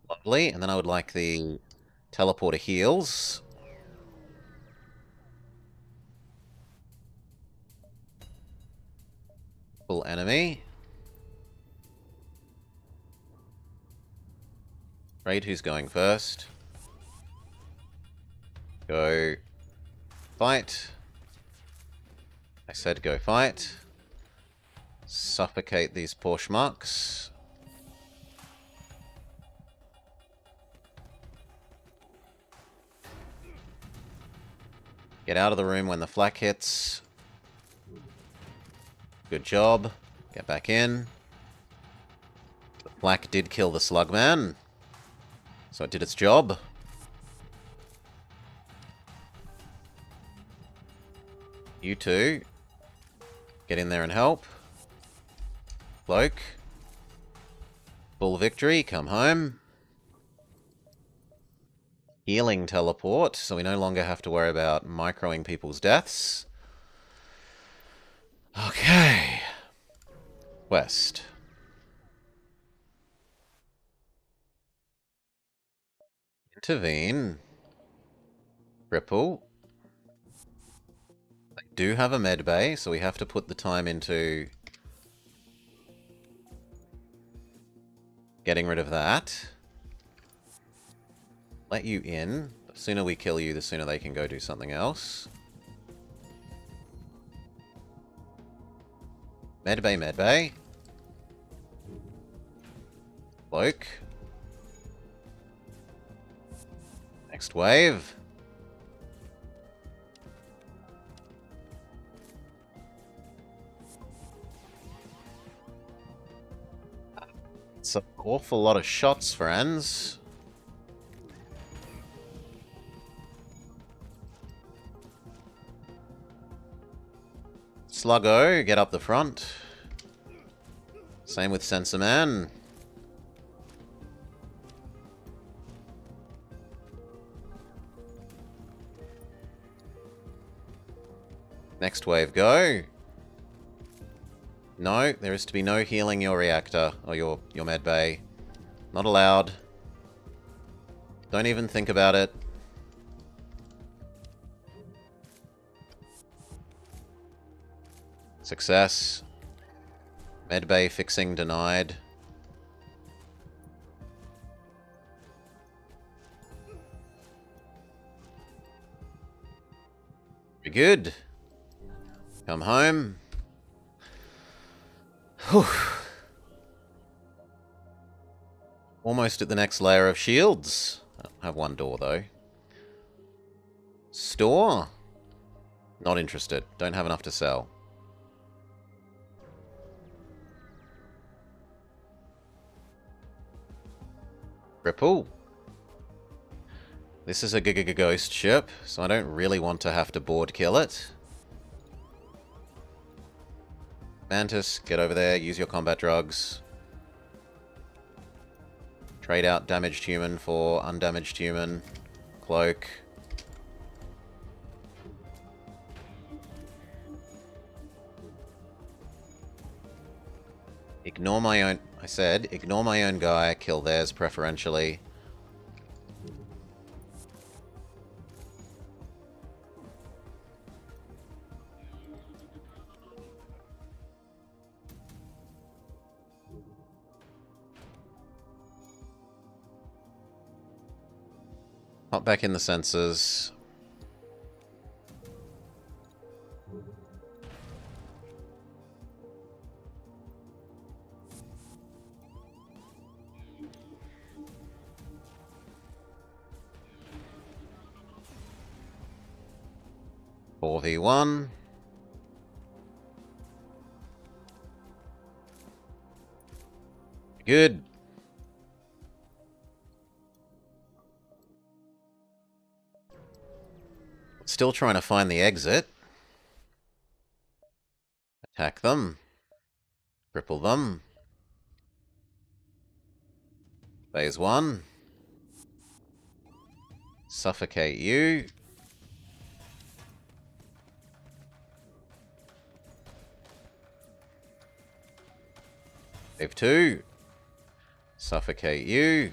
Lovely. And then I would like the teleporter heals. Full enemy. Raid, who's going first? Go fight. I said go fight. Suffocate these Poshmarks. Get out of the room when the flak hits. Good job. Get back in. The flak did kill the Slugman, so it did its job. You two, get in there and help. Bloke. Full victory, come home. Healing teleport, so we no longer have to worry about microing people's deaths. Okay. West. Intervene. Ripple. They do have a med bay, so we have to put the time into getting rid of that. Let you in. The sooner we kill you, the sooner they can go do something else. Medbay, medbay. Bloke. Next wave. It's an awful lot of shots, friends. Sluggo, get up the front. Same with Sensor Man. Next wave, go. No, there is to be no healing your reactor or your med bay. Not allowed. Don't even think about it. Success. Medbay fixing denied. Very good. Come home. Whew. Almost at the next layer of shields. I have one door though. Store? Not interested. Don't have enough to sell. Ripple. This is a ghost ship, so I don't really want to have to board kill it. Mantis, get over there, use your combat drugs. Trade out damaged human for undamaged human. Cloak. Ignore my own... I said, ignore my own guy, kill theirs preferentially. Hop back in the sensors. Four v 1. Good. Still trying to find the exit. Attack them. Cripple them. Phase 1. Suffocate you. Wave 2. Suffocate you.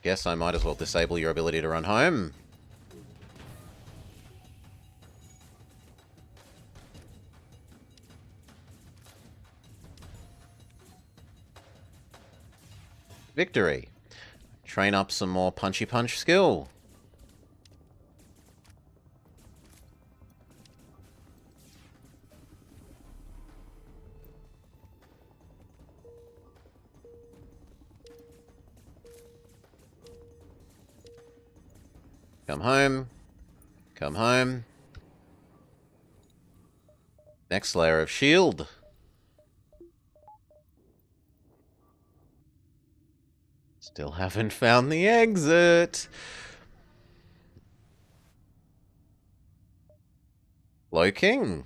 Guess I might as well disable your ability to run home. Victory. Train up some more punchy punch skill. Come home. Come home. Next layer of shield. Still haven't found the exit. Low King.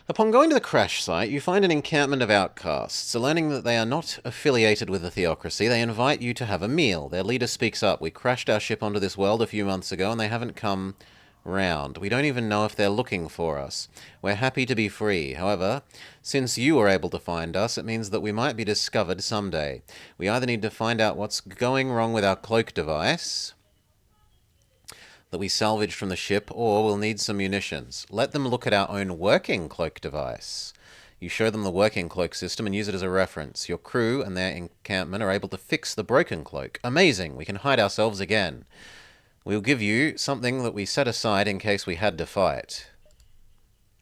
Upon going to the crash site, you find an encampment of outcasts. Learning that they are not affiliated with the theocracy, they invite you to have a meal. Their leader speaks up. We crashed our ship onto this world a few months ago, and they haven't come round. We don't even know if they're looking for us. We're happy to be free. However, since you were able to find us, it means that we might be discovered someday. We either need to find out what's going wrong with our cloak device that we salvaged from the ship, or we'll need some munitions. Let them look at our own working cloak device. You show them the working cloak system and use it as a reference. Your crew and their encampment are able to fix the broken cloak. Amazing! We can hide ourselves again. We'll give you something that we set aside in case we had to fight,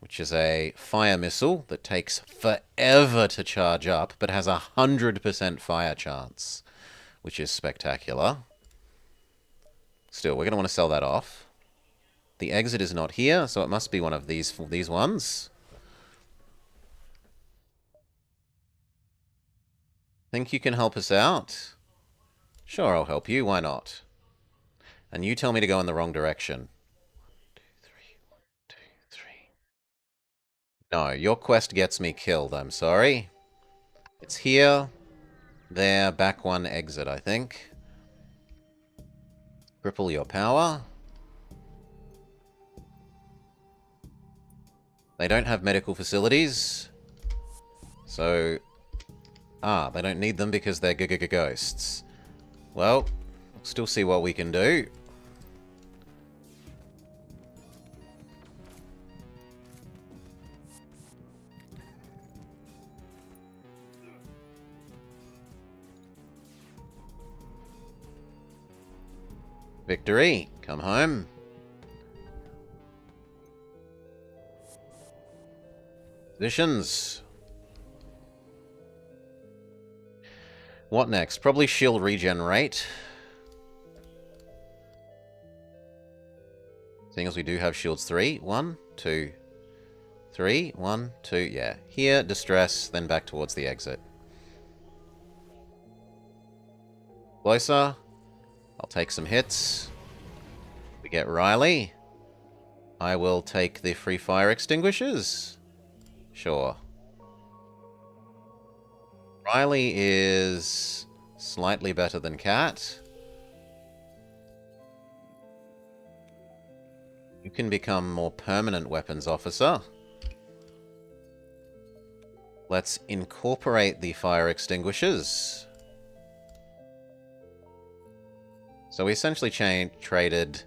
which is a fire missile that takes forever to charge up, but has 100% fire chance, which is spectacular. Still, we're going to want to sell that off. The exit is not here, so it must be one of these ones. Think you can help us out? Sure, I'll help you. Why not? And you tell me to go in the wrong direction. 1, 2, 3, 1, 2, 3. No, your quest gets me killed, I'm sorry. It's here. There, back one, exit, I think. Cripple your power. They don't have medical facilities. So... Ah, they don't need them because they're ghosts. Well, we'll still see what we can do. Victory. Come home. Positions. What next? Probably shield regenerate. Seeing as we do have shields 3. 1, 2, 3. 1, 2. Yeah. Here, distress, then back towards the exit. Closer. I'll take some hits. We get Riley. I will take the free fire extinguishers. Sure. Riley is slightly better than Cat. You can become more permanent weapons officer. Let's incorporate the fire extinguishers. So we essentially traded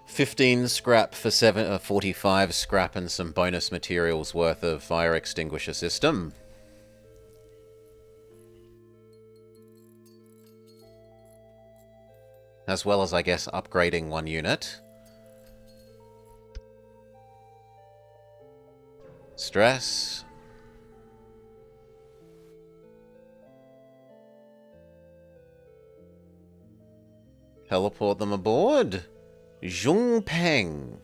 15 scrap for 45 scrap and some bonus materials worth of fire extinguisher system. As well as, I guess, upgrading one unit. Stress. Teleport them aboard. Zhong Peng,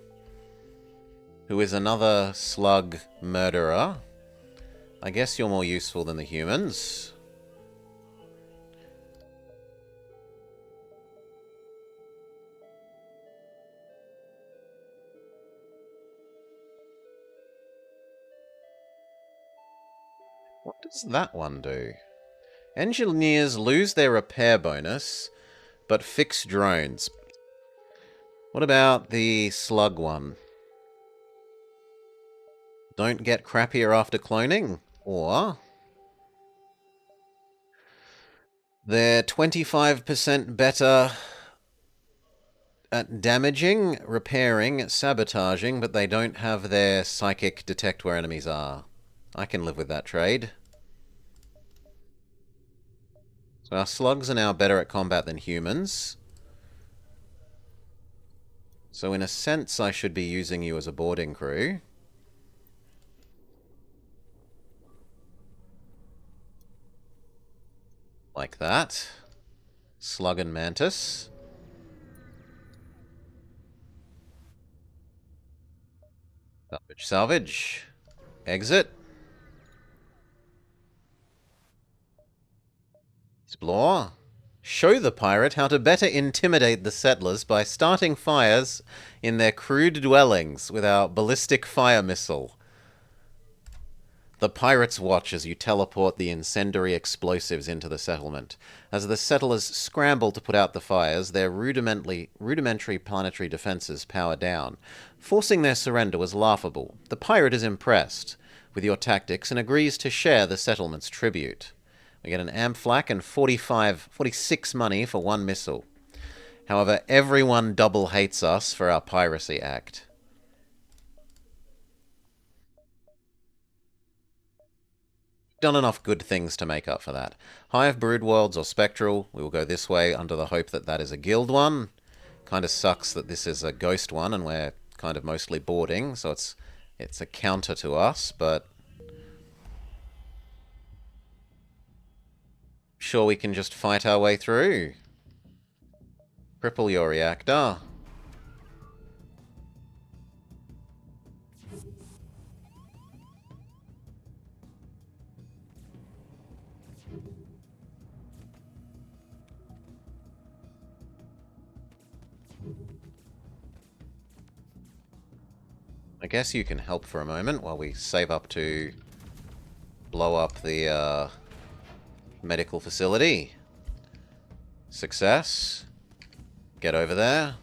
who is another slug murderer. I guess you're more useful than the humans. What does that one do? Engineers lose their repair bonus, but fix drones. What about the slug one? Don't get crappier after cloning? Or they're 25% better at damaging, repairing, sabotaging, but they don't have their psychic detect where enemies are. I can live with that trade. So our slugs are now better at combat than humans. So in a sense, I should be using you as a boarding crew. Like that. Slug and Mantis. Salvage, salvage. Exit. Explore. Show the pirate how to better intimidate the settlers by starting fires in their crude dwellings with our ballistic fire missile. The pirates watch as you teleport the incendiary explosives into the settlement. As the settlers scramble to put out the fires, their rudimentary planetary defenses power down. Forcing their surrender was laughable. The pirate is impressed with your tactics and agrees to share the settlement's tribute. We get an amp flak and 46 money for one missile. However, everyone double hates us for our piracy act. Done enough good things to make up for that. Hive, Brood Worlds, or Spectral, we will go this way under the hope that that is a guild one. Kind of sucks that this is a ghost one and we're kind of mostly boarding, so it's a counter to us, but sure we can just fight our way through. Cripple your reactor. I guess you can help for a moment while we save up to blow up the medical facility. Success. Get over there.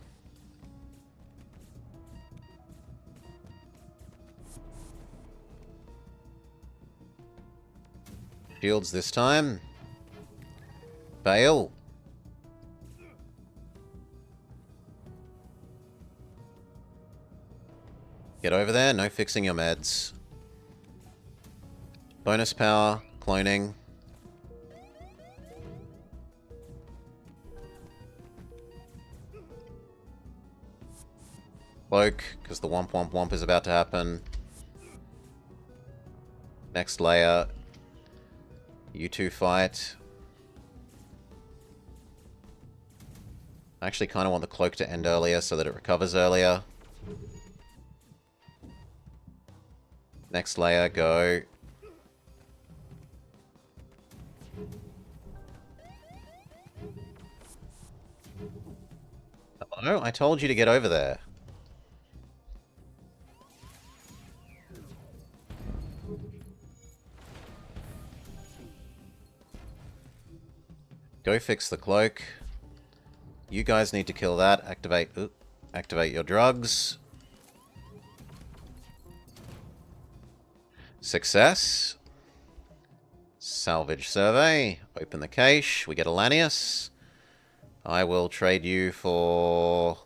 Shields this time. Bail. Get over there, no fixing your meds. Bonus power, cloning. Cloak, because the womp womp womp is about to happen. Next layer. You two fight. I actually kind of want the cloak to end earlier so that it recovers earlier. Next layer, go. Hello? I told you to get over there. Go fix the cloak. You guys need to kill that. Activate your drugs. Success. Salvage survey. Open the cache. We get a Lanius. I will trade you for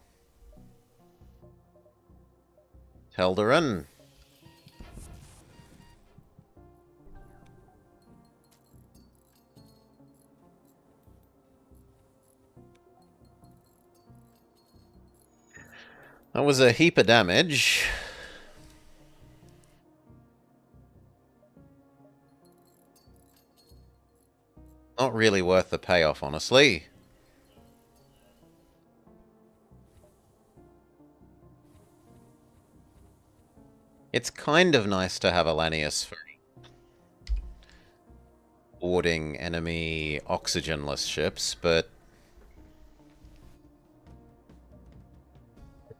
Teldarin. That was a heap of damage. Not really worth the payoff, honestly. It's kind of nice to have a Lanius for boarding enemy oxygenless ships, but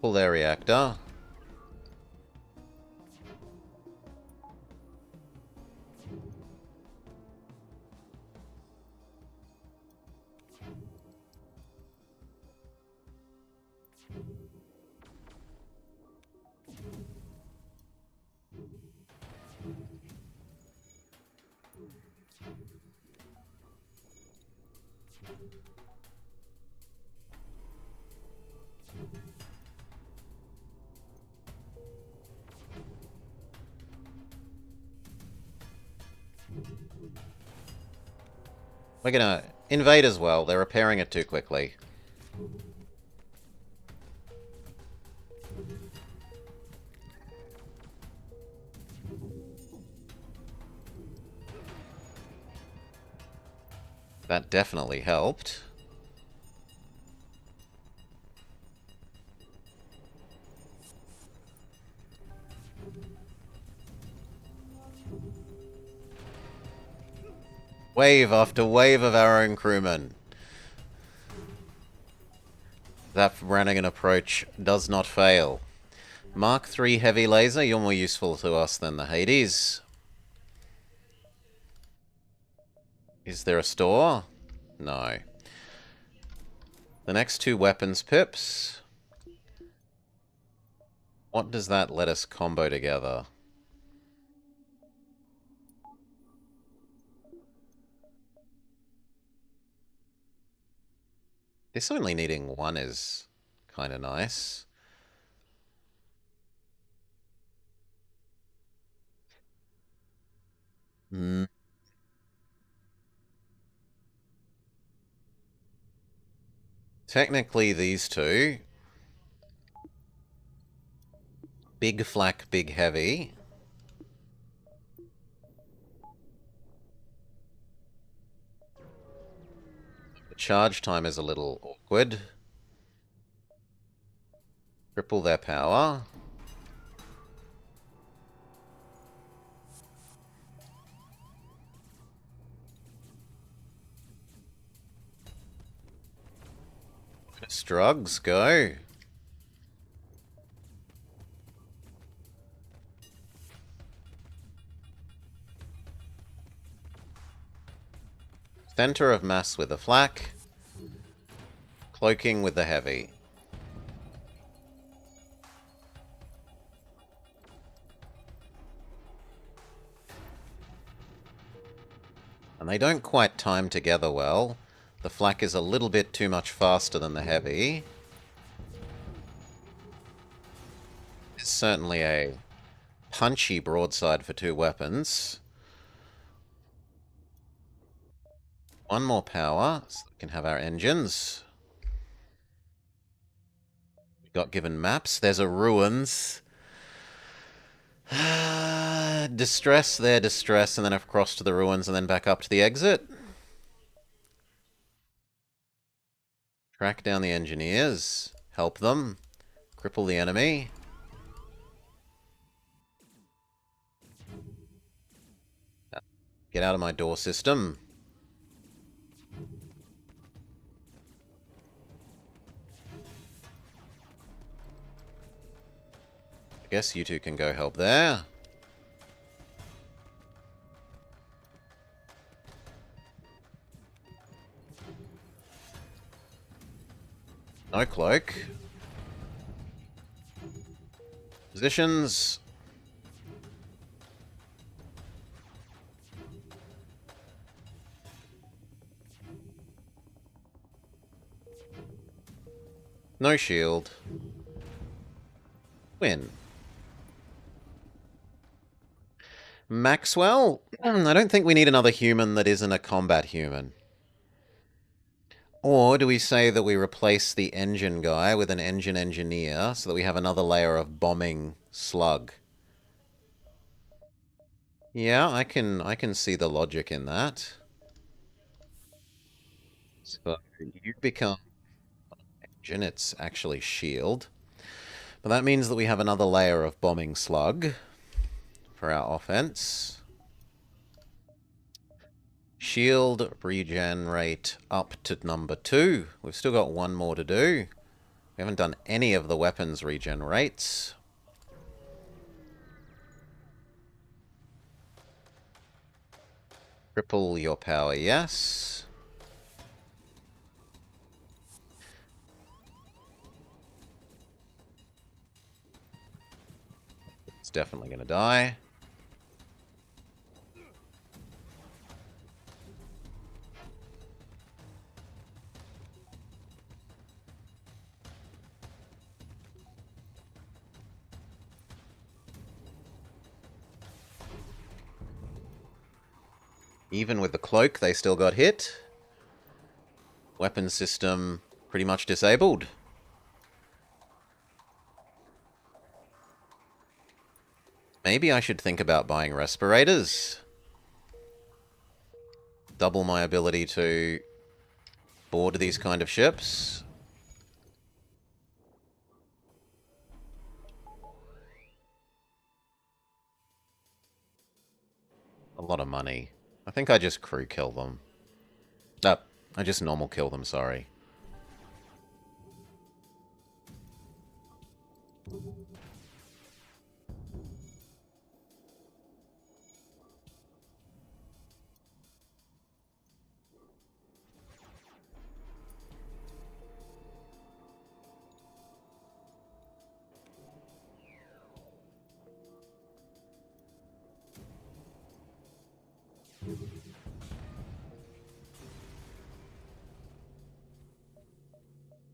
pull their reactor. We're gonna invade as well. They're repairing it too quickly. That definitely helped. Wave after wave of our own crewmen. That Brannigan approach does not fail. Mark III heavy laser, you're more useful to us than the Hades. Is there a store? No. The next two weapons pips. What does that let us combo together? This only needing one is kind of nice. Technically, these two. Big flak, big heavy. The charge time is a little awkward. Triple their power. Strugs, go. Center of mass with the flak. Cloaking with the heavy. And they don't quite time together well. The flak is a little bit too much faster than the heavy. It's certainly a punchy broadside for two weapons. One more power, so we can have our engines. We got given maps. There's a ruins. Distress there, distress, and then across to the ruins, and then back up to the exit. Track down the engineers. Help them. Cripple the enemy. Get out of my door system. I guess you two can go help there. No cloak. Positions. No shield. Win. Maxwell? I don't think we need another human that isn't a combat human. Or do we say that we replace the engine guy with an engine engineer so that we have another layer of bombing slug? Yeah, I can see the logic in that. So you become engine, it's actually shield. But that means that we have another layer of bombing slug for our offense. Shield regenerate up to number 2. We've still got one more to do. We haven't done any of the weapons regenerates. Triple your power, yes. It's definitely going to die. Even with the cloak, they still got hit. Weapon system pretty much disabled. Maybe I should think about buying respirators. Double my ability to board these kind of ships. A lot of money. I think I just crew kill them. No, I just normal kill them, sorry.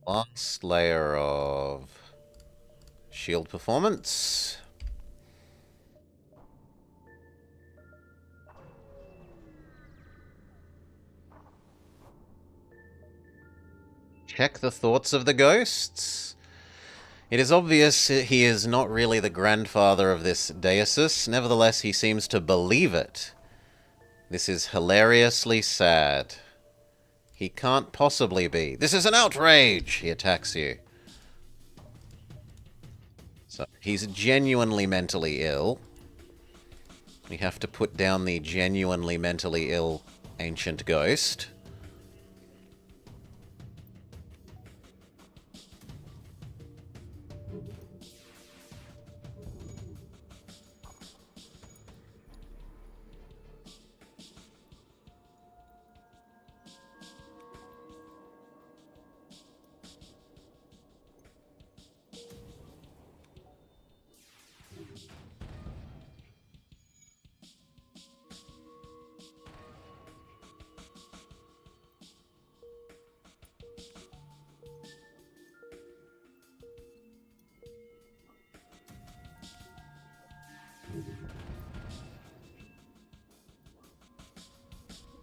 Last layer of shield performance. Check the thoughts of the ghosts. It is obvious he is not really the grandfather of this Deosus. Nevertheless, he seems to believe it. This is hilariously sad. He can't possibly be. This is an outrage! He attacks you. So he's genuinely mentally ill. We have to put down the genuinely mentally ill ancient ghost.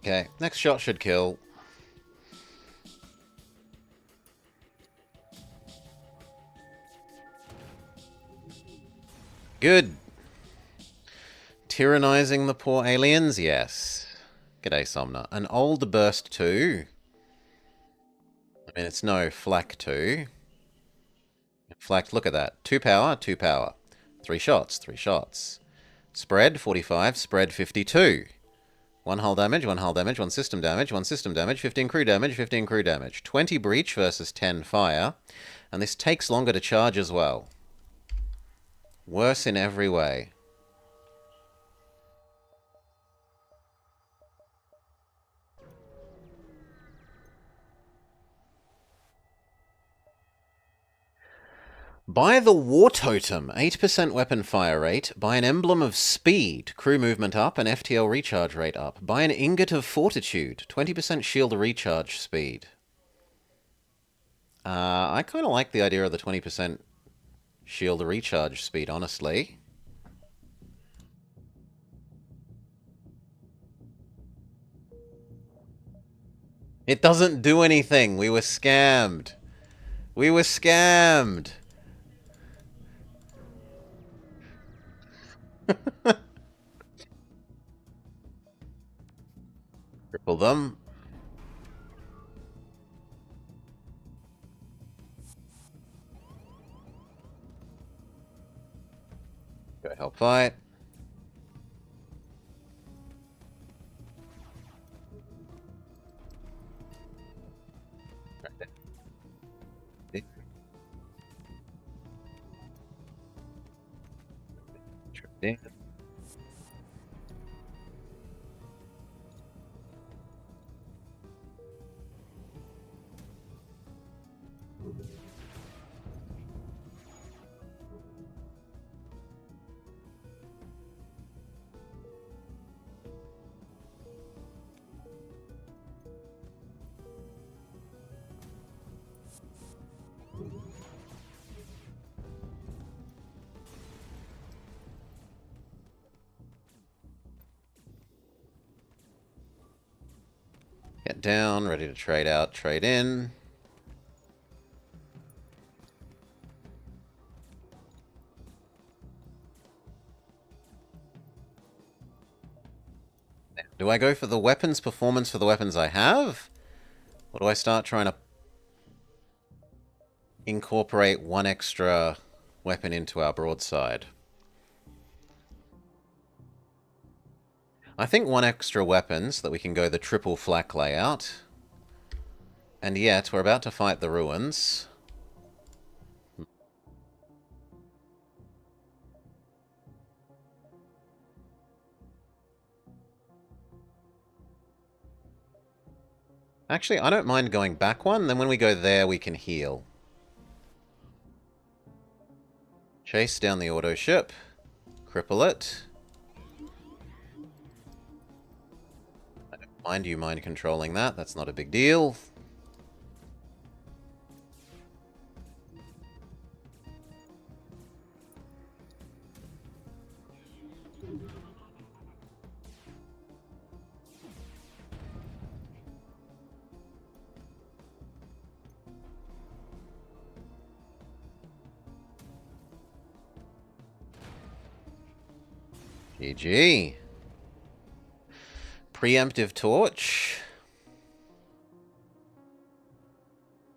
Okay, next shot should kill. Good. Tyrannizing the poor aliens? Yes. G'day, Somna. An old burst 2. I mean, it's no flak 2. Flak, look at that. 2 power, 2 power. 3 shots, 3 shots. Spread, 45. Spread, 52. 1 hull damage, 1 hull damage, 1 system damage, 1 system damage, 15 crew damage, 15 crew damage. 20 breach versus 10 fire. And this takes longer to charge as well. Worse in every way. Buy the War Totem, 8% weapon fire rate. Buy an Emblem of Speed, crew movement up, and FTL recharge rate up. Buy an Ingot of Fortitude, 20% shield recharge speed. I kind of like the idea of the 20% shield recharge speed, honestly. It doesn't do anything. We were scammed. We were scammed. Cripple them. Go help fight. Get down, ready to trade out, trade in. Do I go for the weapons performance for the weapons I have? Or do I start trying to incorporate one extra weapon into our broadside? I think one extra weapon so that we can go the triple flak layout. And yet, we're about to fight the ruins. Actually, I don't mind going back one, then when we go there, we can heal. Chase down the auto ship. Cripple it. I don't mind you mind controlling that, that's not a big deal. GG. Preemptive torch.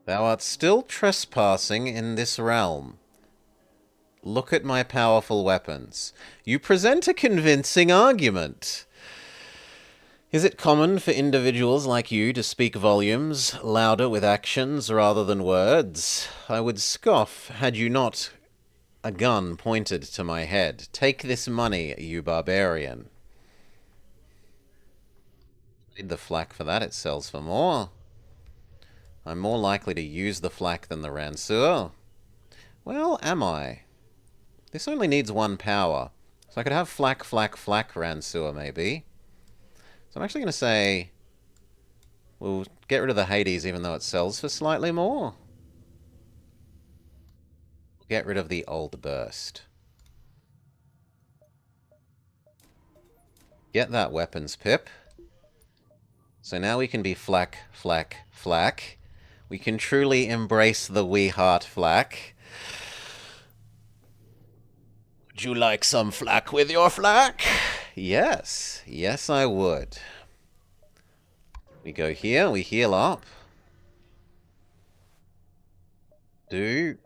Thou art still trespassing in this realm. Look at my powerful weapons. You present a convincing argument. Is it common for individuals like you to speak volumes louder with actions rather than words? I would scoff had you not a gun pointed to my head. Take this money, you barbarian. Need the flak for that, it sells for more. I'm more likely to use the flak than the Ranseur. Well, am I? This only needs one power. So I could have flak, flak, flak Ranseur, maybe. So I'm actually going to say we'll get rid of the Hades even though it sells for slightly more. We'll get rid of the old burst. Get that weapons pip. So now we can be flak, flak, flak. We can truly embrace the wee heart flak. Would you like some flak with your flak? Yes. Yes, I would. We go here, we heal up. Do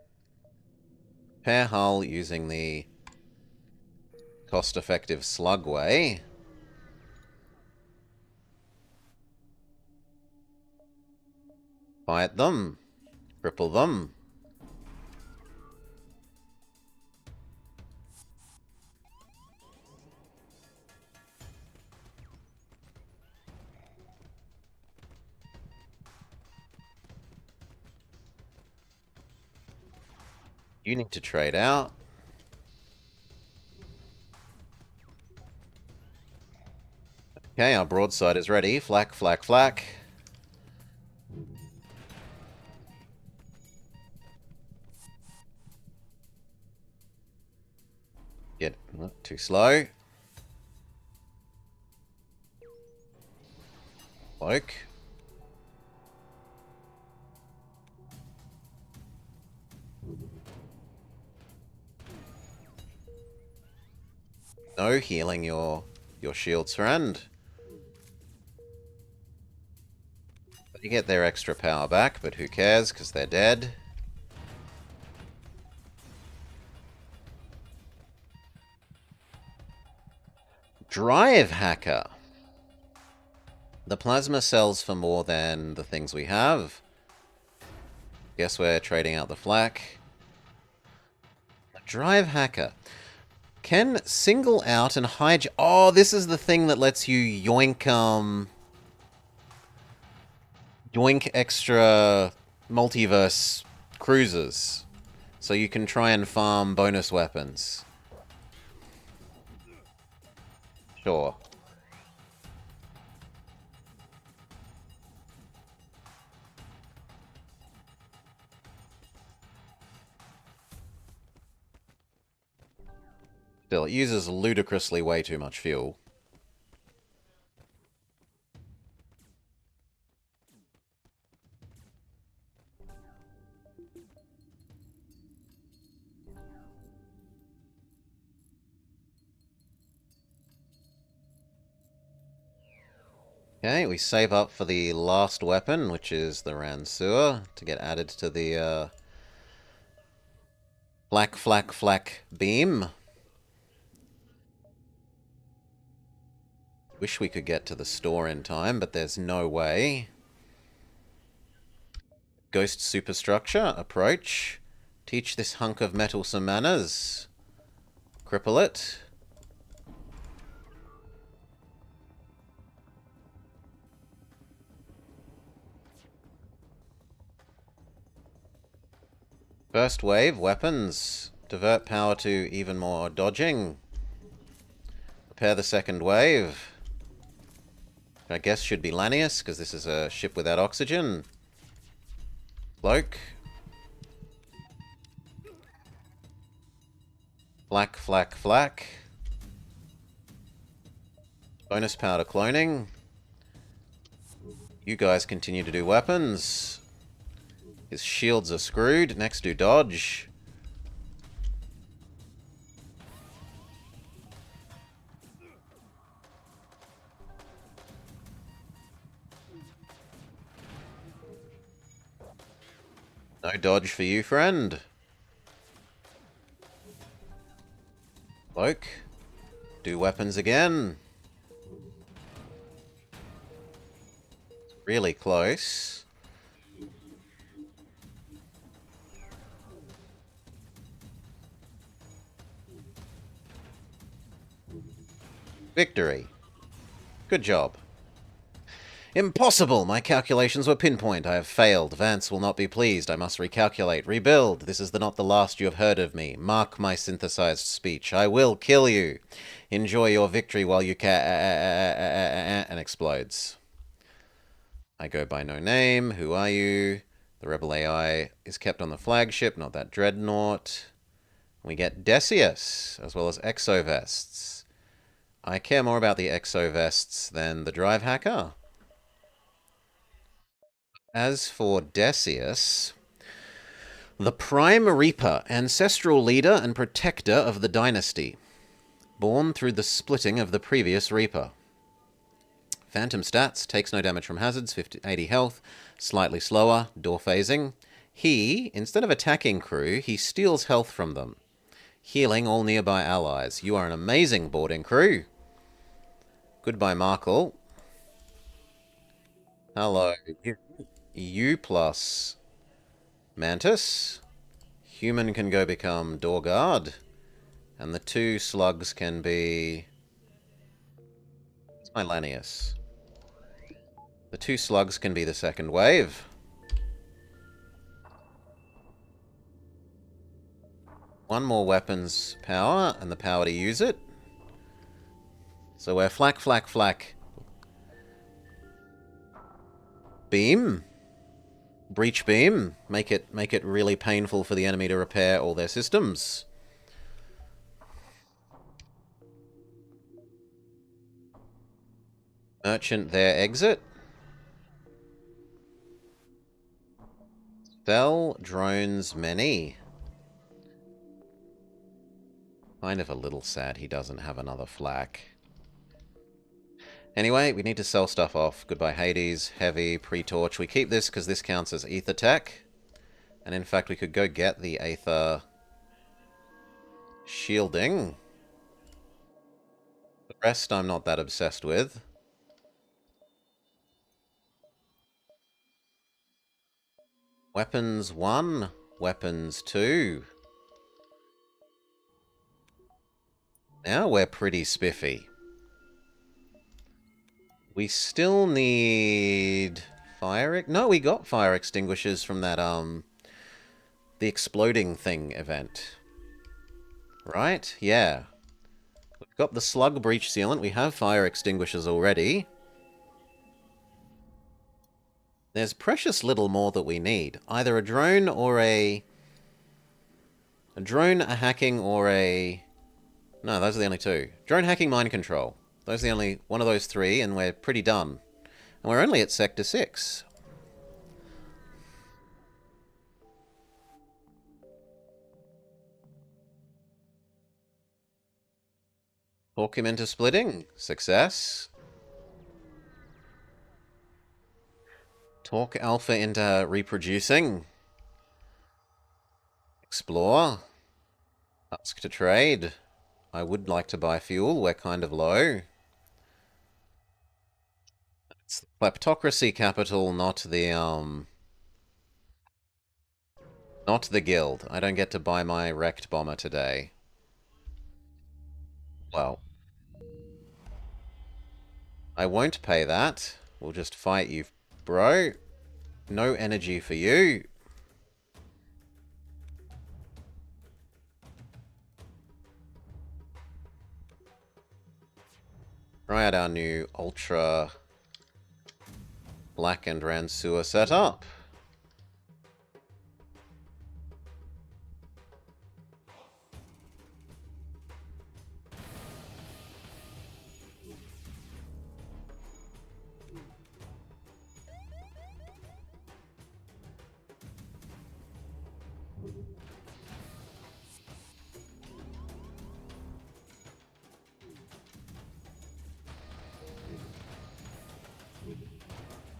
pair hull using the cost-effective slug way. Fight them. Cripple them. You need to trade out. Okay, our broadside is ready. Flak, flak, flak. Get too slow. Cloak. No healing your shields, friend. You get their extra power back, but who cares, because they're dead. Drive Hacker. The plasma sells for more than the things we have. Guess we're trading out the flak. Drive Hacker. Can single out and hijack... Oh, this is the thing that lets you yoink, yoink extra multiverse cruisers. So you can try and farm bonus weapons. Sure. Still, it uses ludicrously way too much fuel. Okay, we save up for the last weapon, which is the Ranseur, to get added to the flak beam. Wish we could get to the store in time, but there's no way. Ghost superstructure, approach. Teach this hunk of metal some manners. Cripple it. First wave, weapons. Divert power to even more dodging. Prepare the second wave. I guess should be Lanius, because this is a ship without oxygen. Cloak. Flak. Bonus power to cloning. You guys continue to do weapons. His shields are screwed. Next do dodge. No dodge for you, friend. Cloak. Do weapons again. Really close. Victory. Good job. Impossible! My calculations were pinpoint. I have failed. Vance will not be pleased. I must recalculate. Rebuild. This is not the last you have heard of me. Mark my synthesized speech. I will kill you. Enjoy your victory while you can... and explodes. I go by no name. Who are you? The rebel AI is kept on the flagship, not that dreadnought. We get Decius, as well as exovests. I care more about the exovests than the drive hacker. As for Decius, the Prime Reaper, ancestral leader and protector of the dynasty, born through the splitting of the previous Reaper. Phantom stats, takes no damage from hazards, 80 health, slightly slower, door phasing. He, instead of attacking crew, he steals health from them, healing all nearby allies. You are an amazing boarding crew. Goodbye, Markle. Hello. You plus Mantis. Human can go become door guard. And the two slugs can be... It's my Lanius. The two slugs can be the second wave. One more weapons power and the power to use it. So we're flak. Beam. Breach beam. Make it really painful for the enemy to repair all their systems. Merchant there, exit. Sell drones many. Kind of a little sad he doesn't have another flak. Anyway, we need to sell stuff off. Goodbye Hades, Heavy, Pre-Torch. We keep this because this counts as Aether Tech. And in fact, we could go get the Aether Shielding. The rest I'm not that obsessed with. Weapons 1, Weapons 2. Now we're pretty spiffy. We still need fire... No, we got fire extinguishers from that, the exploding thing event. Right? Yeah. We've got the slug breach sealant. We have fire extinguishers already. There's precious little more that we need. Either a drone or a... A drone, a hacking, or a... No, those are the only two. Drone, hacking, mind control. Those are the only one of those three, and we're pretty done. And we're only at Sector 6. Talk him into splitting. Success. Talk Alpha into reproducing. Explore. Ask to trade. I would like to buy fuel. We're kind of low. It's the kleptocracy capital, not the guild. I don't get to buy my wrecked bomber today. Well, I won't pay that. We'll just fight you, bro. No energy for you. Try out our new Ultra Black and Ransua setup.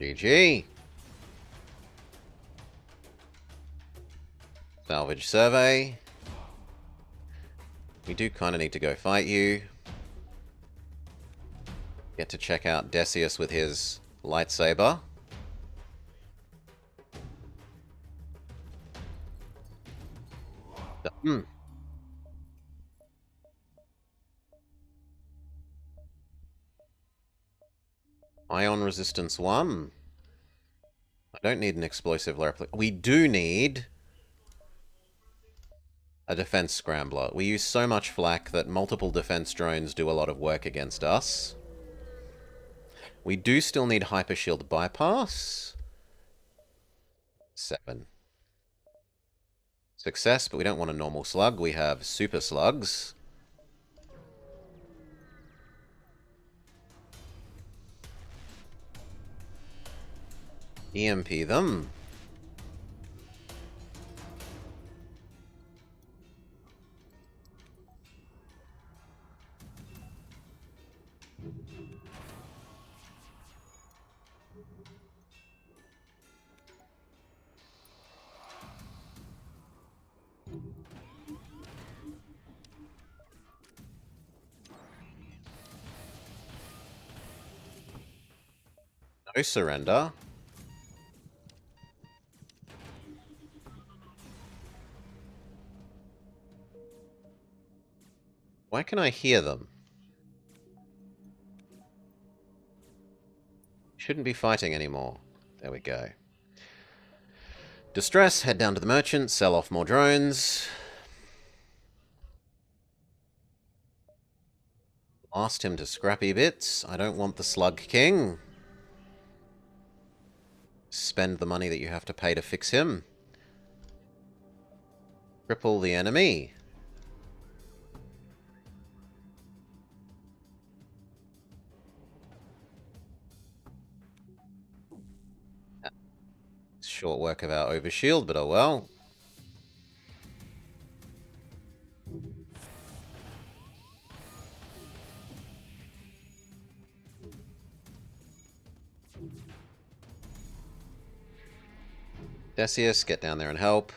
GG. Salvage survey. We do kind of need to go fight you. Get to check out Decius with his lightsaber. Ion resistance 1. I don't need an explosive replica. We do need a defense scrambler. We use so much flak that multiple defense drones do a lot of work against us. We do still need hyper shield bypass. 7. Success, but we don't want a normal slug. We have super slugs. EMP them. No surrender. Why can I hear them? Shouldn't be fighting anymore. There we go. Distress, head down to the merchant, sell off more drones. Blast him to scrappy bits. I don't want the Slug King. Spend the money that you have to pay to fix him. Cripple the enemy. Short work of our overshield, but oh well. Decius, get down there and help.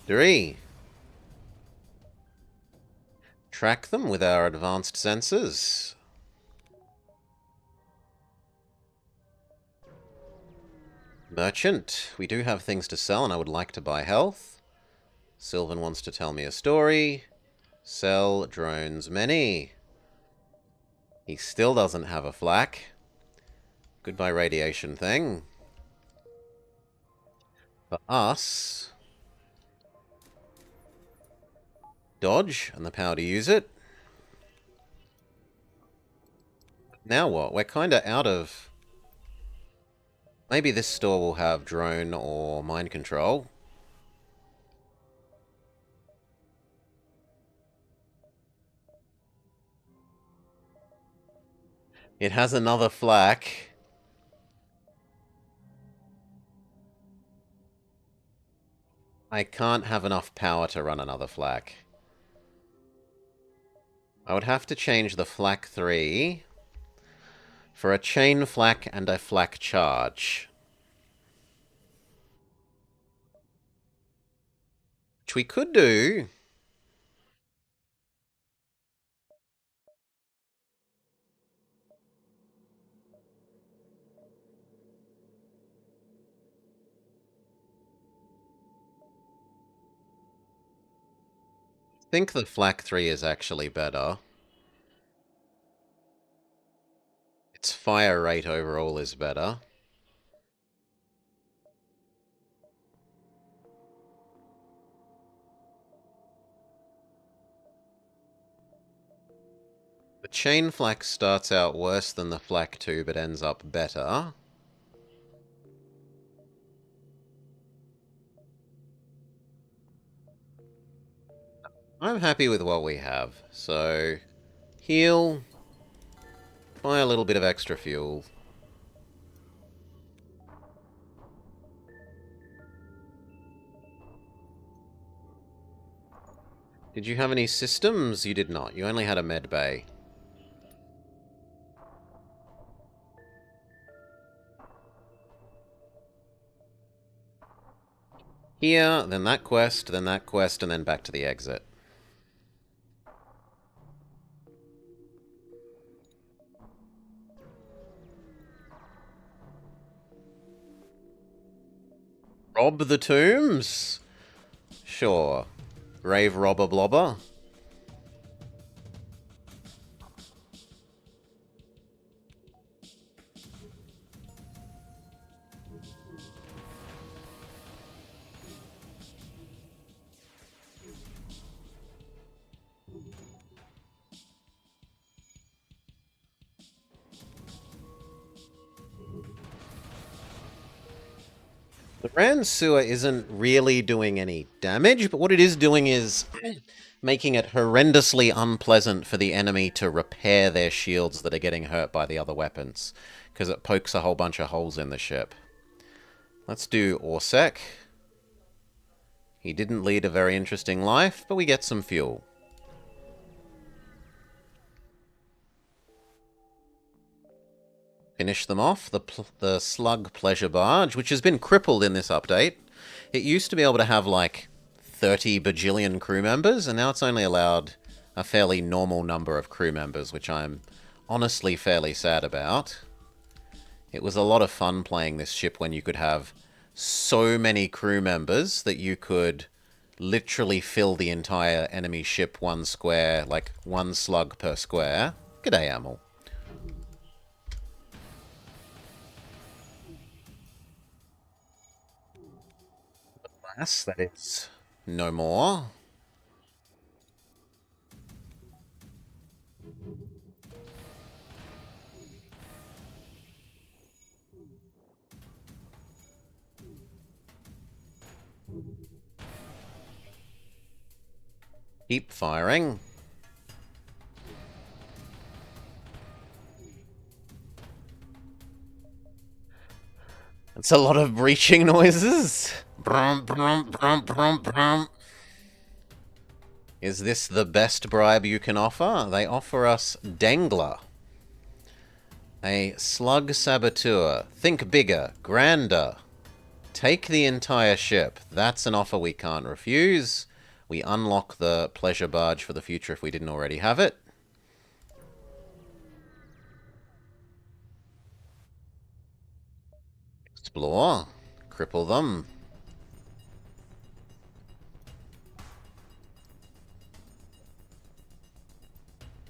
Victory! Track them with our advanced sensors. Merchant, we do have things to sell and I would like to buy health. Sylvan wants to tell me a story. Sell drones many. He still doesn't have a flak. Goodbye radiation thing. For us... dodge and the power to use it. Now what? We're kind of out of... maybe this store will have drone or mind control. It has another flak. I can't have enough power to run another flak. I would have to change the flak 3 for a chain flak and a flak charge. Which we could do. I think the flak 3 is actually better. Its fire rate overall is better. The chain flak starts out worse than the flak 2, but ends up better. I'm happy with what we have. So, heal, buy a little bit of extra fuel. Did you have any systems? You did not. You only had a med bay. Here, then that quest, and then back to the exit. Rob the tombs? Sure. Grave robber blobber? The Rand Sewer isn't really doing any damage, but what it is doing is making it horrendously unpleasant for the enemy to repair their shields that are getting hurt by the other weapons, because it pokes a whole bunch of holes in the ship. Let's do Orsec. He didn't lead a very interesting life, but we get some fuel. Finish them off. The Slug Pleasure Barge, which has been crippled in this update. It used to be able to have, like, 30 bajillion crew members, and now it's only allowed a fairly normal number of crew members, which I'm honestly fairly sad about. It was a lot of fun playing this ship when you could have so many crew members that you could literally fill the entire enemy ship one square, like one slug per square. G'day, Amel. Alas, that is no more. Keep firing. It's a lot of breaching noises. Brum, brum, brum, brum, brum. Is this the best bribe you can offer? They offer us Dangler. A slug saboteur. Think bigger, grander. Take the entire ship. That's an offer we can't refuse. We unlock the pleasure barge for the future if we didn't already have it. Explore. Cripple them.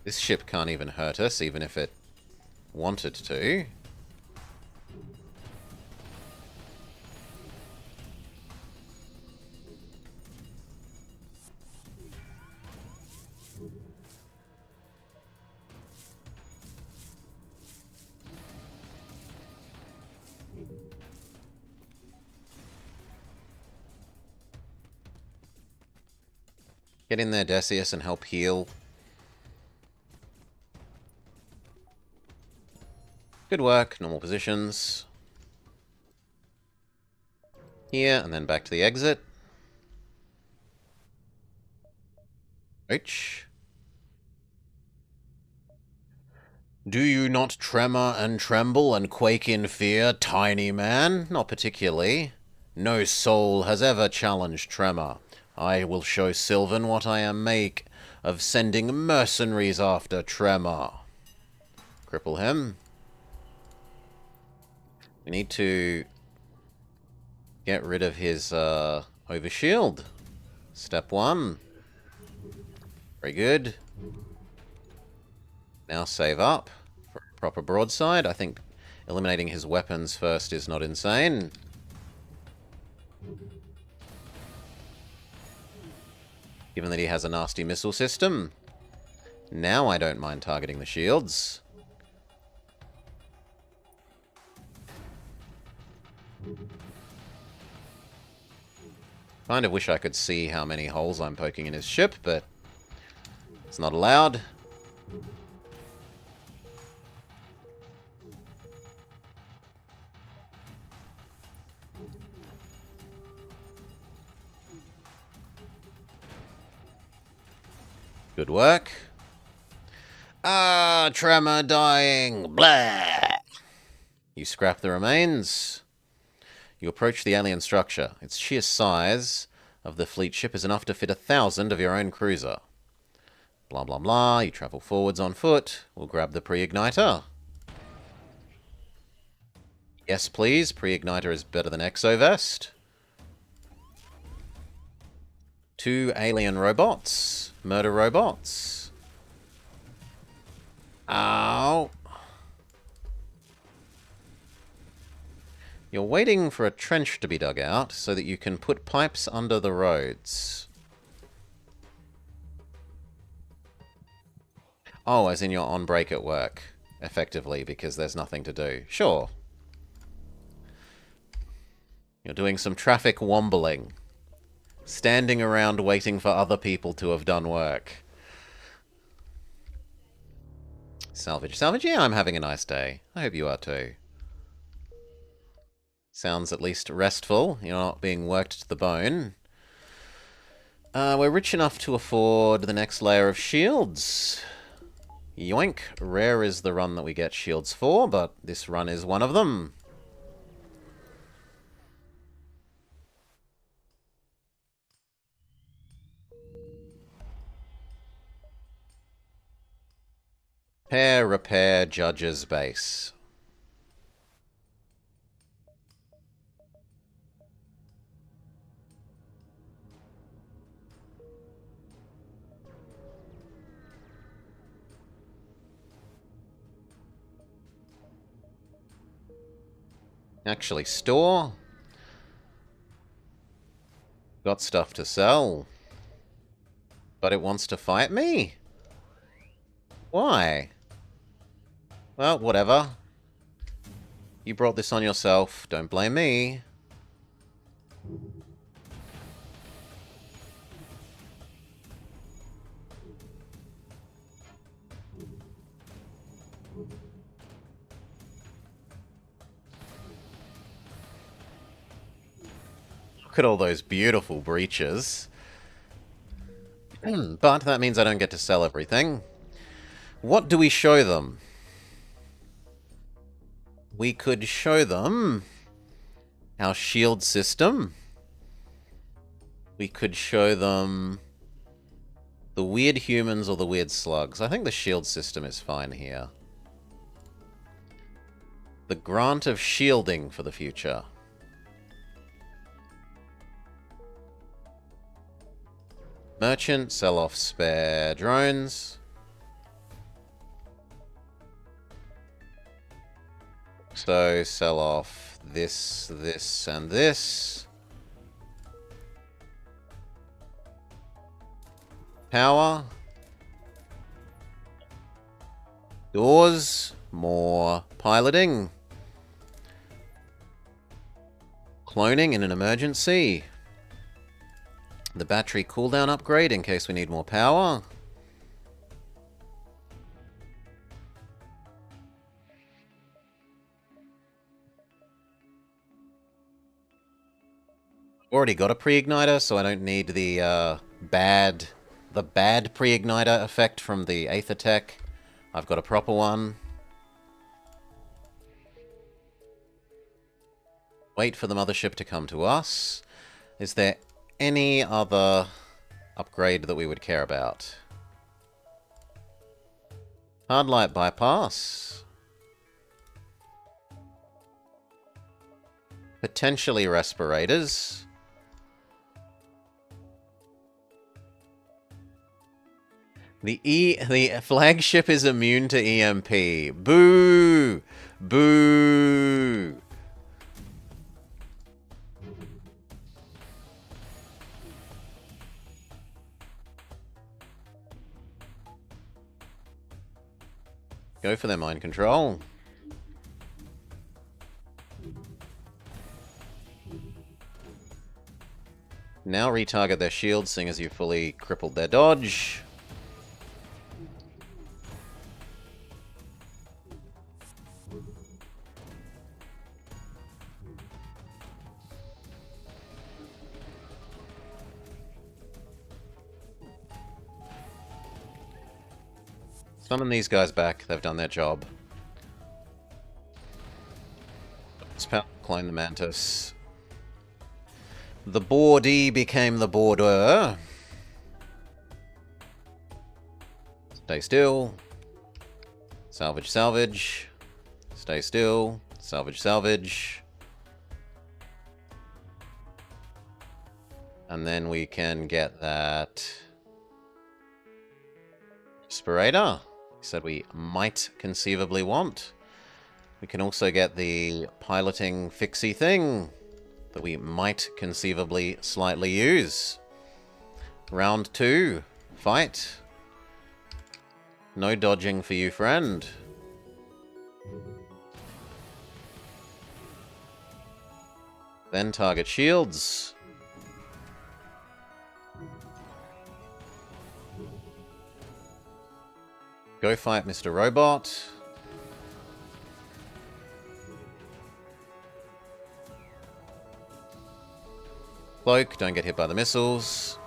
This ship can't even hurt us, even if it wanted to. Get in there, Decius, and help heal. Good work. Normal positions. Here, and then back to the exit. Ouch. Do you not tremor and tremble and quake in fear, tiny man? Not particularly. No soul has ever challenged tremor. I will show Sylvan what I am make of sending mercenaries after tremor. Cripple him. We need to get rid of his overshield. Step 1. Very good. Now save up for a proper broadside. I think eliminating his weapons first is not insane. Given that he has a nasty missile system. Now I don't mind targeting the shields. Kind of wish I could see how many holes I'm poking in his ship, but it's not allowed. Good work. Ah, tremor dying. Blah. You scrap the remains. You approach the alien structure. Its sheer size of the fleet ship is enough to fit 1,000 of your own cruiser. Blah, blah, blah. You travel forwards on foot. We'll grab the pre-igniter. Yes, please. Pre-igniter is better than Exovest. 2 alien robots. Murder robots. Ow. You're waiting for a trench to be dug out so that you can put pipes under the roads. Oh, as in you're on break at work, effectively, because there's nothing to do. Sure. You're doing some traffic wombling. Standing around waiting for other people to have done work. Salvage. Salvage? Yeah, I'm having a nice day. I hope you are too. Sounds at least restful. You're not being worked to the bone. We're rich enough to afford the next layer of shields. Yoink. Rare is the run that we get shields for, but this run is one of them. Repair, Judge's base. Actually, store. Got stuff to sell. But it wants to fight me? Why? Well, whatever. You brought this on yourself. Don't blame me. Look at all those beautiful breaches. But that means I don't get to sell everything. What do we show them? We could show them our shield system. We could show them the weird humans or the weird slugs. I think the shield system is fine here. The grant of shielding for the future. Merchant, sell off spare drones. So, sell off this, this, and this. Power. Doors. More piloting. Cloning in an emergency. The battery cooldown upgrade in case we need more power. Already got a pre-igniter, so I don't need the bad pre-igniter effect from the Aether Tech. I've got a proper one. Wait for the mothership to come to us. Is there any other upgrade that we would care about? Hard light bypass. Potentially respirators. The flagship is immune to EMP. Boo! Boo! Go for their mind control. Now retarget their shields, seeing as you fully crippled their dodge. Summon these guys back. They've done their job. Clone the Mantis. The boardie became the border. Stay still. Salvage, salvage. Stay still. Salvage, salvage. And then we can get that Respirator. Said we might conceivably want. We can also get the piloting fixie thing that we might conceivably slightly use. Round 2. Fight. No dodging for you, friend. Then target shields. Go fight Mr. Robot. Cloak, don't get hit by the missiles.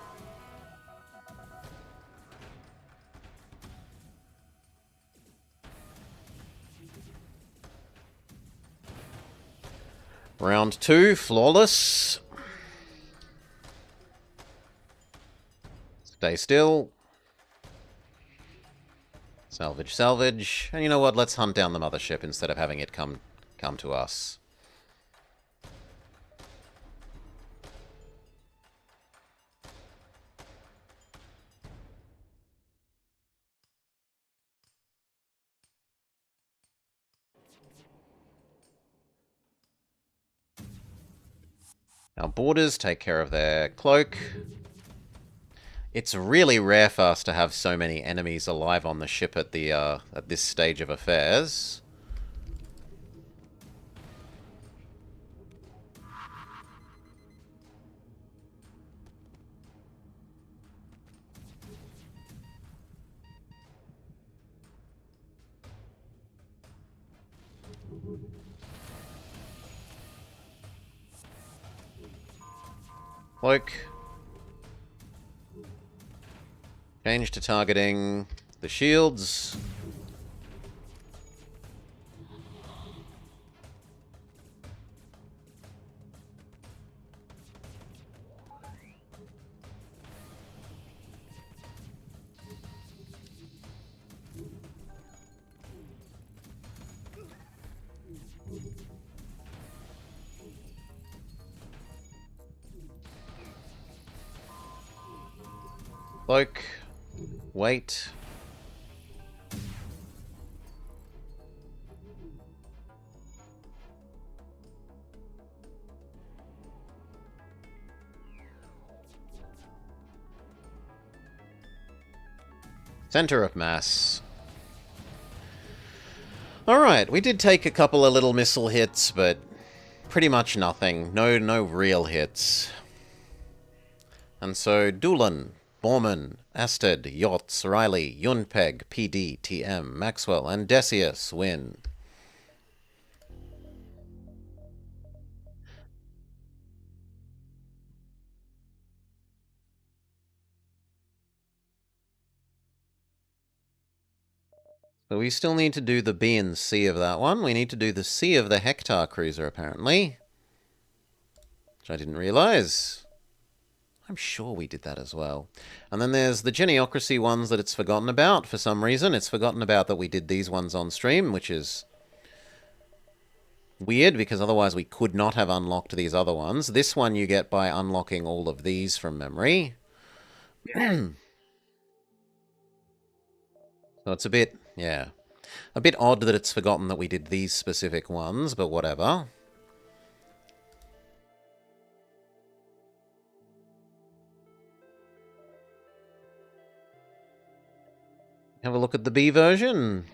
Round 2, flawless. Stay still. Salvage, salvage. And you know what? Let's hunt down the mothership instead of having it come to us. Our boarders take care of their cloak. It's really rare for us to have so many enemies alive on the ship at the at this stage of affairs. Cloak. Change to targeting the shields. Cloak. Wait. Center of mass. Alright, we did take a couple of little missile hits, but pretty much nothing. No real hits. And so, Doolan, Borman, Asted, Yachts, Riley, Yunpeg, PD, TM, Maxwell, and Decius win. So we still need to do the B and C of that one. We need to do the C of the Hector cruiser, apparently. Which I didn't realize. I'm sure we did that as well. And then there's the Geniocracy ones that it's forgotten about for some reason. It's forgotten about that we did these ones on stream, which is weird, because otherwise we could not have unlocked these other ones. This one you get by unlocking all of these from memory. So it's a bit, yeah, a bit odd that it's forgotten that we did these specific ones, but whatever. Have a look at the B version.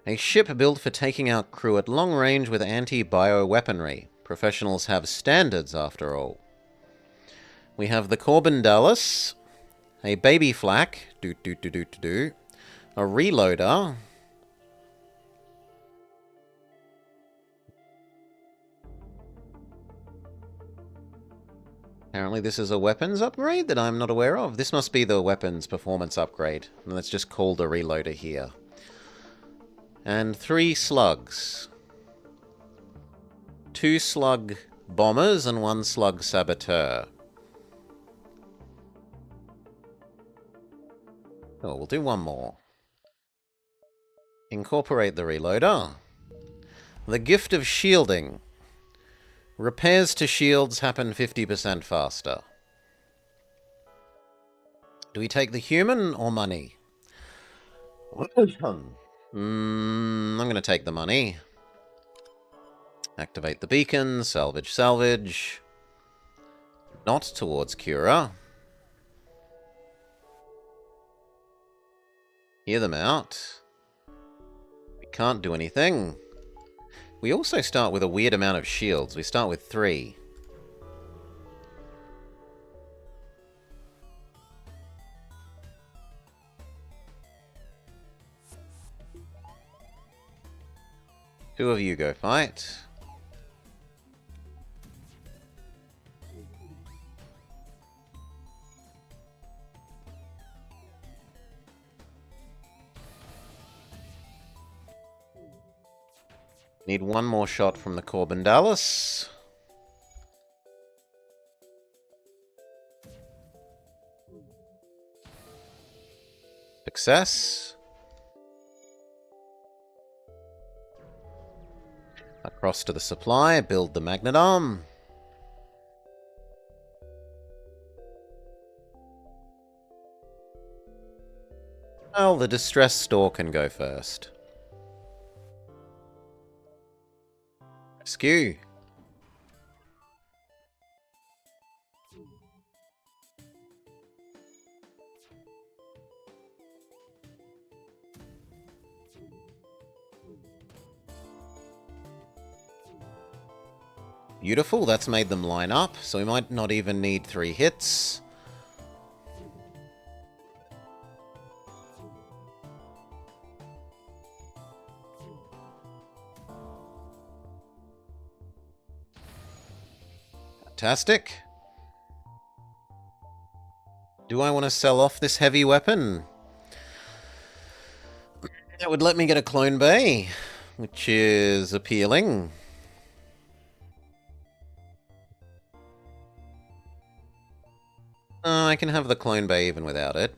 A ship built for taking out crew at long range with anti-bio weaponry. Professionals have standards, after all. We have the Corbin Dallas, a baby flak, a reloader, apparently this is a weapons upgrade that I'm not aware of. This must be the weapons performance upgrade, and that's just called a reloader here. And 3 slugs. 2 slug bombers and 1 slug saboteur. Oh, we'll do one more. Incorporate the reloader. The gift of shielding. Repairs to shields happen 50% faster. Do we take the human or money? I'm going to take the money. Activate the beacon. Salvage, salvage. Not towards Cura. Hear them out. We can't do anything. We also start with a weird amount of shields. We start with 3. Two of you go fight. Need one more shot from the Corbin Dallas. Success. Across to the supply, build the magnet arm. Well, the distress store can go first. Rescue. Beautiful, that's made them line up, so we might not even need 3 hits. Fantastic. Do I want to sell off this heavy weapon? That would let me get a clone bay, which is appealing. I can have the clone bay even without it.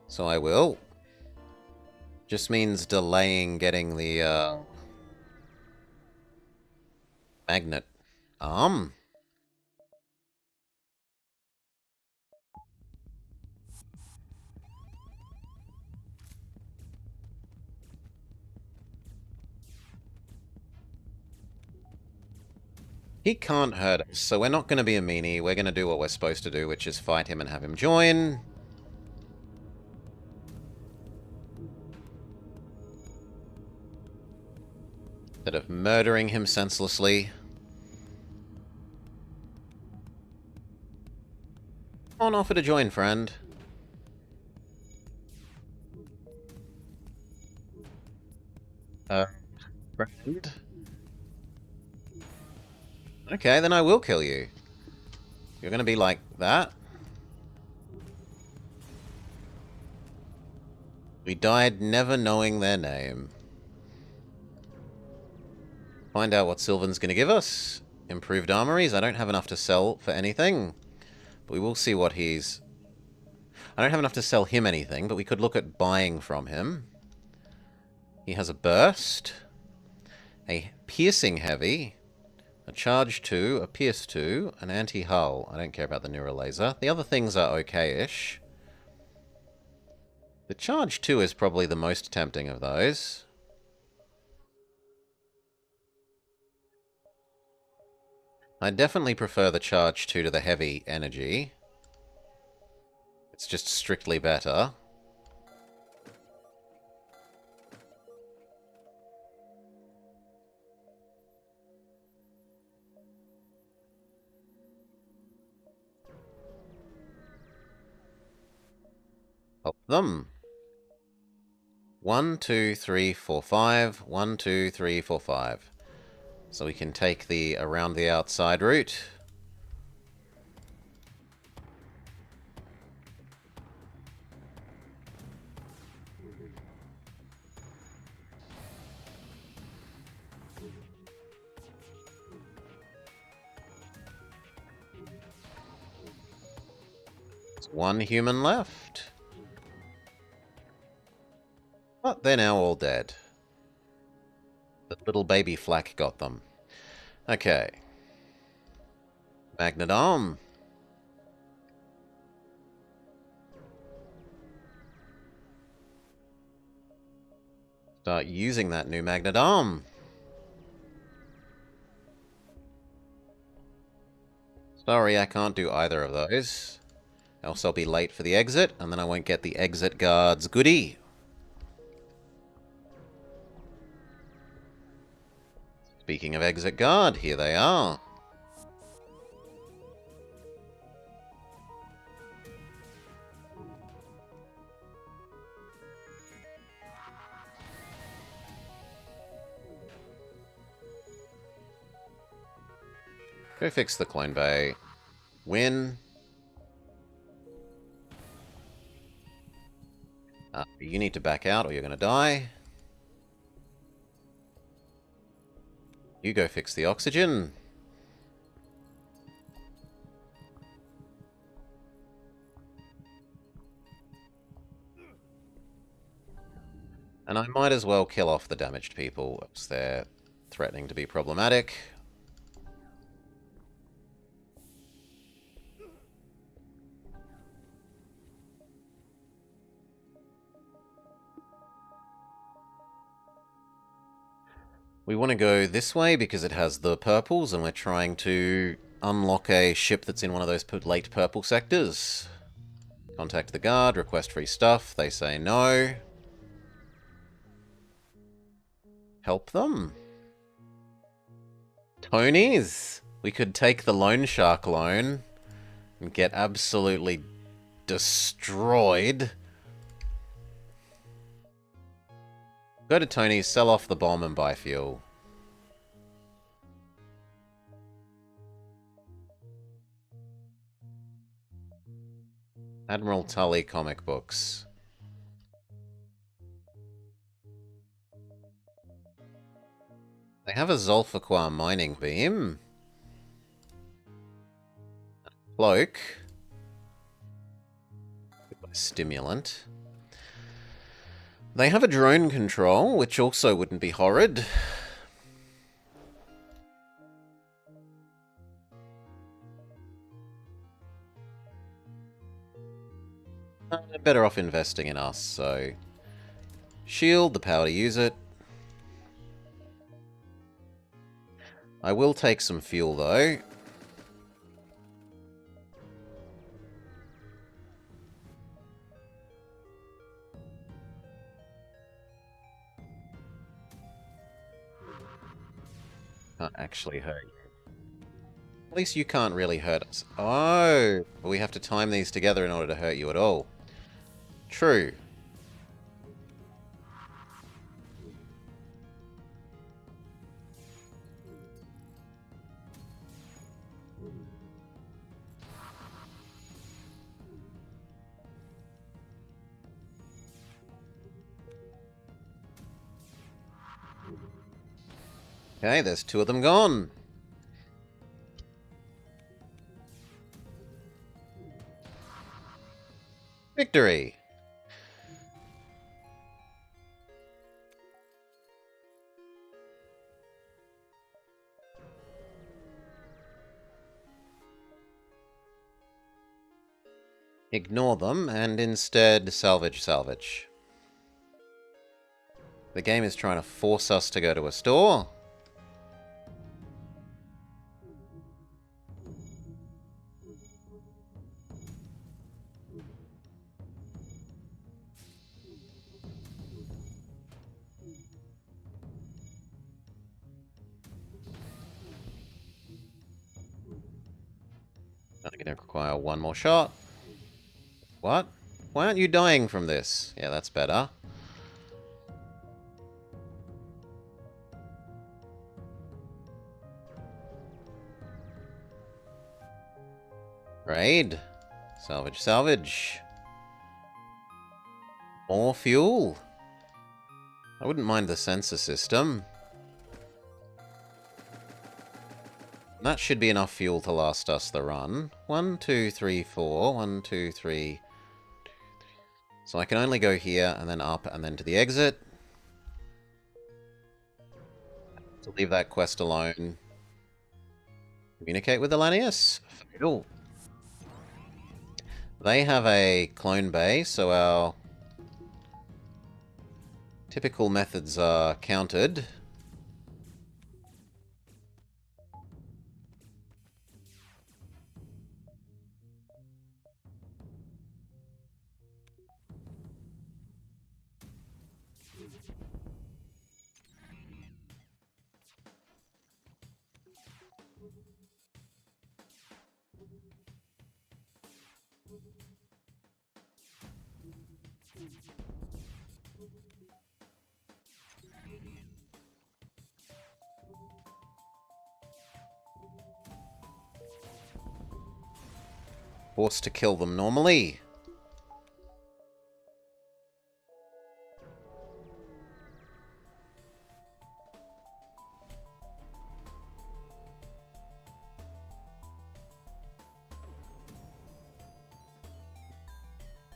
So I will. Just means delaying getting the magnet arm. He can't hurt us, so we're not going to be a meanie. We're going to do what we're supposed to do, which is fight him and have him join. Instead of murdering him senselessly. Come on, offer to join, friend. Friend? Okay, then I will kill you. You're gonna be like that? We died never knowing their name. Find out what Sylvan's gonna give us. Improved armories. I don't have enough to sell for anything. But we will see what he's... I don't have enough to sell him anything, but we could look at buying from him. He has a burst. A piercing heavy. A charge 2, a pierce 2, an anti-hull. I don't care about the neural laser. The other things are okay-ish. The charge 2 is probably the most tempting of those. I definitely prefer the charge 2 to the heavy energy. It's just strictly better. Help them. 1, 2, 3, 4, 5. 1, 2, 3, 4, 5. So we can take the around the outside route. There's one human left. But they're now all dead. The little baby flak got them. Okay. Magnet arm. Start using that new magnet arm. Sorry, I can't do either of those. Else I'll be late for the exit, and then I won't get the exit guard's goodie. Speaking of exit guard, here they are. Go fix the clone bay. Win. You need to back out or you're going to die. You go fix the oxygen. And I might as well kill off the damaged people, as they're threatening to be problematic. We want to go this way because it has the purples, and we're trying to unlock a ship that's in one of those late purple sectors. Contact the guard, request free stuff. They say no. Help them. Tony's. We could take the loan shark loan and get absolutely destroyed. Go to Tony's, sell off the bomb and buy fuel. Admiral Tully comic books. They have a Zolfaquar mining beam. Cloak. Stimulant. They have a drone control, which also wouldn't be horrid. Better off investing in us, so... Shield, the power to use it. I will take some fuel, though. Can't actually hurt you. At least you can't really hurt us. Oh! We have to time these together in order to hurt you at all. True. Okay, there's 2 of them gone. Victory! Ignore them, and instead salvage. The game is trying to force us to go to a store. I'm going to require 1 more shot. What? Why aren't you dying from this? Yeah, that's better. Raid. Salvage. More fuel. I wouldn't mind the sensor system. That should be enough fuel to last us the run. 1, 2, 3, 4. 1, 2, 3. So I can only go here, and then up, and then to the exit. To leave that quest alone. Communicate with Elanius. Fatal. They have a clone bay, so our typical methods are countered. Forced to kill them normally.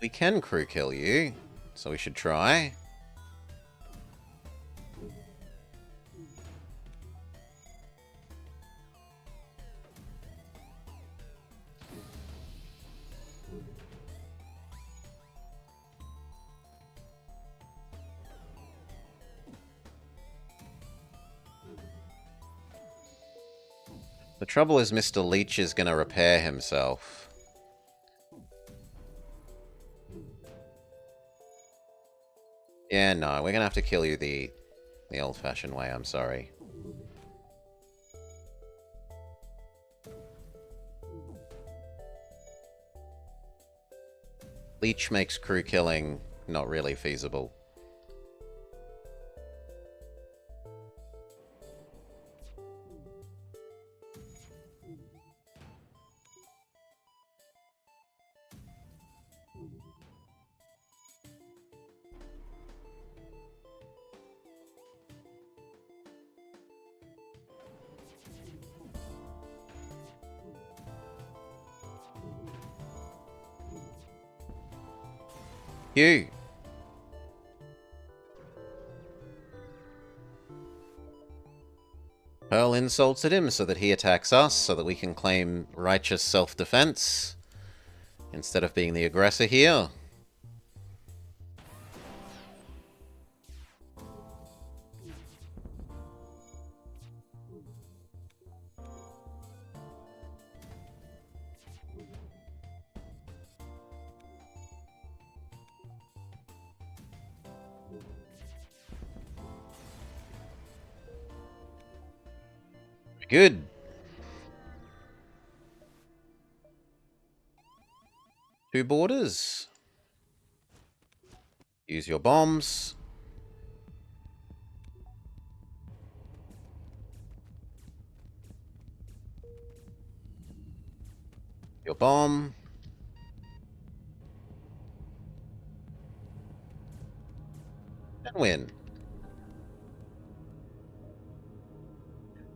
We can crew kill you, so we should try. The trouble is Mr. Leech is going to repair himself. Yeah, no, we're going to have to kill you the old-fashioned way, I'm sorry. Leech makes crew killing not really feasible. You. Hurl insults at him so that he attacks us, so that we can claim righteous self-defense instead of being the aggressor here. Good. Two borders. Use your bombs. Your bomb. And win.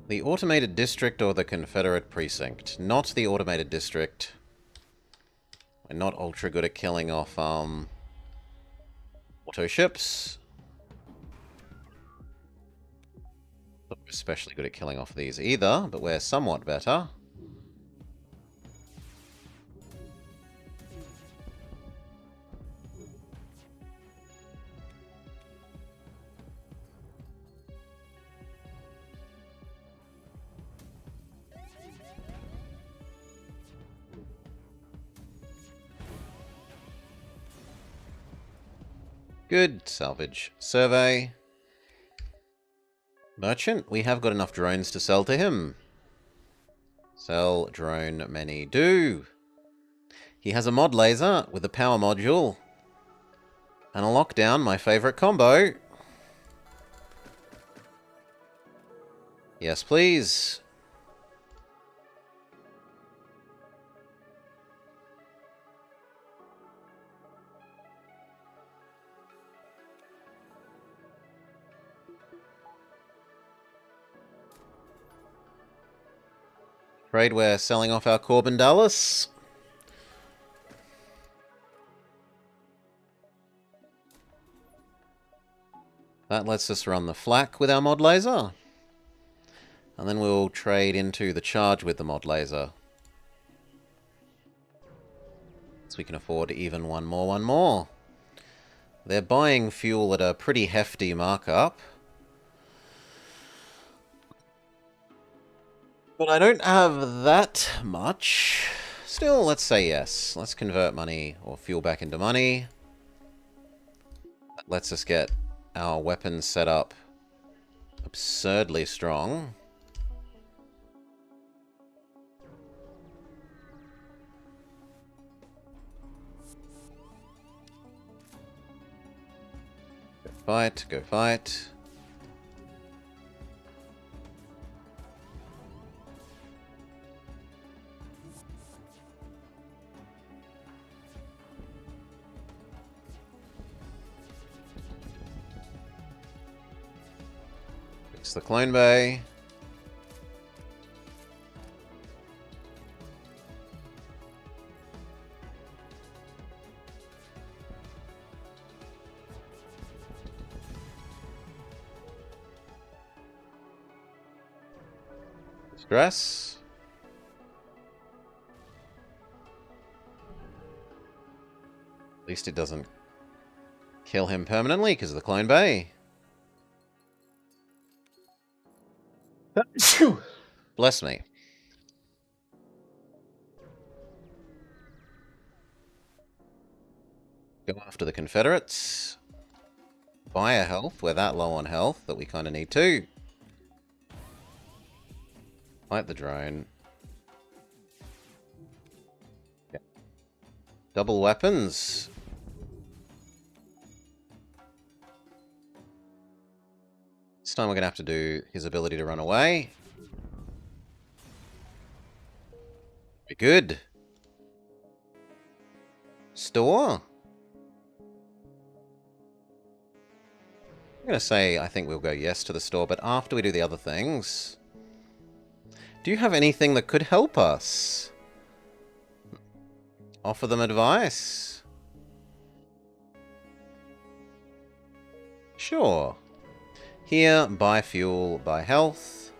The automated district or the Confederate precinct? Not the automated district. We're not ultra good at killing off auto ships. Not especially good at killing off these either, but we're somewhat better. Good. Salvage. Survey. Merchant. We have got enough drones to sell to him. Sell drone many do. He has a mod laser with a power module. And a lockdown, my favorite combo. Yes, please. Afraid we're selling off our Corbin Dallas. That lets us run the flak with our mod laser. And then we'll trade into the charge with the mod laser. So we can afford even one more. They're buying fuel at a pretty hefty markup. But I don't have that much. Still, let's say yes. Let's convert money or fuel back into money. That lets us get our weapons set up absurdly strong. Go fight, go fight. Fix the clone bay. Stress. At least it doesn't kill him permanently because of the clone bay. Bless me. Go after the Confederates. Buy a health. We're that low on health that we kind of need to. Fight the drone. Yeah. Double weapons. This time we're going to have to do his ability to run away. Very good. Store? I'm going to say I think we'll go yes to the store, but after we do the other things... Do you have anything that could help us? Offer them advice? Sure. Here, buy fuel, buy health.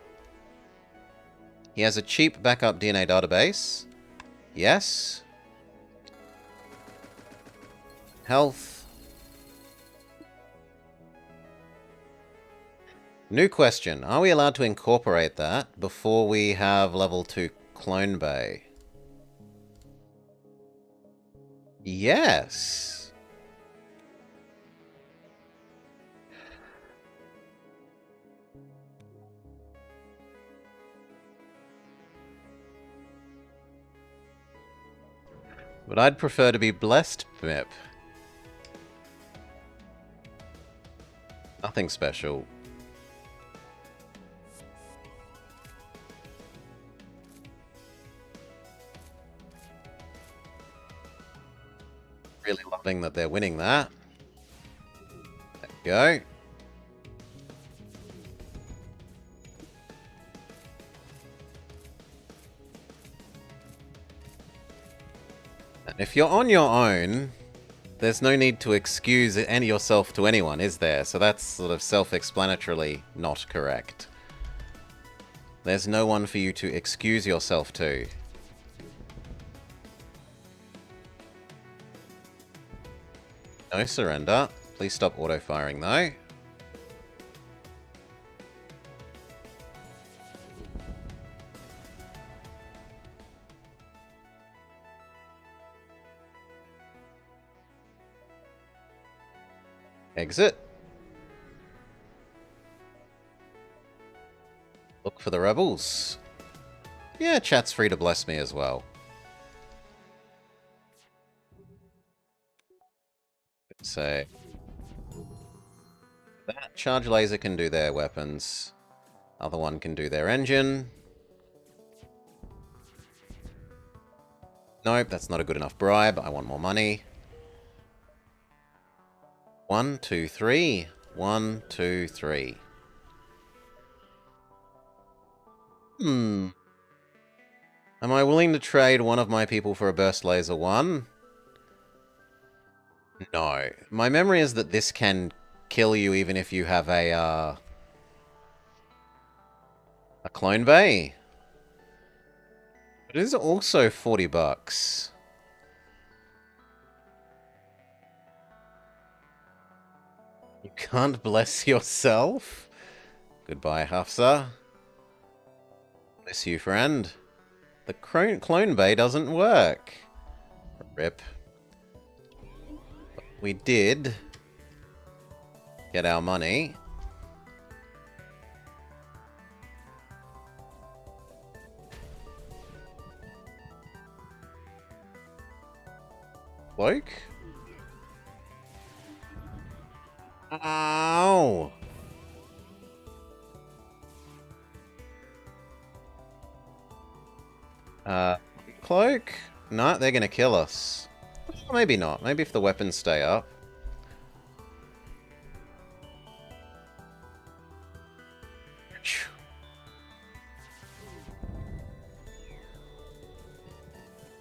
He has a cheap backup DNA database. Yes. Health. New question. Are we allowed to incorporate that before we have level 2 clone bay? Yes. But I'd prefer to be blessed, Mip. Nothing special. Really loving that they're winning that. There we go. And if you're on your own, there's no need to excuse yourself to anyone, is there? So that's sort of self-explanatorily not correct. There's no one for you to excuse yourself to. No surrender. Please stop auto-firing, though. Exit. Look for the rebels. Yeah, chat's free to bless me as well. So... that charge laser can do their weapons. Other one can do their engine. Nope, that's not a good enough bribe. I want more money. 1, 2, 3. 1, 2, 3. Am I willing to trade one of my people for a burst laser 1? No. My memory is that this can kill you even if you have a clone bay. It is also 40 bucks. You can't bless yourself? Goodbye, Hafsa. Bless you, friend. The clone bay doesn't work. Rip. But we did get our money. Bloke? Ow! Cloak? No, they're gonna kill us. Or maybe not. Maybe if the weapons stay up.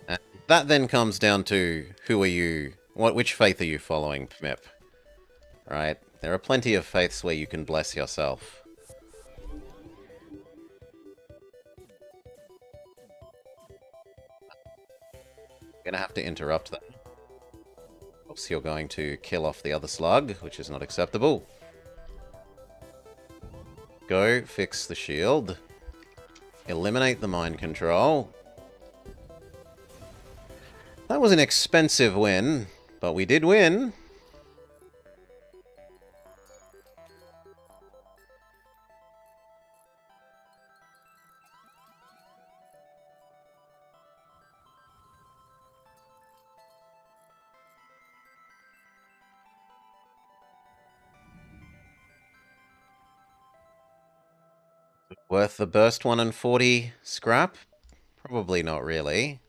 And that then comes down to who are you? Which faith are you following, Pmip? Right? There are plenty of faiths where you can bless yourself. I'm gonna have to interrupt that. Else you're going to kill off the other slug, which is not acceptable. Go fix the shield. Eliminate the mind control. That was an expensive win, but we did win. Worth the burst 1 and 40 scrap? Probably not really.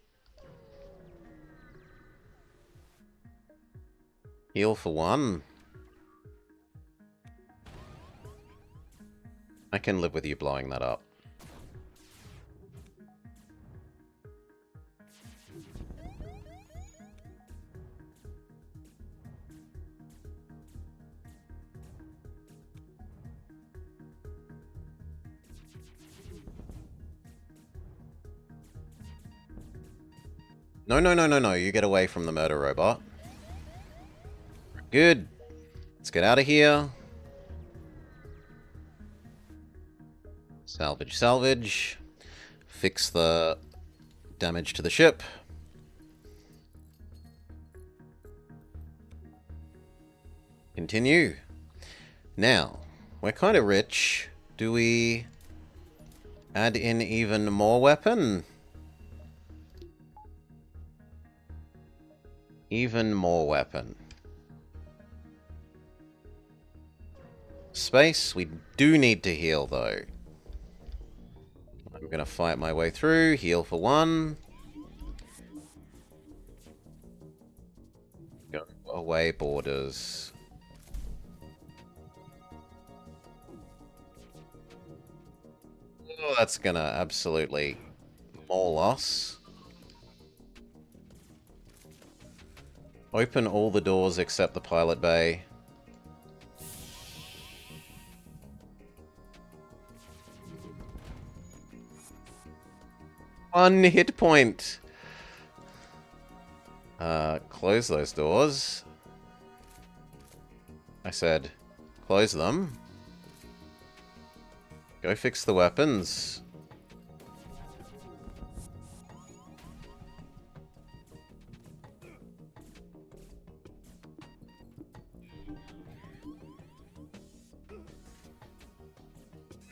Heal for 1. I can live with you blowing that up. No, no, no, no, no. You get away from the murder robot. Good. Let's get out of here. Salvage, salvage. Fix the damage to the ship. Continue. Now, we're kind of rich. Do we add in even more weapon? Even more weapon. Space. We do need to heal, though. I'm going to fight my way through. Heal for 1. Go away, borders. Oh, that's going to absolutely maul us. Open all the doors except the pilot bay. One hit point. Close those doors. I said, close them. Go fix the weapons.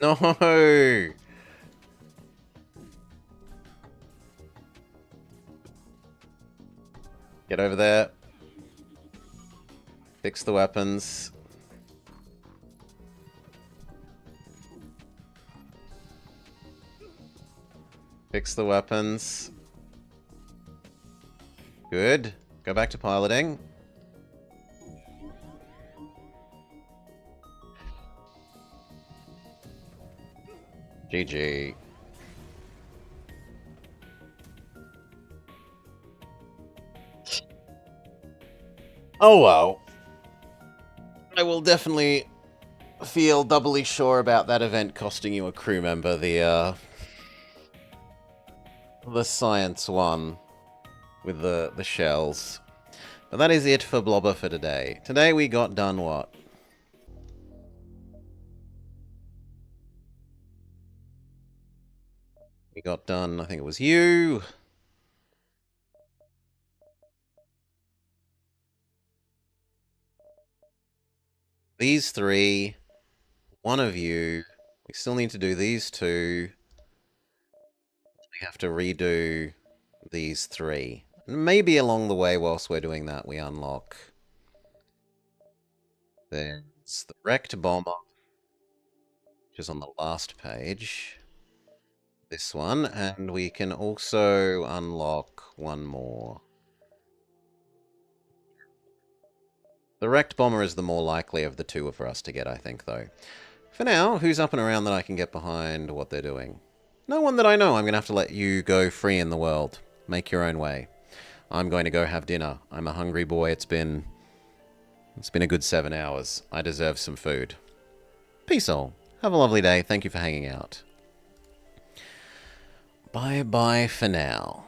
No! Get over there. Fix the weapons. Fix the weapons. Good. Go back to piloting. GG. Oh well. I will definitely feel doubly sure about that event costing you a crew member, the science one with the shells. But that is it for Blobber for today. Today we got done what? We got done, I think it was you. These 3. One of you. We still need to do these 2. We have to redo these 3. And maybe along the way, whilst we're doing that, we unlock. There's the wrecked bomber, which is on the last page. This one, and we can also unlock one more. The wrecked bomber is the more likely of the 2 for us to get, I think, though. For now, who's up and around that I can get behind what they're doing? No one that I know. I'm going to have to let you go free in the world. Make your own way. I'm going to go have dinner. I'm a hungry boy. It's been a good 7 hours. I deserve some food. Peace all. Have a lovely day. Thank you for hanging out. Bye-bye for now.